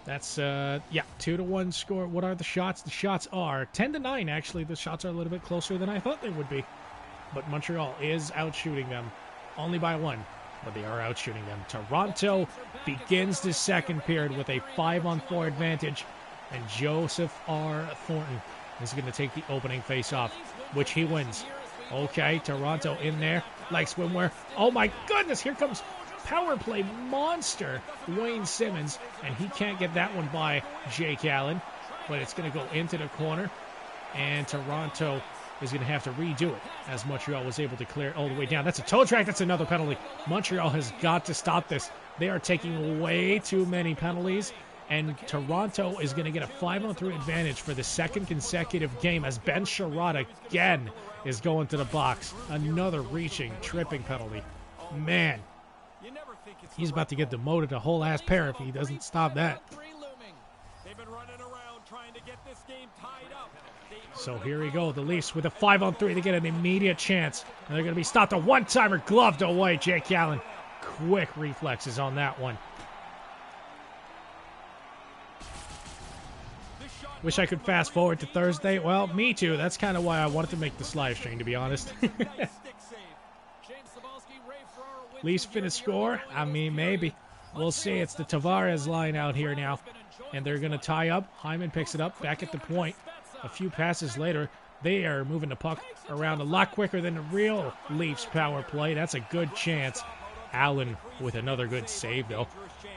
That's, 2-1 score. What are the shots? The shots are 10-9, actually. The shots are a little bit closer than I thought they would be. But Montreal is outshooting them only by 1, but they are outshooting them. Toronto begins the second period with a 5-on-4 advantage, and Joseph R. Thornton is going to take the opening face-off, which he wins. Okay, Toronto in there, like swimwear. Oh my goodness, here comes power play monster Wayne Simmons, and he can't get that one by Jake Allen, but it's going to go into the corner, and Toronto is going to have to redo it as Montreal was able to clear it all the way down. That's a toe track. That's another penalty. Montreal has got to stop this. They are taking way too many penalties, and Toronto is going to get a 5-on-3 advantage for the second consecutive game as Ben Sherrod again is going to the box. Another reaching, tripping penalty. Man, he's about to get demoted a whole ass pair if he doesn't stop that. They've been running around trying to get this game tied up. So here we go. The Leafs with a 5-on-3 to get an immediate chance. And they're going to be stopped. A one-timer gloved away. Jake Allen. Quick reflexes on that one. Wish I could fast forward to Thursday. Well, me too. That's kind of why I wanted to make this live stream, to be honest. Leafs finish score? I mean, maybe. We'll see. It's the Tavares line out here now. And they're going to tie up. Hyman picks it up back at the point. A few passes later, they are moving the puck around a lot quicker than the real Leafs power play. That's a good chance. Allen with another good save, though.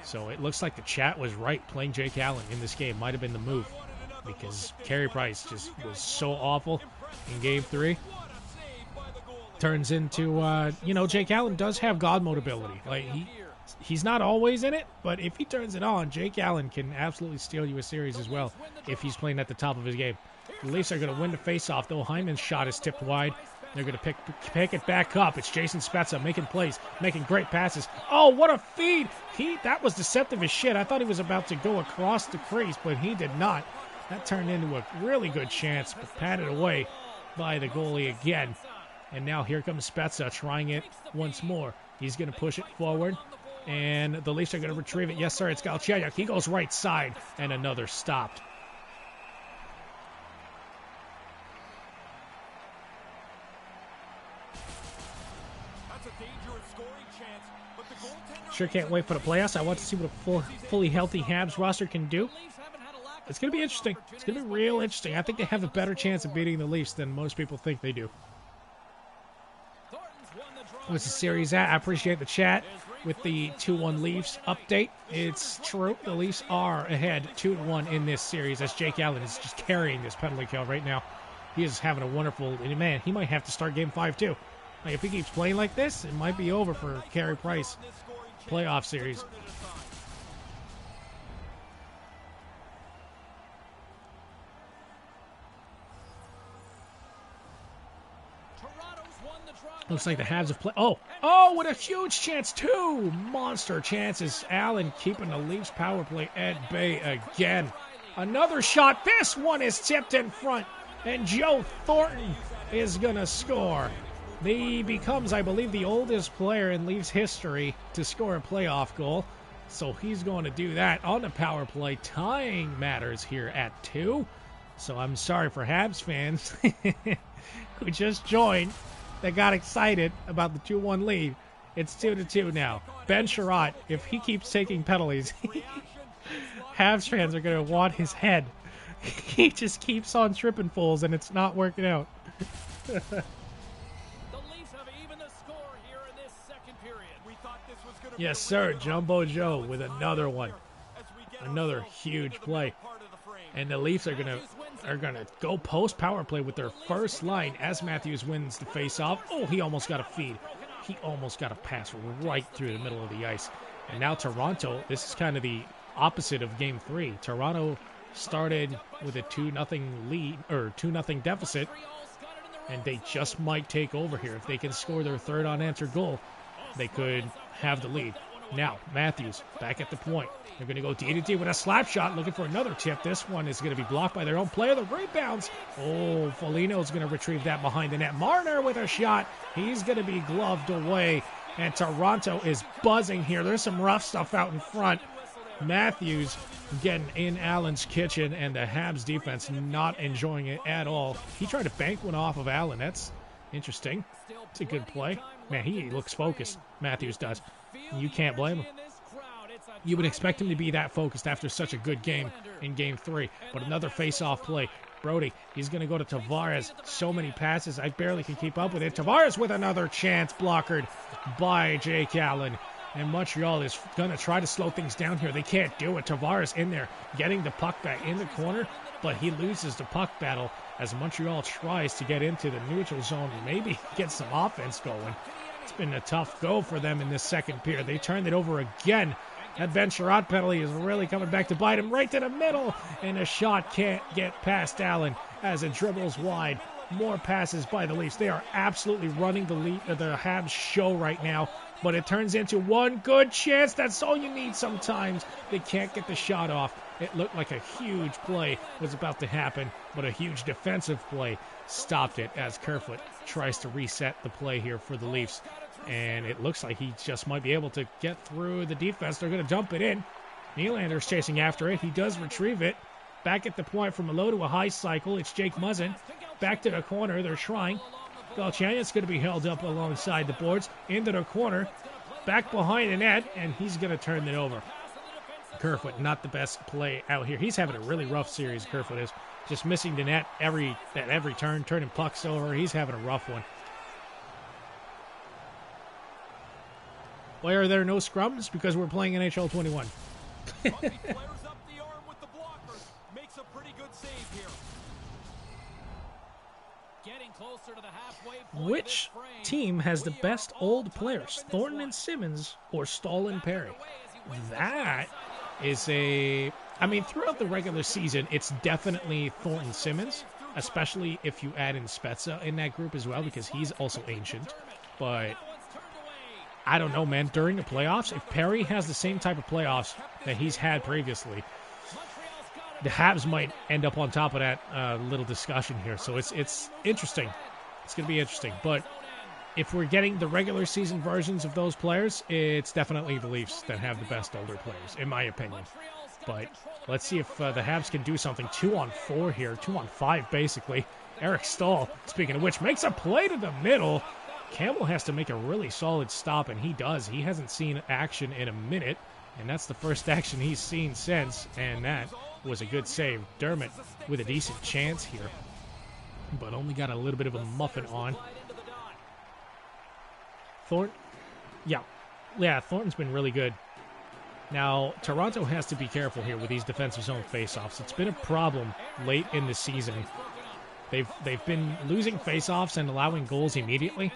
So it looks like the chat was right. Playing Jake Allen in this game might have been the move, because Carey Price just was so awful in Game 3. Turns into, Jake Allen does have God mode ability. Like, he's not always in it, but if he turns it on, Jake Allen can absolutely steal you a series as well if he's playing at the top of his game. The Leafs are going to win the faceoff, though. Hyman's shot is tipped wide. They're going to pick it back up. It's Jason Spezza making plays, making great passes. Oh, what a feed! That was deceptive as shit. I thought he was about to go across the crease, but he did not. That turned into a really good chance, but patted away by the goalie again. And now here comes Spezza trying it once more. He's going to push it forward, and the Leafs are going to retrieve it. Yes, sir, it's Galchenyuk. He goes right side, and another stopped. Sure can't wait for the playoffs. I want to see what a fully healthy Habs roster can do. It's going to be interesting. It's going to be real interesting. I think they have a better chance of beating the Leafs than most people think they do. What's the series at? I appreciate the chat with the 2-1 Leafs update. It's true. The Leafs are ahead 2-1 in this series as Jake Allen is just carrying this penalty kill right now. He is having a wonderful... Man, he might have to start Game 5 too. Like, if he keeps playing like this, it might be over for Carey Price playoff series. Looks like the Habs have played. Oh, what a huge chance. 2 monster chances. Allen keeping the Leafs power play at bay again. Another shot. This one is tipped in front, and Joe Thornton is going to score. He becomes, I believe, the oldest player in Leafs history to score a playoff goal. So he's going to do that on the power play, tying matters here at 2. So I'm sorry for Habs fans who just joined that got excited about the 2-1 lead. It's 2-2 now. Ben Sherrod, if he keeps taking penalties, Habs fans are going to want his head. He just keeps on tripping fools, and it's not working out. The Leafs have evened the score here in this second period. We thought this was going to Yes, sir. Jumbo Joe with another one. Another huge play. And the Leafs are gonna go post power play with their first line as Matthews wins the face-off. Oh, he almost got a feed. He almost got a pass right through the middle of the ice. And now Toronto, this is kind of the opposite of Game 3. Toronto started with a 2-0 lead, or 2-0 deficit, and they just might take over here. If they can score their third unanswered goal, they could have the lead. Now, Matthews back at the point. They're going to go D-to-D with a slap shot, looking for another tip. This one is going to be blocked by their own player. The rebounds. Oh, Foligno's going to retrieve that behind the net. Marner with a shot. He's going to be gloved away. And Toronto is buzzing here. There's some rough stuff out in front. Matthews getting in Allen's kitchen, and the Habs defense not enjoying it at all. He tried to bank one off of Allen. That's interesting. It's a good play. Man, he looks focused. Matthews does. You can't blame him. You would expect him to be that focused after such a good game in Game 3. But another face-off play. Brody, he's going to go to Tavares. So many passes, I barely can keep up with it. Tavares with another chance, blockered by Jake Allen. And Montreal is going to try to slow things down here. They can't do it. Tavares in there, getting the puck back in the corner, but he loses the puck battle as Montreal tries to get into the neutral zone and maybe get some offense going. It's been a tough go for them in this second period. They turned it over again. That Ben Sherratt penalty is really coming back to bite him right to the middle. And a shot can't get past Allen as it dribbles wide. More passes by the Leafs. They are absolutely running the Habs show right now. But it turns into one good chance. That's all you need sometimes. They can't get the shot off. It looked like a huge play was about to happen, but a huge defensive play stopped it as Kerfoot tries to reset the play here for the Leafs. And it looks like he just might be able to get through the defense. They're going to dump it in. Nylander's chasing after it. He does retrieve it. Back at the point from a low to a high cycle. It's Jake Muzzin. Back to the corner. They're trying. Galchenyuk's going to be held up alongside the boards. Into the corner. Back behind the net. And he's going to turn it over. Kerfoot, not the best play out here. He's having a really rough series, Kerfoot is. Just missing the net at every turn. Turning pucks over. He's having a rough one. Why are there no scrums? Because we're playing NHL 21. Flares up the arm with the blocker. Makes a pretty good save here. Getting closer to the halfway point. Which team has the best old players, Thornton and Simmons or Stahl and Perry? That is a... I mean, throughout the regular season, it's definitely Thornton Simmons, especially if you add in Spezza in that group as well, because he's also ancient. But I don't know, man. During the playoffs, if Perry has the same type of playoffs that he's had previously, the Habs might end up on top of that little discussion here. So it's interesting. It's going to be interesting. But if we're getting the regular season versions of those players, it's definitely the Leafs that have the best older players, in my opinion. But let's see if the Habs can do something. 2-on-4 here. 2-on-5, basically. Eric Stahl, speaking of which, makes a play to the middle. Campbell has to make a really solid stop, and he does. He hasn't seen action in a minute, and that's the first action he's seen since, and that was a good save. Dermott with a decent chance here, but only got a little bit of a muffin on. Thornton? Yeah, Thornton's been really good. Now, Toronto has to be careful here with these defensive zone faceoffs. It's been a problem late in the season. They've been losing faceoffs and allowing goals immediately.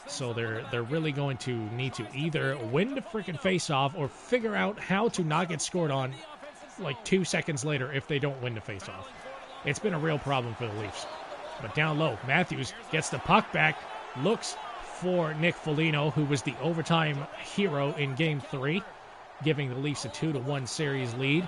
So they're really going to need to either win the freaking faceoff or figure out how to not get scored on like 2 seconds later if they don't win the faceoff. It's been a real problem for the Leafs. But down low, Matthews gets the puck back, looks for Nick Foligno, who was the overtime hero in Game 3, giving the Leafs a 2-1 series lead.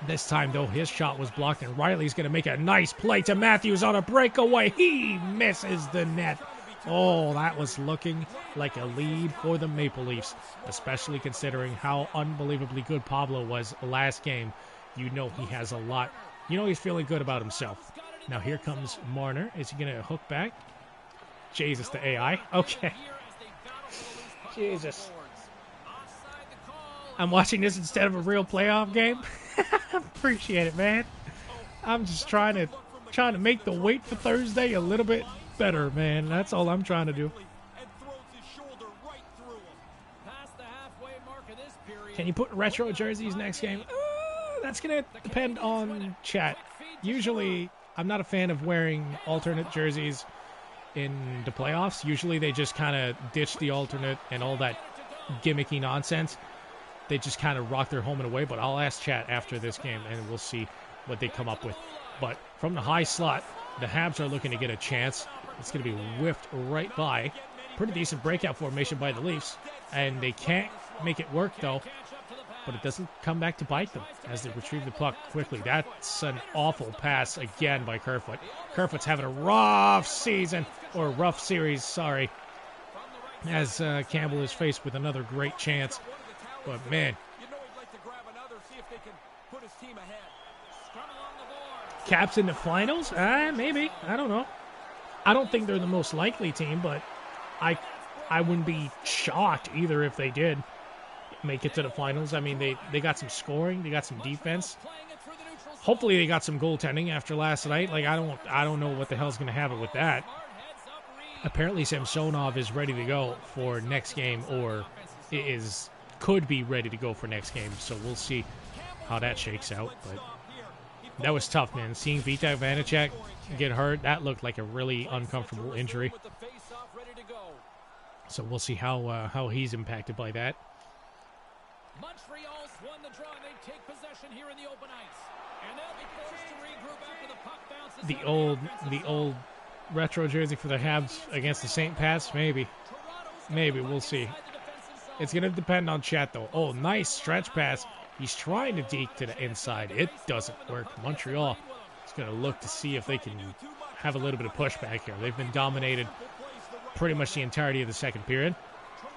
This time, though, his shot was blocked, and Riley's going to make a nice play to Matthews on a breakaway. He misses the net. Oh, that was looking like a lead for the Maple Leafs, especially considering how unbelievably good Pablo was last game. You know he has a lot. You know he's feeling good about himself. Now here comes Marner. Is he going to hook back? Jesus, the AI. Okay. Jesus. I'm watching this instead of a real playoff game. Appreciate it, man. I'm just trying to make the wait for Thursday a little bit better, man. That's all I'm trying to do. And throws his shoulder right through him. Past the halfway mark of this period. Can you put retro jerseys next game? That's going to depend on chat. Usually, I'm not a fan of wearing alternate jerseys in the playoffs. Usually, they just kind of ditch the alternate and all that gimmicky nonsense. They just kind of rock their home and away. But I'll ask chat after this game, and we'll see what they come up with. But from the high slot, the Habs are looking to get a chance. It's going to be whiffed right by. Pretty decent breakout formation by the Leafs. And they can't make it work, though. But it doesn't come back to bite them as they retrieve the puck quickly. That's an awful pass again by Kerfoot. Kerfoot's having a rough season, or rough series, sorry, as Campbell is faced with another great chance. But, man, You know he'd like to grab another, see if they can put his team ahead. Scrum along the board. Caps in the finals? Maybe. I don't know. I don't think they're the most likely team, but I wouldn't be shocked either if they did make it to the finals. I mean, they got some scoring, they got some defense. Playing it through the neutral zone. Hopefully they got some goaltending after last night. Like, I don't know what the hell's going to happen with that. Hard heads up Reed. Apparently Samsonov is ready to go for next game, or could be ready to go for next game. So we'll see how that shakes out. But that was tough, man. Seeing Vita Vanacek get hurt, that looked like a really uncomfortable injury. With the face-off ready to go. So we'll see how he's impacted by that. Montreal's won the draw, and they take possession here in the open ice. And they'll be forced to regroup after the puck bounces. The old retro jersey for the Habs against the St. Pats, maybe. We'll see. It's going to depend on chat, though. Oh, nice stretch pass. He's trying to deke to the inside. It doesn't work. Montreal is going to look to see if they can have a little bit of pushback here. They've been dominated pretty much the entirety of the second period.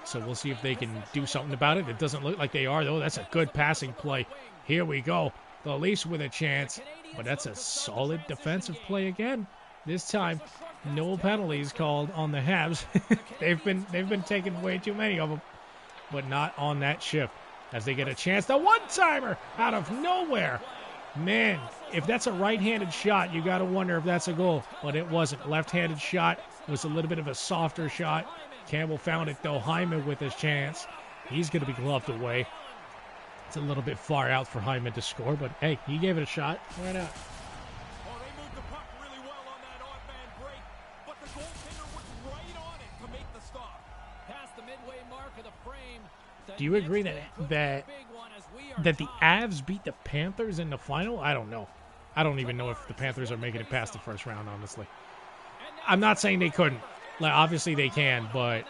So we'll see if they can do something about it. It doesn't look like they are, though. That's a good passing play. Here we go. The Leafs with a chance. But that's a solid defensive play again. This time, no penalties called on the Habs. they've been taking way too many of them. But not on that shift. As they get a chance. The one-timer out of nowhere. Man, if that's a right-handed shot, you got to wonder if that's a goal. But it wasn't. Left-handed shot was a little bit of a softer shot. Campbell found it, though. Hyman with his chance. He's going to be gloved away. It's a little bit far out for Hyman to score, but hey, he gave it a shot. Why not? Oh, they moved the puck really well on that odd man break, but the goaltender was right on it to make the stop. Past the midway mark of the frame. Do you agree that the Avs beat the Panthers in the final? I don't know. I don't even know if the Panthers are making it past the first round, honestly. I'm not saying they couldn't. Like, obviously they can, but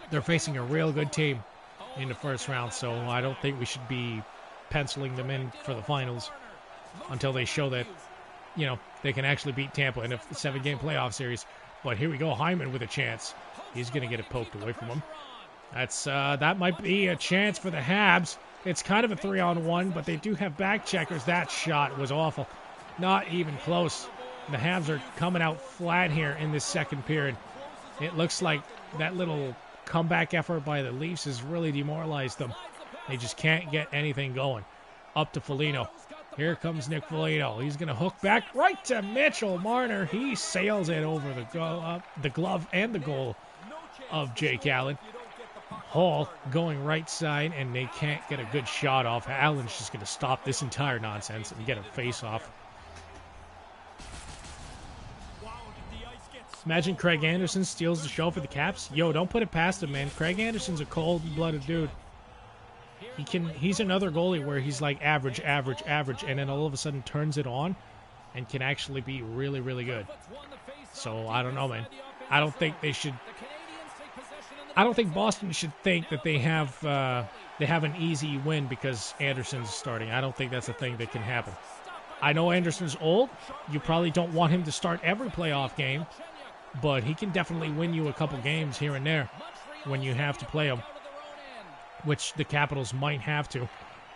they're facing a real good team in the first round, so I don't think we should be penciling them in for the finals until they show that, they can actually beat Tampa in a 7-game playoff series. But here we go, Hyman with a chance. He's going to get it poked away from him. That might be a chance for the Habs. It's kind of a 3-on-1, but they do have back checkers. That shot was awful. Not even close. The Habs are coming out flat here in this second period. It looks like that little comeback effort by the Leafs has really demoralized them. They just can't get anything going. Up to Foligno. Here comes Nick Foligno. He's going to hook back right to Mitchell Marner. He sails it over the glove and the goal of Jake Allen. Hall going right side, and they can't get a good shot off. Allen's just going to stop this entire nonsense and get a face-off. Imagine Craig Anderson steals the show for the Caps. Yo, don't put it past him, man. Craig Anderson's a cold-blooded dude. He's another goalie where he's like average, and then all of a sudden turns it on and can actually be really, really good. So, I don't know, man. I don't think Boston should think that they have an easy win because Anderson's starting. I don't think that's a thing that can happen. I know Anderson's old. You probably don't want him to start every playoff game, but he can definitely win you a couple games here and there when you have to play him, which the Capitals might have to.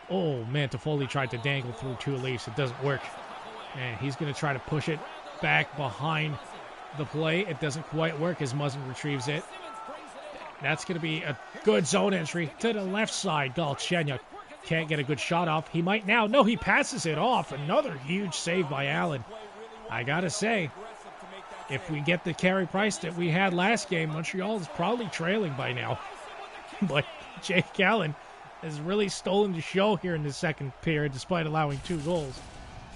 Oh, man, Toffoli tried to dangle through two Leafs. It doesn't work. And he's going to try to push it back behind the play. It doesn't quite work as Muzzin retrieves it. That's going to be a good zone entry to the left side. Galchenyuk can't get a good shot off. He might now. No, he passes it off. Another huge save by Allen. I got to say, if we get the Carey Price that we had last game, Montreal is probably trailing by now. But Jake Allen has really stolen the show here in the second period, despite allowing 2 goals.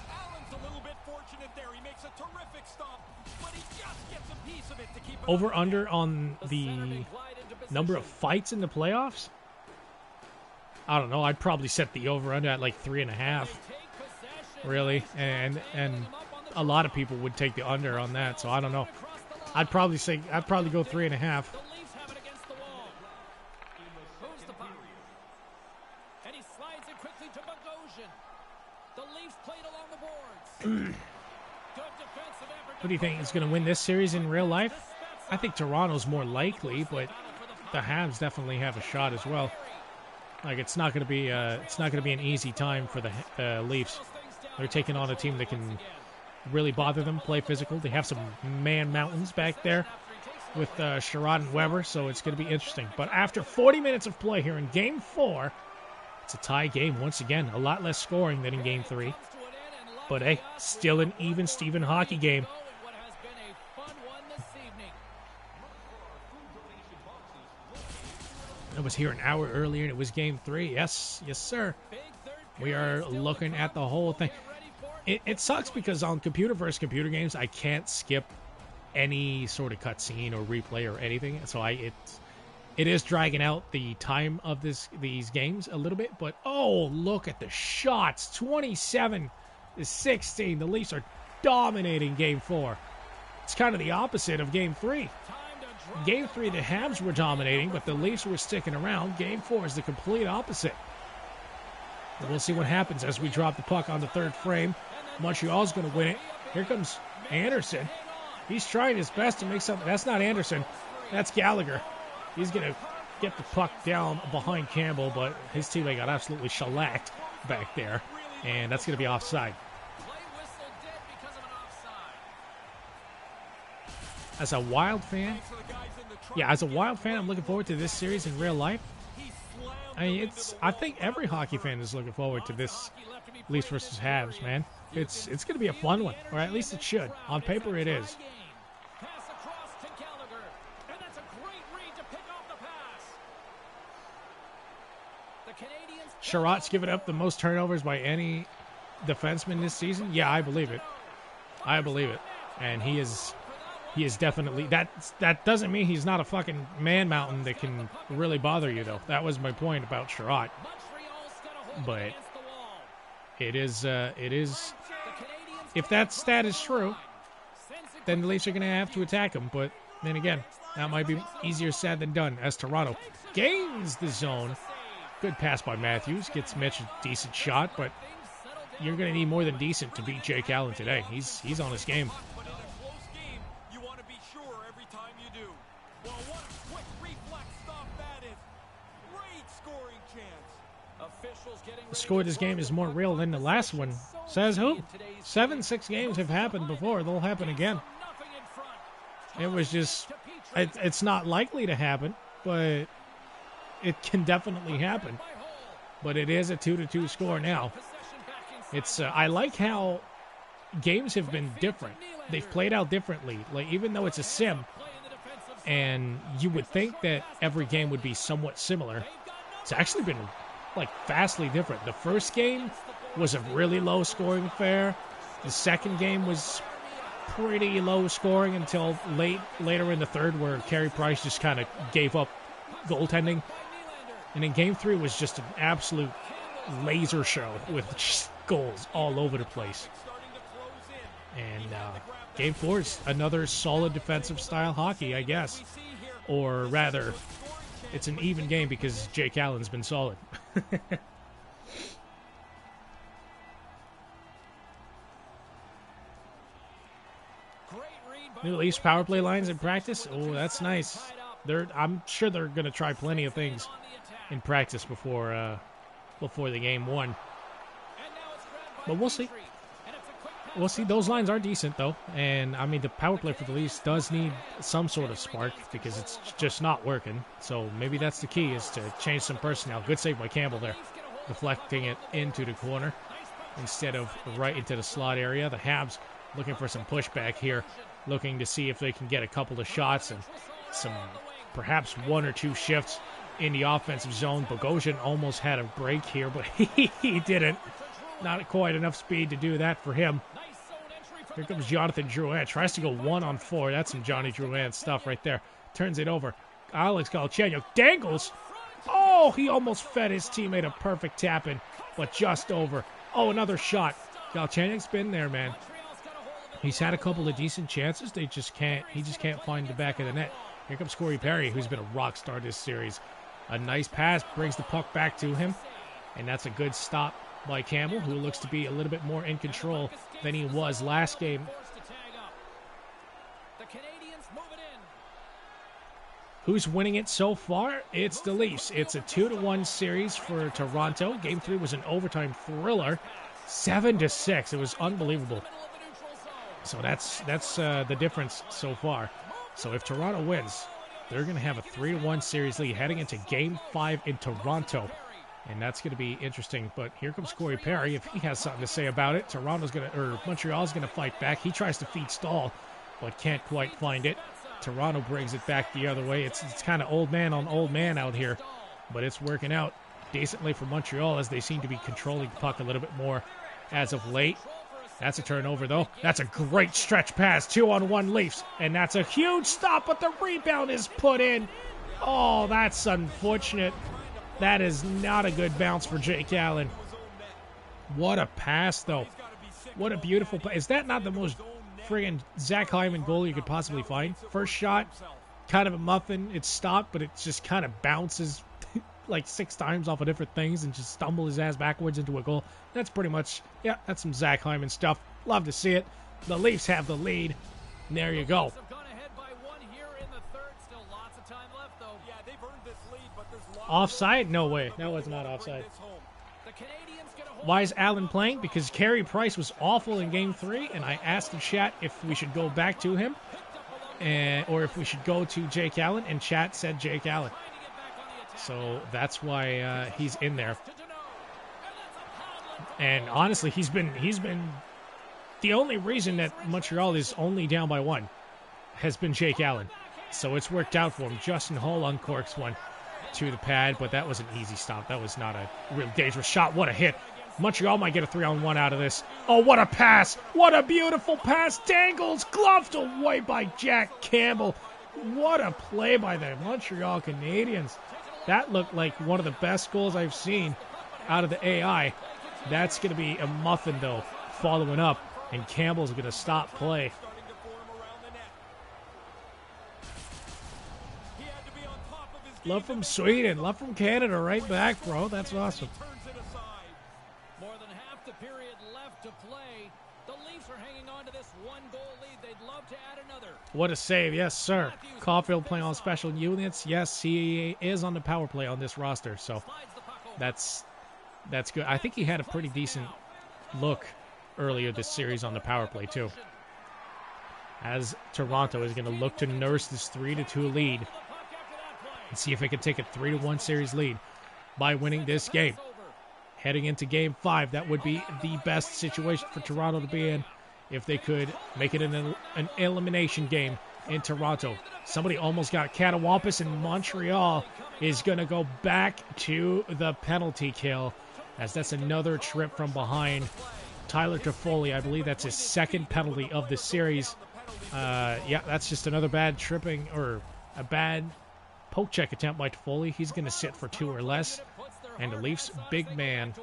Allen's a little bit fortunate there. He makes a terrific stop, but he just gets a piece of it to keep it Over under on the number of fights in the playoffs? I don't know. I'd probably set the over under at like 3.5. Really, and a lot of people would take the under on that. So I don't know. I'd probably go 3.5. What do you think is going to win this series in real life? I think Toronto's more likely, but the Habs definitely have a shot as well. Like it's not going to be an easy time for the Leafs. They're taking on a team that can really bother them, play physical. They have some man mountains back there with Sherrod and Weber, so it's going to be interesting. But after 40 minutes of play here in Game 4, it's a tie game once again. A lot less scoring than in Game 3. But hey, still an even Steven hockey game. I was here an hour earlier, and it was Game 3. Yes, sir. We are looking at the whole thing. It sucks because on computer versus computer games, I can't skip any sort of cutscene or replay or anything. So it is dragging out the time of these games a little bit. But oh, look at the shots! 27-16. The Leafs are dominating Game 4. It's kind of the opposite of Game 3. Game 3, the Habs were dominating, but the Leafs were sticking around. Game 4 is the complete opposite. And we'll see what happens as we drop the puck on the third frame. Montreal's going to win it. Here comes Anderson. He's trying his best to make something. That's not Anderson. That's Gallagher. He's going to get the puck down behind Campbell, but his teammate got absolutely shellacked back there, and that's going to be offside. As a Wild fan, I'm looking forward to this series in real life. I think every hockey fan is looking forward to this Leafs versus Habs, man. It's going to be a fun one, or at least it should. On paper, it is. Sherratt's given up the most turnovers by any defenseman this season. Yeah, I believe it. And he is definitely that doesn't mean he's not a fucking man mountain that can really bother you, though. That was my point about Sherratt. But it is if that stat is true, then the Leafs are going to have to attack him. But then again, that might be easier said than done as Toronto gains the zone. Good pass by Matthews. Gets Mitch a decent shot, but you're going to need more than decent to beat Jake Allen today. He's on his game. The score of this game is more real than the last one. Says who? 7-6 games have happened before. They'll happen again. It was just... It's not likely to happen, but it can definitely happen. But it is a 2-2 score now. It's I like how games have been different. They've played out differently. Like, even though it's a sim, and you would think that every game would be somewhat similar, it's actually been like vastly different. The first game was a really low scoring affair. The second game was pretty low scoring until later in the third, where Carey Price just kind of gave up goaltending. And then Game 3 was just an absolute laser show with just goals all over the place. And Game 4 is another solid defensive style hockey, I guess. Or rather, it's an even game because Jake Allen's been solid. New Leafs power play lines in practice. Oh, that's nice. I'm sure they're going to try plenty of things in practice before the game one. But we'll see. We'll see. Those lines are decent, though. And, I mean, the power play for the Leafs does need some sort of spark because it's just not working. So maybe that's the key, is to change some personnel. Good save by Campbell there. deflecting it into the corner instead of right into the slot area. The Habs looking for some pushback here, looking to see if they can get a couple of shots and some perhaps one or two shifts in the offensive zone. Bogosian almost had a break here, but he didn't. Not quite enough speed to do that for him. Here comes Jonathan Drouin. Tries to go 1-on-4. That's some Johnny Drouin stuff right there. Turns it over. Alex Galchenyuk dangles. Oh, he almost fed his teammate a perfect tap-in, but just over. Oh, another shot. Galchenyuk's been there, man. He's had a couple of decent chances. He just can't find the back of the net. Here comes Corey Perry, who's been a rock star this series. A nice pass brings the puck back to him, and that's a good stop by Campbell, who looks to be a little bit more in control than he was last game. Who's winning it so far? It's the Leafs. It's a 2-1 series for Toronto. Game 3 was an overtime thriller. 7-6. It was unbelievable. So that's the difference so far. So if Toronto wins, they're going to have a 3-1 series lead heading into Game 5 in Toronto. And that's going to be interesting. But here comes Corey Perry. If he has something to say about it, Montreal's going to fight back. He tries to feed Stahl, but can't quite find it. Toronto brings it back the other way. It's kind of old man on old man out here, but it's working out decently for Montreal as they seem to be controlling the puck a little bit more as of late. That's a turnover, though. That's a great stretch pass. 2-on-1 Leafs. And that's a huge stop, but the rebound is put in. Oh, that's unfortunate. That is not a good bounce for Jake Allen. What a pass, though. What a beautiful pass. Is that not the most friggin' Zach Hyman goal you could possibly find? First shot, kind of a muffin. It's stopped, but it just kind of bounces like 6 times off of different things and just stumble his ass backwards into a goal. That's pretty much, yeah, that's some Zach Hyman stuff. Love to see it. The Leafs have the lead. And there you go. Offside? No way. That was not offside. Why is Allen playing? Because Carey Price was awful in Game 3, and I asked the chat if we should go back to him or if we should go to Jake Allen, and chat said Jake Allen. So that's why he's in there. And honestly, he's been the only reason that Montreal is only down by 1 has been Jake Allen. So it's worked out for him. Justin Hull uncorks one to the pad, but that was an easy stop. That was not a real dangerous shot. What a hit. Montreal might get a 3-on-1 out of this. Oh, what a pass. What a beautiful pass. Dangles, gloved away by Jack Campbell. What a play by the Montreal Canadiens. That looked like one of the best goals I've seen out of the AI. That's going to be a muffin, though, following up, and Campbell's going to stop play. Love from Sweden. Love from Canada right back, bro. That's awesome. More than half the period left to play. The Leafs are hanging on to this 1-goal lead. They'd love to add another. What a save. Yes, sir. Caulfield playing on special units. Yes, he is on the power play on this roster, so that's good. I think he had a pretty decent look earlier this series on the power play, too. As Toronto is going to look to nurse this 3-2 lead and see if it can take a 3-1 series lead by winning this game. Heading into Game 5, that would be the best situation for Toronto to be in if they could make it an elimination game in Toronto. Somebody almost got catawampus, and Montreal is going to go back to the penalty kill, as that's another trip from behind. Tyler Toffoli, I believe that's his second penalty of the series. Yeah, that's just another bad tripping, or a bad poke check attempt by Toffoli. He's going to sit for 2 or less. And the Leafs' big man,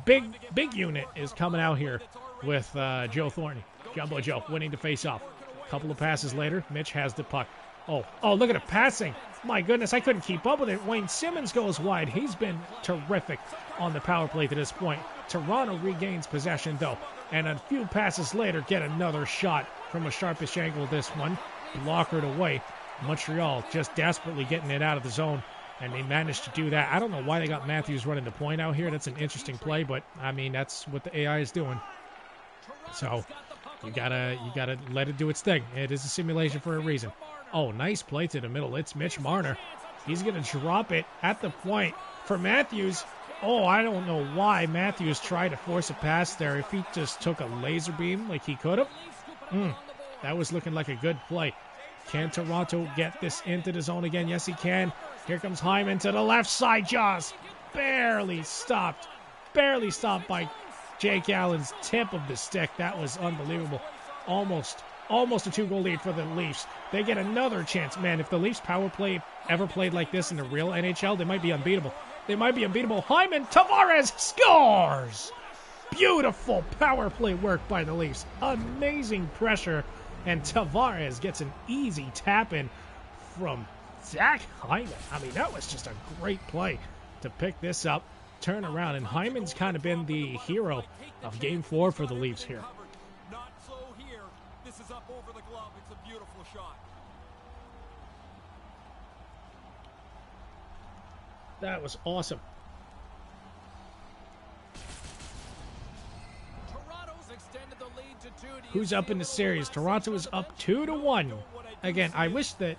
big unit is coming out here with Joe Thornton. Jumbo Joe winning the face-off. A couple of passes later, Mitch has the puck. Oh, look at it passing. My goodness, I couldn't keep up with it. Wayne Simmons goes wide. He's been terrific on the power play to this point. Toronto regains possession, though. And a few passes later, get another shot from a sharpish angle, this one. Blockered away. Montreal just desperately getting it out of the zone, and they managed to do that. I don't know why they got Matthews running the point out here. That's an interesting play, but I mean, that's what the AI is doing. So you gotta let it do its thing. It is a simulation for a reason. Oh, nice play to the middle. It's Mitch Marner. He's gonna drop it at the point for Matthews. Oh, I don't know why Matthews tried to force a pass there. If he just took a laser beam like he could have, that was looking like a good play. Can Toronto get this into the zone again? Yes, he can. Here comes Hyman to the left side. Just barely stopped by Jake Allen's tip of the stick. That was unbelievable. Almost a 2-goal lead for the Leafs. They get another chance. Man, if the Leafs power play ever played like this in the real NHL, they might be unbeatable. Hyman, Tavares scores! Beautiful power play work by the Leafs. Amazing pressure. And Tavares gets an easy tap in from Zach Hyman. I mean, that was just a great play to pick this up, turn around, and Hyman's kind of been the hero of Game 4 for the Leafs here. Not so here. This is up over the glove. It's a beautiful shot. That was awesome. Who's up in the series? Toronto is up 2-1. Again, I wish that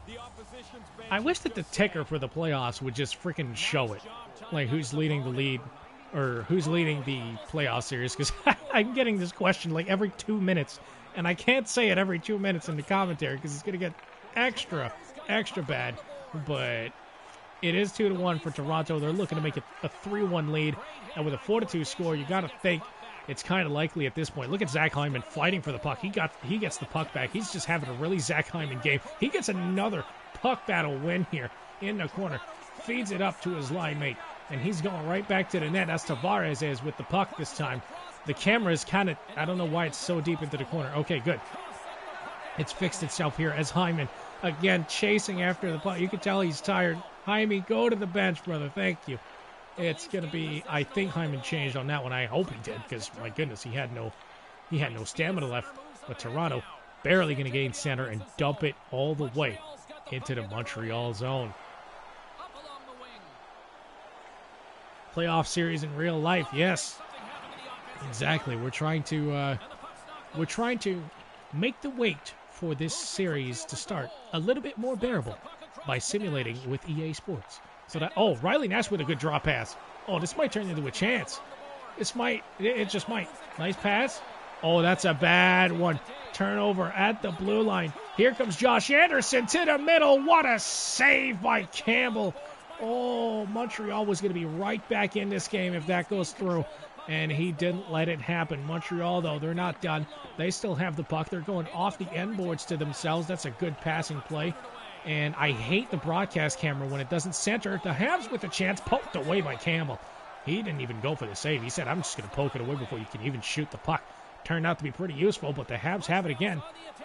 the ticker for the playoffs would just freaking show it, like who's leading the lead or who's leading the playoff series. Because I'm getting this question like every 2 minutes, and I can't say it every 2 minutes in the commentary because it's gonna get extra bad. But it is 2-1 for Toronto. They're looking to make it a 3-1 lead, and with a 4-2 score, you got to think it's kind of likely at this point. Look at Zach Hyman fighting for the puck. He gets the puck back. He's just having a really Zach Hyman game. He gets another puck battle win here in the corner. Feeds it up to his line mate, and he's going right back to the net. That's Tavares is with the puck this time. The camera is kind of, I don't know why it's so deep into the corner. Okay, good. It's fixed itself here as Hyman, again, chasing after the puck. You can tell he's tired. Hyman, go to the bench, brother. Thank you. It's going to be, I think Hyman changed on that one. I hope he did, because, my goodness, he had no stamina left. But Toronto barely going to gain center and dump it all the way into the Montreal zone. Playoff series in real life, yes. Exactly. We're trying to make the wait for this series to start a little bit more bearable by simulating with EA Sports. So that, Riley Nash with a good draw pass. Oh, this might turn into a chance. It just might. Nice pass. Oh, that's a bad one. Turnover at the blue line. Here comes Josh Anderson to the middle. What a save by Campbell. Oh, Montreal was going to be right back in this game if that goes through. And he didn't let it happen. Montreal, though, they're not done. They still have the puck. They're going off the end boards to themselves. That's a good passing play. And I hate the broadcast camera when it doesn't center. The Habs with a chance, poked away by Campbell. He didn't even go for the save. He said, I'm just going to poke it away before you can even shoot the puck. Turned out to be pretty useful, but the Habs have it again.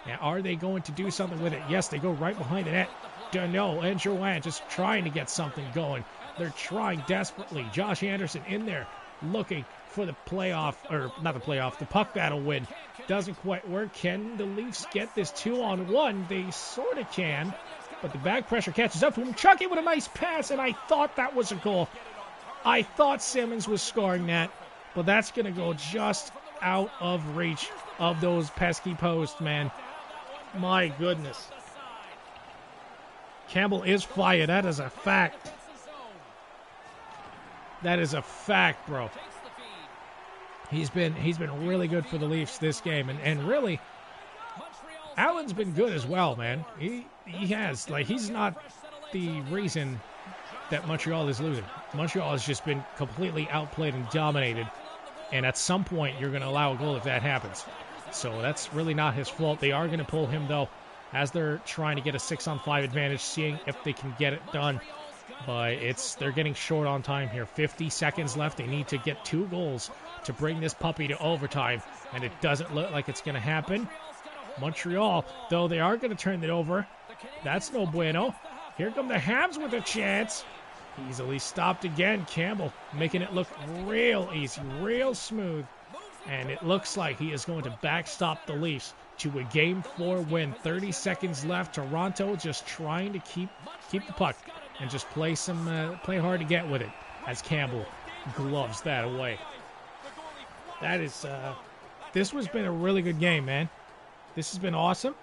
Now, are they going to do something with it? Yes, they go right behind the net. Dano and Joanne just trying to get something going. They're trying desperately. Josh Anderson in there looking for the the puck battle win. Doesn't quite work. Can the Leafs get this 2-on-1? They sort of can. But the back pressure catches up to him. Chucky with a nice pass, and I thought that was a goal. I thought Simmons was scoring that, but that's going to go just out of reach of those pesky posts, man. My goodness. Campbell is fired. That is a fact. That is a fact, bro. He's been really good for the Leafs this game, and really, Allen's been good as well, man. He has. Like, he's not the reason that Montreal is losing. Montreal has just been completely outplayed and dominated. And at some point, you're going to allow a goal if that happens. So that's really not his fault. They are going to pull him, though, as they're trying to get a 6-on-5 advantage, seeing if they can get it done. But they're getting short on time here. 50 seconds left. They need to get 2 goals to bring this puppy to overtime. And it doesn't look like it's going to happen. Montreal, though, they are going to turn it over. That's no bueno. Here come the Habs with a chance. Easily stopped again. Campbell making it look real easy, real smooth. And it looks like he is going to backstop the Leafs to a Game 4 win. 30 seconds left. Toronto just trying to keep the puck and just play hard to get with it as Campbell gloves that away. That is, this has been a really good game, man. This has been awesome,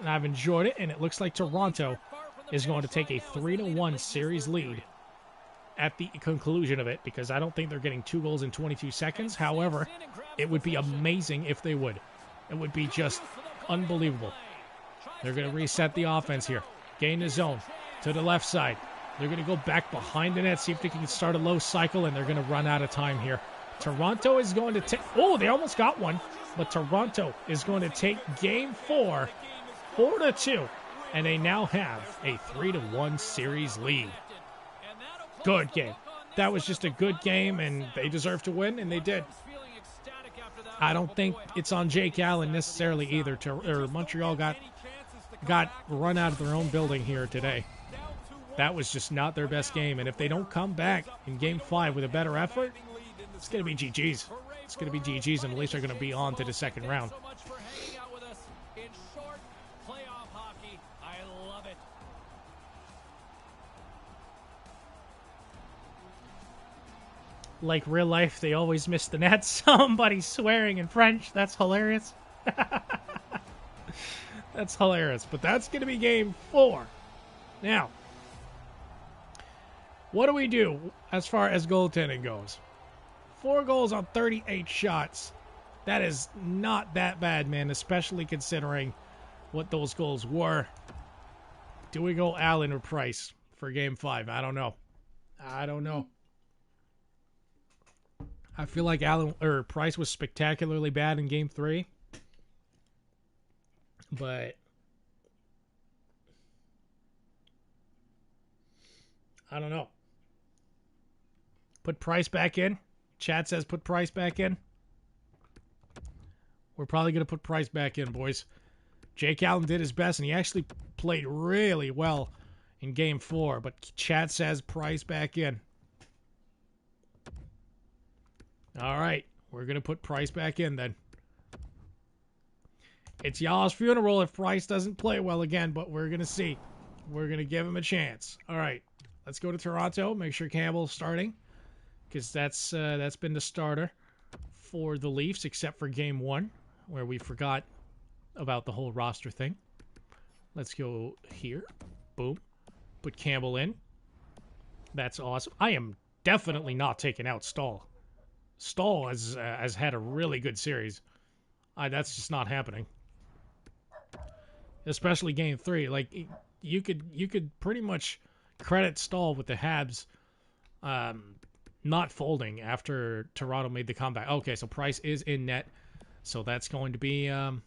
and I've enjoyed it, and it looks like Toronto is going to take a 3-1 series lead at the conclusion of it because I don't think they're getting 2 goals in 22 seconds. However, it would be amazing if they would. It would be just unbelievable. They're going to reset the offense here. Gain the zone to the left side. They're going to go back behind the net, see if they can start a low cycle, and they're going to run out of time here. Toronto is going to take... Oh, they almost got one. But Toronto is going to take Game 4, 4-2. And they now have a 3-1 series lead. Good game. That was just a good game, and they deserve to win, and they did. I don't think it's on Jake Allen necessarily either. Montreal got run out of their own building here today. That was just not their best game, and if they don't come back in Game 5 with a better effort, it's going to be GG's. It's going to be GG's, and the Leafs are going to be on to the second round. Like real life, they always miss the net. Somebody swearing in French. That's hilarious. That's hilarious. But that's going to be Game 4. Now, what do we do as far as goaltending goes? 4 goals on 38 shots. That is not that bad, man, especially considering what those goals were. Do we go Allen or Price for Game 5? I don't know. I feel like Price was spectacularly bad in Game 3. But I don't know. Put Price back in. Chat says put Price back in. We're probably going to put Price back in, boys. Jake Allen did his best, and he actually played really well in Game 4. But chat says Price back in. All right, we're going to put Price back in then. It's y'all's funeral if Price doesn't play well again, but we're going to see. We're going to give him a chance. All right, let's go to Toronto. Make sure Campbell's starting because that's been the starter for the Leafs except for Game 1 where we forgot about the whole roster thing. Let's go here. Boom. Put Campbell in. That's awesome. I am definitely not taking out Stahl. Stahl has had a really good series. That's just not happening. Especially Game 3. Like, you could pretty much credit Stahl with the Habs not folding after Toronto made the comeback. Okay, so Price is in net. So that's going to be the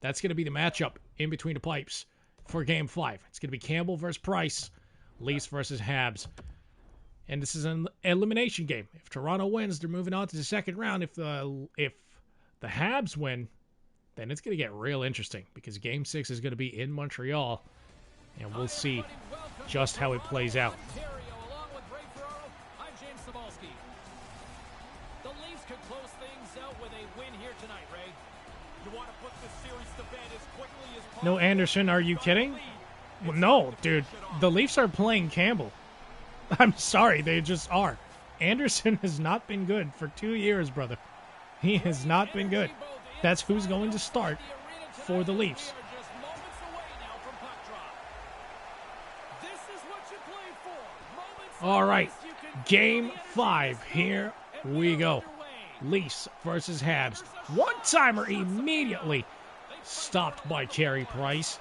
matchup in between the pipes for Game 5. It's going to be Campbell versus Price, Leafs versus Habs. And this is an elimination game. If Toronto wins, they're moving on to the second round. If the Habs win, then it's going to get real interesting because Game 6 is going to be in Montreal, and we'll see just how it plays out. The Leafs could close things out with a win here tonight, Ray. You want to put this series to bed as quickly as possible. No, Anderson, are you kidding? Well, no, dude. The Leafs are playing Campbell. I'm sorry, they just are. Anderson has not been good for 2 years, brother. He has not been good. That's who's going to start for the Leafs. All right, Game 5. Here we go. Leafs versus Habs. One-timer immediately stopped by Carey Price.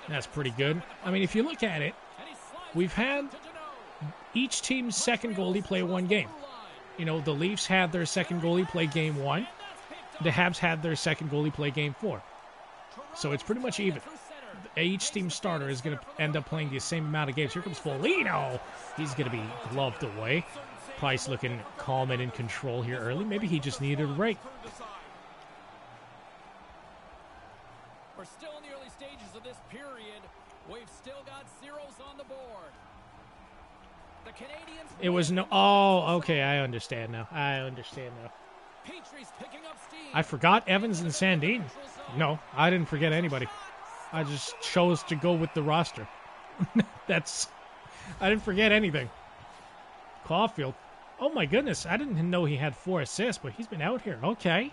That's pretty good. I mean, if you look at it, we've had each team's second goalie play one game. You know, the Leafs had their second goalie play Game 1. The Habs had their second goalie play Game 4. So it's pretty much even. Each team starter is going to end up playing the same amount of games. Here comes Foligno. He's going to be gloved away. Price looking calm and in control here early. Maybe he just needed a break. We're still in the early stages of this period. We've still got zeros on the board. The Canadiens. It was no. Oh, okay. I understand now. Petrie's picking up steam. I forgot Evans and Sandin. No, I didn't forget anybody. I just chose to go with the roster. I didn't forget anything. Caulfield. Oh my goodness, I didn't know he had 4 assists, but he's been out here. Okay,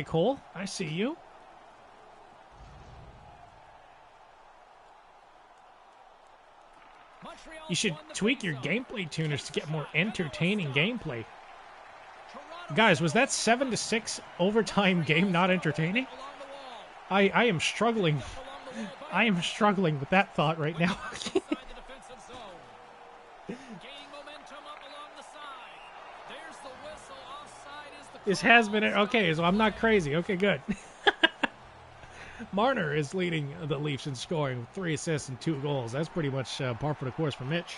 Cole, I see you. You should tweak your gameplay tuners to get more entertaining gameplay. Guys, was that 7-6 overtime game not entertaining? I am struggling. I am struggling with that thought right now. This has been okay, so I'm not crazy. Okay, good. Marner is leading the Leafs in scoring with 3 assists and 2 goals. That's pretty much par for the course for Mitch.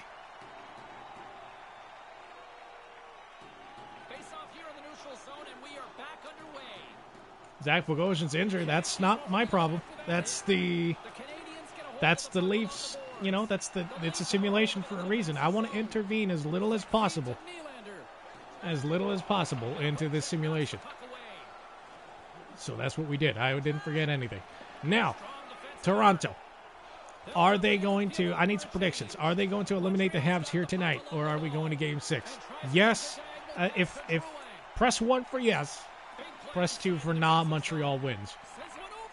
Zach Bogosian's injured. That's not my problem. That's the Leafs. You know, it's a simulation for a reason. I want to intervene as little as possible into this simulation. So that's what we did. I didn't forget anything. Now, Toronto. Are they going to, I need some predictions. Are they going to eliminate the Habs here tonight, or are we going to Game 6? Yes. If press 1 for yes, press 2 for nah, Montreal wins.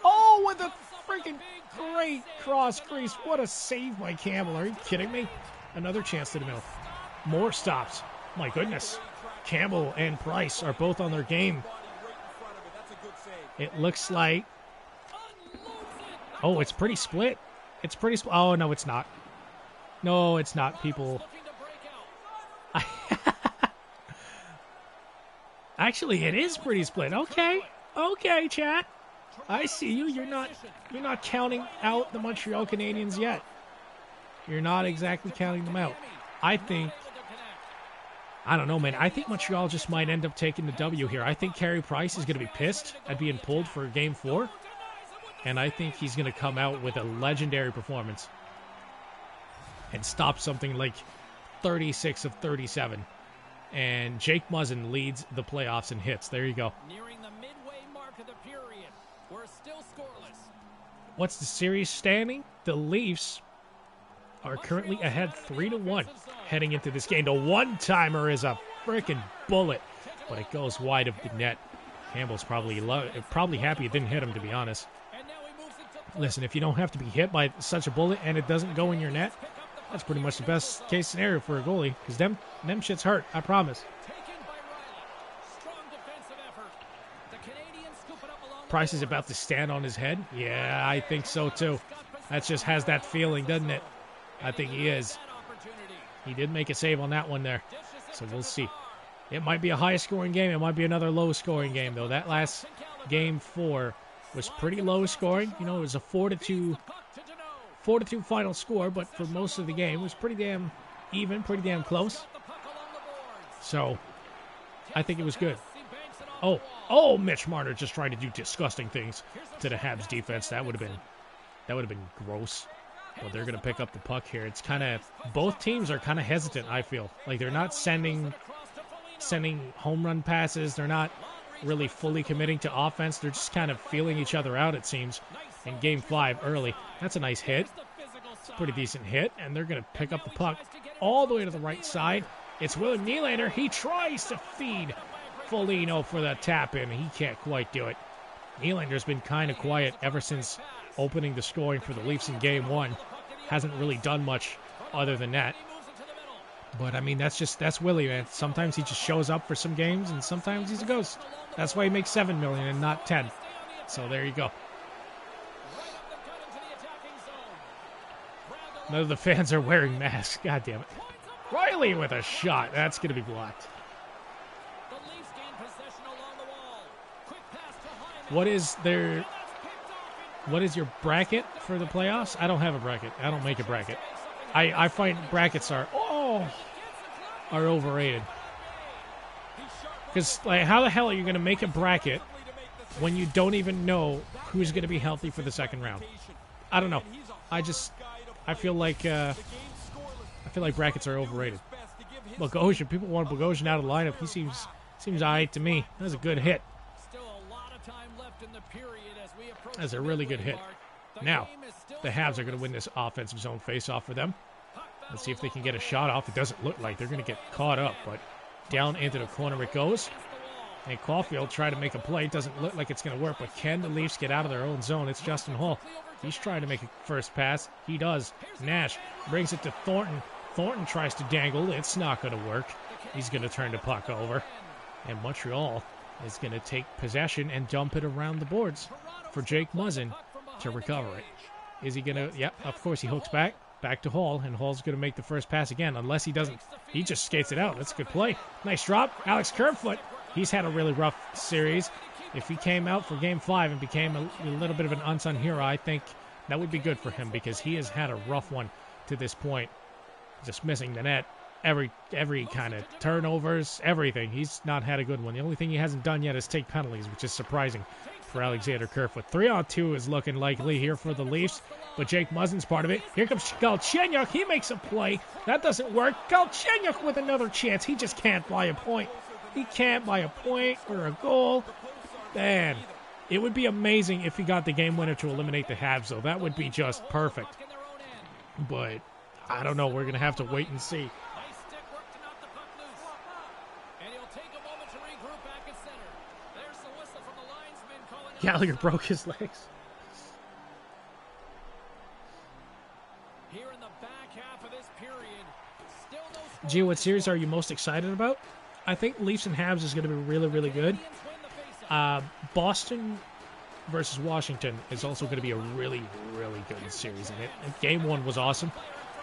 Oh, with a freaking great cross crease. What a save by Campbell. Are you kidding me? Another chance to the middle. More stops. My goodness. Campbell and Price are both on their game. It looks like... Oh, it's pretty split. It's pretty split. Oh, no, it's not. No, it's not. People... Actually, it is pretty split. Okay. Okay, chat. I see you. You're not counting out the Montreal Canadiens yet. You're not exactly counting them out. I don't know, man. I think Montreal just might end up taking the W here. I think Carey Price is going to be pissed at being pulled for Game 4. And I think he's going to come out with a legendary performance and stop something like 36 of 37. And Jake Muzzin leads the playoffs in hits. There you go. Nearing the midway mark of the period. We're still scoreless. What's the series standing? The Leafs are currently ahead 3-1 heading into this game. The one-timer is a freaking bullet, but it goes wide of the net. Campbell's probably happy it didn't hit him, to be honest. Listen, if you don't have to be hit by such a bullet and it doesn't go in your net, that's pretty much the best case scenario for a goalie, because them shits hurt, I promise. Price is about to stand on his head. Yeah, I think so too. That just has that feeling, doesn't it? I think he is. He did make a save on that one there. So we'll see. It might be a high-scoring game. It might be another low-scoring game, though. That last Game 4 was pretty low-scoring. You know, it was a 4-2 final score, but for most of the game, it was pretty damn even, pretty damn close. So, I think it was good. Oh, Mitch Marner just trying to do disgusting things to the Habs defense. That would have been gross. Well, they're going to pick up the puck here. It's kind of, both teams are kind of hesitant, I feel. Like, they're not sending home run passes. They're not really fully committing to offense. They're just kind of feeling each other out, it seems, in Game 5 early. That's a nice hit. It's a pretty decent hit, and they're going to pick up the puck all the way to the right side. It's William Nylander. He tries to feed Foligno for the tap-in. He can't quite do it. Nylander's been kind of quiet ever since opening the scoring for the Leafs in Game 1. Hasn't really done much other than that. But, I mean, that's Willie, man. Sometimes he just shows up for some games, and sometimes he's a ghost. That's why he makes $7 million and not 10. So there you go. None of the fans are wearing masks. God damn it. Riley with a shot. That's going to be blocked. What is your bracket for the playoffs? I don't have a bracket. I don't make a bracket. I find brackets are overrated. Because, like, how the hell are you going to make a bracket when you don't even know who's going to be healthy for the second round? I don't know. I feel like brackets are overrated. Bogosian, people want Bogosian out of the lineup. He seems all right to me. That was a good hit. That's a really good hit. Now, the Habs are going to win this offensive zone face-off for them. Let's see if they can get a shot off. It doesn't look like they're going to get caught up, but down into the corner it goes. And Caulfield trying to make a play. It doesn't look like it's going to work, but can the Leafs get out of their own zone? It's Justin Hall. He's trying to make a first pass. He does. Nash brings it to Thornton. Thornton tries to dangle. It's not going to work. He's going to turn the puck over. And Montreal is going to take possession and dump it around the boards for Jake Muzzin to recover it. Is he going to? Yep, of course he hooks back to Hall, and Hall's going to make the first pass again, unless he doesn't. He just skates it out. That's a good play. Nice drop. Alex Kerfoot. He's had a really rough series. If he came out for Game 5 and became a little bit of an unsung hero, I think that would be good for him because he has had a rough one to this point. Just missing the net. Every kind of turnovers, everything. He's not had a good one. The only thing he hasn't done yet is take penalties, which is surprising for Alexander Kerfoot. 3-on-2 is looking likely here for the Leafs, but Jake Muzzin's part of it. Here comes Galchenyuk. He makes a play. That doesn't work. Galchenyuk with another chance. He just can't buy a point. He can't buy a point or a goal. Man, it would be amazing if he got the game winner to eliminate the Habs, though. That would be just perfect. But I don't know. We're going to have to wait and see. Gallagher broke his legs. Gee, what series are you most excited about? I think Leafs and Habs is going to be really, really good. Boston versus Washington is also going to be a really, really good series. And Game 1 was awesome,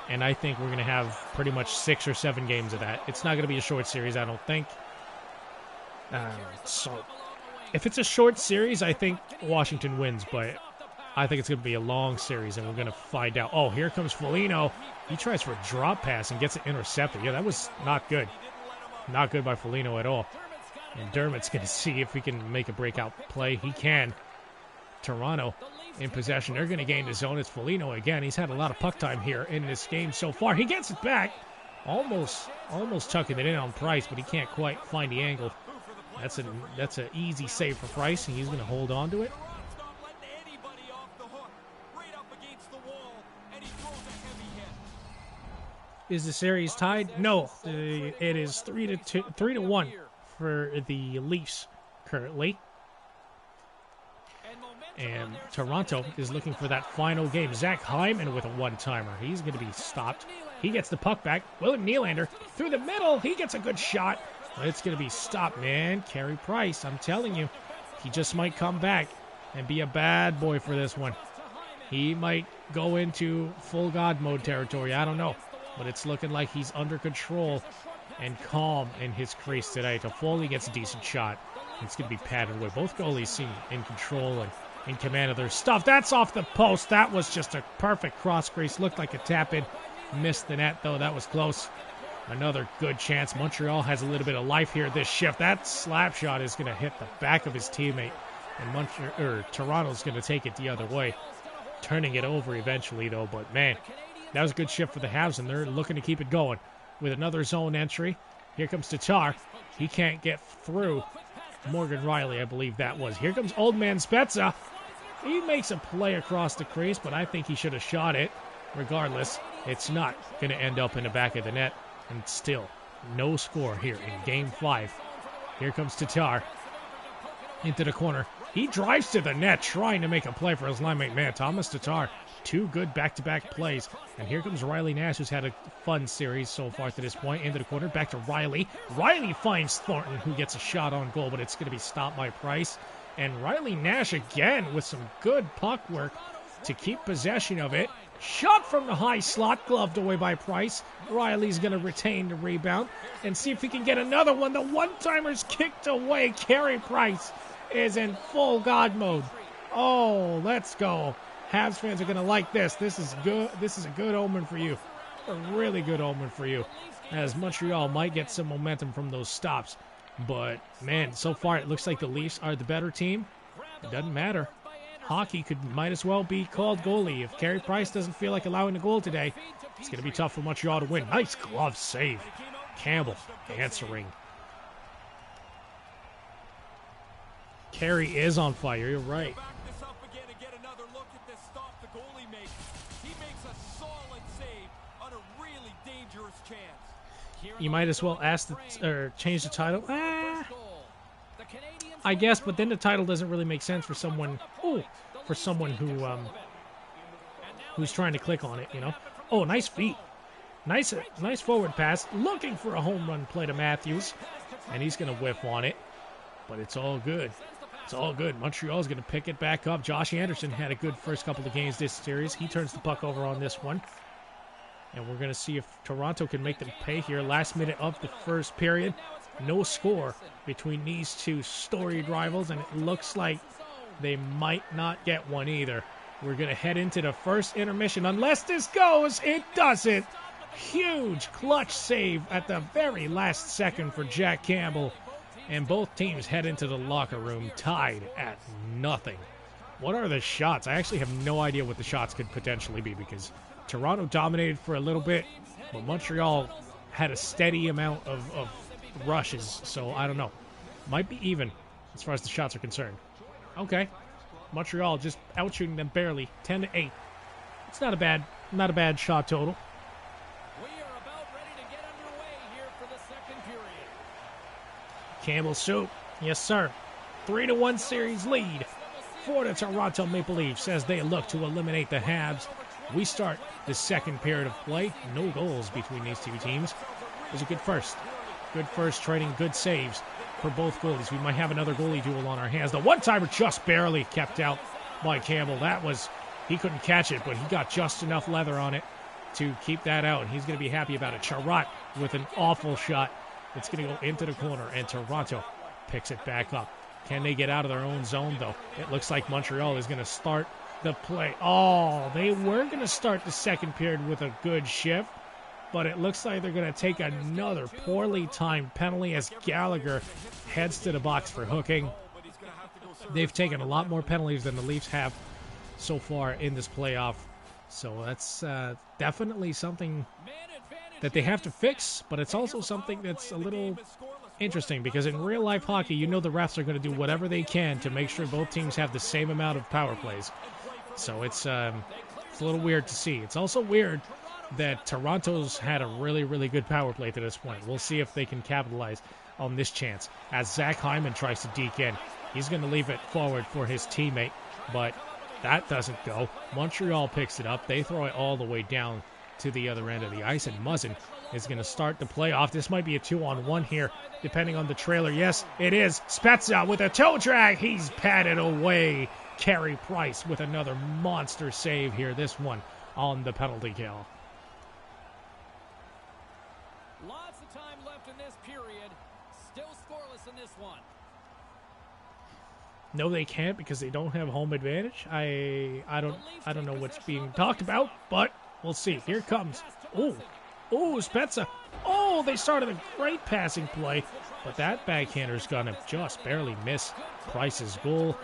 and I think we're going to have pretty much 6 or 7 games of that. It's not going to be a short series, I don't think. So if it's a short series, I think Washington wins, but I think it's going to be a long series, and we're going to find out. Oh, here comes Foligno. He tries for a drop pass and gets it intercepted. Yeah, that was not good. Not good by Foligno at all. And Dermott's going to see if he can make a breakout play. He can. Toronto in possession. They're going to gain the zone. It's Foligno again. He's had a lot of puck time here in this game so far. He gets it back. Almost tucking it in on Price, but he can't quite find the angle. That's an easy save for Price, and he's going to hold on to it. Is the series tied? No, it is 3-1 for the Leafs currently. And Toronto is looking for that final game. Zach Hyman with a one-timer. He's going to be stopped. He gets the puck back. William Nylander through the middle. He gets a good shot. But it's going to be stopped, man. Carey Price, I'm telling you. He just might come back and be a bad boy for this one. He might go into full God mode territory. I don't know. But it's looking like he's under control and calm in his crease today. Toffoli gets a decent shot. It's going to be padded away. Both goalies seem in control and in command of their stuff. That's off the post. That was just a perfect cross crease. Looked like a tap-in. Missed the net, though. That was close. Another good chance. Montreal has a little bit of life here this shift. That slap shot is going to hit the back of his teammate. And Toronto's going to take it the other way. Turning it over eventually, though. But, man, that was a good shift for the Habs, and they're looking to keep it going. With another zone entry. Here comes Tatar. He can't get through. Morgan Riley, I believe that was. Here comes Old Man Spezza. He makes a play across the crease, but I think he should have shot it. Regardless, it's not going to end up in the back of the net. And still, no score here in Game 5. Here comes Tatar. Into the corner. He drives to the net trying to make a play for his line mate. Man, Thomas Tatar, 2 good back-to-back plays. And here comes Riley Nash, who's had a fun series so far to this point. Into the corner, back to Riley. Riley finds Thornton, who gets a shot on goal, but it's going to be stopped by Price. And Riley Nash again with some good puck work to keep possession of it. Shot from the high slot, gloved away by Price. Riley's going to retain the rebound and see if he can get another one. The one-timer's kicked away. Carey Price is in full God mode. Oh, let's go. Habs fans are going to like this. This is good. This is a good omen for you. A really good omen for you. As Montreal might get some momentum from those stops. But, man, so far it looks like the Leafs are the better team. It doesn't matter. Hockey might as well be called goalie. If Carey Price doesn't feel like allowing a goal today, it's going to be tough for Montreal to win. Nice glove save. Campbell answering. Carey is on fire. You're right. You might as well ask change the title. I guess, but then the title doesn't really make sense for someone. Ooh, for someone who's trying to click on it, you know. Oh, nice feet. Nice forward pass. Looking for a home run play to Matthews. And he's going to whiff on it. But it's all good. It's all good. Montreal's going to pick it back up. Josh Anderson had a good first couple of games this series. He turns the puck over on this one. And we're going to see if Toronto can make them pay here. Last minute of the first period. No score between these two storied rivals. And it looks like they might not get one either. We're going to head into the first intermission. Unless this goes, it doesn't. Huge clutch save at the very last second for Jack Campbell. And both teams head into the locker room tied at nothing. What are the shots? I actually have no idea what the shots could potentially be because Toronto dominated for a little bit, but Montreal had a steady amount of rushes, so I don't know. Might be even as far as the shots are concerned. Okay. Montreal just outshooting them barely, 10-8. It's not a bad shot total. We are about ready to get underway here for the second period. Campbell Soup, yes sir. 3-1 series lead for the Toronto Maple Leafs as they look to eliminate the Habs. We start the second period of play. No goals between these two teams. It was a good first. Good first, trading good saves for both goalies. We might have another goalie duel on our hands. The one-timer just barely kept out by Campbell. He couldn't catch it, but he got just enough leather on it to keep that out, and he's going to be happy about it. Charrot with an awful shot. It's going to go into the corner, and Toronto picks it back up. Can they get out of their own zone, though? It looks like Montreal is going to start the play. Oh, they were going to start the second period with a good shift, but it looks like they're going to take another poorly timed penalty as Gallagher heads to the box for hooking. They've taken a lot more penalties than the Leafs have so far in this playoff, so that's definitely something that they have to fix, but it's also something that's a little interesting because in real life hockey, you know the refs are going to do whatever they can to make sure both teams have the same amount of power plays. So it's a little weird to see. It's also weird that Toronto's had a really, really good power play to this point. We'll see if they can capitalize on this chance as Zach Hyman tries to deke in. He's going to leave it forward for his teammate, but that doesn't go. Montreal picks it up. They throw it all the way down to the other end of the ice, and Muzzin is going to start the playoff. This might be a 2-on-1 here, depending on the trailer. Yes, it is. Spezza with a toe drag. He's patted away. Carey Price with another monster save here. This one on the penalty kill. Lots of time left in this period. Still scoreless in this one. No, they can't because they don't have home advantage. I don't know what's being talked about, but we'll see. Here it comes. Oh, Spezza. Oh, they started a great passing play, but that backhander's going to just barely miss Price's goal.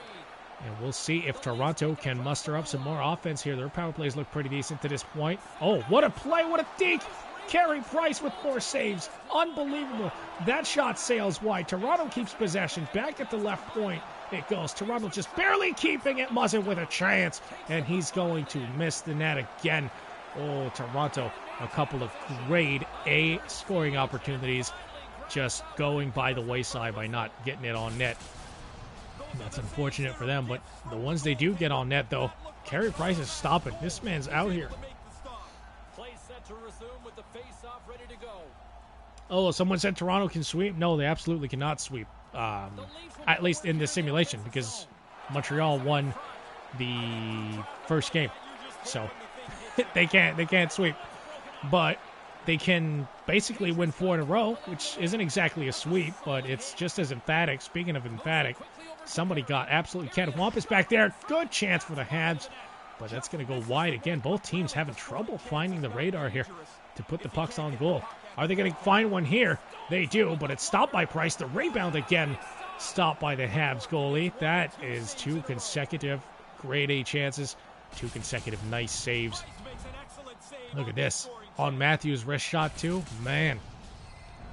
And we'll see if Toronto can muster up some more offense here. Their power plays look pretty decent to this point. Oh, what a play. What a deke. Carey Price with 4 saves. Unbelievable. That shot sails wide. Toronto keeps possession. Back at the left point it goes. Toronto just barely keeping it. Muzzin with a chance. And he's going to miss the net again. Oh, Toronto, a couple of grade A scoring opportunities just going by the wayside by not getting it on net. That's unfortunate for them, but the ones they do get on net, though, Carey Price is stopping. This man's out here. Oh, someone said Toronto can sweep. No, they absolutely cannot sweep, at least in this simulation, because Montreal won the first game. So they can't sweep. But they can basically win 4 in a row, which isn't exactly a sweep, but it's just as emphatic. Speaking of emphatic, somebody got absolutely Ken Wampus back there. Good chance for the Habs, but that's going to go wide again. Both teams having trouble finding the radar here to put the pucks on goal. Are they going to find one here? They do, but it's stopped by Price. The rebound again stopped by the Habs goalie. That is 2 consecutive grade A chances, 2 consecutive nice saves. Look at this. On Matthews' wrist shot, too. Man,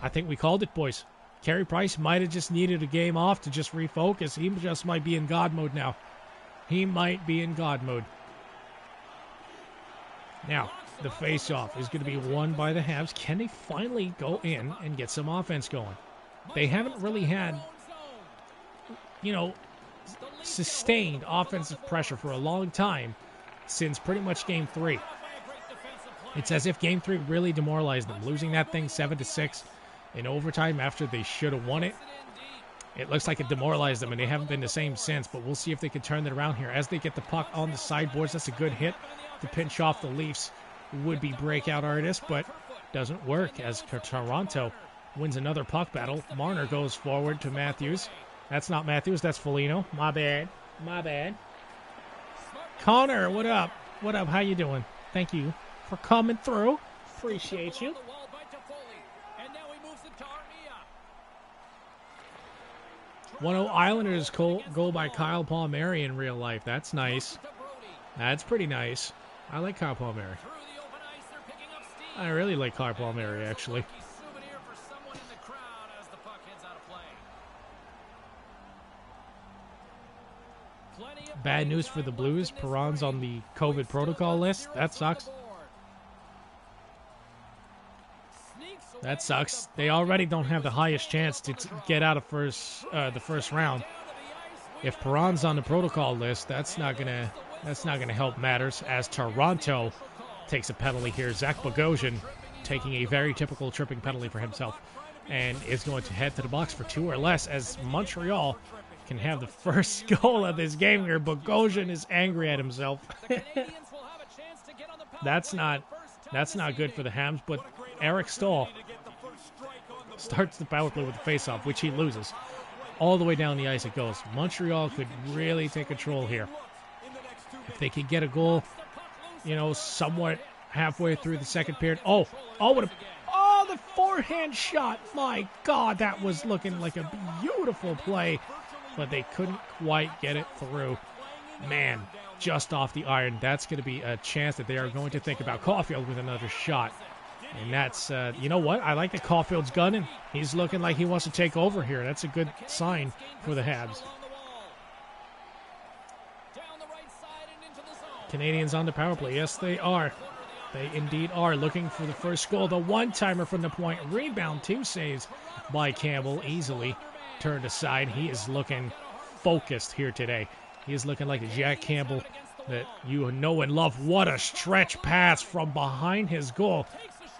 I think we called it, boys. Carey Price might have just needed a game off to just refocus. He just might be in God mode now. He might be in God mode. Now, the face-off is going to be won by the Habs. Can they finally go in and get some offense going? They haven't really had sustained offensive pressure for a long time since pretty much Game 3. It's as if Game 3 really demoralized them, losing that thing 7-6 in overtime after they should have won it. It looks like it demoralized them, and they haven't been the same since, but we'll see if they can turn it around here. As they get the puck on the sideboards, that's a good hit to pinch off the Leafs would-be breakout artist, but doesn't work as Toronto wins another puck battle. Marner goes forward to Matthews. That's not Matthews, that's Foligno. My bad. Connor, what up? What up? How you doing? Thank you for coming through. Appreciate you. 1-0 Islanders goal by Kyle Palmieri in real life. That's nice. That's pretty nice. I like Kyle Palmieri. I really like Kyle Palmieri, actually. Bad news for the Blues. Perron's on the COVID protocol list. That sucks. That sucks. They already don't have the highest chance to get out of the first round. If Perron's on the protocol list, that's not gonna help matters. As Toronto takes a penalty here, Zach Bogosian taking a very typical tripping penalty for himself, and is going to head to the box for 2 or less. As Montreal can have the first goal of this game here, Bogosian is angry at himself. That's not good for the Habs, but Eric Stahl starts the power play with the faceoff, which he loses. All the way down the ice it goes. Montreal could really take control here. If they could get a goal, somewhat halfway through the second period. The forehand shot. My God, that was looking like a beautiful play, but they couldn't quite get it through. Man, just off the iron. That's going to be a chance that they are going to think about. Caulfield with another shot. And that's, you know what? I like that Caulfield's gunning. He's looking like he wants to take over here. That's a good sign for the Habs. Canadiens on the power play. Yes, they are. They indeed are looking for the first goal. The one-timer from the point. Rebound, 2 saves by Campbell. Easily turned aside. He is looking focused here today. He is looking like a Jack Campbell that you know and love. What a stretch pass from behind his goal.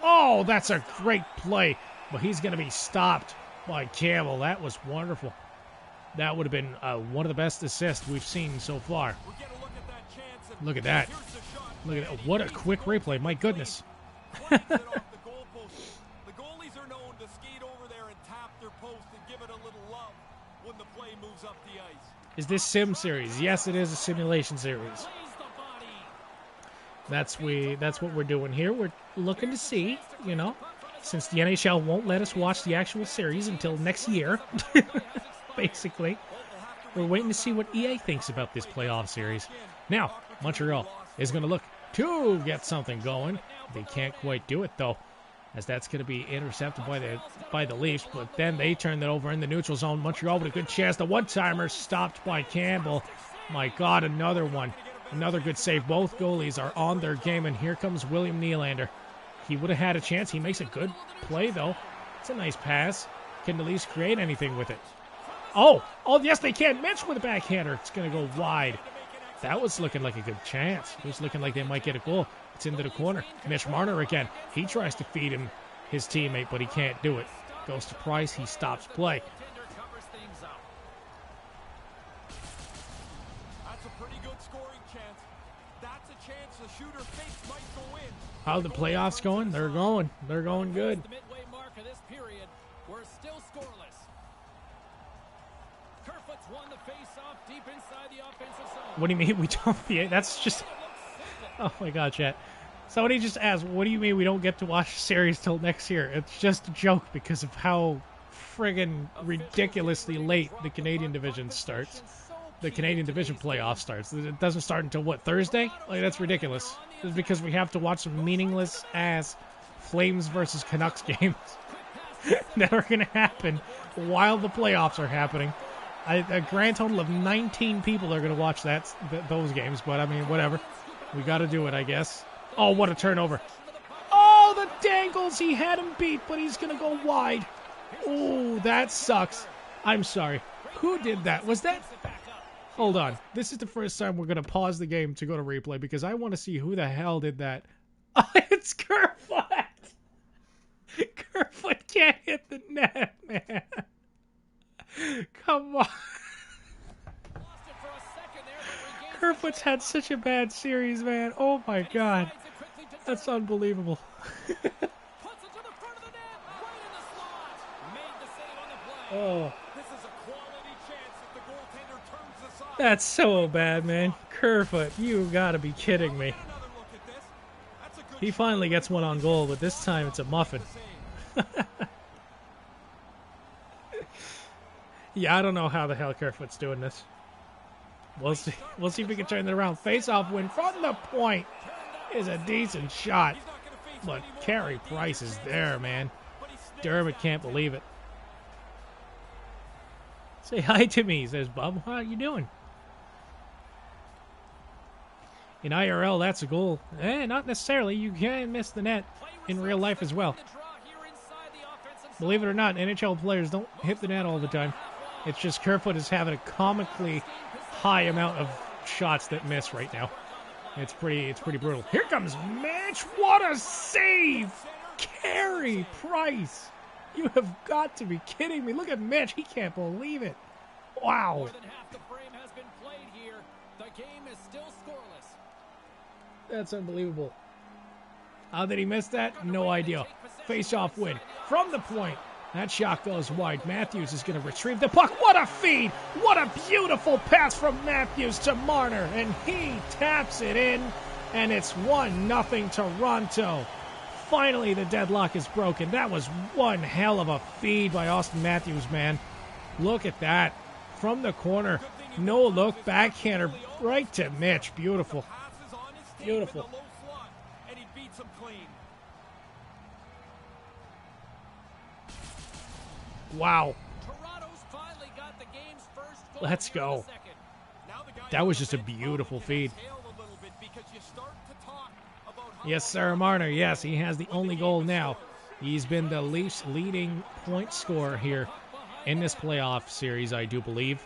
Oh, that's a great play, but he's going to be stopped by Campbell. That was wonderful. That would have been one of the best assists we've seen so far. Look at that. Look at that. What a quick replay. My goodness. The goalies are known to skate over there and tap their post and give it a little love when the play moves up the ice. Is this sim series? Yes, it is a simulation series. That's what we're doing here. We're looking to see, since the NHL won't let us watch the actual series until next year, basically. We're waiting to see what EA thinks about this playoff series. Now, Montreal is going to look to get something going. They can't quite do it, though, as that's going to be intercepted by the Leafs, but then they turn that over in the neutral zone. Montreal with a good chance. The one-timer stopped by Campbell. My God, another one. Another good save. Both goalies are on their game, and here comes William Nylander. He would have had a chance. He makes a good play, though. It's a nice pass. Can the Leafs create anything with it? Oh, yes, they can. Mitch with a backhander. It's going to go wide. That was looking like a good chance. It was looking like they might get a goal. It's into the corner. Mitch Marner again. He tries to feed him his teammate, but he can't do it. Goes to Price. He stops play. That's a pretty good scoring chance. That's a chance the shooter thinks might go in. How are the playoffs going? They're going. They're going good. The midway mark of this period, we're still scoreless. Kerfoot's won the face-off deep inside the offensive zone. What do you mean we don't? That's just... Oh my God, chat. Somebody just asked, what do you mean we don't get to watch the series till next year? It's just a joke because of how friggin' ridiculously late the Canadian division starts. The Canadian division playoff starts. It doesn't start until, what, Thursday? Like, that's ridiculous. It's because we have to watch some meaningless-ass Flames versus Canucks games that are going to happen while the playoffs are happening. A grand total of 19 people are going to watch those games, but, I mean, whatever. We got to do it, I guess. Oh, what a turnover. Oh, the dangles. He had him beat, but he's going to go wide. Oh, that sucks. I'm sorry. Who did that? Was that... Hold on. This is the first time we're going to pause the game to go to replay because I want to see who the hell did that. Oh, it's Kerfoot! Kerfoot can't hit the net, man. Come on. Kerfoot's had such a bad series, man. Oh my god. That's unbelievable. Oh. That's so bad, man. Kerfoot, you gotta be kidding me. He finally gets one on goal, but this time it's a muffin. Yeah, I don't know how the hell Kerfoot's doing this. We'll see. We'll see if we can turn it around. Face-off win from the point is a decent shot. But Carey Price is there, man. Dermott can't believe it. Say hi to me, says Bub. How are you doing? In IRL, that's a goal. Not necessarily. You can miss the net in real life as well. Believe it or not, NHL players don't hit the net all the time. It's just Kerfoot is having a comically high amount of shots that miss right now. It's pretty brutal. Here comes Mitch. What a save! Carey Price. You have got to be kidding me. Look at Mitch. He can't believe it. Wow. More than half the frame has been played here. The game is still scoreless. That's unbelievable. How did he miss that? No idea. Face-off win from the point. That shot goes wide. Matthews is going to retrieve the puck. What a feed! What a beautiful pass from Matthews to Marner. And he taps it in. And it's 1-0 Toronto. Finally, the deadlock is broken. That was one hell of a feed by Austin Matthews, man. Look at that. From the corner. No look. Backhander right to Mitch. Beautiful. Beautiful. Wow. Let's go. That was just a beautiful feed. Yes, sir, Marner. Yes, he has the only goal now. He's been the Leafs' leading point scorer here in this playoff series, I do believe.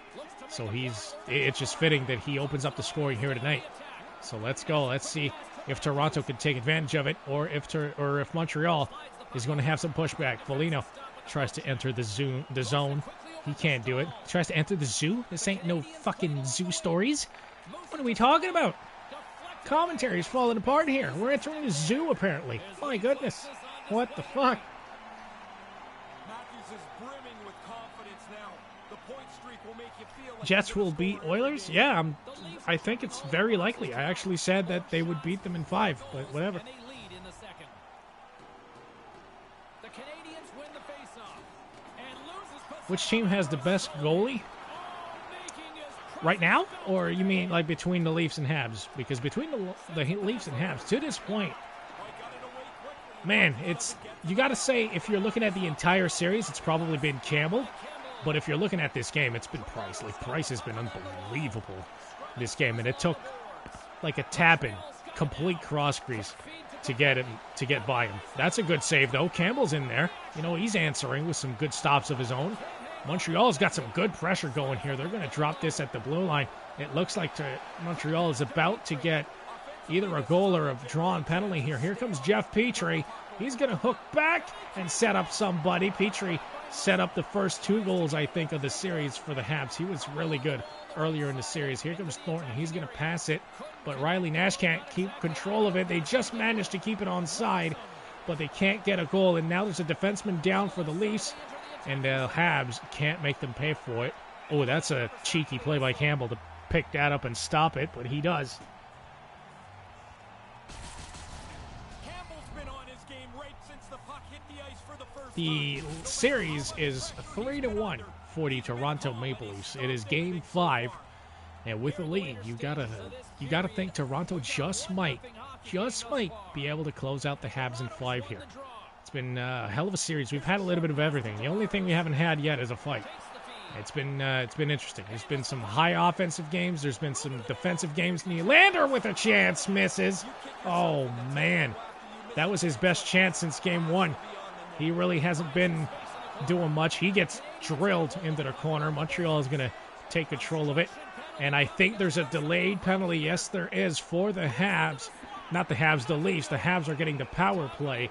So it's just fitting that he opens up the scoring here tonight. So let's go. Let's see if Toronto can take advantage of it, or if Montreal is going to have some pushback. Foligno tries to enter the zone. He can't do it. He tries to enter the zoo. This ain't no fucking zoo stories. What are we talking about? Commentary's falling apart here. We're entering a zoo, apparently. My goodness. What the fuck? Jets will beat Oilers? Yeah, I think it's very likely. I actually said that they would beat them in 5, but whatever. Which team has the best goalie? Right now? Or you mean like between the Leafs and Habs? Because between the Leafs and Habs, to this point, man, you got to say, if you're looking at the entire series, it's probably been Campbell. But if you're looking at this game, it's been Price. Like, Price has been unbelievable this game. And it took like a tap-in, complete cross-crease to get by him. That's a good save, though. Campbell's in there. You know, he's answering with some good stops of his own. Montreal's got some good pressure going here. They're going to drop this at the blue line. It looks like Montreal is about to get either a goal or a drawn penalty here. Here comes Jeff Petrie. He's going to hook back and set up somebody. Petrie set up the first 2 goals, I think, of the series for the Habs. He was really good earlier in the series. Here comes Thornton. He's going to pass it, but Riley Nash can't keep control of it. They just managed to keep it onside, but they can't get a goal, and now there's a defenseman down for the Leafs, and the Habs can't make them pay for it. Oh, that's a cheeky play by Campbell to pick that up and stop it, but he does. The series is 3-1 for the Toronto Maple Leafs. It is Game 5, and with the lead, you gotta think Toronto just might be able to close out the Habs in 5 here. It's been a hell of a series. We've had a little bit of everything. The only thing we haven't had yet is a fight. It's been interesting. There's been some high offensive games. There's been some defensive games. Nylander with a chance misses. Oh man, that was his best chance since Game 1. He really hasn't been doing much. He gets drilled into the corner. Montreal is going to take control of it. And I think there's a delayed penalty. Yes, there is for the Habs. Not the Habs, the Leafs. The Habs are getting the power play.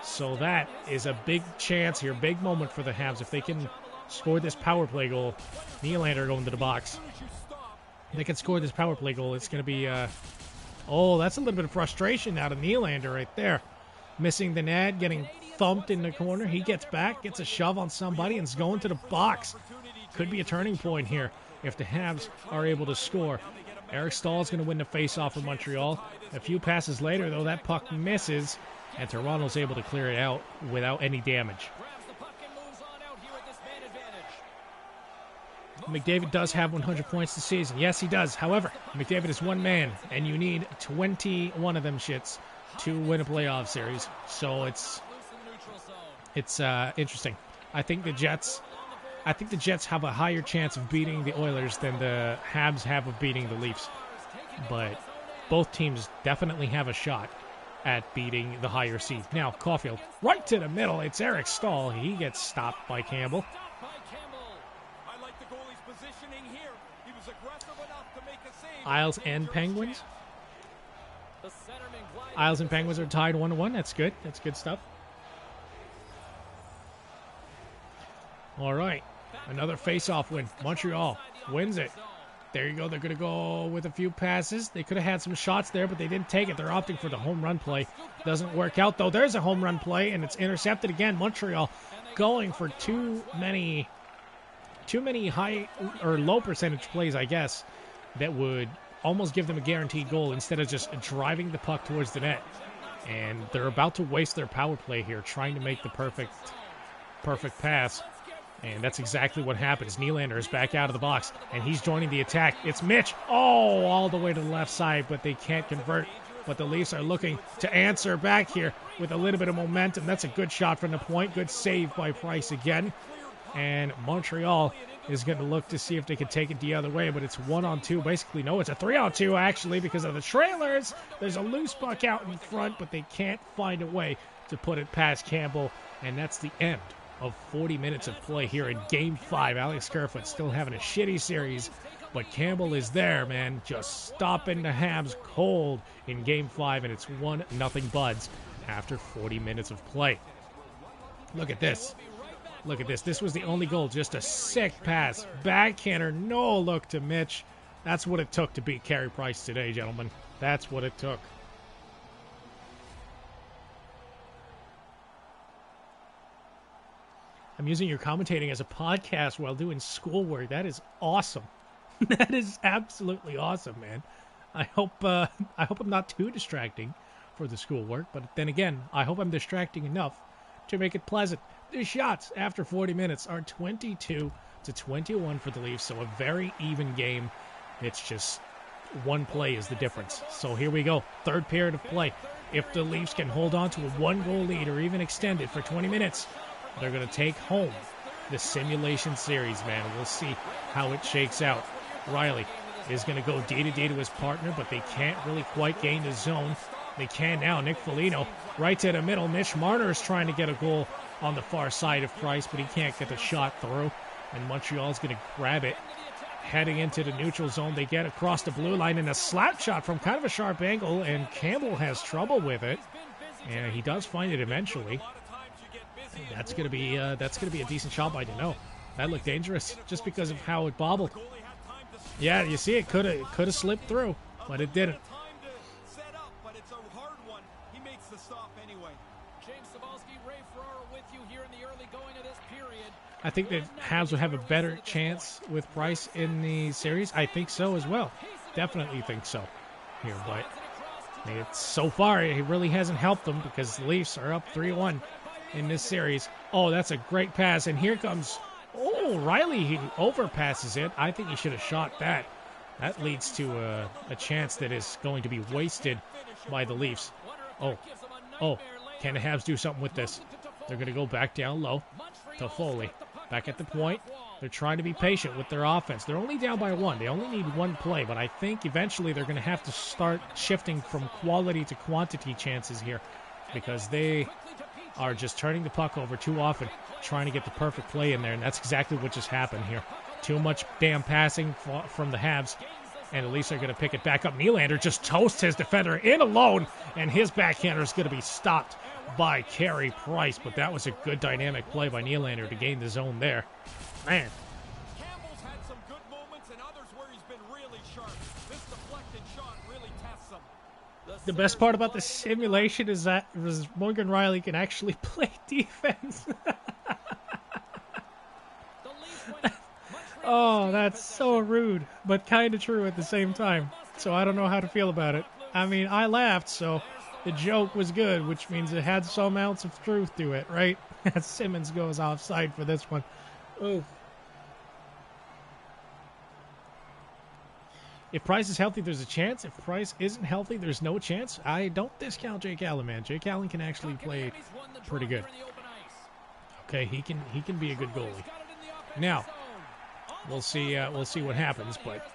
So that is a big chance here, big moment for the Habs. If they can score this power play goal, Nylander going to the box. If they can score this power play goal, it's going to be, oh, that's a little bit of frustration out of Nylander right there. Missing the net, getting thumped in the corner. He gets back, gets a shove on somebody, and is going to the box. Could be a turning point here if the Habs are able to score. Eric Stahl's going to win the face-off for Montreal. A few passes later, though, that puck misses, and Toronto's able to clear it out without any damage. McDavid does have 100 points this season. Yes, he does. However, McDavid is one man, and you need 21 of them shits to win a playoff series. So it's interesting. I think the Jets have a higher chance of beating the Oilers than the Habs have of beating the Leafs. But both teams definitely have a shot at beating the higher seed. Now, Caulfield, right to the middle. It's Eric Stahl. He gets stopped by Campbell. Isles and Penguins. Isles and Penguins are tied 1-1. That's good. That's good stuff. All right. Another face-off win. Montreal wins it. There you go. They're going to go with a few passes. They could have had some shots there, but they didn't take it. They're opting for the home run play. Doesn't work out, though. There's a home run play, and it's intercepted again. Montreal going for too many high or low percentage plays, I guess, that would almost give them a guaranteed goal instead of just driving the puck towards the net. And they're about to waste their power play here, trying to make the perfect pass. And that's exactly what happens. Nylander is back out of the box, and he's joining the attack. It's Mitch. Oh, all the way to the left side, but they can't convert. But the Leafs are looking to answer back here with a little bit of momentum. That's a good shot from the point. Good save by Price again. And Montreal is going to look to see if they can take it the other way, but it's 1-on-2. Basically, no, it's a 3-on-2, actually, because of the trailers. There's a loose puck out in front, but they can't find a way to put it past Campbell, and that's the end of 40 minutes of play here in Game 5. Alex Kerfoot still having a shitty series, but Campbell is there, man, just stopping the Habs cold in Game 5, and it's 1-0 Buds after 40 minutes of play. Look at this. Look at this. This was the only goal. Just a sick pass. Backhander. No look to Mitch. That's what it took to beat Carey Price today, gentlemen. That's what it took. I'm using your commentating as a podcast while doing schoolwork. That is awesome. That is absolutely awesome, man. I hope I'm not too distracting for the schoolwork, but then again, I hope I'm distracting enough to make it pleasant. The shots after 40 minutes are 22-21 for the Leafs, so a very even game. It's just one play is the difference. So here we go, third period of play. If the Leafs can hold on to a one-goal lead or even extend it for 20 minutes, they're going to take home the simulation series, man. We'll see how it shakes out. Riley is going to go D-to-D to his partner, but they can't really quite gain the zone. They can now. Nick Foligno right to the middle. Mitch Marner is trying to get a goal on the far side of Price, but he can't get the shot through. And Montreal's going to grab it. Heading into the neutral zone, they get across the blue line in a slap shot from kind of a sharp angle, and Campbell has trouble with it. And he does find it eventually. That's going to be a decent shot by Deneau. That looked dangerous just because of how it bobbled. Yeah, you see, it could have slipped through, but it didn't. I think that Habs will have a better chance with Price in the series. I think so as well. Definitely think so here, but so far it really hasn't helped them because the Leafs are up 3-1 in this series. Oh, that's a great pass, and here comes Riley. He overpasses it. I think he should have shot that. That leads to a chance that is going to be wasted by the Leafs. Oh, can the Habs do something with this? They're going to go back down low to Foley. Back at the point. They're trying to be patient with their offense. They're only down by one. They only need one play, but I think eventually they're going to have to start shifting from quality to quantity chances here because they are just turning the puck over too often, trying to get the perfect play in there, and that's exactly what just happened here. Too much damn passing from the Habs, and the Leafs are going to pick it back up. Nylander just toasts his defender in alone, and his backhander is going to be stopped by Carey Price, but that was a good dynamic play by Nylander to gain the zone there. Man. Campbell's had some good moments and others where he's been really sharp. This deflected shot really tests him. The best part about the simulation is that Morgan Rielly can actually play defense. Oh, that's so rude, but kind of true at the same time. So I don't know how to feel about it. I mean, I laughed, so the joke was good, which means it had some ounce of truth to it, right? Simmons goes offside for this one. Ooh. If Price is healthy, there's a chance. If Price isn't healthy, there's no chance. I don't discount Jake Allen, man. Jake Allen can actually play pretty good. Okay, he can be a good goalie. Now, we'll see what happens, but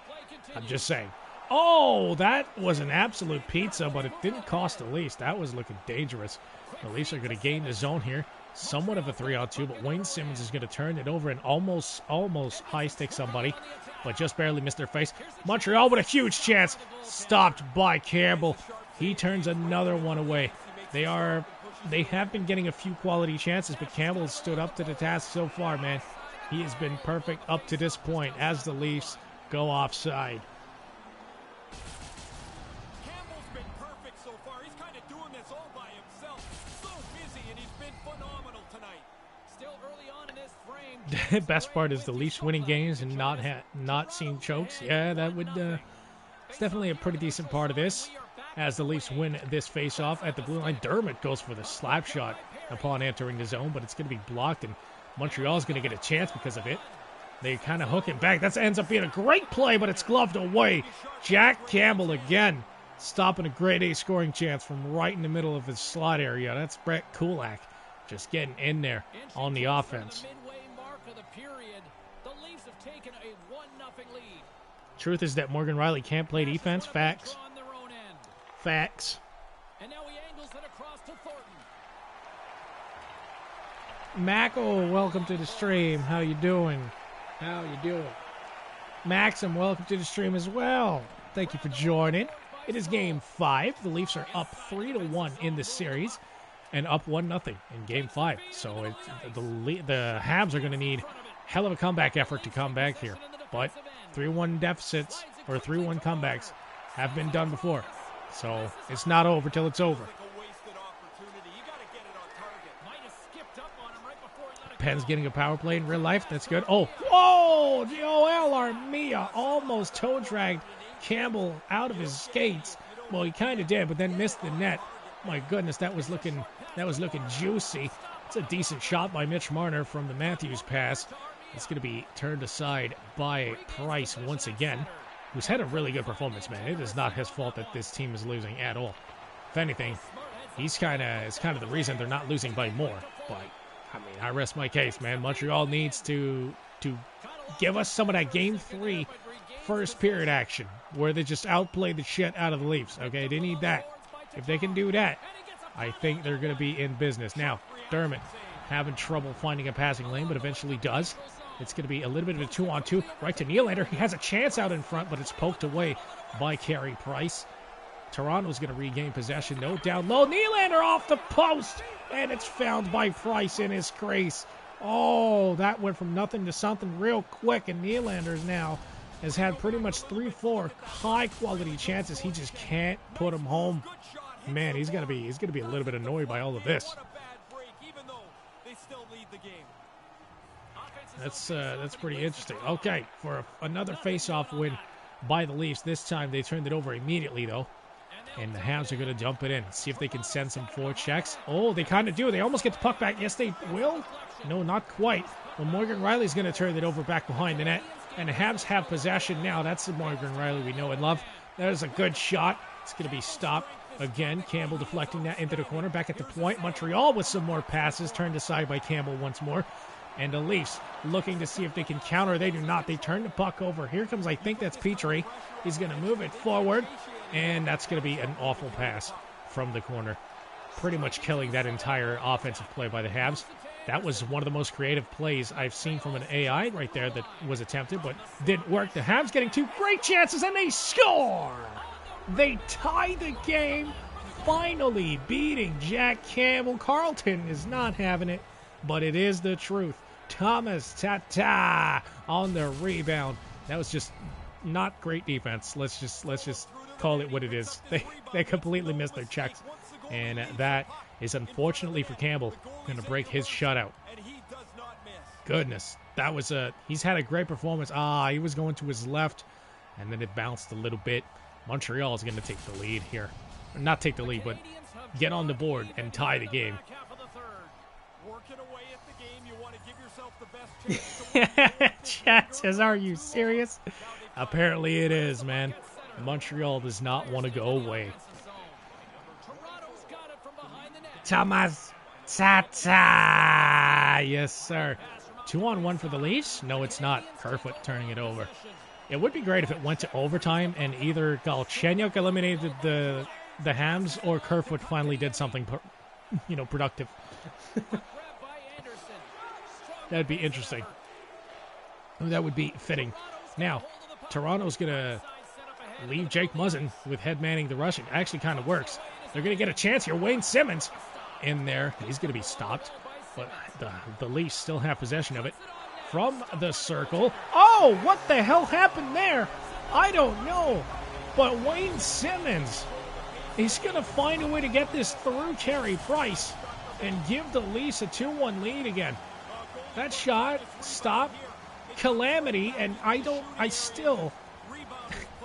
I'm just saying. Oh, that was an absolute pizza, but it didn't cost the Leafs. That was looking dangerous. The Leafs are going to gain the zone here. Somewhat of a 3-on-2, but Wayne Simmons is going to turn it over and almost high-stick somebody, but just barely missed their face. Montreal with a huge chance. Stopped by Campbell. He turns another one away. They have been getting a few quality chances, but Campbell stood up to the task so far, man. He has been perfect up to this point as the Leafs go offside. Campbell's been perfect so far. He's kind of doing this all by himself. So busy, and he's been phenomenal tonight. Still early on in this frame. The best part is the Leafs winning games and not seeing chokes. Yeah, that would it's definitely a pretty decent part of this. As the Leafs win this face-off at the blue line, Dermott goes for the slap shot upon entering the zone, but it's going to be blocked, and Montreal's going to get a chance because of it. They kind of hook him back. That ends up being a great play, but it's gloved away. Jack Campbell again stopping a grade A scoring chance from right in the middle of his slot area. That's Brett Kulak just getting in there on the offense. Truth is that Morgan Rielly can't play defense. Facts. Facts. And now he angles it across to Thornton. Mako, welcome to the stream. How you doing? How you doing? Maxim, welcome to the stream as well. Thank you for joining. It is Game 5. The Leafs are up 3-1 in this series and up 1-0 in Game 5. So the Habs are going to need hell of a comeback effort to come back here. But 3-1 deficits or 3-1 comebacks have been done before. So it's not over till it's over. Penn's getting a power play in real life. That's good. Oh, whoa! Joel Armia almost toe dragged Campbell out of his skates. Well, he kind of did, but then missed the net. My goodness, that was looking juicy. It's a decent shot by Mitch Marner from the Matthews pass. It's going to be turned aside by Price once again, who's had a really good performance, man. It is not his fault that this team is losing at all. If anything, it's kind of the reason they're not losing by more. But I mean, I rest my case, man. Montreal needs to give us some of that Game 3 first period action where they just outplayed the shit out of the Leafs. Okay, they need that. If they can do that, I think they're going to be in business. Now, Dermott having trouble finding a passing lane, but eventually does. It's going to be a little bit of a 2-on-2 right to Nylander. He has a chance out in front, but it's poked away by Carey Price. Toronto's going to regain possession. No down low. Nylander off the post, and it's found by Price in his crease. Oh, that went from nothing to something real quick, and Nylander's now has had pretty much 3-4 high-quality chances. He just can't put them home. Man, he's gonna be a little bit annoyed by all of this. That's pretty interesting. Okay, for another face-off win by the Leafs. This time they turned it over immediately, though. And the Habs are going to dump it in. See if they can send some forward checks. Oh, they kind of do. They almost get the puck back. Yes, they will. No, not quite. Well, Morgan Rielly's going to turn it over back behind the net. And the Habs have possession now. That's the Morgan Rielly we know and love. That is a good shot. It's going to be stopped again. Campbell deflecting that into the corner. Back at the point. Montreal with some more passes. Turned aside by Campbell once more. And the Leafs looking to see if they can counter. They do not. They turn the puck over. Here comes, I think that's Petrie. He's going to move it forward. And that's going to be an awful pass from the corner. pretty much killing that entire offensive play by the Habs. That was one of the most creative plays I've seen from an AI right there that was attempted, but didn't work. The Habs getting 2 great chances, and they score! They tie the game, finally beating Jack Campbell. Carlton is not having it, but it is the truth. Thomas Tata on the rebound. That was just not great defense. Let's just call it what it is. They completely missed their checks, and that is unfortunately for Campbell going to break his shutout. Goodness, that was he's had a great performance. He was going to his left, and then it bounced a little bit. Montreal is going to take the lead here. Not take the lead, but get on the board and tie the game. Chat says, are you serious? Apparently it is, man. Montreal does not want to go away. Thomas Tata! Yes, sir. 2-on-1 for the Leafs? No, it's not. Kerfoot turning it over. It would be great if it went to overtime and either Galchenyuk eliminated the Hams or Kerfoot finally did something, productive. That'd be interesting. That would be fitting. Now, Toronto's going to leave Jake Muzzin with head manning the rushing. Actually kind of works. They're going to get a chance here. Wayne Simmons in there. He's going to be stopped, but the Leafs still have possession of it. From the circle. Oh, what the hell happened there? I don't know. But Wayne Simmons, he's going to find a way to get this through Carey Price and give the Leafs a 2-1 lead again. That shot stopped Calamity, and I still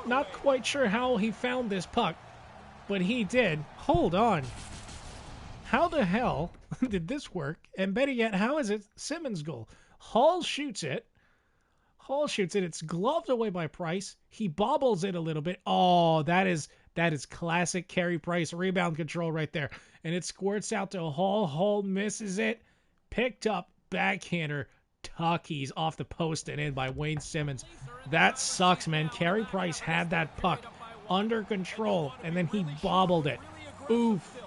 not quite sure how he found this puck, but he did. Hold on. How the hell did this work? And better yet, how is it Simmons' goal? Hall shoots it. It's gloved away by Price. He bobbles it a little bit. Oh, that is classic Carey Price rebound control right there. And it squirts out to Hall. Hall misses it. Picked up. Backhander. Tuckies off the post and in by Wayne Simmons. That sucks, man. Carey Price had that puck under control, and then he bobbled it. Oof.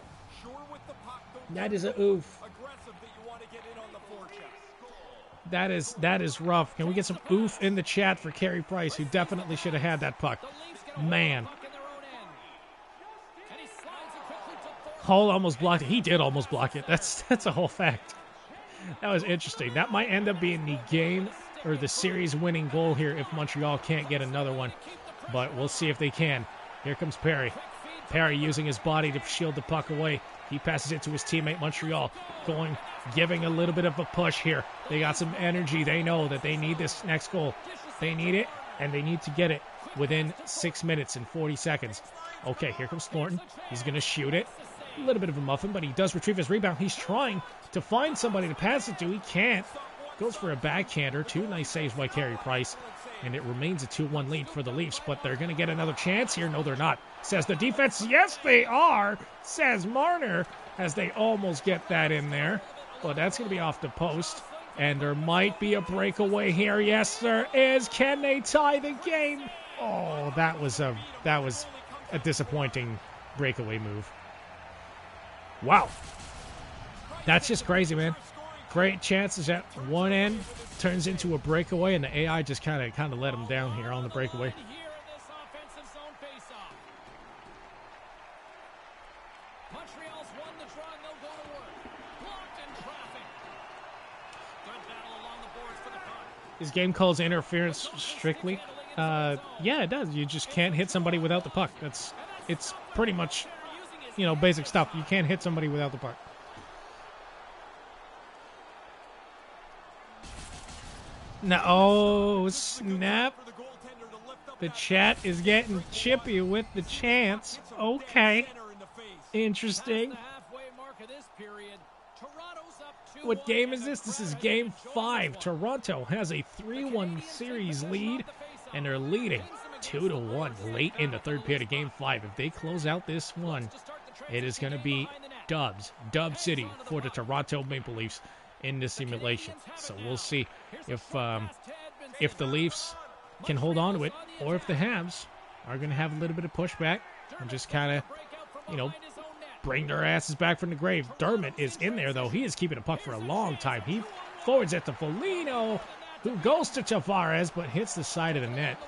That is a oof. That is rough. Can we get some oof in the chat for Carey Price, who definitely should have had that puck? Man. Hull almost blocked it. He did almost block it. That's a whole fact. That was interesting. That might end up being the game or the series winning goal here if Montreal can't get another one. But we'll see if they can. Here comes Perry. Perry using his body to shield the puck away. He passes it to his teammate Montreal. Giving a little bit of a push here. They got some energy. They know that they need this next goal. They need it, and they need to get it within 6 minutes and 40 seconds. Okay, here comes Thornton. He's going to shoot it. A little bit of a muffin, but he does retrieve his rebound. He's trying to find somebody to pass it to. He can't. Goes for a backhander. 2 nice saves by Carey Price. And it remains a 2-1 lead for the Leafs, but they're going to get another chance here. No, they're not. Says the defense. Yes, they are, says Marner, as they almost get that in there. But that's going to be off the post. And there might be a breakaway here. Yes, there is. Can they tie the game? Oh, that was a disappointing breakaway move. Wow. That's just crazy, man. Great chances at one end, turns into a breakaway, and the AI just kind of let him down here on the breakaway. His game calls interference strictly. Yeah, it does. You just can't hit somebody without the puck. It's pretty much, basic stuff. You can't hit somebody without the puck. No, oh, snap. The chat is getting chippy with the chance. Okay. Interesting. What game is this? This is game 5. Toronto has a 3-1 series lead, and they're leading 2-1 late in the third period of game 5. If they close out this one, it is going to be Dub City for the Toronto Maple Leafs in this simulation. So we'll see if the Leafs can hold on to it, or if the Habs are going to have a little bit of pushback and just kind of, bring their asses back from the grave. Dermott is in there, though. He is keeping a puck for a long time. He forwards it to Foligno, who goes to Tavares, but hits the side of the net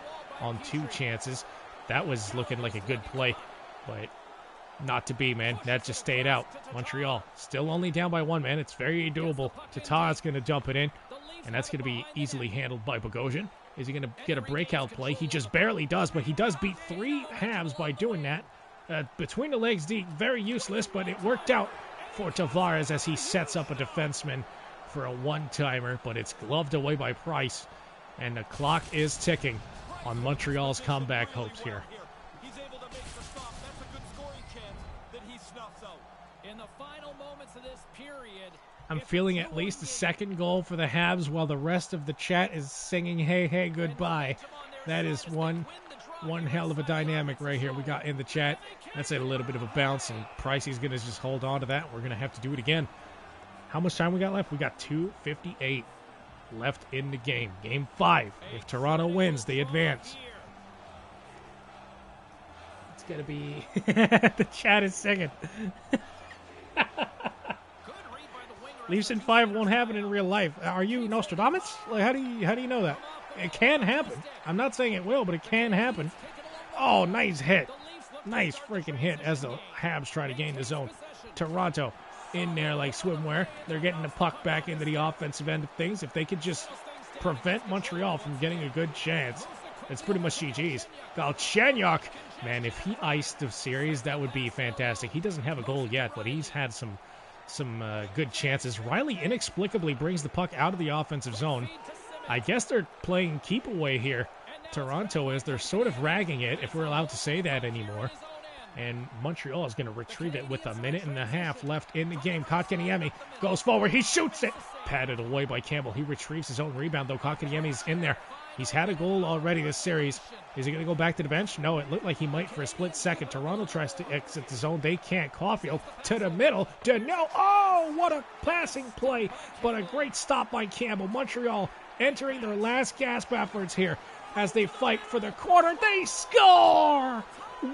on 2 chances. That was looking like a good play, but not to be, man. That just stayed out. Montreal still only down by 1, man. It's very doable. Tatar's going to dump it in, and that's going to be easily handled by Bogosian. Is he going to get a breakout play? He just barely does, but he does beat 3 Habs by doing that. Between the legs deep, very useless, but it worked out for Tavares as he sets up a defenseman for a one-timer, but it's gloved away by Price, and the clock is ticking on Montreal's comeback hopes here. He's able to make the stop. That's a good scoring chance that he snuffs out. In the final moments of this period, I'm feeling at least a second goal for the Habs while the rest of the chat is singing hey, hey, goodbye. That is one hell of a dynamic right here we got in the chat. That's a little bit of a bounce, and Pricey's going to just hold on to that. We're going to have to do it again. How much time we got left? We got 2:58 left in the game. Game 5. If Toronto wins, they advance. It's going to be... the chat is singing. Leafs in 5 won't happen in real life. Are you Nostradamus? Like, how do you know that? It can happen. I'm not saying it will, but it can happen. Oh, nice hit. Nice freaking hit as the Habs try to gain the zone. Toronto in there like swimwear. They're getting the puck back into the offensive end of things. If they could just prevent Montreal from getting a good chance, it's pretty much GG's. Galchenyuk, man, if he iced the series, that would be fantastic. He doesn't have a goal yet, but he's had some good chances. Riley inexplicably brings the puck out of the offensive zone. I guess they're playing keep away here. Toronto is. They're sort of ragging it, if we're allowed to say that anymore. And Montreal is going to retrieve it with 1.5 minutes left in the game. Kotkaniemi goes forward. He shoots it. Patted away by Campbell. He retrieves his own rebound, though. Kotkaniemi's in there. He's had a goal already this series. Is he going to go back to the bench? No, it looked like he might for a split second. Toronto tries to exit the zone. They can't. Caulfield to the middle. Oh, what a passing play. But a great stop by Campbell. Montreal entering their last gasp efforts here as they fight for the corner. They score!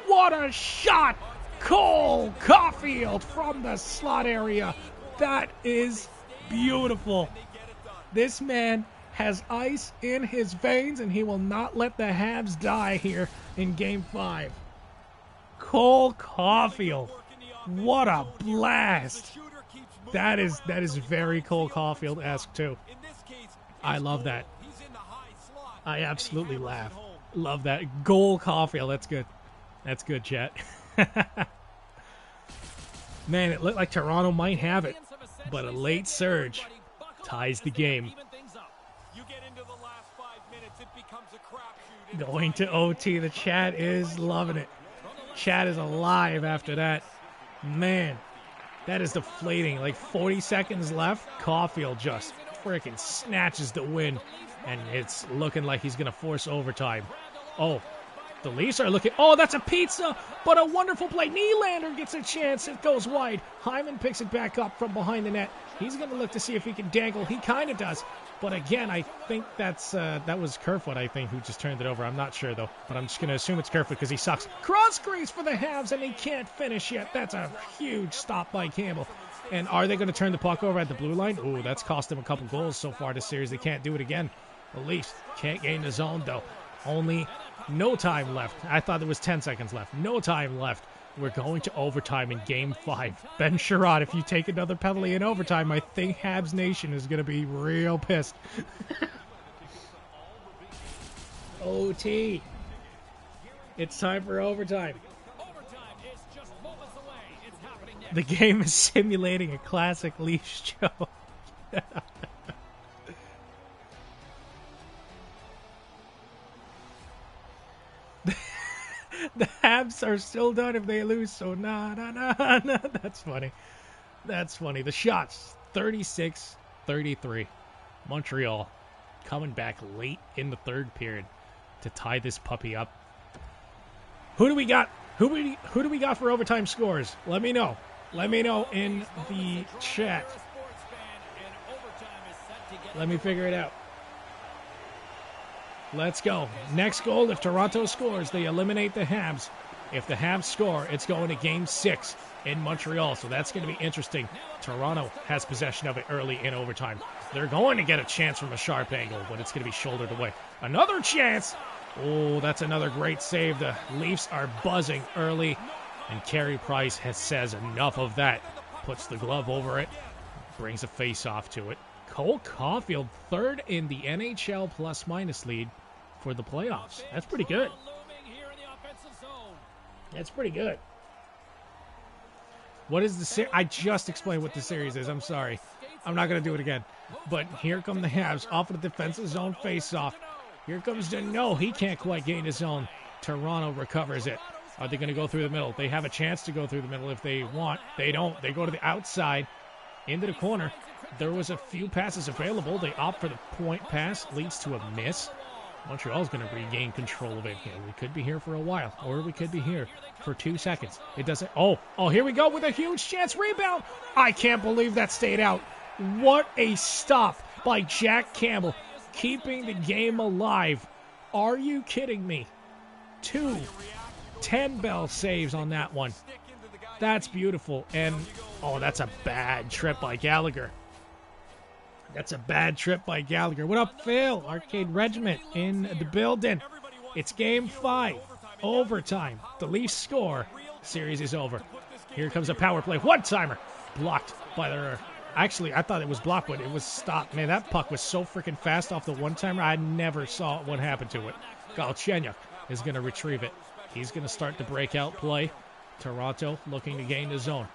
What a shot! Cole Caulfield from the slot area. That is beautiful. This man has ice in his veins, and he will not let the Habs die here in Game 5. Cole Caulfield. What a blast. That is very Cole Caulfield-esque, too. I love that. I absolutely laugh. Love that. Goal Caulfield. That's good. That's good, chat. Man, it looked like Toronto might have it, but a late surge ties the game. Going to OT. The chat is loving it. Chat is alive after that. Man, that is deflating. Like 40 seconds left. Caulfield just freaking snatches the win, and it's looking like he's going to force overtime. Oh, the Leafs are looking. Oh, that's a pizza, but a wonderful play. Nylander gets a chance. It goes wide. Hyman picks it back up from behind the net. He's going to look to see if he can dangle. He kind of does. But again, I think that was Kerfoot, I think, who just turned it over. I'm not sure, though. But I'm just going to assume it's Kerfoot because he sucks. Cross crease for the Habs, and they can't finish yet. That's a huge stop by Campbell. And are they going to turn the puck over at the blue line? Ooh, that's cost them a couple goals so far this series. They can't do it again. The Leafs can't gain the zone, though. Only no time left. I thought there was 10 seconds left. No time left. We're going to overtime in Game 5. Ben Sherrod, if you take another penalty in overtime, I think Habs Nation is going to be real pissed. OT. It's time for overtime. The game is simulating a classic Leafs show. The Habs are still done if they lose, so nah. That's funny. That's funny. The shots, 36-33. Montreal coming back late in the third period to tie this puppy up. Who do we got? Who do we got for overtime scores? Let me know. Let me know in the chat. Let me figure it out. Let's go. Next goal, if Toronto scores, they eliminate the Habs. If the Habs score, it's going to Game 6 in Montreal, so that's going to be interesting. Toronto has possession of it early in overtime. They're going to get a chance from a sharp angle, but it's going to be shouldered away. Another chance! Oh, that's another great save. The Leafs are buzzing early, and Carey Price says enough of that. Puts the glove over it, brings a face-off to it. Cole Caulfield, third in the NHL plus-minus lead for the playoffs. That's pretty good. That's pretty good. What is the series? I just explained what the series is. I'm sorry. I'm not going to do it again. But here come the Habs off of the defensive zone face-off. Here comes no, he can't quite gain his own. Toronto recovers it. Are they going to go through the middle? They have a chance to go through the middle if they want. They don't. They go to the outside, into the corner. There was a few passes available. They opt for the point pass. Leads to a miss. Montreal's going to regain control of it. We could be here for a while, or we could be here for 2 seconds. It doesn't. Oh, here we go with a huge chance. Rebound. I can't believe that stayed out. What a stop by Jack Campbell, keeping the game alive. Are you kidding me? 2 10-bell saves on that one. That's beautiful. And, that's a bad trip by Gallagher. That's a bad trip by Gallagher. What up, Phil? Arcade Regiment in the building. It's Game 5. Overtime. The Leafs score. Series is over. Here comes a power play. One-timer. Blocked by the... Actually, I thought it was blocked, but it was stopped. Man, that puck was so freaking fast off the one-timer. I never saw what happened to it. Galchenyuk is going to retrieve it. He's going to start the breakout play. Toronto looking to gain the zone.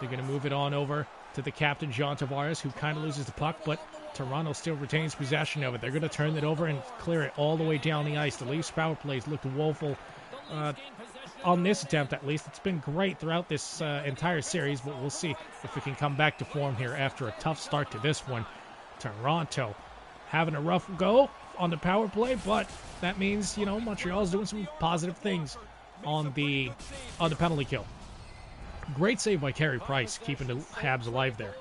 They're going to move it on over to the captain, John Tavares, who kind of loses the puck, but Toronto still retains possession of it. They're going to turn it over and clear it all the way down the ice. The Leafs power plays looked woeful on this attempt, at least. It's been great throughout this entire series, but we'll see if we can come back to form here after a tough start to this one. Toronto having a rough go on the power play, but that means, Montreal's doing some positive things on the penalty kill. Great save by Carey Price, keeping the Habs alive there.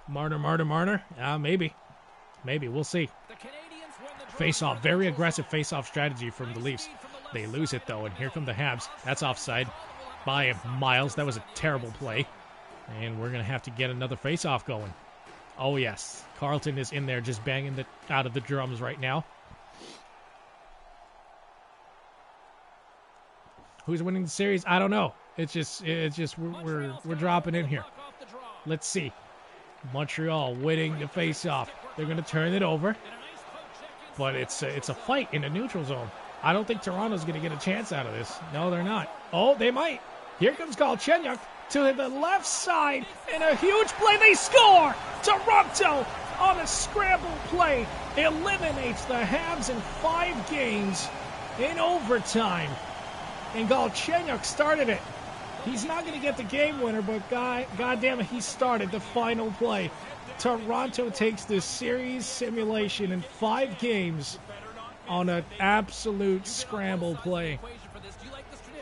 Marner. Maybe. We'll see. Face-off. Very aggressive face-off strategy from the Leafs. They lose it, though, and here come the Habs. That's offside by Miles. That was a terrible play. And we're going to have to get another face-off going. Oh, yes. Carlton is in there just banging out of the drums right now. Who's winning the series? I don't know. It's just we're dropping in here. Let's see. Montreal winning the face-off. They're going to turn it over, but it's a fight in the neutral zone. I don't think Toronto's going to get a chance out of this. No, they're not. Oh, they might. Here comes Galchenyuk to the left side, and a huge play. They score. Toronto on a scramble play eliminates the Habs in 5 games in overtime. And Galchenyuk started it. He's not going to get the game winner, but goddamn it, he started the final play. Toronto takes this series simulation in 5 games on an absolute scramble play.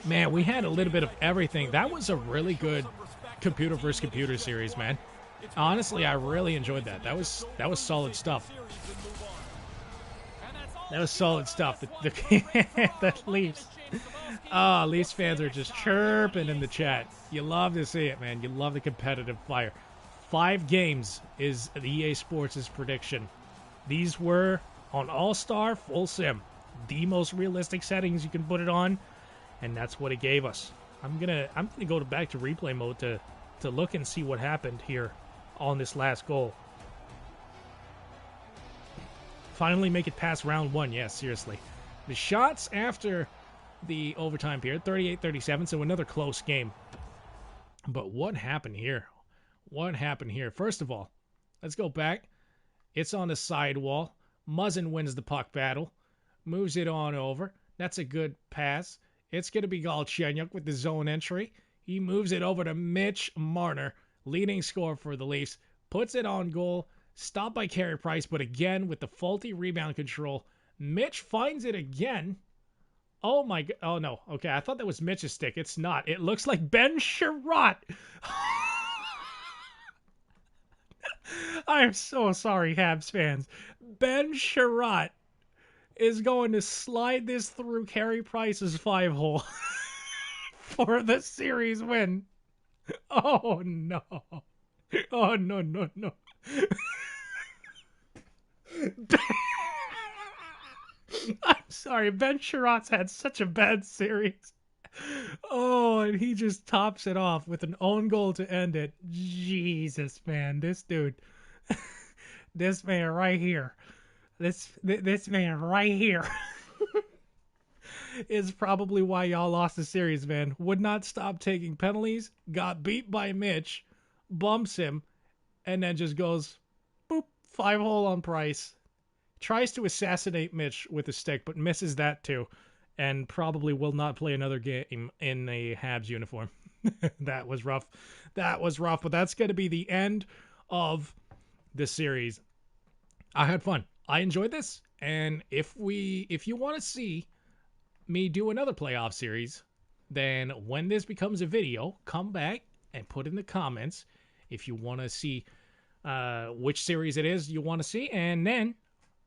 Man, we had a little bit of everything. That was a really good computer versus computer series, man. Honestly, I really enjoyed that. That was solid stuff. That was solid stuff. The Leafs. Leafs fans are just chirping in the chat. You love to see it, man. You love the competitive fire. 5 games is the EA Sports' prediction. These were on All-Star Full Sim. The most realistic settings you can put it on, and that's what it gave us. I'm gonna go back to replay mode to look and see what happened here on this last goal. Finally make it past round 1. Yeah, seriously. The shots after the overtime period, 38-37, so another close game. But what happened here? What happened here? First of all, let's go back. It's on the sidewall. Muzzin wins the puck battle. Moves it on over. That's a good pass. It's going to be Galchenyuk with the zone entry. He moves it over to Mitch Marner, leading scorer for the Leafs. Puts it on goal. Stopped by Carey Price, but again with the faulty rebound control. Mitch finds it again. Oh my god. Oh no. Okay, I thought that was Mitch's stick. It's not. It looks like Ben Sherratt. I'm so sorry, Habs fans. Ben Sherratt is going to slide this through Carey Price's 5-hole for the series win. Oh, no. Oh, no, no, no. I'm sorry, Ben Sherratt's had such a bad series. Oh, and he just tops it off with an own goal to end it. Jesus, man, this dude, this man right here, this man right here is probably why y'all lost the series, man. Would not stop taking penalties, got beat by Mitch, bumps him, and then just goes, boop, 5-hole on Price. Tries to assassinate Mitch with a stick, but misses that too, and probably will not play another game in a Habs uniform. That was rough. That was rough, but that's going to be the end of the series. I had fun. I enjoyed this, and if you want to see me do another playoff series, then when this becomes a video, come back and put in the comments if you want to see which series it is you want to see, and then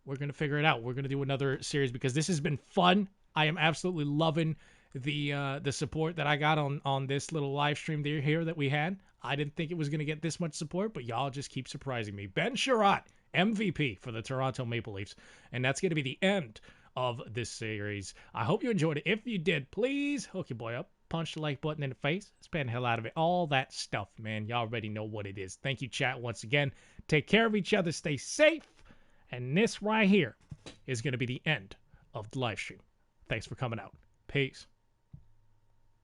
we're going to figure it out. We're going to do another series because this has been fun. I am absolutely loving the support that I got on this little live stream here that we had. I didn't think it was going to get this much support, but y'all just keep surprising me. Ben Sherratt, MVP for the Toronto Maple Leafs. And that's going to be the end of this series. I hope you enjoyed it. If you did, please hook your boy up. Punch the like button in the face. Spam the hell out of it. All that stuff, man. Y'all already know what it is. Thank you, chat, once again. Take care of each other. Stay safe. And this right here is going to be the end of the live stream. Thanks for coming out. Peace.